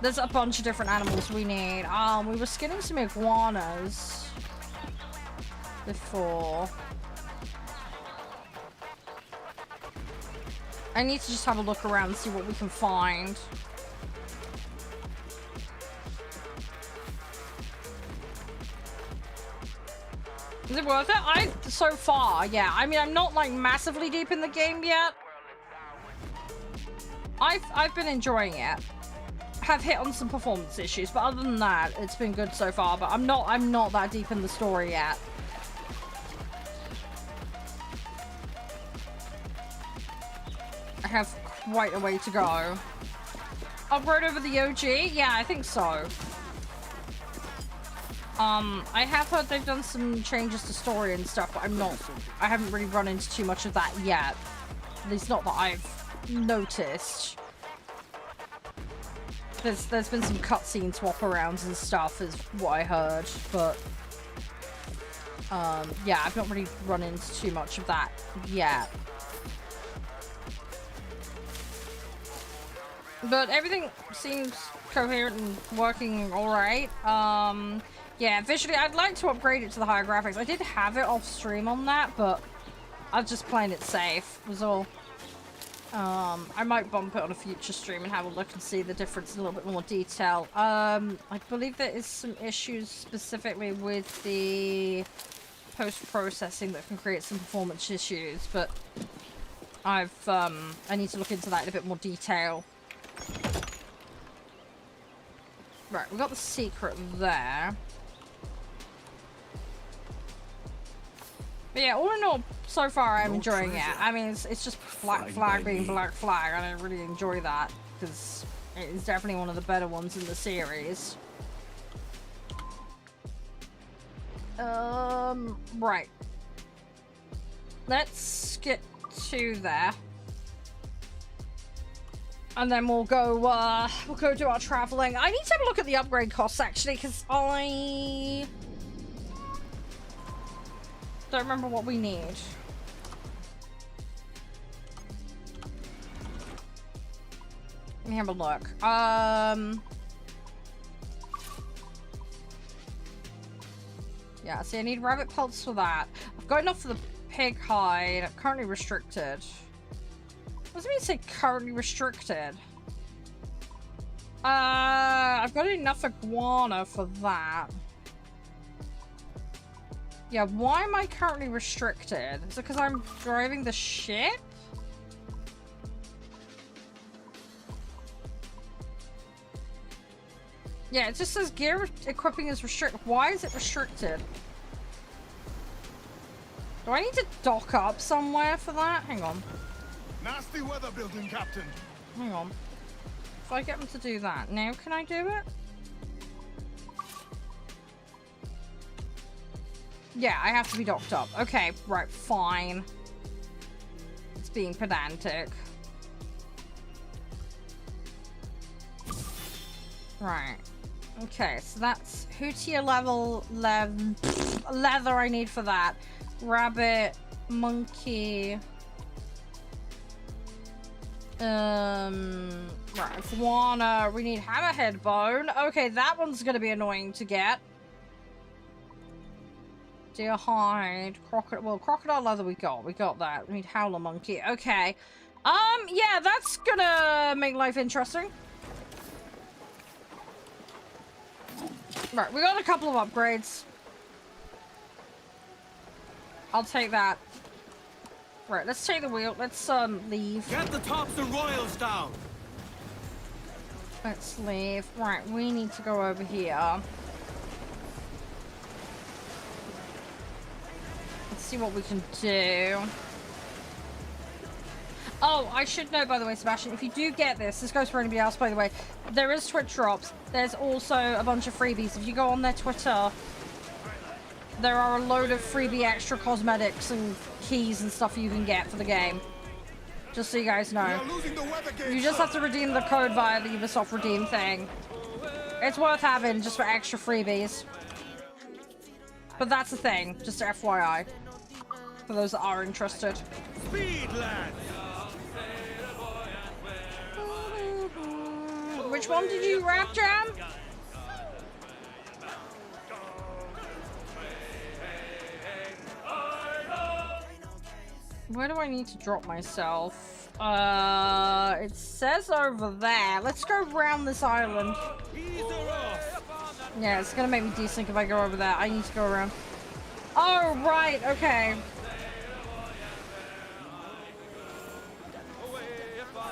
Speaker 1: There's a bunch of different animals we need. We were skinning some iguanas before. I need to just have a look around and see what we can find. Is it worth it? So far, yeah. I mean, I'm not like massively deep in the game yet. I've been enjoying it. Have hit on some performance issues, but other than that, it's been good so far. But I'm not that deep in the story yet. I have quite a way to go. Upgrade over the OG? Yeah, I think so. I have heard they've done some changes to story and stuff, but I haven't really run into too much of that yet. At least not that I've noticed. There's been some cutscene swap arounds and stuff is what I heard, but yeah, I've not really run into too much of that yet. But everything seems coherent and working alright. Yeah, visually, I'd like to upgrade it to the higher graphics. I did have it off stream on that, but I was just playing it safe, was all. I might bump it on a future stream and have a look and see the difference in a little bit more detail. I believe there is some issues specifically with the post-processing that can create some performance issues, but I need to look into that in a bit more detail. Right, we got the secret there. But yeah, all in all, so far I'm enjoying it. I mean, it's just Black Flag being Black Flag, and I really enjoy that, because it is definitely one of the better ones in the series. Right. Let's get to there. And then we'll go do our traveling. I need to have a look at the upgrade costs, actually, because I don't remember what we need. Let me have a look. Yeah, see, I need rabbit pelts for that. I've got enough for the pig hide. Currently restricted. What does it mean to say currently restricted? I've got enough iguana for that. Yeah, why am I currently restricted? Is it because I'm driving the ship? Yeah, it just says gear equipping is restricted. Why is it restricted? Do I need to dock up somewhere for that? Hang on.
Speaker 9: Nasty weather building, Captain.
Speaker 1: Hang on. If I get them to do that, now can I do it? Yeah, I have to be docked up. Okay, right, fine. It's being pedantic. Right. Okay, so that's Hootier level leather I need for that. Rabbit, monkey. Right, iguana. We need hammerhead bone. Okay, that one's gonna be annoying to get. Deer hide, crocodile. Well, crocodile leather we got that. We need howler monkey. Okay. Yeah, that's gonna make life interesting. Right, we got a couple of upgrades. I'll take that. Right, let's take the wheel. Let's leave.
Speaker 5: Get the tops and royals down.
Speaker 1: Let's leave. Right, we need to go over here. Let's see what we can do. Oh, I should know, by the way, Sebastian, if you do get this goes for anybody else, by the way, there is Twitch drops. There's also a bunch of freebies. If you go on their Twitter, there are a load of freebie extra cosmetics and keys and stuff you can get for the game. Just so you guys know. You just have to redeem the code via the Ubisoft redeem thing. It's worth having just for extra freebies. But that's the thing, just FYI. For those that are interested.
Speaker 5: Speed, lads!
Speaker 1: Which one did you rap, Jam? Where do I need to drop myself? It says over there. Let's go around this island. Yeah, it's gonna make me desync if I go over there. I need to go around. Oh, right, okay.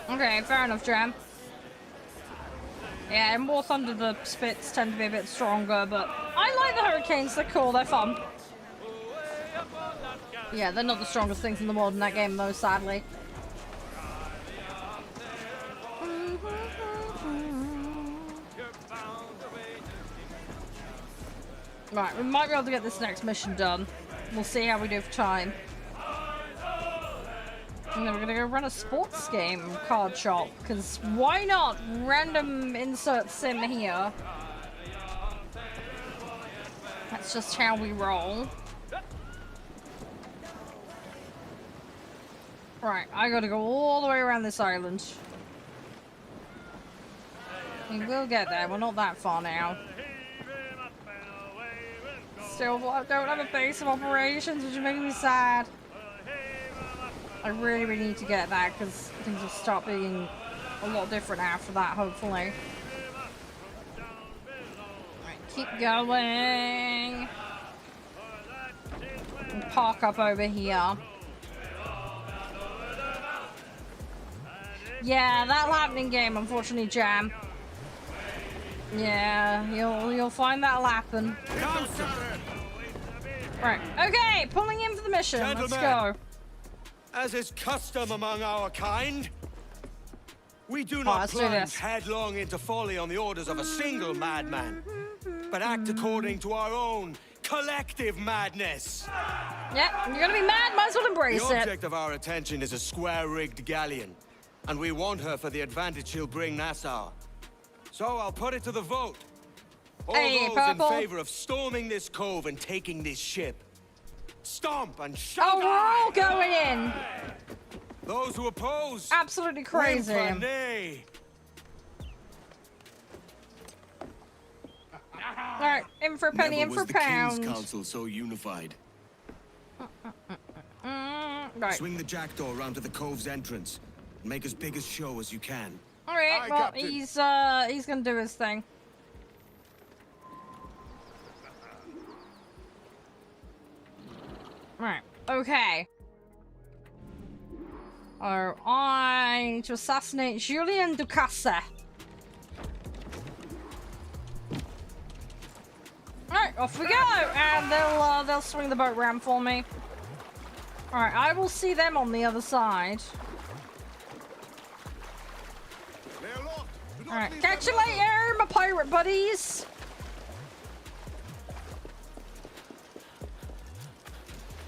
Speaker 1: Okay, fair enough, Jam. Yeah, in War Thunder, the spits tend to be a bit stronger, but I like the hurricanes. They're cool, they're fun. Yeah, they're not the strongest things in the world in that game, though, sadly. Right, we might be able to get this next mission done. We'll see how we do for time. And then we're gonna go run a sports game card shop, because why not? Random insert sim here. That's just how we roll. Right, I gotta go all the way around this island. We will get there, we're not that far now. Still don't have a base of operations, which is making me sad. I really need to get that, because things will start being a lot different after that, hopefully. Right, keep going. And park up over here. Yeah, that'll happen in game, unfortunately, Jam. Yeah, you'll find that'll happen. Right, okay, pulling in for the mission.
Speaker 5: Gentlemen,
Speaker 1: let's go.
Speaker 5: As is custom among our kind, we do not plunge headlong into folly on the orders of a single madman, but act according to our own collective madness.
Speaker 1: Yep, you're gonna be mad, might as well embrace it.
Speaker 5: The object of our attention is a square-rigged galleon, and we want her for the advantage she'll bring Nassau. So I'll put it to the vote. All those in favor of storming this cove and taking this ship, stomp and shout.
Speaker 1: Oh, we're all going in.
Speaker 5: Those who oppose,
Speaker 1: absolutely crazy.
Speaker 5: nay.
Speaker 1: Alright, in for a penny,
Speaker 5: Never
Speaker 1: in for a
Speaker 5: was the King's
Speaker 1: pound.
Speaker 5: Council so unified.
Speaker 1: Right.
Speaker 5: Swing the jackdaw around to the cove's entrance. And make as big a show as you can.
Speaker 1: Alright,
Speaker 9: Aye,
Speaker 1: well,
Speaker 9: Captain.
Speaker 1: he's gonna do his thing. Right, okay. Oh, I need to assassinate Julien Ducasse. Alright, off we go! And they'll swing the boat round for me. Alright, I will see them on the other side.
Speaker 9: They're locked. Do not
Speaker 1: Alright,
Speaker 9: leave
Speaker 1: catch
Speaker 9: them
Speaker 1: you
Speaker 9: alone.
Speaker 1: later, my pirate buddies!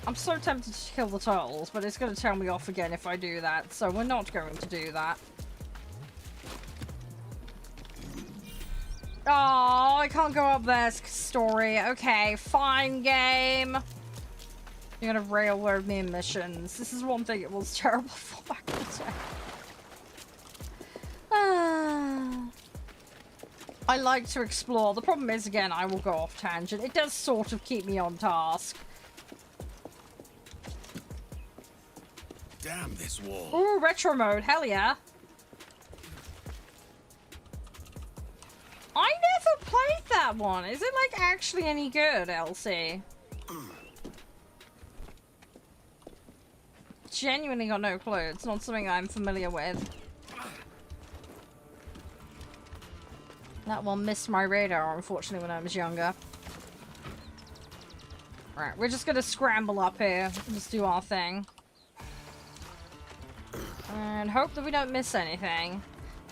Speaker 1: I'm so tempted to kill the turtles, but it's going to tell me off again if I do that, so we're not going to do that. Oh, I can't go up there, story. Okay, fine, game. You're gonna railroad me in missions. This is one thing it was terrible for back in the day. I like to explore. The problem is, again, I will go off tangent. It does sort of keep me on task.
Speaker 10: Damn this wall.
Speaker 1: Ooh, retro mode. Hell yeah. I never played that one. Is it, like, actually any good, Elsie? Genuinely got no clue. It's not something I'm familiar with. That one missed my radar, unfortunately, when I was younger. Right, we're just gonna scramble up here. Just do our thing. And hope that we don't miss anything.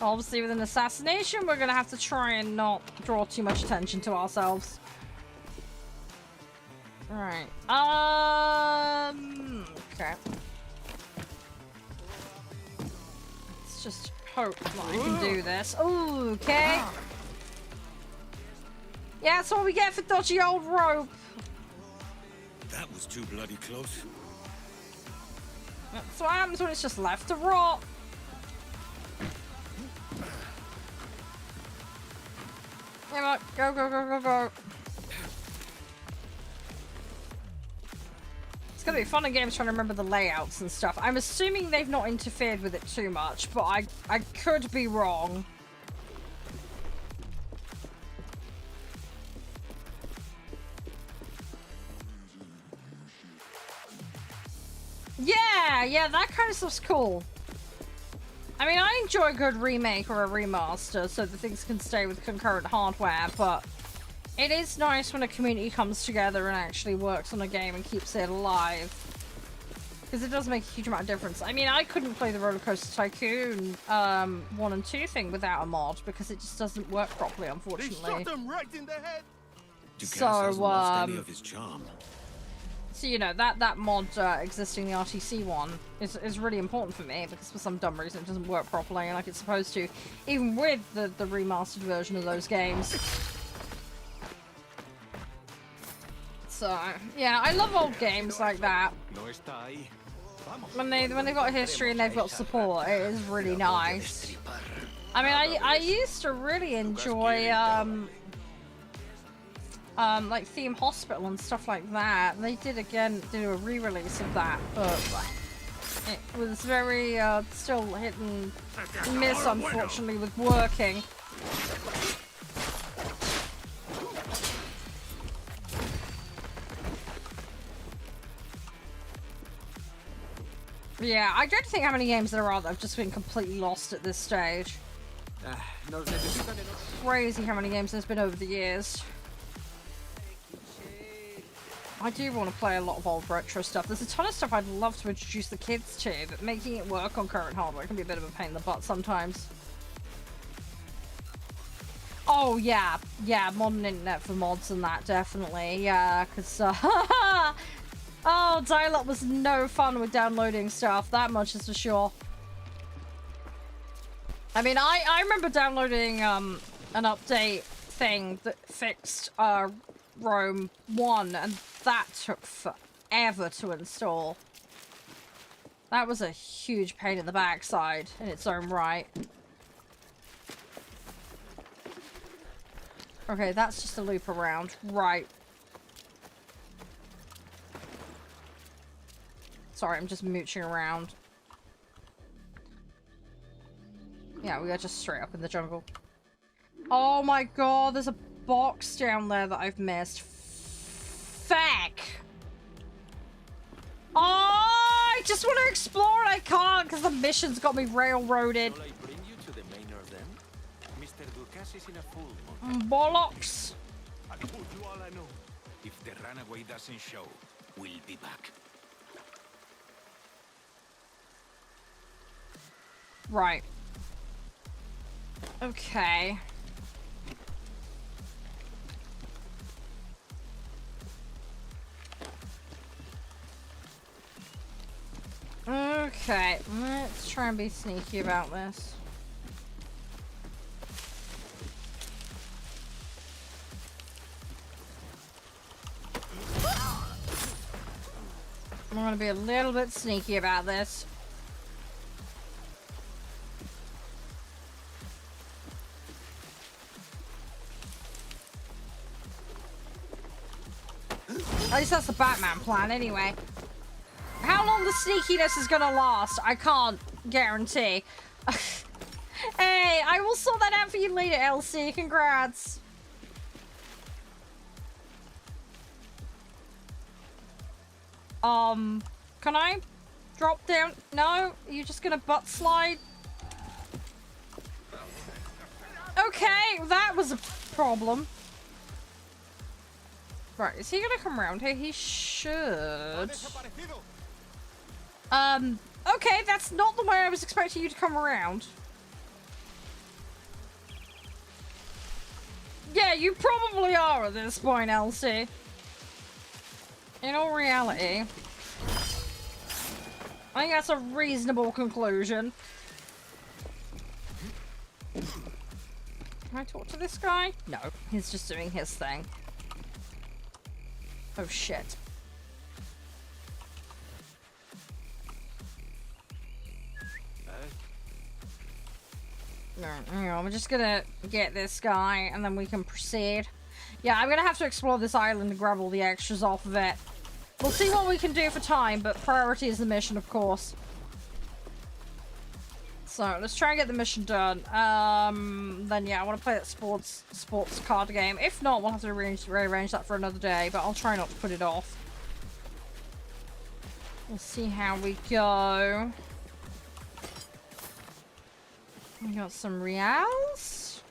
Speaker 1: Obviously, with an assassination, we're gonna have to try and not draw too much attention to ourselves. Alright. Okay. Let's just hope that I can do this. Ooh, okay. Yeah, that's what we get for dodgy old rope.
Speaker 10: That was too bloody close.
Speaker 1: That's what happens when it's just left to rot. Come on, go, go, go, go, go. It's gonna be fun in games trying to remember the layouts and stuff. I'm assuming they've not interfered with it too much, but I could be wrong. Yeah, that kind of stuff's cool. I mean, I enjoy a good remake or a remaster so that things can stay with concurrent hardware, but it is nice when a community comes together and actually works on a game and keeps it alive. Because it does make a huge amount of difference. I mean, I couldn't play the Roller Coaster Tycoon 1 and 2 thing without a mod because it just doesn't work properly, unfortunately.
Speaker 9: They shot them right in the head.
Speaker 10: Ducasse
Speaker 1: So,
Speaker 10: hasn't lost any of his charm.
Speaker 1: So, you know, that mod existing, the RTC one, is really important for me because for some dumb reason it doesn't work properly like it's supposed to, even with the remastered version of those games. So, yeah, I love old games like that. When they've got history and they've got support, it is really nice. I mean, I used to really enjoy, like Theme Hospital and stuff like that. They did do a re-release of that, but it was very, still hit and miss, unfortunately, with working. Yeah, I don't think how many games there are that have just been completely lost at this stage. Crazy how many games there's been over the years. I do want to play a lot of old retro stuff. There's a ton of stuff I'd love to introduce the kids to, but making it work on current hardware can be a bit of a pain in the butt sometimes. Oh, yeah. Yeah, modern internet for mods and that, definitely. Yeah, because... oh, dial-up was no fun with downloading stuff. That much is for sure. I mean, I remember downloading an update thing that fixed Rome 1, and that took forever to install. That was a huge pain in the backside in its own right. Okay, that's just a loop around. Right. Sorry, I'm just mooching around. Yeah, we are just straight up in the jungle. Oh my god, there's a box down there that I've missed. Feck! Oh, I just want to explore and I can't because the mission's got me railroaded.
Speaker 4: Shall I bring you to the manor then? Mr. Dukas is in a full mood.
Speaker 1: Bollocks.
Speaker 4: I'll tell you all I know. If the runaway doesn't show, we'll be back.
Speaker 1: Right. Okay. Okay, let's try and be sneaky about this. I'm gonna be a little bit sneaky about this. At least that's the Batman plan, anyway. How long the sneakiness is gonna last, I can't guarantee. Hey, I will sort that out for you later, Elsie. Congrats. Can I drop down? No? You're just gonna butt slide? Okay, that was a problem. Right, is he gonna come around here? He should. Okay, that's not the way I was expecting you to come around. Yeah, you probably are at this point, Elsie. In all reality, I think that's a reasonable conclusion. Can I talk to this guy? No, he's just doing his thing. Oh shit. No, hang on, we're just gonna get this guy and then we can proceed. Yeah, I'm gonna have to explore this island and grab all the extras off of it. We'll see what we can do for time, but priority is the mission, of course. So, let's try and get the mission done. Then yeah, I want to play that sports card game. If not, we'll have to rearrange that for another day, but I'll try not to put it off. We'll see how we go. We got some reals.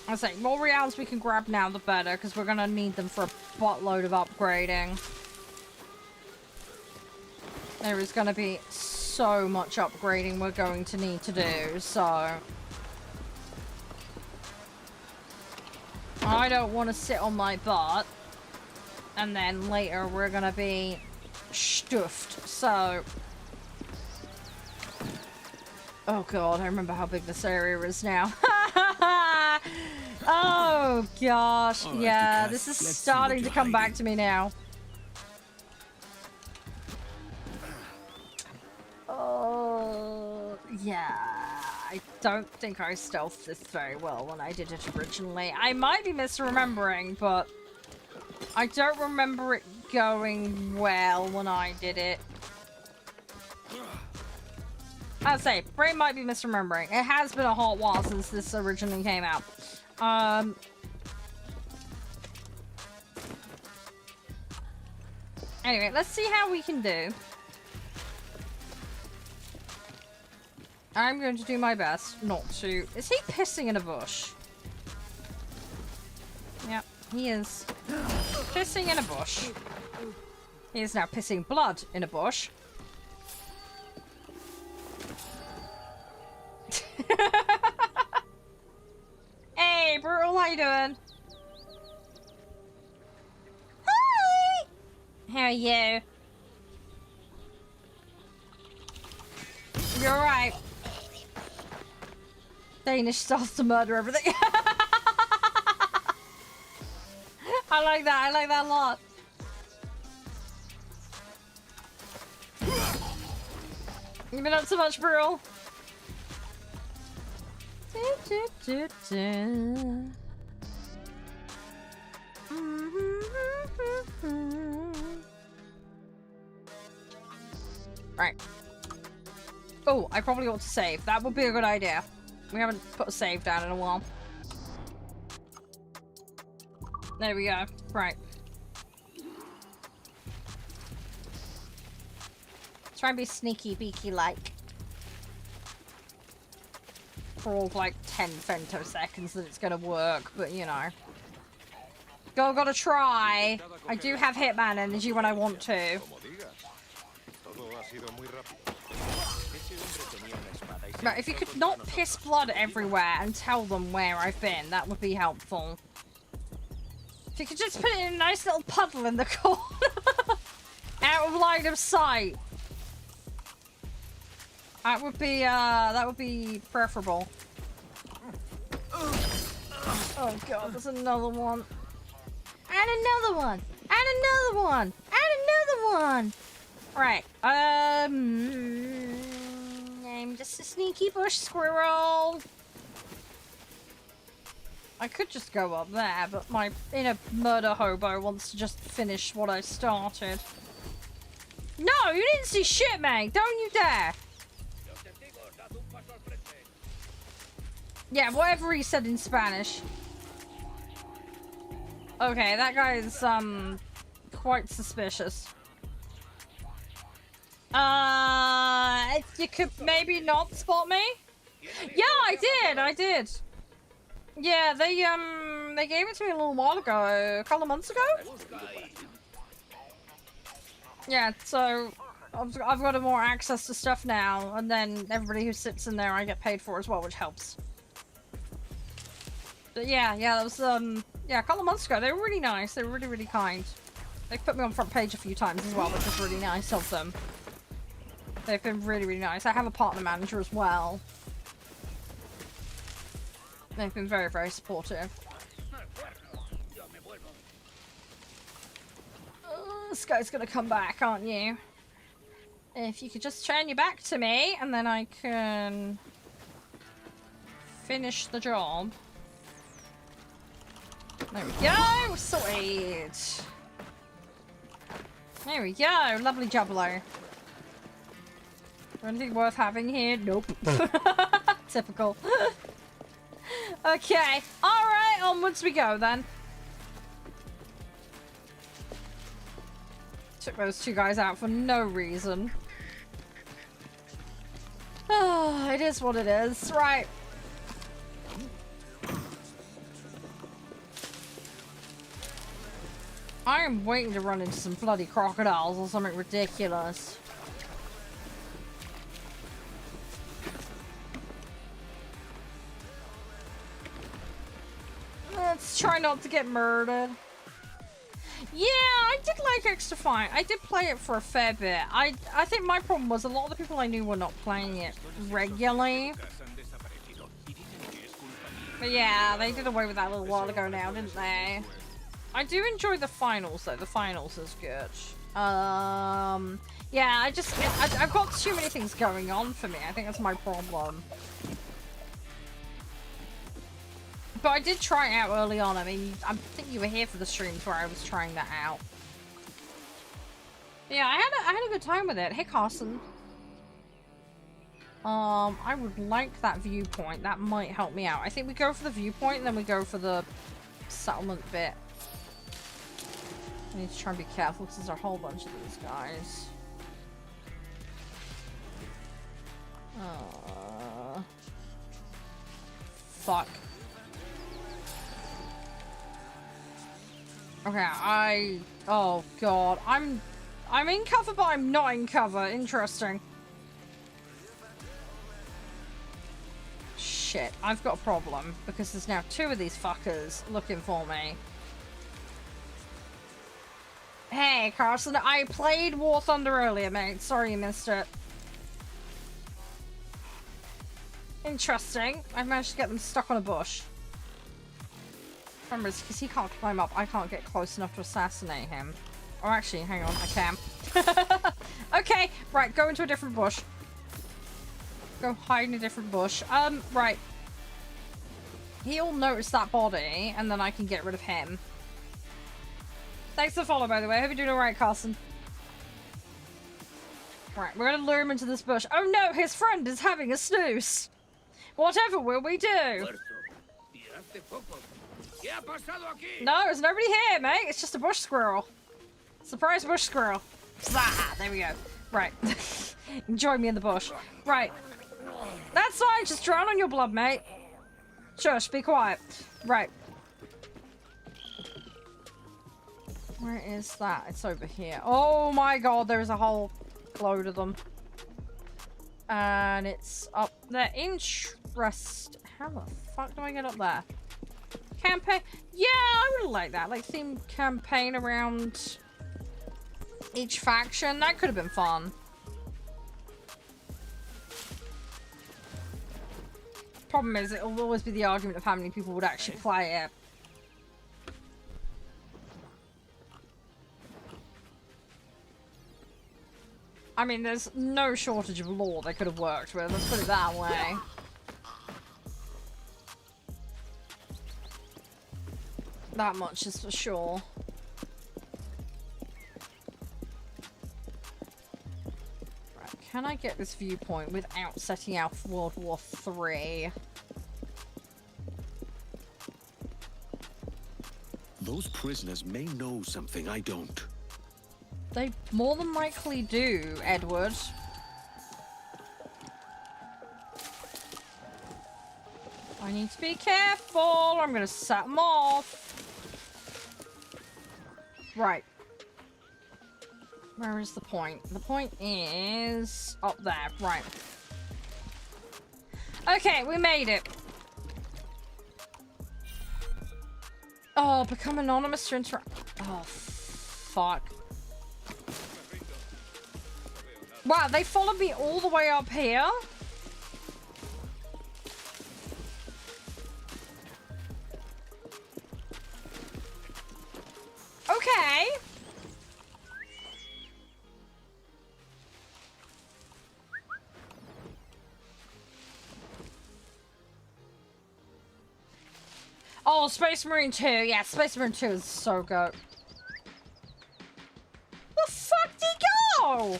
Speaker 1: I say, more reals we can grab now, the better, because we're gonna need them for a buttload of upgrading. There is gonna be so much upgrading we're going to need to do, so... I don't want to sit on my butt, and then later we're gonna be stuffed, so... Oh god, I remember how big this area is now. Oh gosh,
Speaker 10: All right,
Speaker 1: yeah,
Speaker 10: Dukas,
Speaker 1: this is
Speaker 10: let's see
Speaker 1: starting
Speaker 10: what
Speaker 1: to
Speaker 10: you're
Speaker 1: come back
Speaker 10: hiding.
Speaker 1: to me now. Oh, yeah, I don't think I stealthed this very well when I did it originally. I might be misremembering, but I don't remember it going well when I did it. I'd say, brain might be misremembering. It has been a hot while since this originally came out. Anyway, let's see how we can do. I'm going to do my best not to... Is he pissing in a bush? Yep, he is pissing in a bush. He is now pissing blood in a bush. Hey, Brutal, how you doing? Hi! How are you? You're right. Danish starts to murder everything. I like that. I like that a lot. You've been up so much, Brutal. Right. Oh, I probably ought to save. That would be a good idea. We haven't put a save down in a while. There we go. Right. Try and be sneaky beaky like. For all like 10 femtoseconds that it's gonna work, but you know. Gotta try. I do have Hitman energy when I want to. Right, if you could not piss blood everywhere and tell them where I've been, that would be helpful. If you could just put it in a nice little puddle in the corner. Out of line of sight. That would be preferable. Oh god, there's another one. And another one! And another one! And another one! Right, I'm just a sneaky bush squirrel. I could just go up there, but my inner murder hobo wants to just finish what I started. No, you didn't see shit, mate! Don't you dare! Yeah, whatever he said in Spanish. Okay, that guy is, quite suspicious. You could maybe not spot me? Yeah, I did. Yeah, they gave it to me a little while ago, a couple of months ago? Yeah, so I've got more access to stuff now, and then everybody who sits in there I get paid for as well, which helps. But yeah, that was, yeah, a couple of months ago. They were really nice. They were really, really kind. They've put me on front page a few times as well, which is really nice of them. They've been really, really nice. I have a partner manager as well. They've been very, very supportive. This guy's gonna come back, aren't you? If you could just turn your back to me, and then I can finish the job. There we go! Sweet! There we go! Lovely jubbler. Anything worth having here? Nope. Typical. Okay. Alright, onwards we go then. Took those two guys out for no reason. Oh, it is what it is. Right. I am waiting to run into some bloody crocodiles or something ridiculous. Let's try not to get murdered. Yeah, I did like Extra Fine. I did play it for a fair bit. I think my problem was a lot of the people I knew were not playing it regularly. But yeah, they did away with that a little while ago now, didn't they? I do enjoy the finals though. The finals is good. Yeah, I've got too many things going on for me. I think that's my problem. But I did try it out early on. I mean, I think you were here for the streams where I was trying that out. Yeah, I had a good time with it. Hey, Carson. I would like that viewpoint. That might help me out. I think we go for the viewpoint and then we go for the settlement bit. I need to try and be careful because there's a whole bunch of these guys. Fuck. Okay, oh god, I'm in cover, but I'm not in cover. Interesting. Shit, I've got a problem because there's now two of these fuckers looking for me. Hey, Carson, I played War Thunder earlier, mate. Sorry you missed it. Interesting. I've managed to get them stuck on a bush. Remember, it's because he can't climb up. I can't get close enough to assassinate him. Oh, actually, hang on. I can. Okay, right. Go into a different bush. Go hide in a different bush. Right. he'll notice that body, and then I can get rid of him. Thanks for the follow, by the way. I hope you're doing alright, Carson. Right, we're gonna lure him into this bush. Oh no, his friend is having a snooze. Whatever will we do? No, there's nobody here, mate. It's just a bush squirrel. Surprise bush squirrel. Ah, there we go. Right. Join me in the bush. Right. That's fine. Just drown on your blood, mate. Shush, be quiet. Right. Where is that? It's over here. Oh my god, there's a whole load of them. And it's up there. Interest. How the fuck do I get up there? Campaign. Yeah, I would like that. Like, themed campaign around each faction. That could have been fun. Problem is, it'll always be the argument of how many people would actually play it. I mean, there's no shortage of lore they could have worked with. Let's put it that way. That much is for sure. Right, can I get this viewpoint without setting out World War III?
Speaker 10: Those prisoners may know something I don't.
Speaker 1: They more than likely do, Edward. I need to be careful. I'm gonna set them off. Right. Where is the point? The point is up there. Right. Okay, we made it. Oh, become anonymous to interact. Oh, fuck. Wow, they followed me all the way up here? Okay. Oh, Space Marine 2. Yeah, Space Marine 2 is so good. The fuck did he go?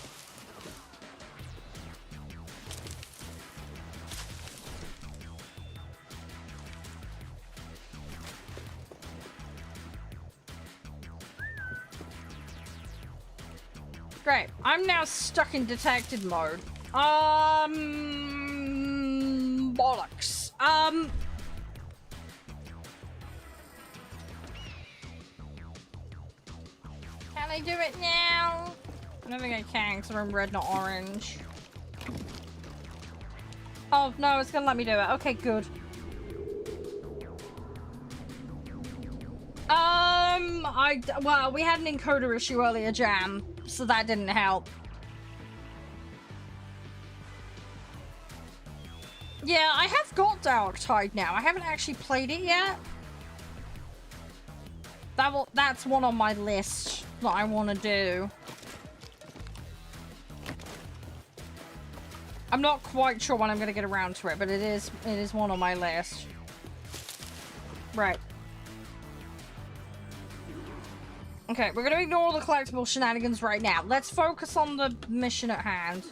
Speaker 1: Great. I'm now stuck in detected mode. Bollocks. Can I do it now? I don't think I can because I'm red, not orange. Oh, no, it's gonna let me do it. Okay, good. Well, we had an encoder issue earlier, Jam, so that didn't help. Yeah, I have got Dark Tide now. I haven't actually played it yet. That's one on my list that I want to do. I'm not quite sure when I'm going to get around to it, but it is one on my list. Right. Okay, we're going to ignore all the collectible shenanigans right now. Let's focus on the mission at hand.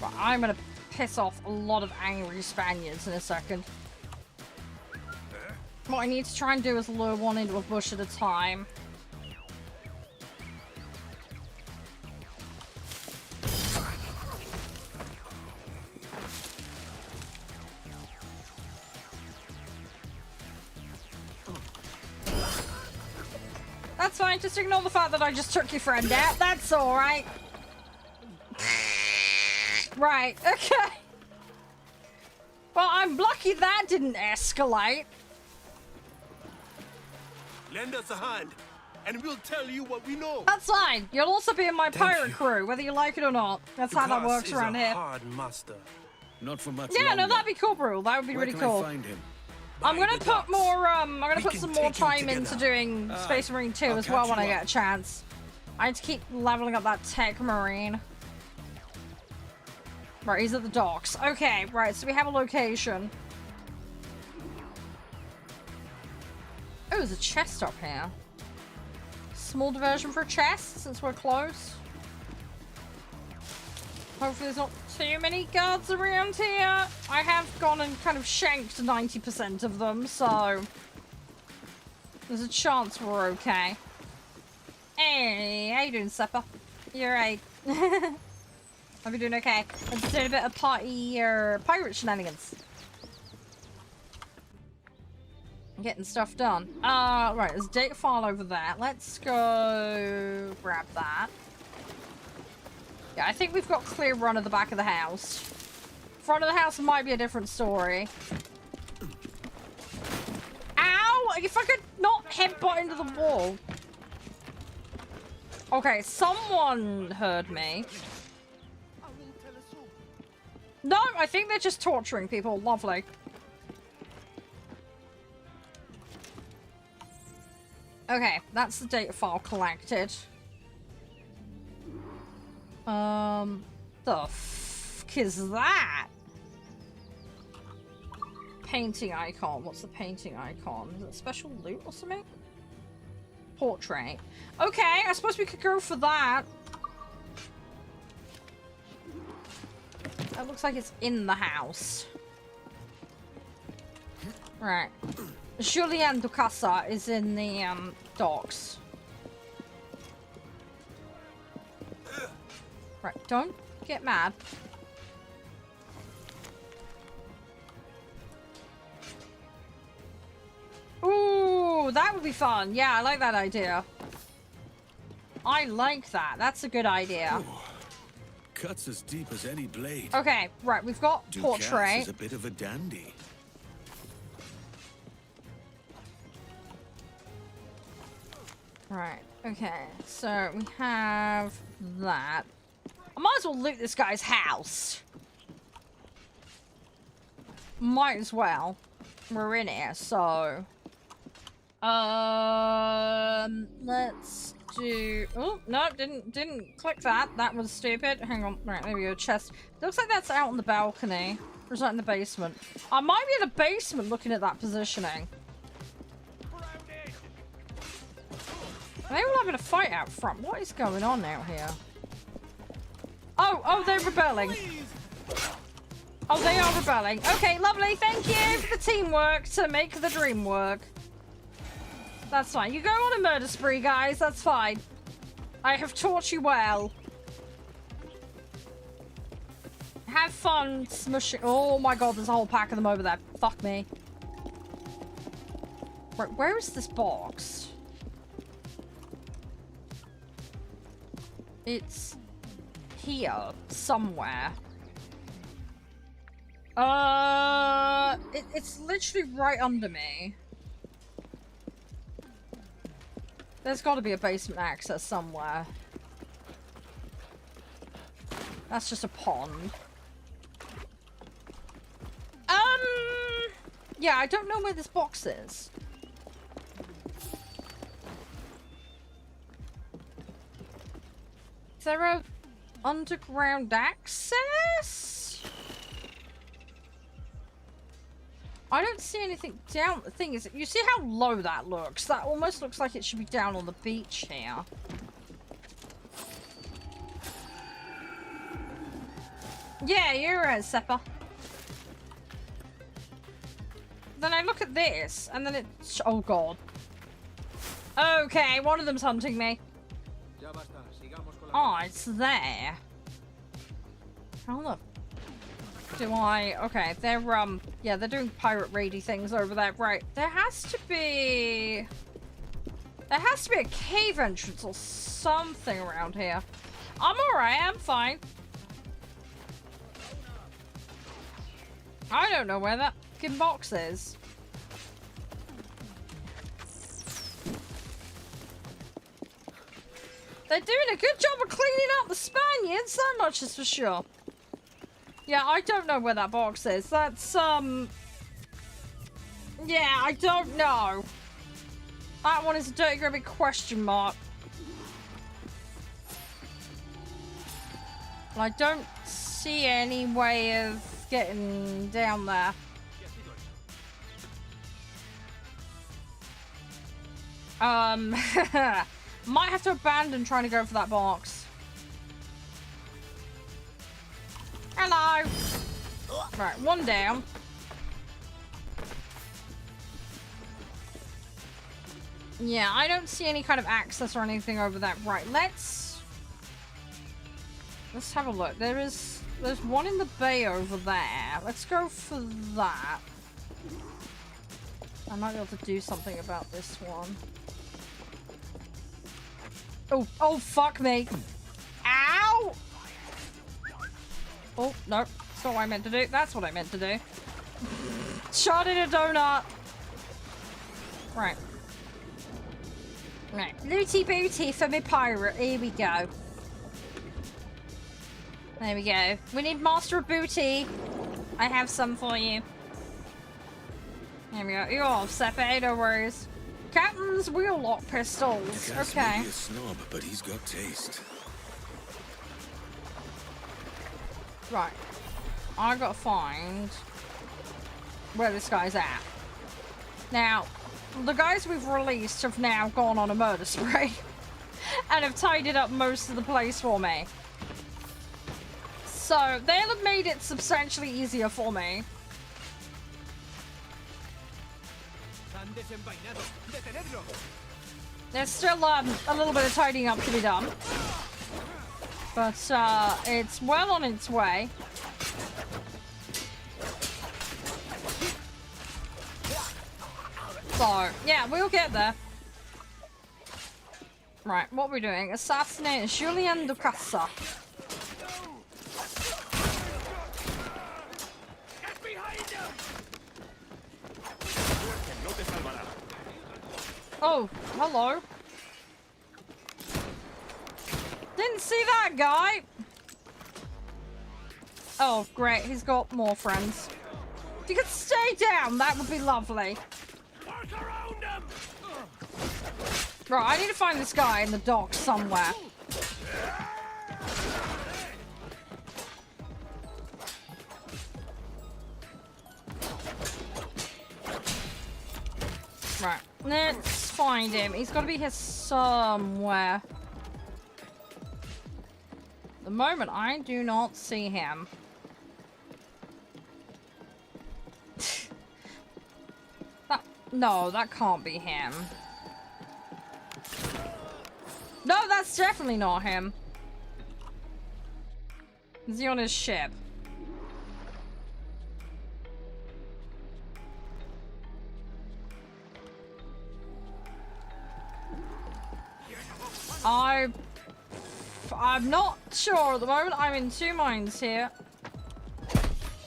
Speaker 1: Right, I'm going to piss off a lot of angry Spaniards in a second. What I need to try and do is lure one into a bush at a time. That's fine, just ignore the fact that I just took your friend out. That's alright. Right, okay. Well, I'm lucky that didn't escalate.
Speaker 4: Lend us a hand, and we'll tell you what we know.
Speaker 1: That's fine. You'll also be in my pirate crew, whether you like it or not. That's how that works around here.
Speaker 4: Hard master.
Speaker 10: Not for much
Speaker 1: Yeah,
Speaker 10: longer.
Speaker 1: no, that'd be cool, bro. That would be really cool.
Speaker 10: Where can I find him?
Speaker 1: I'm gonna put more, I'm gonna put some more time into doing Space Marine 2 as well when I get a chance. I need to keep leveling up that Tech Marine. Right, he's at the docks. Okay, right, so we have a location. Oh, there's a chest up here. Small diversion for a chest, since we're close. Hopefully there's not too many guards around here. I have gone and kind of shanked 90% of them, so there's a chance we're okay. Hey, how you doing, Seppa? You're right. Hope you're doing okay. I'm just doing a bit of pirate shenanigans. I'm getting stuff done. Right, there's a data file over there. Let's go grab that. Yeah, I think we've got clear run of the back of the house. Front of the house might be a different story. Ow! If I could not headbutt into the wall. Okay, someone heard me. No, I think they're just torturing people. Lovely. Okay, that's the data file collected. The fuck is that? Painting icon. What's the painting icon? Is it special loot or something? Portrait. Okay, I suppose we could go for that. It looks like it's in the house. Right. Julien Ducasa is in the docks. Right, don't get mad. Ooh, that would be fun. Yeah, I like that idea. I like that. That's a good idea.
Speaker 10: Ooh, cuts as deep as any blade.
Speaker 1: Okay, right, we've got portrait.
Speaker 10: Is a bit of a dandy.
Speaker 1: Right, okay, so we have that. I might as well loot this guy's house. Might as well. We're in here, so... let's do... Oh, no, didn't click that. That was stupid. Hang on. Right, there we go. Chest. Looks like that's out on the balcony. Or is that in the basement? I might be in the basement looking at that positioning. Are they all having a fight out front? What is going on out here? Oh, they're rebelling. Oh, they are rebelling. Okay, lovely. Thank you for the teamwork to make the dream work. That's fine. You go on a murder spree, guys. That's fine. I have taught you well. Have fun smushing. Oh my god, there's a whole pack of them over there. Fuck me. Right, where is this box? It's here somewhere. It's literally right under me. There's got to be a basement access somewhere. That's just a pond. Yeah, I don't know where this box is. Is there a underground access? I don't see anything down. The thing is, you see how low that looks? That almost looks like it should be down on the beach here. Yeah, you're right, Seppa. Then I look at this, and then it's... Oh, God. Okay, one of them's hunting me. Oh, it's there. How the... Do I... Okay, they're, yeah, they're doing pirate raidy things over there. Right, there has to be... There has to be a cave entrance or something around here. I'm alright, I'm fine. I don't know where that fucking box is. They're doing a good job of cleaning up the Spaniards, that much is for sure. Yeah, I don't know where that box is. That's, Yeah, I don't know. That one is a dirty grubby question mark. I don't see any way of getting down there. Might have to abandon trying to go for that box. Hello! Right, one down. Yeah, I don't see any kind of access or anything over that. Right, let's have a look. There's one in the bay over there. Let's go for that. I might be able to do something about this one. Oh, fuck me. Ow! Oh, no. That's not what I meant to do. That's what I meant to do. Shot in a donut. Right. Right. Looty booty for me pirate. Here we go. There we go. We need Master of Booty. I have some for you. There we go. You're all set, no worries. Captain's wheel lock pistols. Okay.
Speaker 10: He's a snob, but he's got taste.
Speaker 1: Right. I gotta find where this guy's at. Now, the guys we've released have now gone on a murder spree and have tidied up most of the place for me. So, they'll have made it substantially easier for me. There's still a little bit of tidying up to be done. But it's well on its way. So, yeah, we'll get there. Right, what we're doing? Assassinate Julien Ducassa. Oh, hello. Didn't see that guy. Oh, great. He's got more friends. If you could stay down, that would be lovely. Right, I need to find this guy in the docks somewhere. Right, let's find him. He's got to be here somewhere. At the moment, I do not see him. No, that can't be him. No, that's definitely not him. Is he on his ship? I'm not sure at the moment. I'm in two minds here.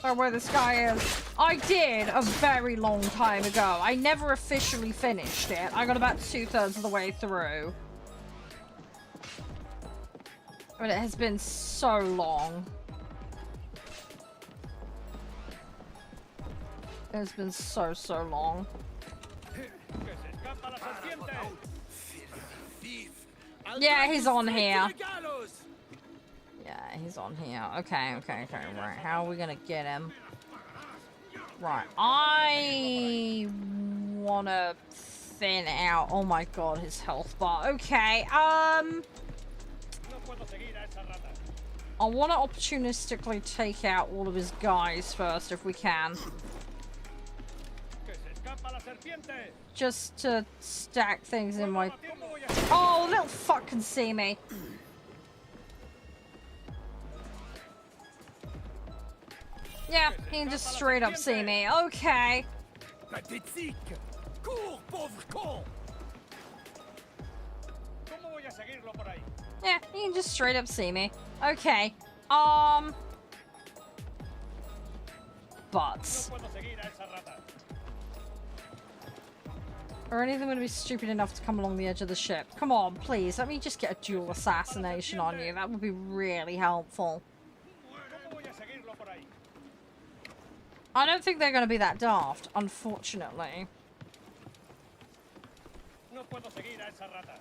Speaker 1: Or where this guy is. I did a very long time ago. I never officially finished it. I got about 2/3 of the way through. But it has been so long. It has been so long. Yeah, he's on here. Yeah, he's on here. Okay, right. How are we gonna get him? Right, I wanna thin out. Oh my god, his health bar. Okay, I wanna opportunistically take out all of his guys first if we can. Just to stack things in my... Oh, little fuck can see me. Yeah, he can just straight up see me. Okay. Yeah, he can just straight up see me. Okay. But... Or anything going to be stupid enough to come along the edge of the ship. Come on, please. Let me just get a dual assassination on you. That would be really helpful. I don't think they're going to be that daft, unfortunately.
Speaker 7: No puedo seguir a esa rata.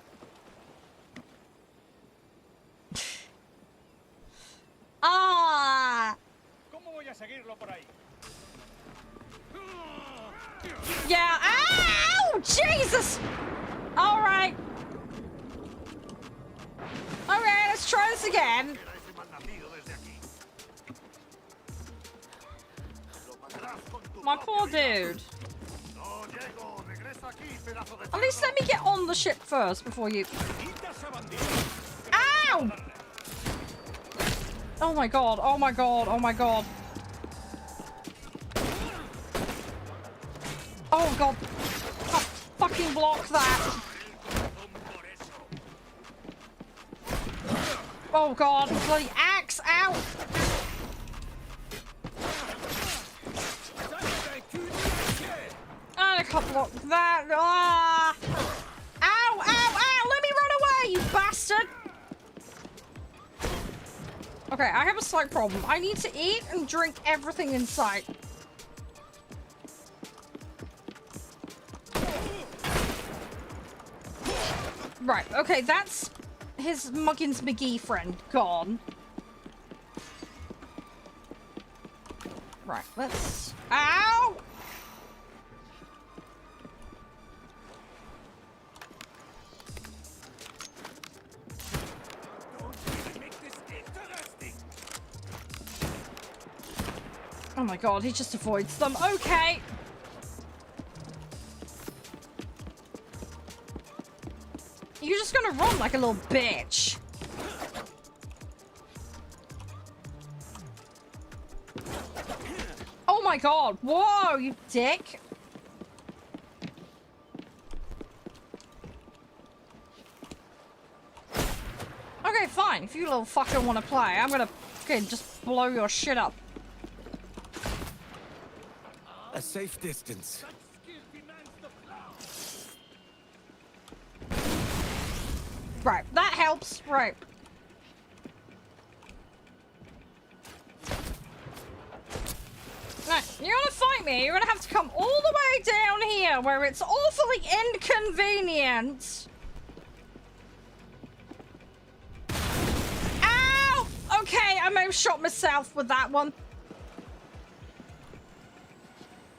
Speaker 1: Ah!
Speaker 7: ¿Cómo voy a seguirlo por ahí?
Speaker 1: Yeah. Ow! Jesus! Alright. Alright, let's try this again. My poor dude. At least let me get on the ship first before you... Ow! Oh my god, oh my god, oh my god. Oh god. Fucking block that. Oh god, bloody axe, ow! And I can't block that. Ah! Ow, ow, ow! Let me run away, you bastard! Okay, I have a slight problem. I need to eat and drink everything in sight. Right, okay, that's his Muggins McGee friend gone. Right, let's... Ow! Oh my god, he just avoids them. Okay. You're just gonna run like a little bitch. Oh my god. Whoa, you dick. Okay, fine. If you little fucker want to play, I'm gonna fucking just blow your shit up.
Speaker 5: A safe distance.
Speaker 1: Right, that helps. Right. Right, you're gonna fight me. You're gonna have to come all the way down here where it's awfully inconvenient. Ow! Okay, I may have shot myself with that one.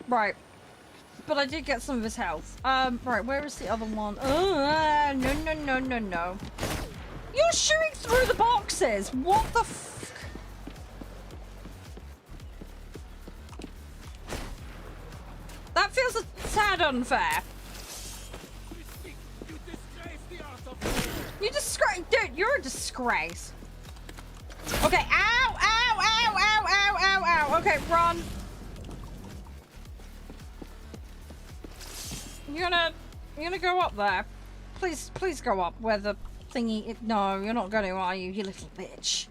Speaker 1: Right. But I did get some of his health. Right, where is the other one? No. You're shooting through the boxes! What the f... That feels a tad unfair. You disgrace... Dude, you're a disgrace. Okay, ow, ow, ow, ow, ow, ow, ow. Okay, run. You're gonna go up there. Please go up where the thingy... No, you're not going to, are you little bitch?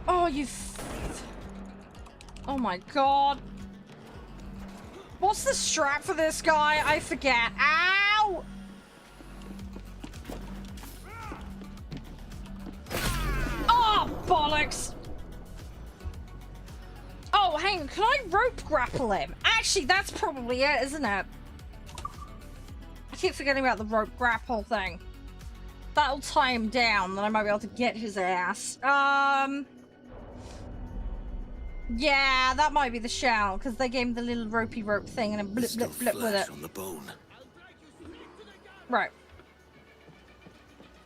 Speaker 1: Oh, you... Oh my god. What's the strap for this guy? I forget. Ow! Oh, bollocks! Oh, hang on. Can I rope grapple him? Actually, that's probably it, isn't it? I keep forgetting about the rope grapple thing. That'll tie him down, then I might be able to get his ass. Yeah, that might be the shout, because they gave him the little ropey rope thing and then blip, blip, blip with it.
Speaker 10: On the bone.
Speaker 1: Right.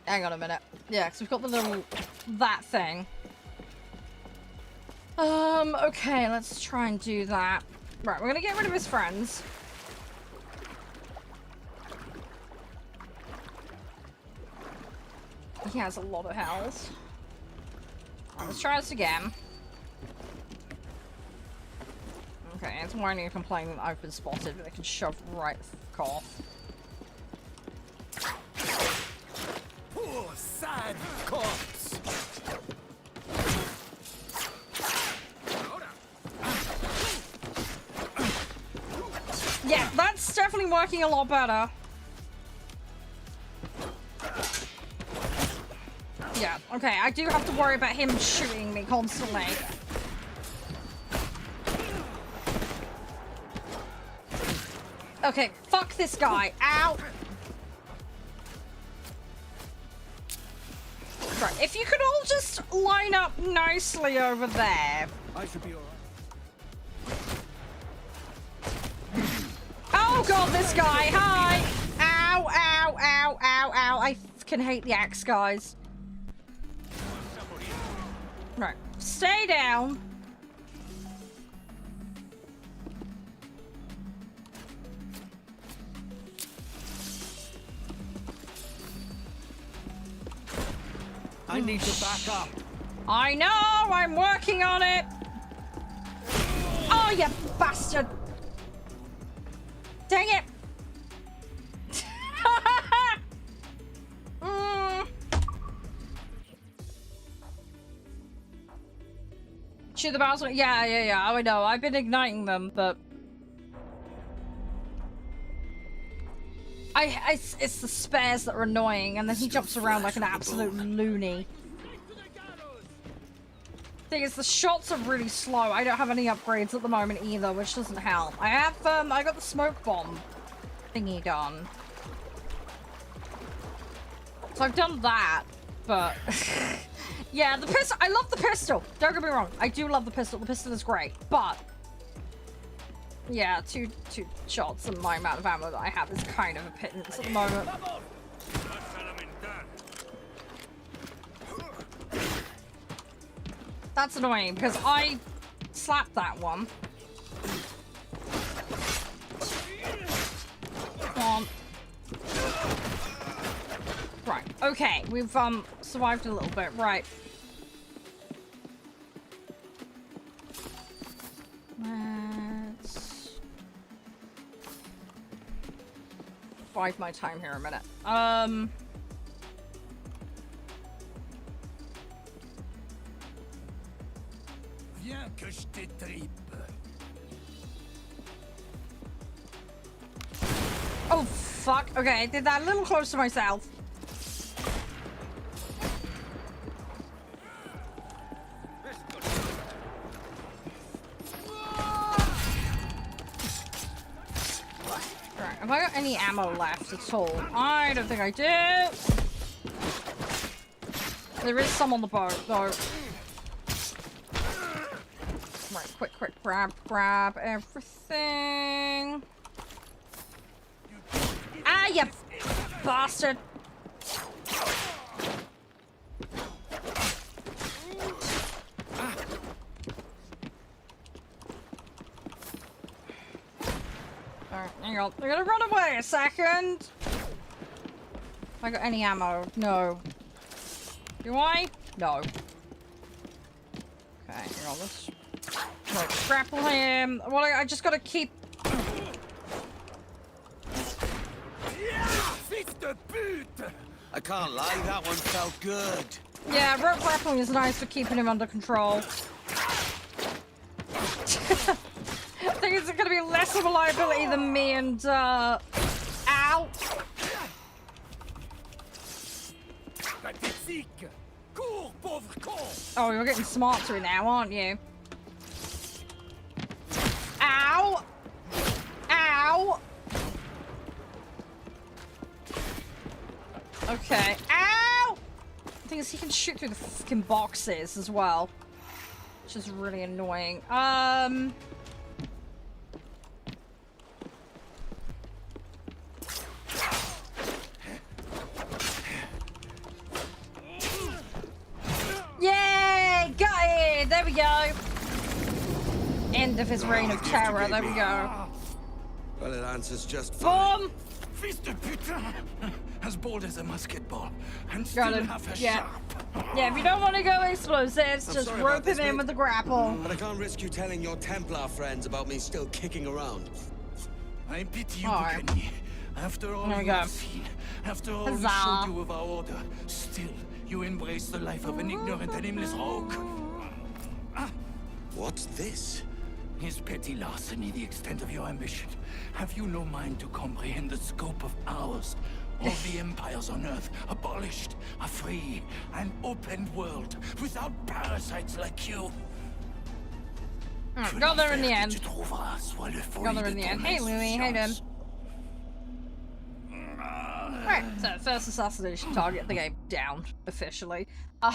Speaker 1: Hang on a minute. Yeah, because we've got the little... that thing. Okay, let's try and do that. Right, we're gonna get rid of his friends. He has a lot of health. Right, let's try this again. Okay, it's whining and complaining that I've been spotted, but they can shove right the fuck off.
Speaker 5: Poor, sad corpse.
Speaker 1: Yeah, that's definitely working a lot better. Yeah, okay, I do have to worry about him shooting me constantly. Okay, fuck this guy. Ow! Right, if you could all just line up nicely over there.
Speaker 10: I should be alright.
Speaker 1: Oh god, this guy! Hi! Ow, ow, ow, ow, ow. I fucking hate the axe guys. Right, stay down.
Speaker 10: I need to back up.
Speaker 1: I know, I'm working on it. Oh, you bastard. Dang it. Shoot the mouse. Yeah. I know. I've been igniting them, but it's the spares that are annoying, and then he jumps around like an absolute loony. Thing is, the shots are really slow. I don't have any upgrades at the moment either, which doesn't help. I have I got the smoke bomb thingy done, so I've done that, but yeah, the pistol. I love the pistol. Don't get me wrong. I do love the pistol. The pistol is great, but yeah, two shots and my amount of ammo that I have is kind of a pittance at the moment. That's annoying because I slapped that one. Come on. Right, okay, we've survived a little bit, right. Let's bide my time here a minute.
Speaker 4: Viens que je t'étripe.
Speaker 1: Oh fuck, okay, I did that a little close to myself. Right, have I got any ammo left at all? I don't think I do. There is some on the boat though. Right, quick, grab everything. Ah, you bastard! Alright, hang on. I'm gonna run away a second. Have I got any ammo? No. Do I? No. Okay, hang on. Let's grapple him. Well, I just gotta keep.
Speaker 10: I can't lie, that one felt good.
Speaker 1: Yeah, rope grappling is nice for keeping him under control. I think it's gonna be less of a liability than me and, ow! Oh, you're getting smarter now, aren't you? Ow! Ow! Okay. Ow! The thing is, he can shoot through the fucking boxes as well, which is really annoying. Yay! Got it! There we go. End of his reign of terror. There we go.
Speaker 10: Well, it answers just fine.
Speaker 1: Boom!
Speaker 4: Fils de putain! As bold as a musket ball, and still half as
Speaker 1: Yeah.
Speaker 4: sharp.
Speaker 1: Yeah, if you don't want to go explosives,
Speaker 10: I'm
Speaker 1: just
Speaker 10: sorry
Speaker 1: rope
Speaker 10: about this,
Speaker 1: him in
Speaker 10: mate.
Speaker 1: with the grapple.
Speaker 10: But I can't risk you telling your Templar friends about me still kicking around.
Speaker 4: I pity you,
Speaker 1: Alright.
Speaker 4: Buccaneer. After all
Speaker 1: There we
Speaker 4: you
Speaker 1: go.
Speaker 4: have seen, after all we
Speaker 1: Huzzah.
Speaker 4: showed you of our order, still you embrace the life of an ignorant and aimless rogue.
Speaker 10: What's this?
Speaker 4: Is petty larceny the extent of your ambition? Have you no mind to comprehend the scope of ours?
Speaker 11: All the empires on Earth abolished. A free and open world without parasites like you.
Speaker 1: Got there in the end. Got there in the end. Hey, Louie. Hey, then. Right, so first assassination target of the game down, officially. Bum,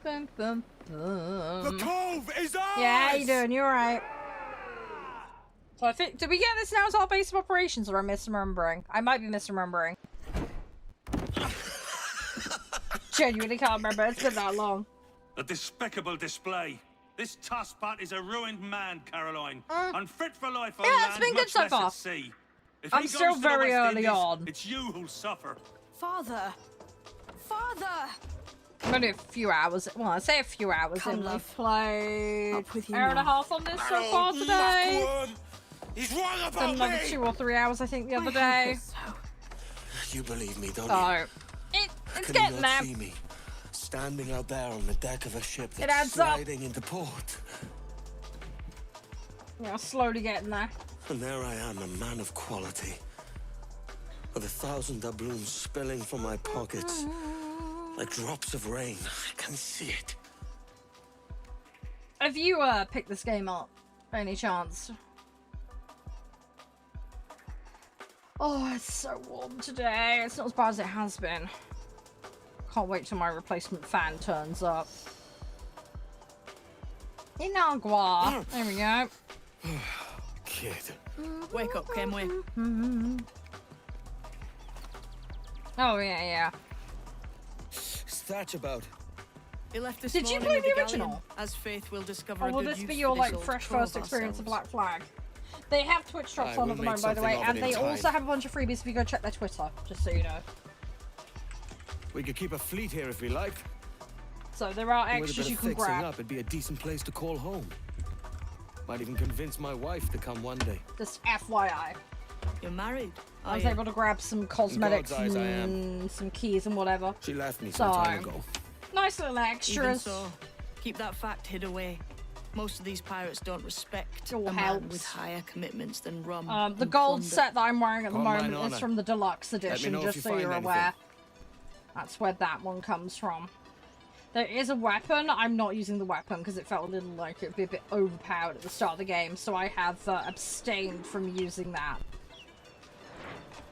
Speaker 1: bum, bum.
Speaker 5: The cove is ours!
Speaker 1: Yeah, how you doing? You alright? So I think, did we get this now as our base of operations, or am I misremembering? I might be misremembering. Genuinely can't remember, it's been that long.
Speaker 12: A despicable display. This Tusspat is a ruined man, Caroline. Unfit for life on
Speaker 1: Yeah,
Speaker 12: land,
Speaker 1: it's been good
Speaker 12: much
Speaker 1: so
Speaker 12: less
Speaker 1: far.
Speaker 12: at sea. If
Speaker 1: I'm
Speaker 12: he
Speaker 1: still
Speaker 12: goes to the
Speaker 1: very
Speaker 12: West
Speaker 1: early
Speaker 12: Indies,
Speaker 1: on.
Speaker 12: It's you who'll suffer.
Speaker 8: Father! Father!
Speaker 1: Only a few hours. Well, I say a few hours.
Speaker 8: Come,
Speaker 1: and
Speaker 8: love.
Speaker 1: we've played
Speaker 8: Up with you
Speaker 1: hour and a
Speaker 8: now.
Speaker 1: half on this so far today.
Speaker 5: He's wrong
Speaker 1: Done
Speaker 5: about
Speaker 1: another
Speaker 5: me!
Speaker 1: 2 or 3 hours, I think, the other day.
Speaker 5: You believe me, don't you?
Speaker 1: So, it's
Speaker 5: Can you
Speaker 1: getting
Speaker 5: not
Speaker 1: there.
Speaker 5: see me? Standing out there on the deck of a ship
Speaker 1: It
Speaker 5: that's
Speaker 1: adds up.
Speaker 5: sliding into port.
Speaker 1: Yeah, slowly getting there.
Speaker 5: And there I am, a man of quality. With 1,000 doubloons spilling from my pockets. Like drops of rain. I can see it.
Speaker 1: Have you picked this game up, by any chance? Oh, it's so warm today. It's not as bad as it has been. Can't wait till my replacement fan turns up. In agua. There we go.
Speaker 5: Kid.
Speaker 8: Wake up, Kenway.
Speaker 1: Oh, yeah, yeah.
Speaker 5: Thatch about.
Speaker 8: He left this
Speaker 1: Did you
Speaker 8: morning
Speaker 1: play
Speaker 8: with
Speaker 1: the
Speaker 8: the
Speaker 1: original?
Speaker 8: galleon, as Faith will discover
Speaker 1: Or
Speaker 8: a
Speaker 1: will
Speaker 8: good
Speaker 1: this be
Speaker 8: use
Speaker 1: your,
Speaker 8: for this
Speaker 1: like,
Speaker 8: old
Speaker 1: fresh
Speaker 8: crow of
Speaker 1: first experience of
Speaker 8: ourselves.
Speaker 1: Black Flag? They have Twitch drops on
Speaker 5: we'll
Speaker 1: at the
Speaker 5: make
Speaker 1: moment, by the way,
Speaker 5: something of
Speaker 1: and
Speaker 5: it
Speaker 1: they
Speaker 5: in time.
Speaker 1: also have a bunch of freebies if you go check their Twitter, just so you know.
Speaker 5: We could keep a fleet here if we like.
Speaker 1: So there are
Speaker 5: With a
Speaker 1: extras
Speaker 5: bit
Speaker 1: you
Speaker 5: of
Speaker 1: can
Speaker 5: fixing
Speaker 1: grab.
Speaker 5: up, it'd be a decent place to call home. Might even convince my wife to come one day.
Speaker 1: Just FYI.
Speaker 8: You're married.
Speaker 1: I was
Speaker 8: are you?
Speaker 1: able to grab some cosmetics
Speaker 5: God's eyes, I am.
Speaker 1: and some keys and whatever.
Speaker 5: She left me some time ago.
Speaker 1: Nice little
Speaker 8: Even
Speaker 1: extras.
Speaker 8: so, keep that fact hid away. Most of these pirates don't respect
Speaker 1: All
Speaker 8: a man
Speaker 1: helps.
Speaker 8: with higher commitments than rum.
Speaker 1: The
Speaker 8: and
Speaker 1: gold
Speaker 8: plunder.
Speaker 1: set that I'm wearing at the
Speaker 5: On mine
Speaker 1: moment is
Speaker 5: honor.
Speaker 1: from the deluxe
Speaker 5: me
Speaker 1: edition,
Speaker 5: know if
Speaker 1: just
Speaker 5: you
Speaker 1: so
Speaker 5: find
Speaker 1: you're
Speaker 5: anything.
Speaker 1: aware. That's where that one comes from. There is a weapon. I'm not using the weapon because it felt a little like it would be a bit overpowered at the start of the game, so I have abstained from using that.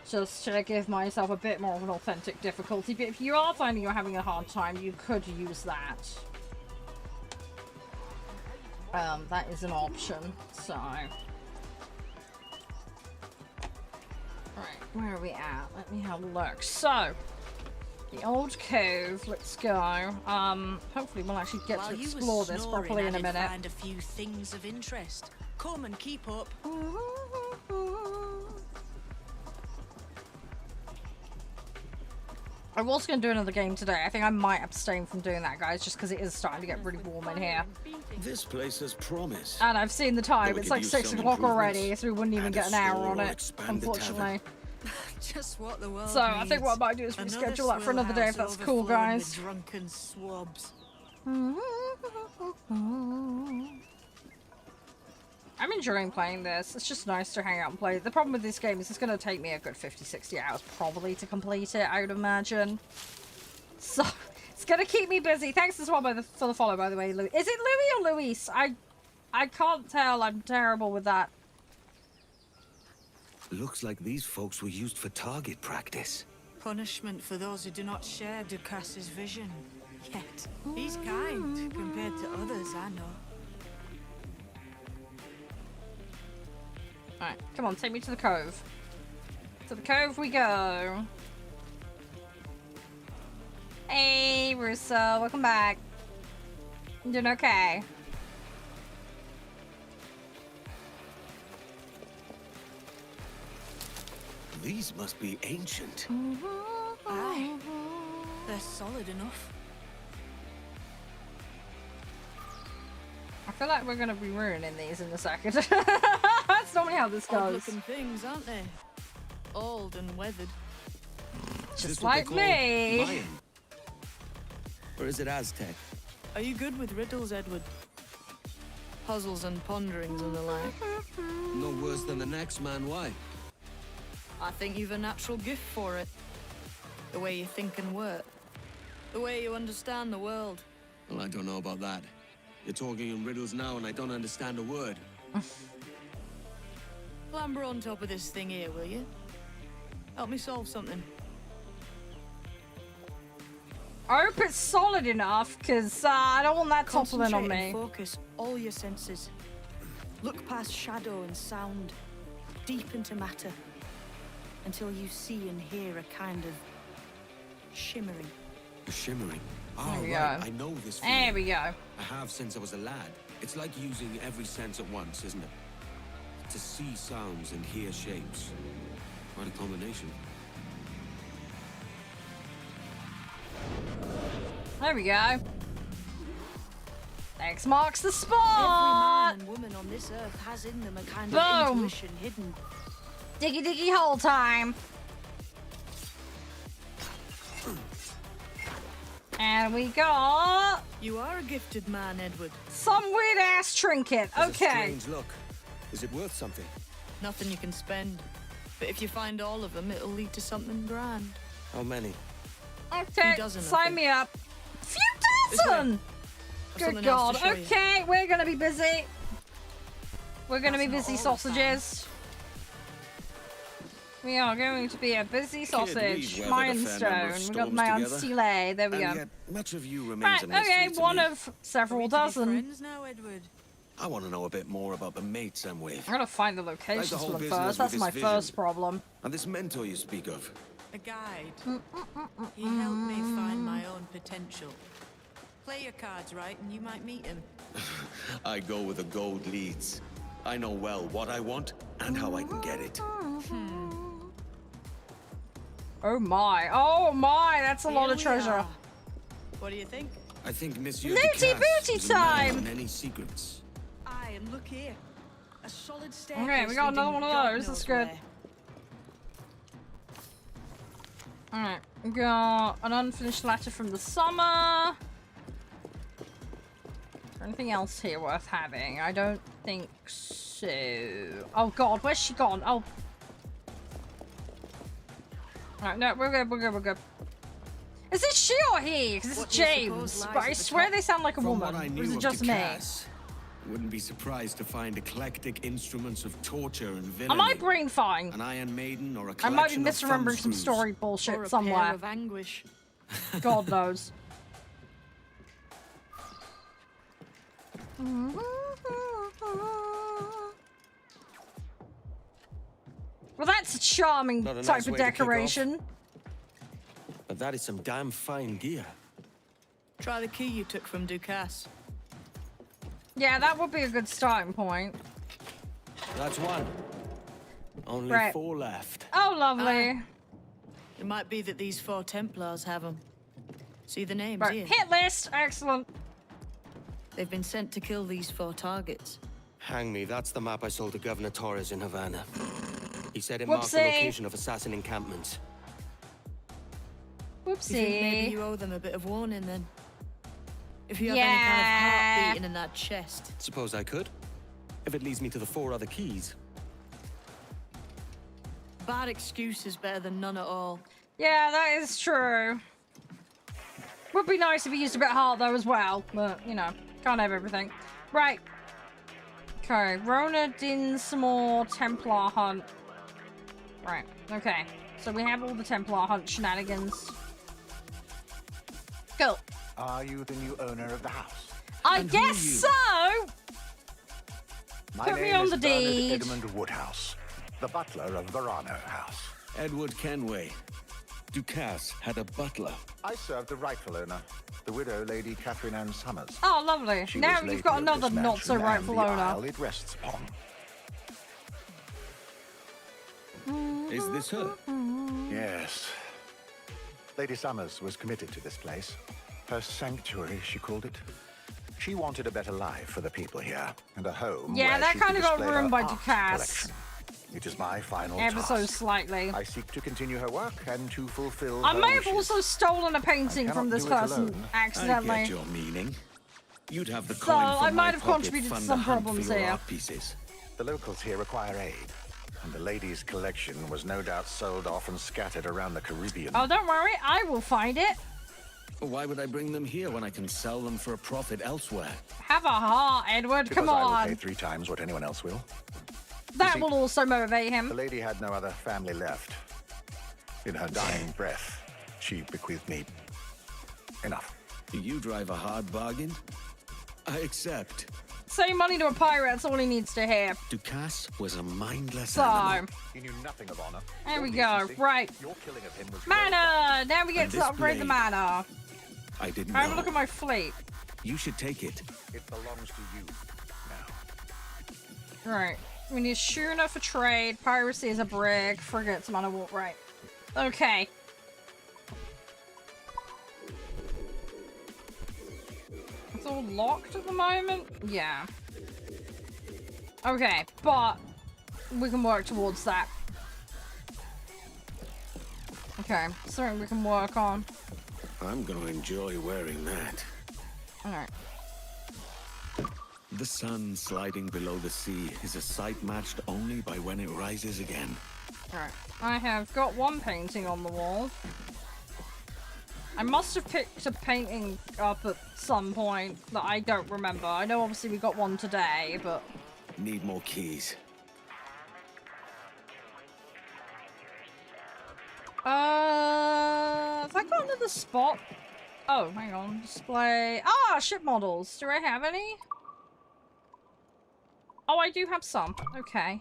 Speaker 1: Just to give myself a bit more of an authentic difficulty, but if you are finding you're having a hard time, you could use that. That is an option, so... Right, where are we at? Let me have a look. So, the old cove, let's go. Hopefully we'll actually get
Speaker 13: While
Speaker 1: to
Speaker 13: you were
Speaker 1: explore this
Speaker 13: snoring,
Speaker 1: properly in a
Speaker 13: I did
Speaker 1: minute.
Speaker 13: find a few things of interest. Come and keep up.
Speaker 1: I was going to do another game today. I think I might abstain from doing that, guys, just because it is starting to get really warm in here.
Speaker 10: This place has promise.
Speaker 1: And I've seen the time.
Speaker 10: we
Speaker 1: It's
Speaker 10: could
Speaker 1: like
Speaker 10: use
Speaker 1: 6
Speaker 10: some
Speaker 1: o'clock
Speaker 10: improvements.
Speaker 1: already, so we wouldn't even
Speaker 10: Add
Speaker 1: get
Speaker 10: a
Speaker 1: an hour
Speaker 10: store
Speaker 1: on
Speaker 10: or
Speaker 1: it,
Speaker 10: expand the
Speaker 1: unfortunately.
Speaker 8: Just what the world
Speaker 1: So I think
Speaker 8: needs.
Speaker 1: what I might do is
Speaker 8: Another
Speaker 1: reschedule that for
Speaker 8: swill
Speaker 1: another day if
Speaker 8: house
Speaker 1: that's cool,
Speaker 8: overflowing
Speaker 1: guys.
Speaker 8: with drunken swabs.
Speaker 1: I'm enjoying playing this. It's just nice to hang out and play. The problem with this game is it's going to take me a good 50-60 hours probably to complete it, I would imagine. So, it's going to keep me busy. Thanks as well for the follow, by the way, Louis. Is it Louis or Luis? I can't tell. I'm terrible with that.
Speaker 5: Looks like these folks were used for target practice.
Speaker 8: Punishment for those who do not share Ducas's vision. Yet, he's kind compared to others I know.
Speaker 1: Alright, come on, take me to the cove. To the cove we go. Hey, Russo, welcome back. I'm doing okay.
Speaker 5: These must be ancient.
Speaker 8: Aye, they're solid enough.
Speaker 1: I feel like we're gonna be ruining these in a second. That's normally how this goes.
Speaker 8: Odd-looking things, aren't they? Old and weathered.
Speaker 1: Just like me.
Speaker 5: Mayan? Or is it Aztec?
Speaker 8: Are you good with riddles, Edward? Puzzles and ponderings and the like.
Speaker 10: No worse than the next man, why?
Speaker 8: I think you've a natural gift for it. The way you think and work. The way you understand the world.
Speaker 10: Well, I don't know about that. You're talking in riddles now and I don't understand a word.
Speaker 8: Clamber on top of this thing here, will you? Help me solve something.
Speaker 1: I hope it's solid enough, because I don't want that toppling on
Speaker 8: Concentrate
Speaker 1: me.
Speaker 8: and focus all your senses. Look past shadow and sound, deep into matter, until you see and hear a kind of shimmering.
Speaker 10: Shimmering. Oh,
Speaker 1: There we
Speaker 10: right.
Speaker 1: go.
Speaker 10: I know this
Speaker 1: There
Speaker 10: feeling.
Speaker 1: we go.
Speaker 10: I have since I was a lad. It's like using every sense at once, isn't it? To see sounds and hear shapes. What a combination.
Speaker 1: There we go. X marks the
Speaker 8: Every
Speaker 1: spot.
Speaker 8: man and woman on this earth has in them a kind
Speaker 1: Boom.
Speaker 8: of intuition hidden.
Speaker 1: Diggy diggy hole time. And we got
Speaker 8: You are a gifted man, Edward.
Speaker 1: some weird ass trinket.
Speaker 10: There's a
Speaker 1: Okay.
Speaker 10: strange look. Is it worth something?
Speaker 8: Nothing you can spend. But if you find all of them, it'll lead to something grand.
Speaker 10: How many?
Speaker 1: Okay.
Speaker 8: Few dozen, I
Speaker 1: Sign
Speaker 8: think.
Speaker 1: me up. Few
Speaker 8: This way.
Speaker 1: dozen.
Speaker 8: I've
Speaker 1: Good
Speaker 8: something
Speaker 1: God.
Speaker 8: else to show you.
Speaker 1: Okay, we're gonna be busy. We're gonna
Speaker 8: That's
Speaker 1: be
Speaker 8: not
Speaker 1: busy
Speaker 8: all the
Speaker 1: sausages. We are going to be a busy sausage.
Speaker 10: we've weathered a fair number of
Speaker 1: Milestone. We got
Speaker 10: storms
Speaker 1: my
Speaker 10: together.
Speaker 1: stile. There we
Speaker 10: And
Speaker 1: go.
Speaker 10: yet, much of you remains
Speaker 1: Right,
Speaker 10: a mystery
Speaker 1: okay,
Speaker 10: to
Speaker 1: one
Speaker 10: me.
Speaker 1: of several
Speaker 13: Are we
Speaker 1: dozen.
Speaker 13: friends now, Edward?
Speaker 10: I want to know a bit more about the mates I'm with.
Speaker 1: I gotta find the locations
Speaker 10: whole
Speaker 1: for them
Speaker 10: business
Speaker 1: first.
Speaker 10: with
Speaker 1: That's
Speaker 10: this
Speaker 1: my
Speaker 10: vision.
Speaker 1: first problem.
Speaker 10: And this mentor you speak of.
Speaker 13: A guide. He helped me find my own potential. Play your cards right and you might meet him.
Speaker 10: I go where the gold leads. I know well what I want and how I can get it.
Speaker 1: Oh my, that's a lot
Speaker 13: Here
Speaker 1: of
Speaker 13: we
Speaker 1: treasure.
Speaker 13: are. What do you think?
Speaker 10: I think Monsieur
Speaker 1: Newty
Speaker 10: Ducasse
Speaker 1: booty
Speaker 10: is a man
Speaker 1: time!
Speaker 10: with many secrets.
Speaker 8: Aye, and look here. A solid staircase.
Speaker 1: Okay, we got another one of
Speaker 8: leading
Speaker 1: those.
Speaker 8: God
Speaker 1: That's
Speaker 8: knows
Speaker 1: good.
Speaker 8: where.
Speaker 1: Alright, we got an unfinished letter from the summer. Is there anything else here worth having? I don't think so. Oh God, where's she gone? Oh. Alright, no, we're good, we're good, we're good. Is it she or he? Because it's
Speaker 8: What do you suppose
Speaker 1: James,
Speaker 8: lies
Speaker 1: but I
Speaker 8: at the
Speaker 1: swear
Speaker 8: top?
Speaker 1: they sound like a
Speaker 10: From
Speaker 1: woman.
Speaker 10: what I
Speaker 1: Or
Speaker 10: knew
Speaker 1: is it
Speaker 10: of
Speaker 1: just me?
Speaker 10: Ducasse, wouldn't be surprised to find eclectic instruments of torture and villainy.
Speaker 1: Am I brain farting?
Speaker 10: An Iron Maiden or a
Speaker 1: I
Speaker 10: collection
Speaker 1: might be
Speaker 10: of
Speaker 1: misremembering some
Speaker 10: thumbscrews.
Speaker 1: story
Speaker 8: Or
Speaker 1: bullshit
Speaker 8: a pair
Speaker 1: somewhere.
Speaker 8: of anguish.
Speaker 1: God knows. Well, that's a charming
Speaker 10: Not a
Speaker 1: type
Speaker 10: nice
Speaker 1: of
Speaker 10: way to kick off.
Speaker 1: decoration.
Speaker 10: But that is some damn fine gear.
Speaker 8: Try the key you took from Ducasse.
Speaker 1: Yeah, that would be a good starting point.
Speaker 10: That's one. Only
Speaker 1: Right.
Speaker 10: 4 left.
Speaker 1: Oh, lovely.
Speaker 8: It might be that these 4 Templars have them. See the names
Speaker 1: Right,
Speaker 8: here?
Speaker 1: hit list. Excellent.
Speaker 8: They've been sent to kill these 4 targets.
Speaker 10: Hang me, that's the map I sold to Governor Torres in Havana. He said it marked the
Speaker 1: Whoopsie.
Speaker 10: location of assassin encampments.
Speaker 8: You think maybe
Speaker 1: Whoopsie.
Speaker 8: you owe them a bit of warning then? If you have
Speaker 1: Yeah.
Speaker 8: any kind of heart beating in that chest.
Speaker 10: Suppose I could? If it leads me to the 4 other keys.
Speaker 8: Bad excuse is better than none at all.
Speaker 1: Yeah, that is true. Would be nice if he used a bit of heart though as well, but you know, can't have everything. Right. Okay, Rona Dinsmore Templar Hunt. Right, okay. So we have all the Templar Hunt shenanigans. Cool.
Speaker 14: Are you the new owner of the house?
Speaker 1: I
Speaker 10: And who are
Speaker 1: guess
Speaker 10: you?
Speaker 1: so!
Speaker 14: My
Speaker 1: Put me
Speaker 14: name
Speaker 1: on
Speaker 14: is
Speaker 1: the
Speaker 14: Bernard
Speaker 1: deed.
Speaker 14: Edmund Woodhouse, the butler of Verano House.
Speaker 10: Edward Kenway. Ducasse had a butler.
Speaker 14: I served the rightful owner, the widow, Lady Catherine Ann Summers.
Speaker 1: Oh, lovely.
Speaker 14: She
Speaker 1: Now
Speaker 14: was
Speaker 1: you've
Speaker 14: lady
Speaker 1: got
Speaker 14: of
Speaker 1: another
Speaker 14: this
Speaker 1: not so
Speaker 14: mansion
Speaker 1: rightful
Speaker 14: and the
Speaker 1: owner.
Speaker 14: isle it rests upon.
Speaker 10: Is this her?
Speaker 14: Yes. Lady Summers was committed to this place. Her sanctuary, she called it. She wanted a better life for the people here, and a home
Speaker 1: Yeah,
Speaker 14: where
Speaker 1: that
Speaker 14: she
Speaker 1: kind
Speaker 14: could
Speaker 1: of got
Speaker 14: display
Speaker 1: ruined
Speaker 14: her
Speaker 1: by
Speaker 14: art
Speaker 1: Ducasse.
Speaker 14: collection. It is my final
Speaker 1: Ever so
Speaker 14: task.
Speaker 1: slightly.
Speaker 14: I seek to continue her work and to fulfill
Speaker 1: I
Speaker 14: her
Speaker 1: may have
Speaker 14: wishes.
Speaker 1: also stolen a painting
Speaker 14: I
Speaker 1: from
Speaker 14: cannot
Speaker 1: this
Speaker 14: do it
Speaker 1: person
Speaker 14: alone.
Speaker 10: I
Speaker 1: accidentally.
Speaker 10: get your meaning. You'd have the
Speaker 1: So,
Speaker 10: coin from
Speaker 1: I might
Speaker 10: my
Speaker 1: have
Speaker 10: pocket
Speaker 1: contributed to
Speaker 10: fund
Speaker 1: some
Speaker 10: the hunt
Speaker 1: problems
Speaker 10: for your
Speaker 1: here.
Speaker 10: art pieces.
Speaker 14: The locals here require aid. and the lady's collection was no doubt sold off and scattered around the Caribbean.
Speaker 1: Oh, don't worry, I will find it.
Speaker 10: Why would I bring them here when I can sell them for a profit elsewhere?
Speaker 1: Have a heart, Edward.
Speaker 14: Because
Speaker 1: Come
Speaker 14: I will
Speaker 1: on.
Speaker 14: pay 3 times what anyone else will.
Speaker 1: That will also motivate him.
Speaker 14: The lady had no other family left. In her dying breath, she bequeathed me enough.
Speaker 10: You drive a hard bargain? I accept.
Speaker 1: Save money to a pirate, that's all he needs to hear.
Speaker 10: Ducasse was a mindless
Speaker 1: So,
Speaker 10: animal.
Speaker 14: He knew nothing of honor.
Speaker 1: There we go. Right.
Speaker 14: Your killing of him was
Speaker 1: Mana! Now we get
Speaker 10: And
Speaker 1: to
Speaker 10: this
Speaker 1: upgrade the
Speaker 10: blade.
Speaker 1: mana.
Speaker 10: I didn't
Speaker 1: Have a
Speaker 10: know.
Speaker 1: look at my fleet.
Speaker 10: You should take it.
Speaker 14: It belongs to you now.
Speaker 1: Right. We need schooner for trade. Piracy is a brig. Frigates, man of war. Right. Okay. It's all locked at the moment? Yeah. Okay, but we can work towards that. Okay, something we can work on.
Speaker 10: I'm gonna enjoy wearing that.
Speaker 1: Alright.
Speaker 10: The sun sliding below the sea is a sight matched only by when it rises again.
Speaker 1: Alright. I have got one painting on the wall. I must have picked a painting up at some point that I don't remember. I know obviously we got one today, but...
Speaker 10: Need more keys.
Speaker 1: Have I got another spot? Oh, hang on. Display. Ah, ship models. Do I have any? Oh, I do have some. Okay.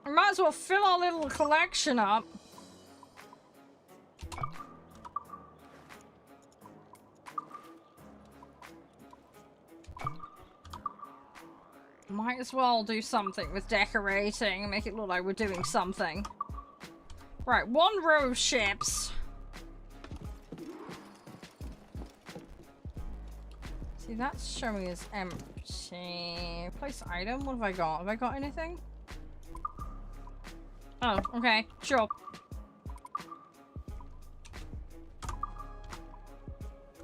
Speaker 1: We might as well fill our little collection up. Might as well do something with decorating and make it look like we're doing something. Right, 1 row of ships. See, that's showing as empty. Place item, what have I got? Have I got anything? Oh, okay, sure.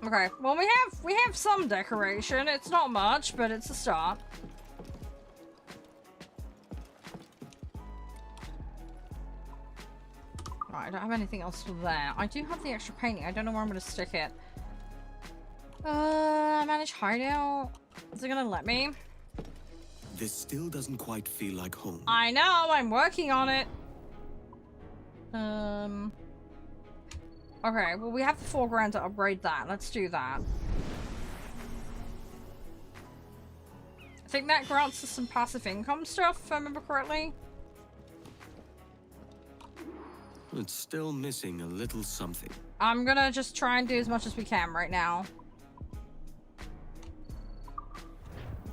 Speaker 1: Okay, well we have some decoration. It's not much, but it's a start. Right, I don't have anything else for there. I do have the extra painting. I don't know where I'm gonna stick it. Manage hideout. Is it gonna let me?
Speaker 10: This still doesn't quite feel like home.
Speaker 1: I know, I'm working on it. Okay, well we have the 4 grand to upgrade that. Let's do that. I think that grants us some passive income stuff, if I remember correctly.
Speaker 10: It's still missing a little something.
Speaker 1: I'm gonna just try and do as much as we can right now.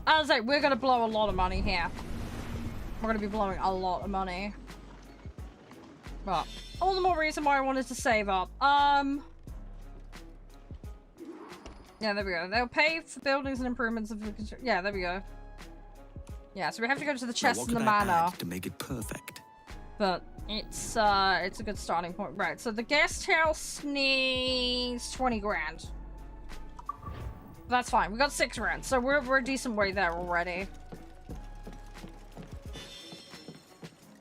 Speaker 1: I was like, we're gonna blow a lot of money here. We're gonna be blowing a lot of money. But all the more reason why I wanted to save up. Yeah, there we go. They'll pay for buildings and improvements of the yeah, there we go. Yeah, so we have to go to the chest and the manor
Speaker 10: to make it perfect.
Speaker 1: But it's a good starting point. Right, so the guest house needs 20 grand. That's fine. We got 6 grand, so we're a decent way there already.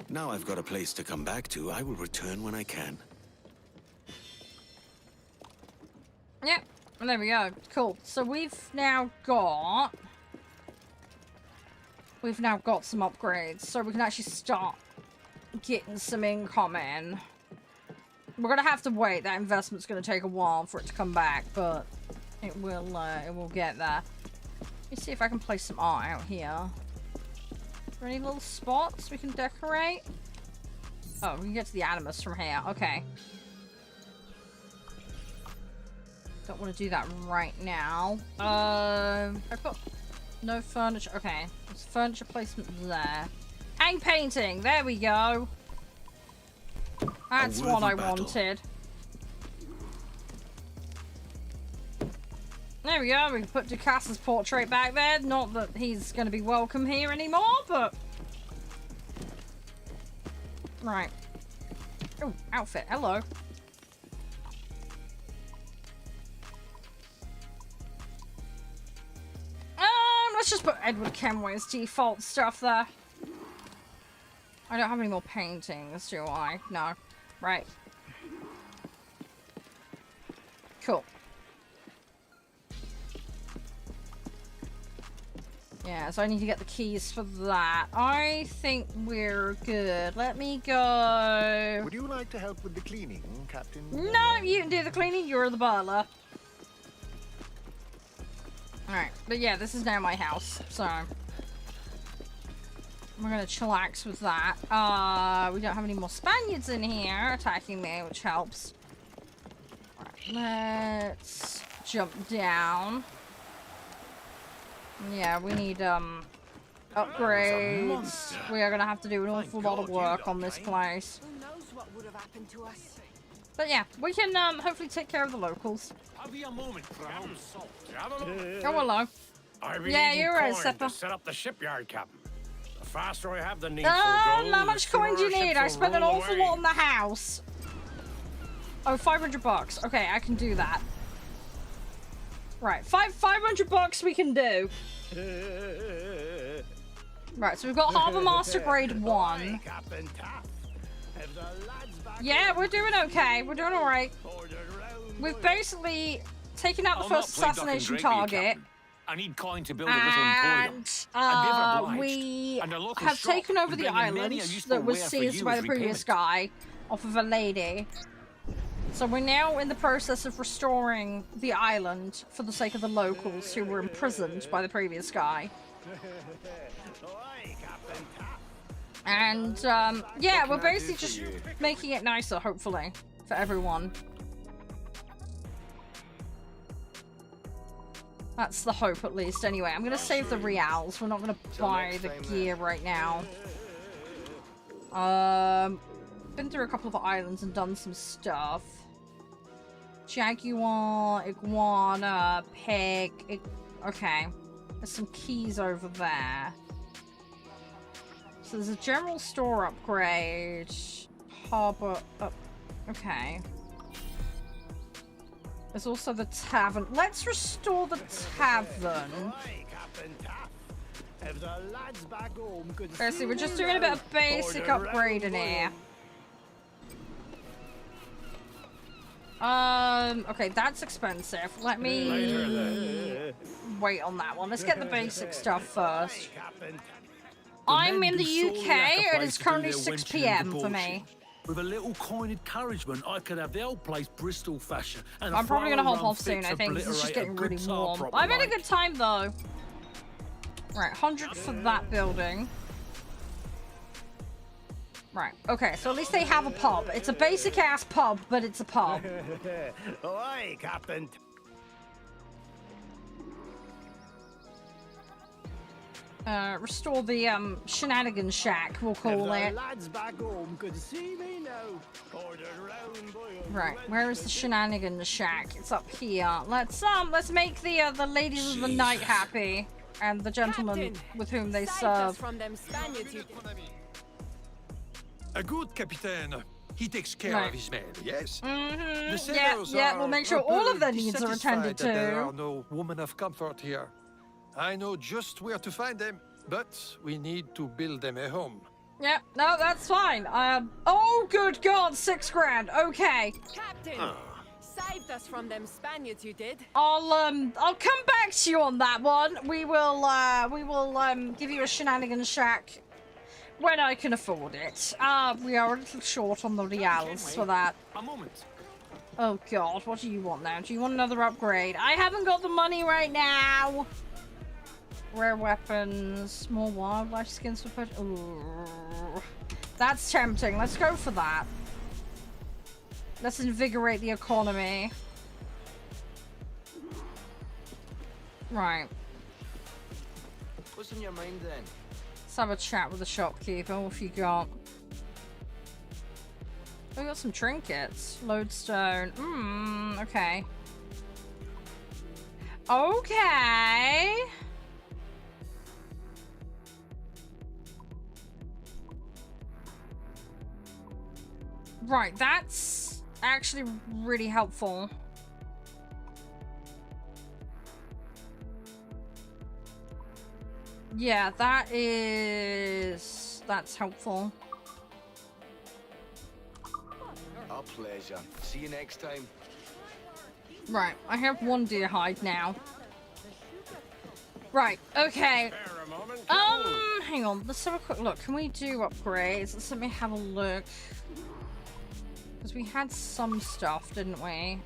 Speaker 10: Now I've got a place to come back to. I will return when I can.
Speaker 1: Yep, and there we go. Cool. So we've now got some upgrades, so we can actually start getting some income in. We're gonna have to wait. That investment's gonna take a while for it to come back, but it will get there. Let me see if I can place some art out here. Are there any little spots we can decorate? Oh, we can get to the Animus from here. Okay. Don't want to do that right now. I've got no furniture. Okay, there's furniture placement there. And painting. There we go. That's what I wanted. There we go. We can put Ducasse's portrait back there. Not that he's going to be welcome here anymore, but... Right. Oh, outfit. Hello. let's just put Edward Kenway's default stuff there. I don't have any more paintings, do I? No. Right. Cool. Yeah, so I need to get the keys for that. I think we're good. Let me go.
Speaker 14: Would you like to help with the cleaning, Captain?
Speaker 1: No, you can do the cleaning. You're the butler. Alright, but yeah, this is now my house, so we're gonna chillax with that. We don't have any more Spaniards in here attacking me, which helps. Right, let's jump down. Yeah, we need upgrades. We are gonna have to do an awful lot of work on this place.
Speaker 8: Who knows what would have happened to us?
Speaker 1: But yeah, we can hopefully take care of the locals.
Speaker 6: I'll be a moment, Crown.
Speaker 1: Oh, hello. Yeah, you're right, Seppa.
Speaker 6: Set up the shipyard, Captain. The faster I have the needful gold,
Speaker 1: how much coin do you need? I spent an awful lot on the house. Oh, 500 bucks. Okay, I can do that. Right, 500 bucks we can do. Right, so we've got Harbour Master Grade 1. Yeah, we're doing okay. We're doing alright. We've basically taken out the first assassination target.
Speaker 6: I need coin to build a little emporium.
Speaker 1: And we have taken over the island that was seized by the previous guy off of a lady. So we're now in the process of restoring the island for the sake of the locals who were imprisoned by the previous guy. And yeah, we're basically just making it nicer, hopefully, for everyone. That's the hope, at least. Anyway, I'm gonna save the reals. We're not gonna buy the gear right now. Been through a couple of islands and done some stuff. Jaguar, iguana, pig. Okay, there's some keys over there. So there's a general store upgrade. Harbor. Okay. There's also the tavern. Let's restore the tavern. Firstly, we're just doing a bit of basic upgrade in here. Okay, that's expensive. Let me wait on that one. Let's get the basic stuff first. I'm in the UK and it's currently 6 PM for me.
Speaker 11: With a little coin encouragement, I could have the old place Bristol fashion. And
Speaker 1: I'm probably gonna hop off soon, I think, because it's just getting really warm. I've had a good time though. Right, 100 for that building. Right, okay, so at least they have a pub. It's a basic ass pub, but it's a pub.
Speaker 6: Oi, Captain.
Speaker 1: Restore the shenanigans shack, we'll call it.
Speaker 6: Lads back home could see me now.
Speaker 1: Right, where is the shenanigans shack? It's up here. Let's make the ladies of the night happy, and the gentlemen with whom they serve.
Speaker 13: From them Spaniards you...
Speaker 3: A good captain. He takes care of his men, yes?
Speaker 1: Mm-hmm. Yeah, we'll make sure all of their needs are attended to.
Speaker 3: There are no women of comfort here. I know just where to find them, but we need to build them a home.
Speaker 1: Yeah, no, that's fine. Oh, good God, 6 grand. Okay.
Speaker 13: Captain, saved us from them Spaniards you did.
Speaker 1: I'll come back to you on that one. We will give you a shenanigans shack when I can afford it. We are a little short on the reals for that.
Speaker 6: A moment.
Speaker 1: Oh God, what do you want now? Do you want another upgrade? I haven't got the money right now. Rare weapons, more wildlife skins for put. Ooh, that's tempting. Let's go for that. Let's invigorate the economy. Right.
Speaker 4: What's in your mind then?
Speaker 1: Let's have a chat with the shopkeeper. What have you got? We got some trinkets. Lodestone. Okay. Okay. Right, that's actually really helpful. Yeah, that's helpful.
Speaker 4: Our pleasure. See you next time.
Speaker 1: Right, I have one deer hide now. Right, okay. Hang on, let's have a quick look. Can we do upgrades? Let me have a look. Because we had some stuff, didn't we?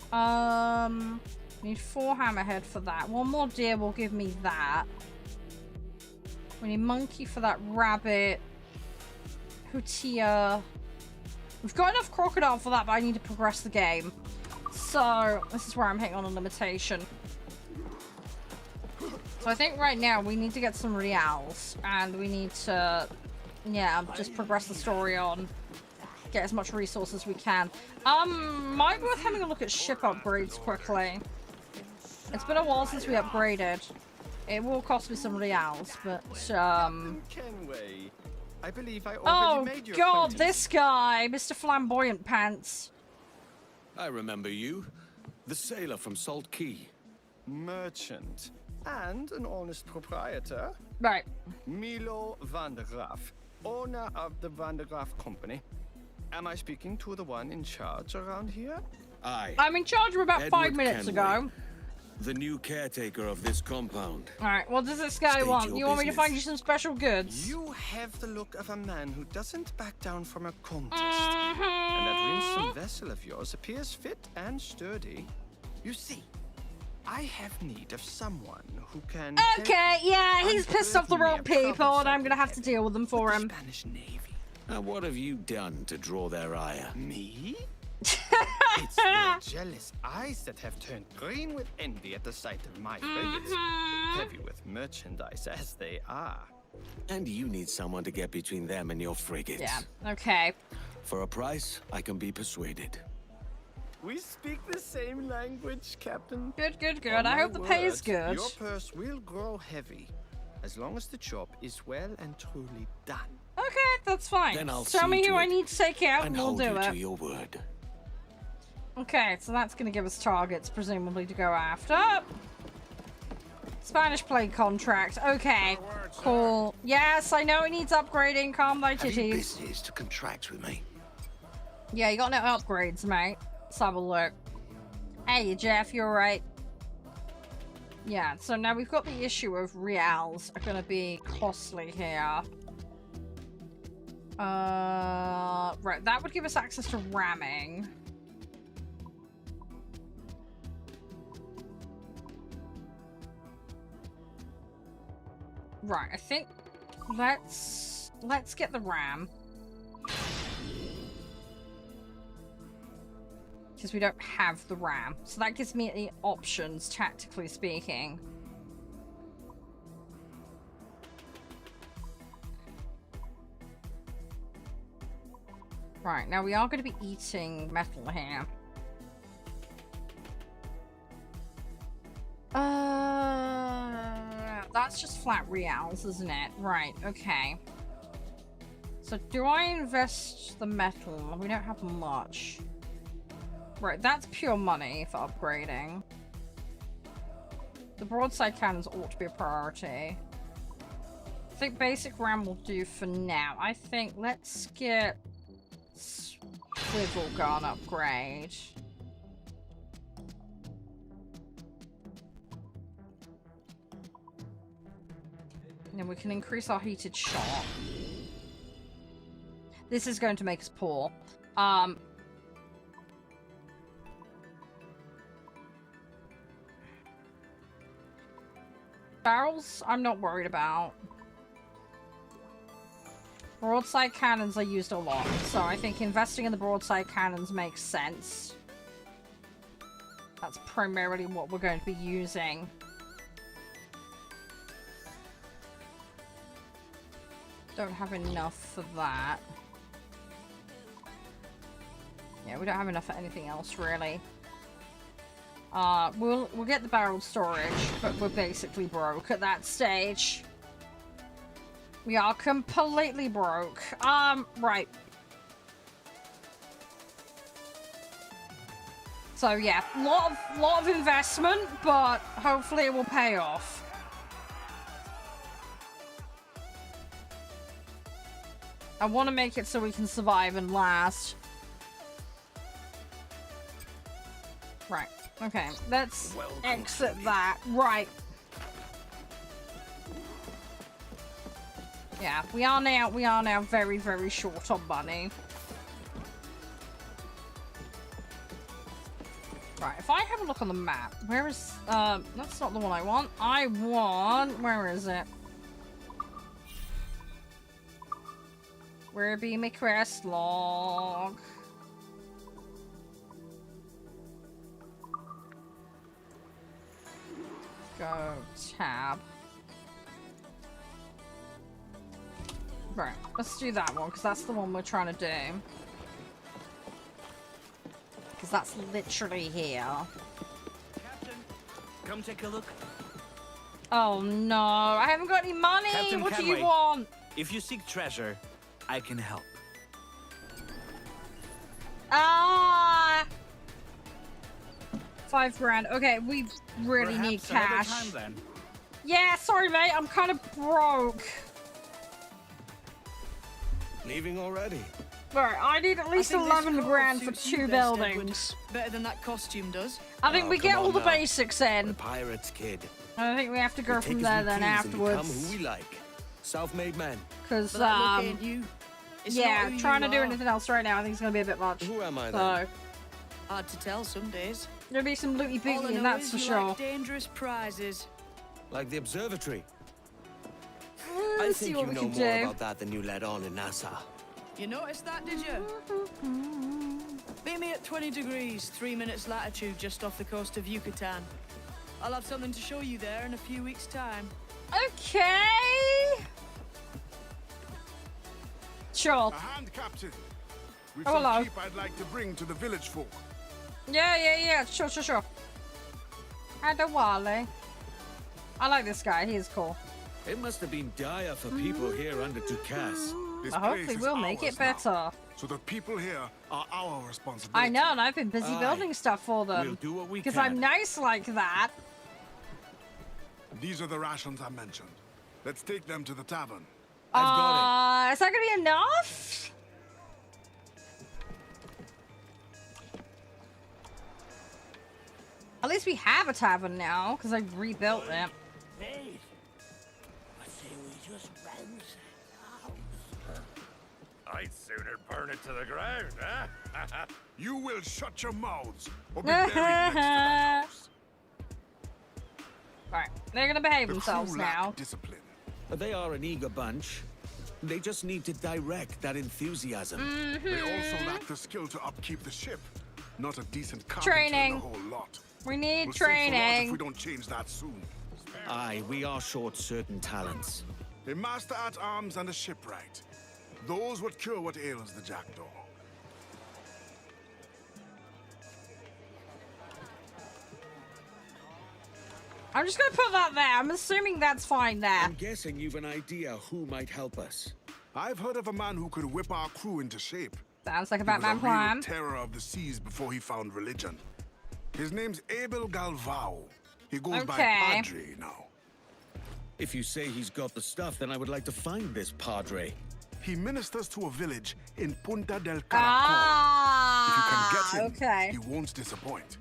Speaker 1: Need 4 hammerhead for that. One more deer will give me that. We need monkey for that rabbit. Hootia. We've got enough crocodile for that, but I need to progress the game. So, this is where I'm hitting on a limitation. So I think right now we need to get some reals. And we need to, yeah, just progress the story on. Get as much resource as we can. Might be worth having a look at ship upgrades quickly. It's been a while since we upgraded. It will cost me some reals, but
Speaker 15: Kenway. I believe I already made your
Speaker 1: God, this guy, Mr. Flamboyant Pants.
Speaker 10: I remember you. The sailor from Salt Key.
Speaker 15: Merchant. And an honest proprietor.
Speaker 1: Right.
Speaker 15: Milo van der Graaf, owner of the Van der Graaf Company. Am I speaking to the one in charge around here?
Speaker 10: Aye.
Speaker 1: I'm in charge of about 5 minutes ago.
Speaker 10: The new caretaker of this compound.
Speaker 1: Alright, what does this guy want? You want me to find you some special goods?
Speaker 15: You have the look of a man who doesn't back down from a contest. And that winsome vessel of yours appears fit and sturdy. You see, I have need of someone who can...
Speaker 1: Okay, yeah, he's pissed off the wrong people and I'm gonna have to deal with them for him.
Speaker 15: Spanish Navy.
Speaker 10: And what have you done to draw their ire?
Speaker 15: Me? It's their jealous eyes that have turned green with envy at the sight of my frigates, heavy with merchandise as they are.
Speaker 10: And you need someone to get between them and your frigates.
Speaker 1: Yeah, okay.
Speaker 10: For a price, I can be persuaded.
Speaker 15: We speak the same language, Captain.
Speaker 1: Good, good, good. I hope the pay is good.
Speaker 15: Your purse will grow heavy, as long as the job is well and truly done.
Speaker 1: Okay, that's fine.
Speaker 10: Then I'll
Speaker 1: tell me who I need to take out and we'll
Speaker 10: hold
Speaker 1: do
Speaker 10: you
Speaker 1: it.
Speaker 10: to your word.
Speaker 1: Okay, so that's going to give us targets, presumably, to go after. Spanish plague contract. Okay, cool. Yes, I know it needs upgrading. Calm thy
Speaker 4: Have you
Speaker 1: titties.
Speaker 4: business to contract with me?
Speaker 1: Yeah, you got no upgrades, mate. Let's have a look. Hey, Jeff, you're right. Yeah, so now we've got the issue of reals are going to be costly here. Right, that would give us access to ramming. Right, I think let's get the ram. Because we don't have the ram. So that gives me the options, tactically speaking. Right, now we are going to be eating metal here. That's just flat reals, isn't it? Right, okay. So do I invest the metal? We don't have much. Right, that's pure money for upgrading. The broadside cannons ought to be a priority. I think basic ram will do for now. I think let's get swivel gun upgrade. And then we can increase our heated shot. This is going to make us poor. Barrels, I'm not worried about. Broadside cannons are used a lot, so I think investing in the broadside cannons makes sense. That's primarily what we're going to be using. Don't have enough for that. Yeah, we don't have enough for anything else, really. We'll get the barrel storage, but we're basically broke at that stage. We are completely broke. Right. So yeah, lot of investment, but hopefully it will pay off. I want to make it so we can survive and last. Right. Okay. Let's exit that. Right. Yeah, we are now very, very short on money. Right, if I have a look on the map, where is, that's not the one I want. I want, where is it? Where be my quest log? Go, tab. Right, let's do that one, because that's the one we're trying to do. Because that's literally here.
Speaker 4: Captain, come take a look.
Speaker 1: Oh no, I haven't got any money!
Speaker 4: Captain
Speaker 1: What do
Speaker 4: Canway,
Speaker 1: you want?
Speaker 4: If you seek treasure, I can help.
Speaker 1: Ah! 5 grand. Okay, we really need
Speaker 4: Perhaps another
Speaker 1: cash.
Speaker 4: time, then.
Speaker 1: Yeah, sorry mate, I'm kind of broke.
Speaker 5: Leaving already?
Speaker 1: Right, I need at least 11 grand for 2 buildings.
Speaker 8: Better than that costume does.
Speaker 1: I think we get all the basics in.
Speaker 5: The pirate's kid.
Speaker 1: I think we have to go
Speaker 5: We
Speaker 1: from
Speaker 5: take
Speaker 1: there
Speaker 5: as we
Speaker 1: then
Speaker 5: please and become
Speaker 1: afterwards.
Speaker 5: who we like. Self-made men.
Speaker 1: Because,
Speaker 8: But that look ain't you. It's not
Speaker 1: yeah,
Speaker 8: who
Speaker 1: trying to
Speaker 8: you
Speaker 1: do
Speaker 8: are.
Speaker 1: anything else right now I think it's going to be a bit much.
Speaker 5: Who am I
Speaker 1: So,
Speaker 5: then?
Speaker 8: Hard to tell some days.
Speaker 1: there'll be some looty
Speaker 8: All I
Speaker 1: booty,
Speaker 8: know
Speaker 1: and that's
Speaker 8: is
Speaker 1: for
Speaker 8: you
Speaker 1: sure.
Speaker 8: like dangerous prizes.
Speaker 5: Like the observatory.
Speaker 1: Let's
Speaker 5: I
Speaker 1: see
Speaker 5: think
Speaker 1: what
Speaker 5: you
Speaker 1: we
Speaker 5: know
Speaker 1: can
Speaker 5: more
Speaker 1: do.
Speaker 5: about that than you let on in Nassau.
Speaker 8: You noticed that, did you? Beat me at 20 degrees, 3 minutes latitude just off the coast of Yucatan. I'll have something to show you there in a few weeks' time.
Speaker 1: Okay. Sure.
Speaker 9: A hand, Captain. With
Speaker 1: Oh,
Speaker 9: some
Speaker 1: hello.
Speaker 9: sheep I'd like to bring to the village folk.
Speaker 1: Yeah. Sure. And a Wally. I like this guy. He is cool.
Speaker 10: It must have been dire for people here under Dukas.
Speaker 9: This
Speaker 1: Hopefully
Speaker 9: place is
Speaker 1: we'll make it
Speaker 9: ours now.
Speaker 1: better.
Speaker 9: So the people here are our responsibility.
Speaker 1: I know, and I've been busy
Speaker 10: Aye.
Speaker 1: building stuff for them.
Speaker 10: We'll do what we
Speaker 1: Because
Speaker 10: can.
Speaker 1: I'm nice like that.
Speaker 9: These are the rations I mentioned. Let's take them to the tavern.
Speaker 10: I've got
Speaker 1: Is that gonna be enough? At least we have a tavern now, because I rebuilt it.
Speaker 6: Hey, I say we just ransack the house.
Speaker 12: I'd sooner burn it to the ground, huh?
Speaker 9: You will shut your mouths or be buried next to that house.
Speaker 1: Right, they're gonna behave
Speaker 9: The
Speaker 1: themselves
Speaker 9: crew lack
Speaker 1: now.
Speaker 9: discipline.
Speaker 10: They are an eager bunch. They just need to direct that enthusiasm.
Speaker 9: They also lack the skill to upkeep the ship. Not a decent carpenter
Speaker 1: Training.
Speaker 9: in the whole lot.
Speaker 1: We need
Speaker 9: We'll sink for rot if
Speaker 1: training.
Speaker 9: we don't change that soon.
Speaker 10: Aye, we are short certain talents.
Speaker 9: A master at arms and a shipwright. Those would cure what ails the jackdaw.
Speaker 1: I'm just gonna put that there. I'm assuming that's fine there.
Speaker 10: I'm guessing you've an idea who might help us.
Speaker 9: I've heard of a man who could whip our crew into shape.
Speaker 1: Sounds like a
Speaker 9: He was
Speaker 1: Batman
Speaker 9: real
Speaker 1: plan.
Speaker 9: terror of the seas before he found religion. His name's Abel Galvao. He goes by
Speaker 1: Okay.
Speaker 9: Padre now.
Speaker 10: If you say he's got the stuff, then I would like to find this Padre.
Speaker 9: He ministers to a village in Punta del Caracol.
Speaker 1: Ah,
Speaker 9: If you can get him,
Speaker 1: okay.
Speaker 9: he won't disappoint.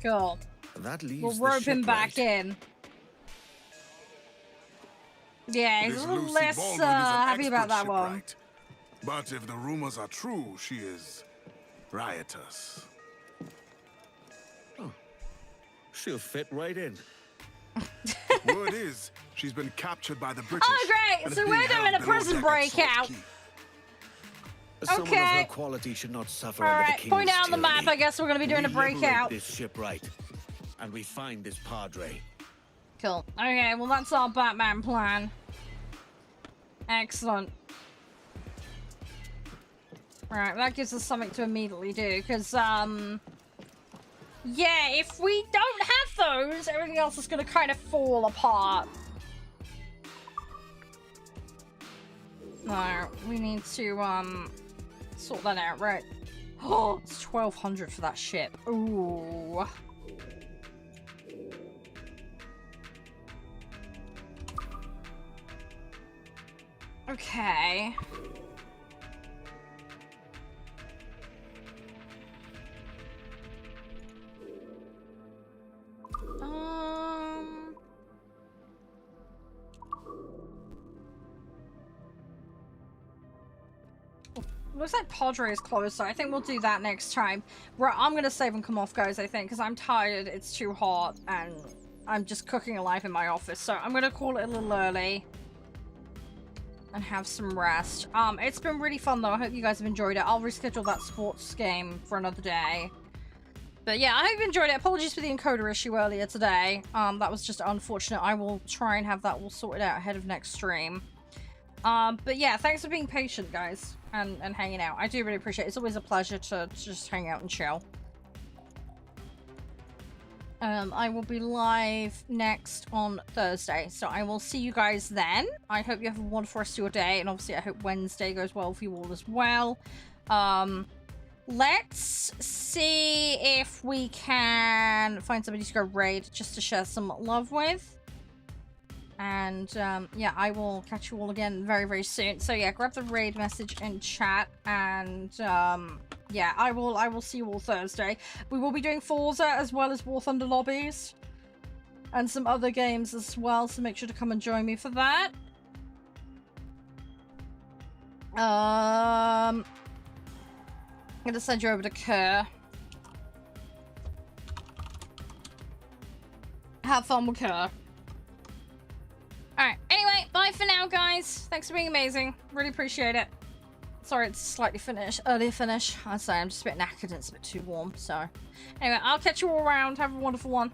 Speaker 1: Cool.
Speaker 10: That leaves
Speaker 1: We'll
Speaker 10: the
Speaker 1: rope him back
Speaker 10: shipwright.
Speaker 1: in. Yeah, he's
Speaker 9: This
Speaker 1: a little
Speaker 9: Lucy
Speaker 1: less
Speaker 9: Baldwin is an
Speaker 1: happy about
Speaker 9: expert
Speaker 1: that one.
Speaker 9: shipwright. But if the rumors are true, she is riotous.
Speaker 10: She'll fit right in.
Speaker 9: Word is, she's been captured by the British.
Speaker 1: Oh, great.
Speaker 9: and is
Speaker 1: So
Speaker 9: being
Speaker 1: we're
Speaker 9: held
Speaker 1: doing a
Speaker 9: below
Speaker 1: prison
Speaker 9: deck at Salt
Speaker 1: breakout.
Speaker 9: Key.
Speaker 10: Someone of her
Speaker 1: Okay.
Speaker 10: quality should not suffer
Speaker 1: All
Speaker 10: under
Speaker 1: right,
Speaker 10: the king's
Speaker 1: point out on the map.
Speaker 10: tyranny.
Speaker 1: I guess we're going to be doing a
Speaker 10: We liberate
Speaker 1: breakout.
Speaker 10: this shipwright, and we find this Padre.
Speaker 1: Cool. Okay, well, that's our Batman plan. Excellent. Right, that gives us something to immediately do, because, yeah, if we don't have those, everything else is going to kind of fall apart. No, we need to, sort that out, right? Oh, it's 1,200 for that ship. Ooh. Okay. looks like Padre is closed, so I think we'll do that next time. I'm gonna save and come off, guys, I think, because I'm tired, it's too hot, and I'm just cooking alive in my office, so I'm gonna call it a little early. And have some rest. It's been really fun, though. I hope you guys have enjoyed it. I'll reschedule that sports game for another day. But yeah, I hope you enjoyed it. Apologies for the encoder issue earlier today. That was just unfortunate. I will try and have that all sorted out ahead of next stream. But yeah, thanks for being patient, guys, and hanging out. I do really appreciate it. It's always a pleasure to just hang out and chill. I will be live next on Thursday, so I will see you guys then. I hope you have a wonderful rest of your day, and obviously I hope Wednesday goes well for you all as well. Let's see if we can find somebody to go raid just to share some love with. And yeah, I will catch you all again very, very soon. So yeah, grab the raid message in chat, and yeah, I will see you all Thursday. We will be doing Forza as well as War Thunder Lobbies and some other games as well, so make sure to come and join me for that. I'm gonna send you over to Kerr. Have fun with Kerr. Alright, anyway, bye for now, guys. Thanks for being amazing. Really appreciate it. Sorry, it's slightly earlier finish. I'd say I'm just a bit knackered and it's a bit too warm, so. Anyway, I'll catch you all around. Have a wonderful one.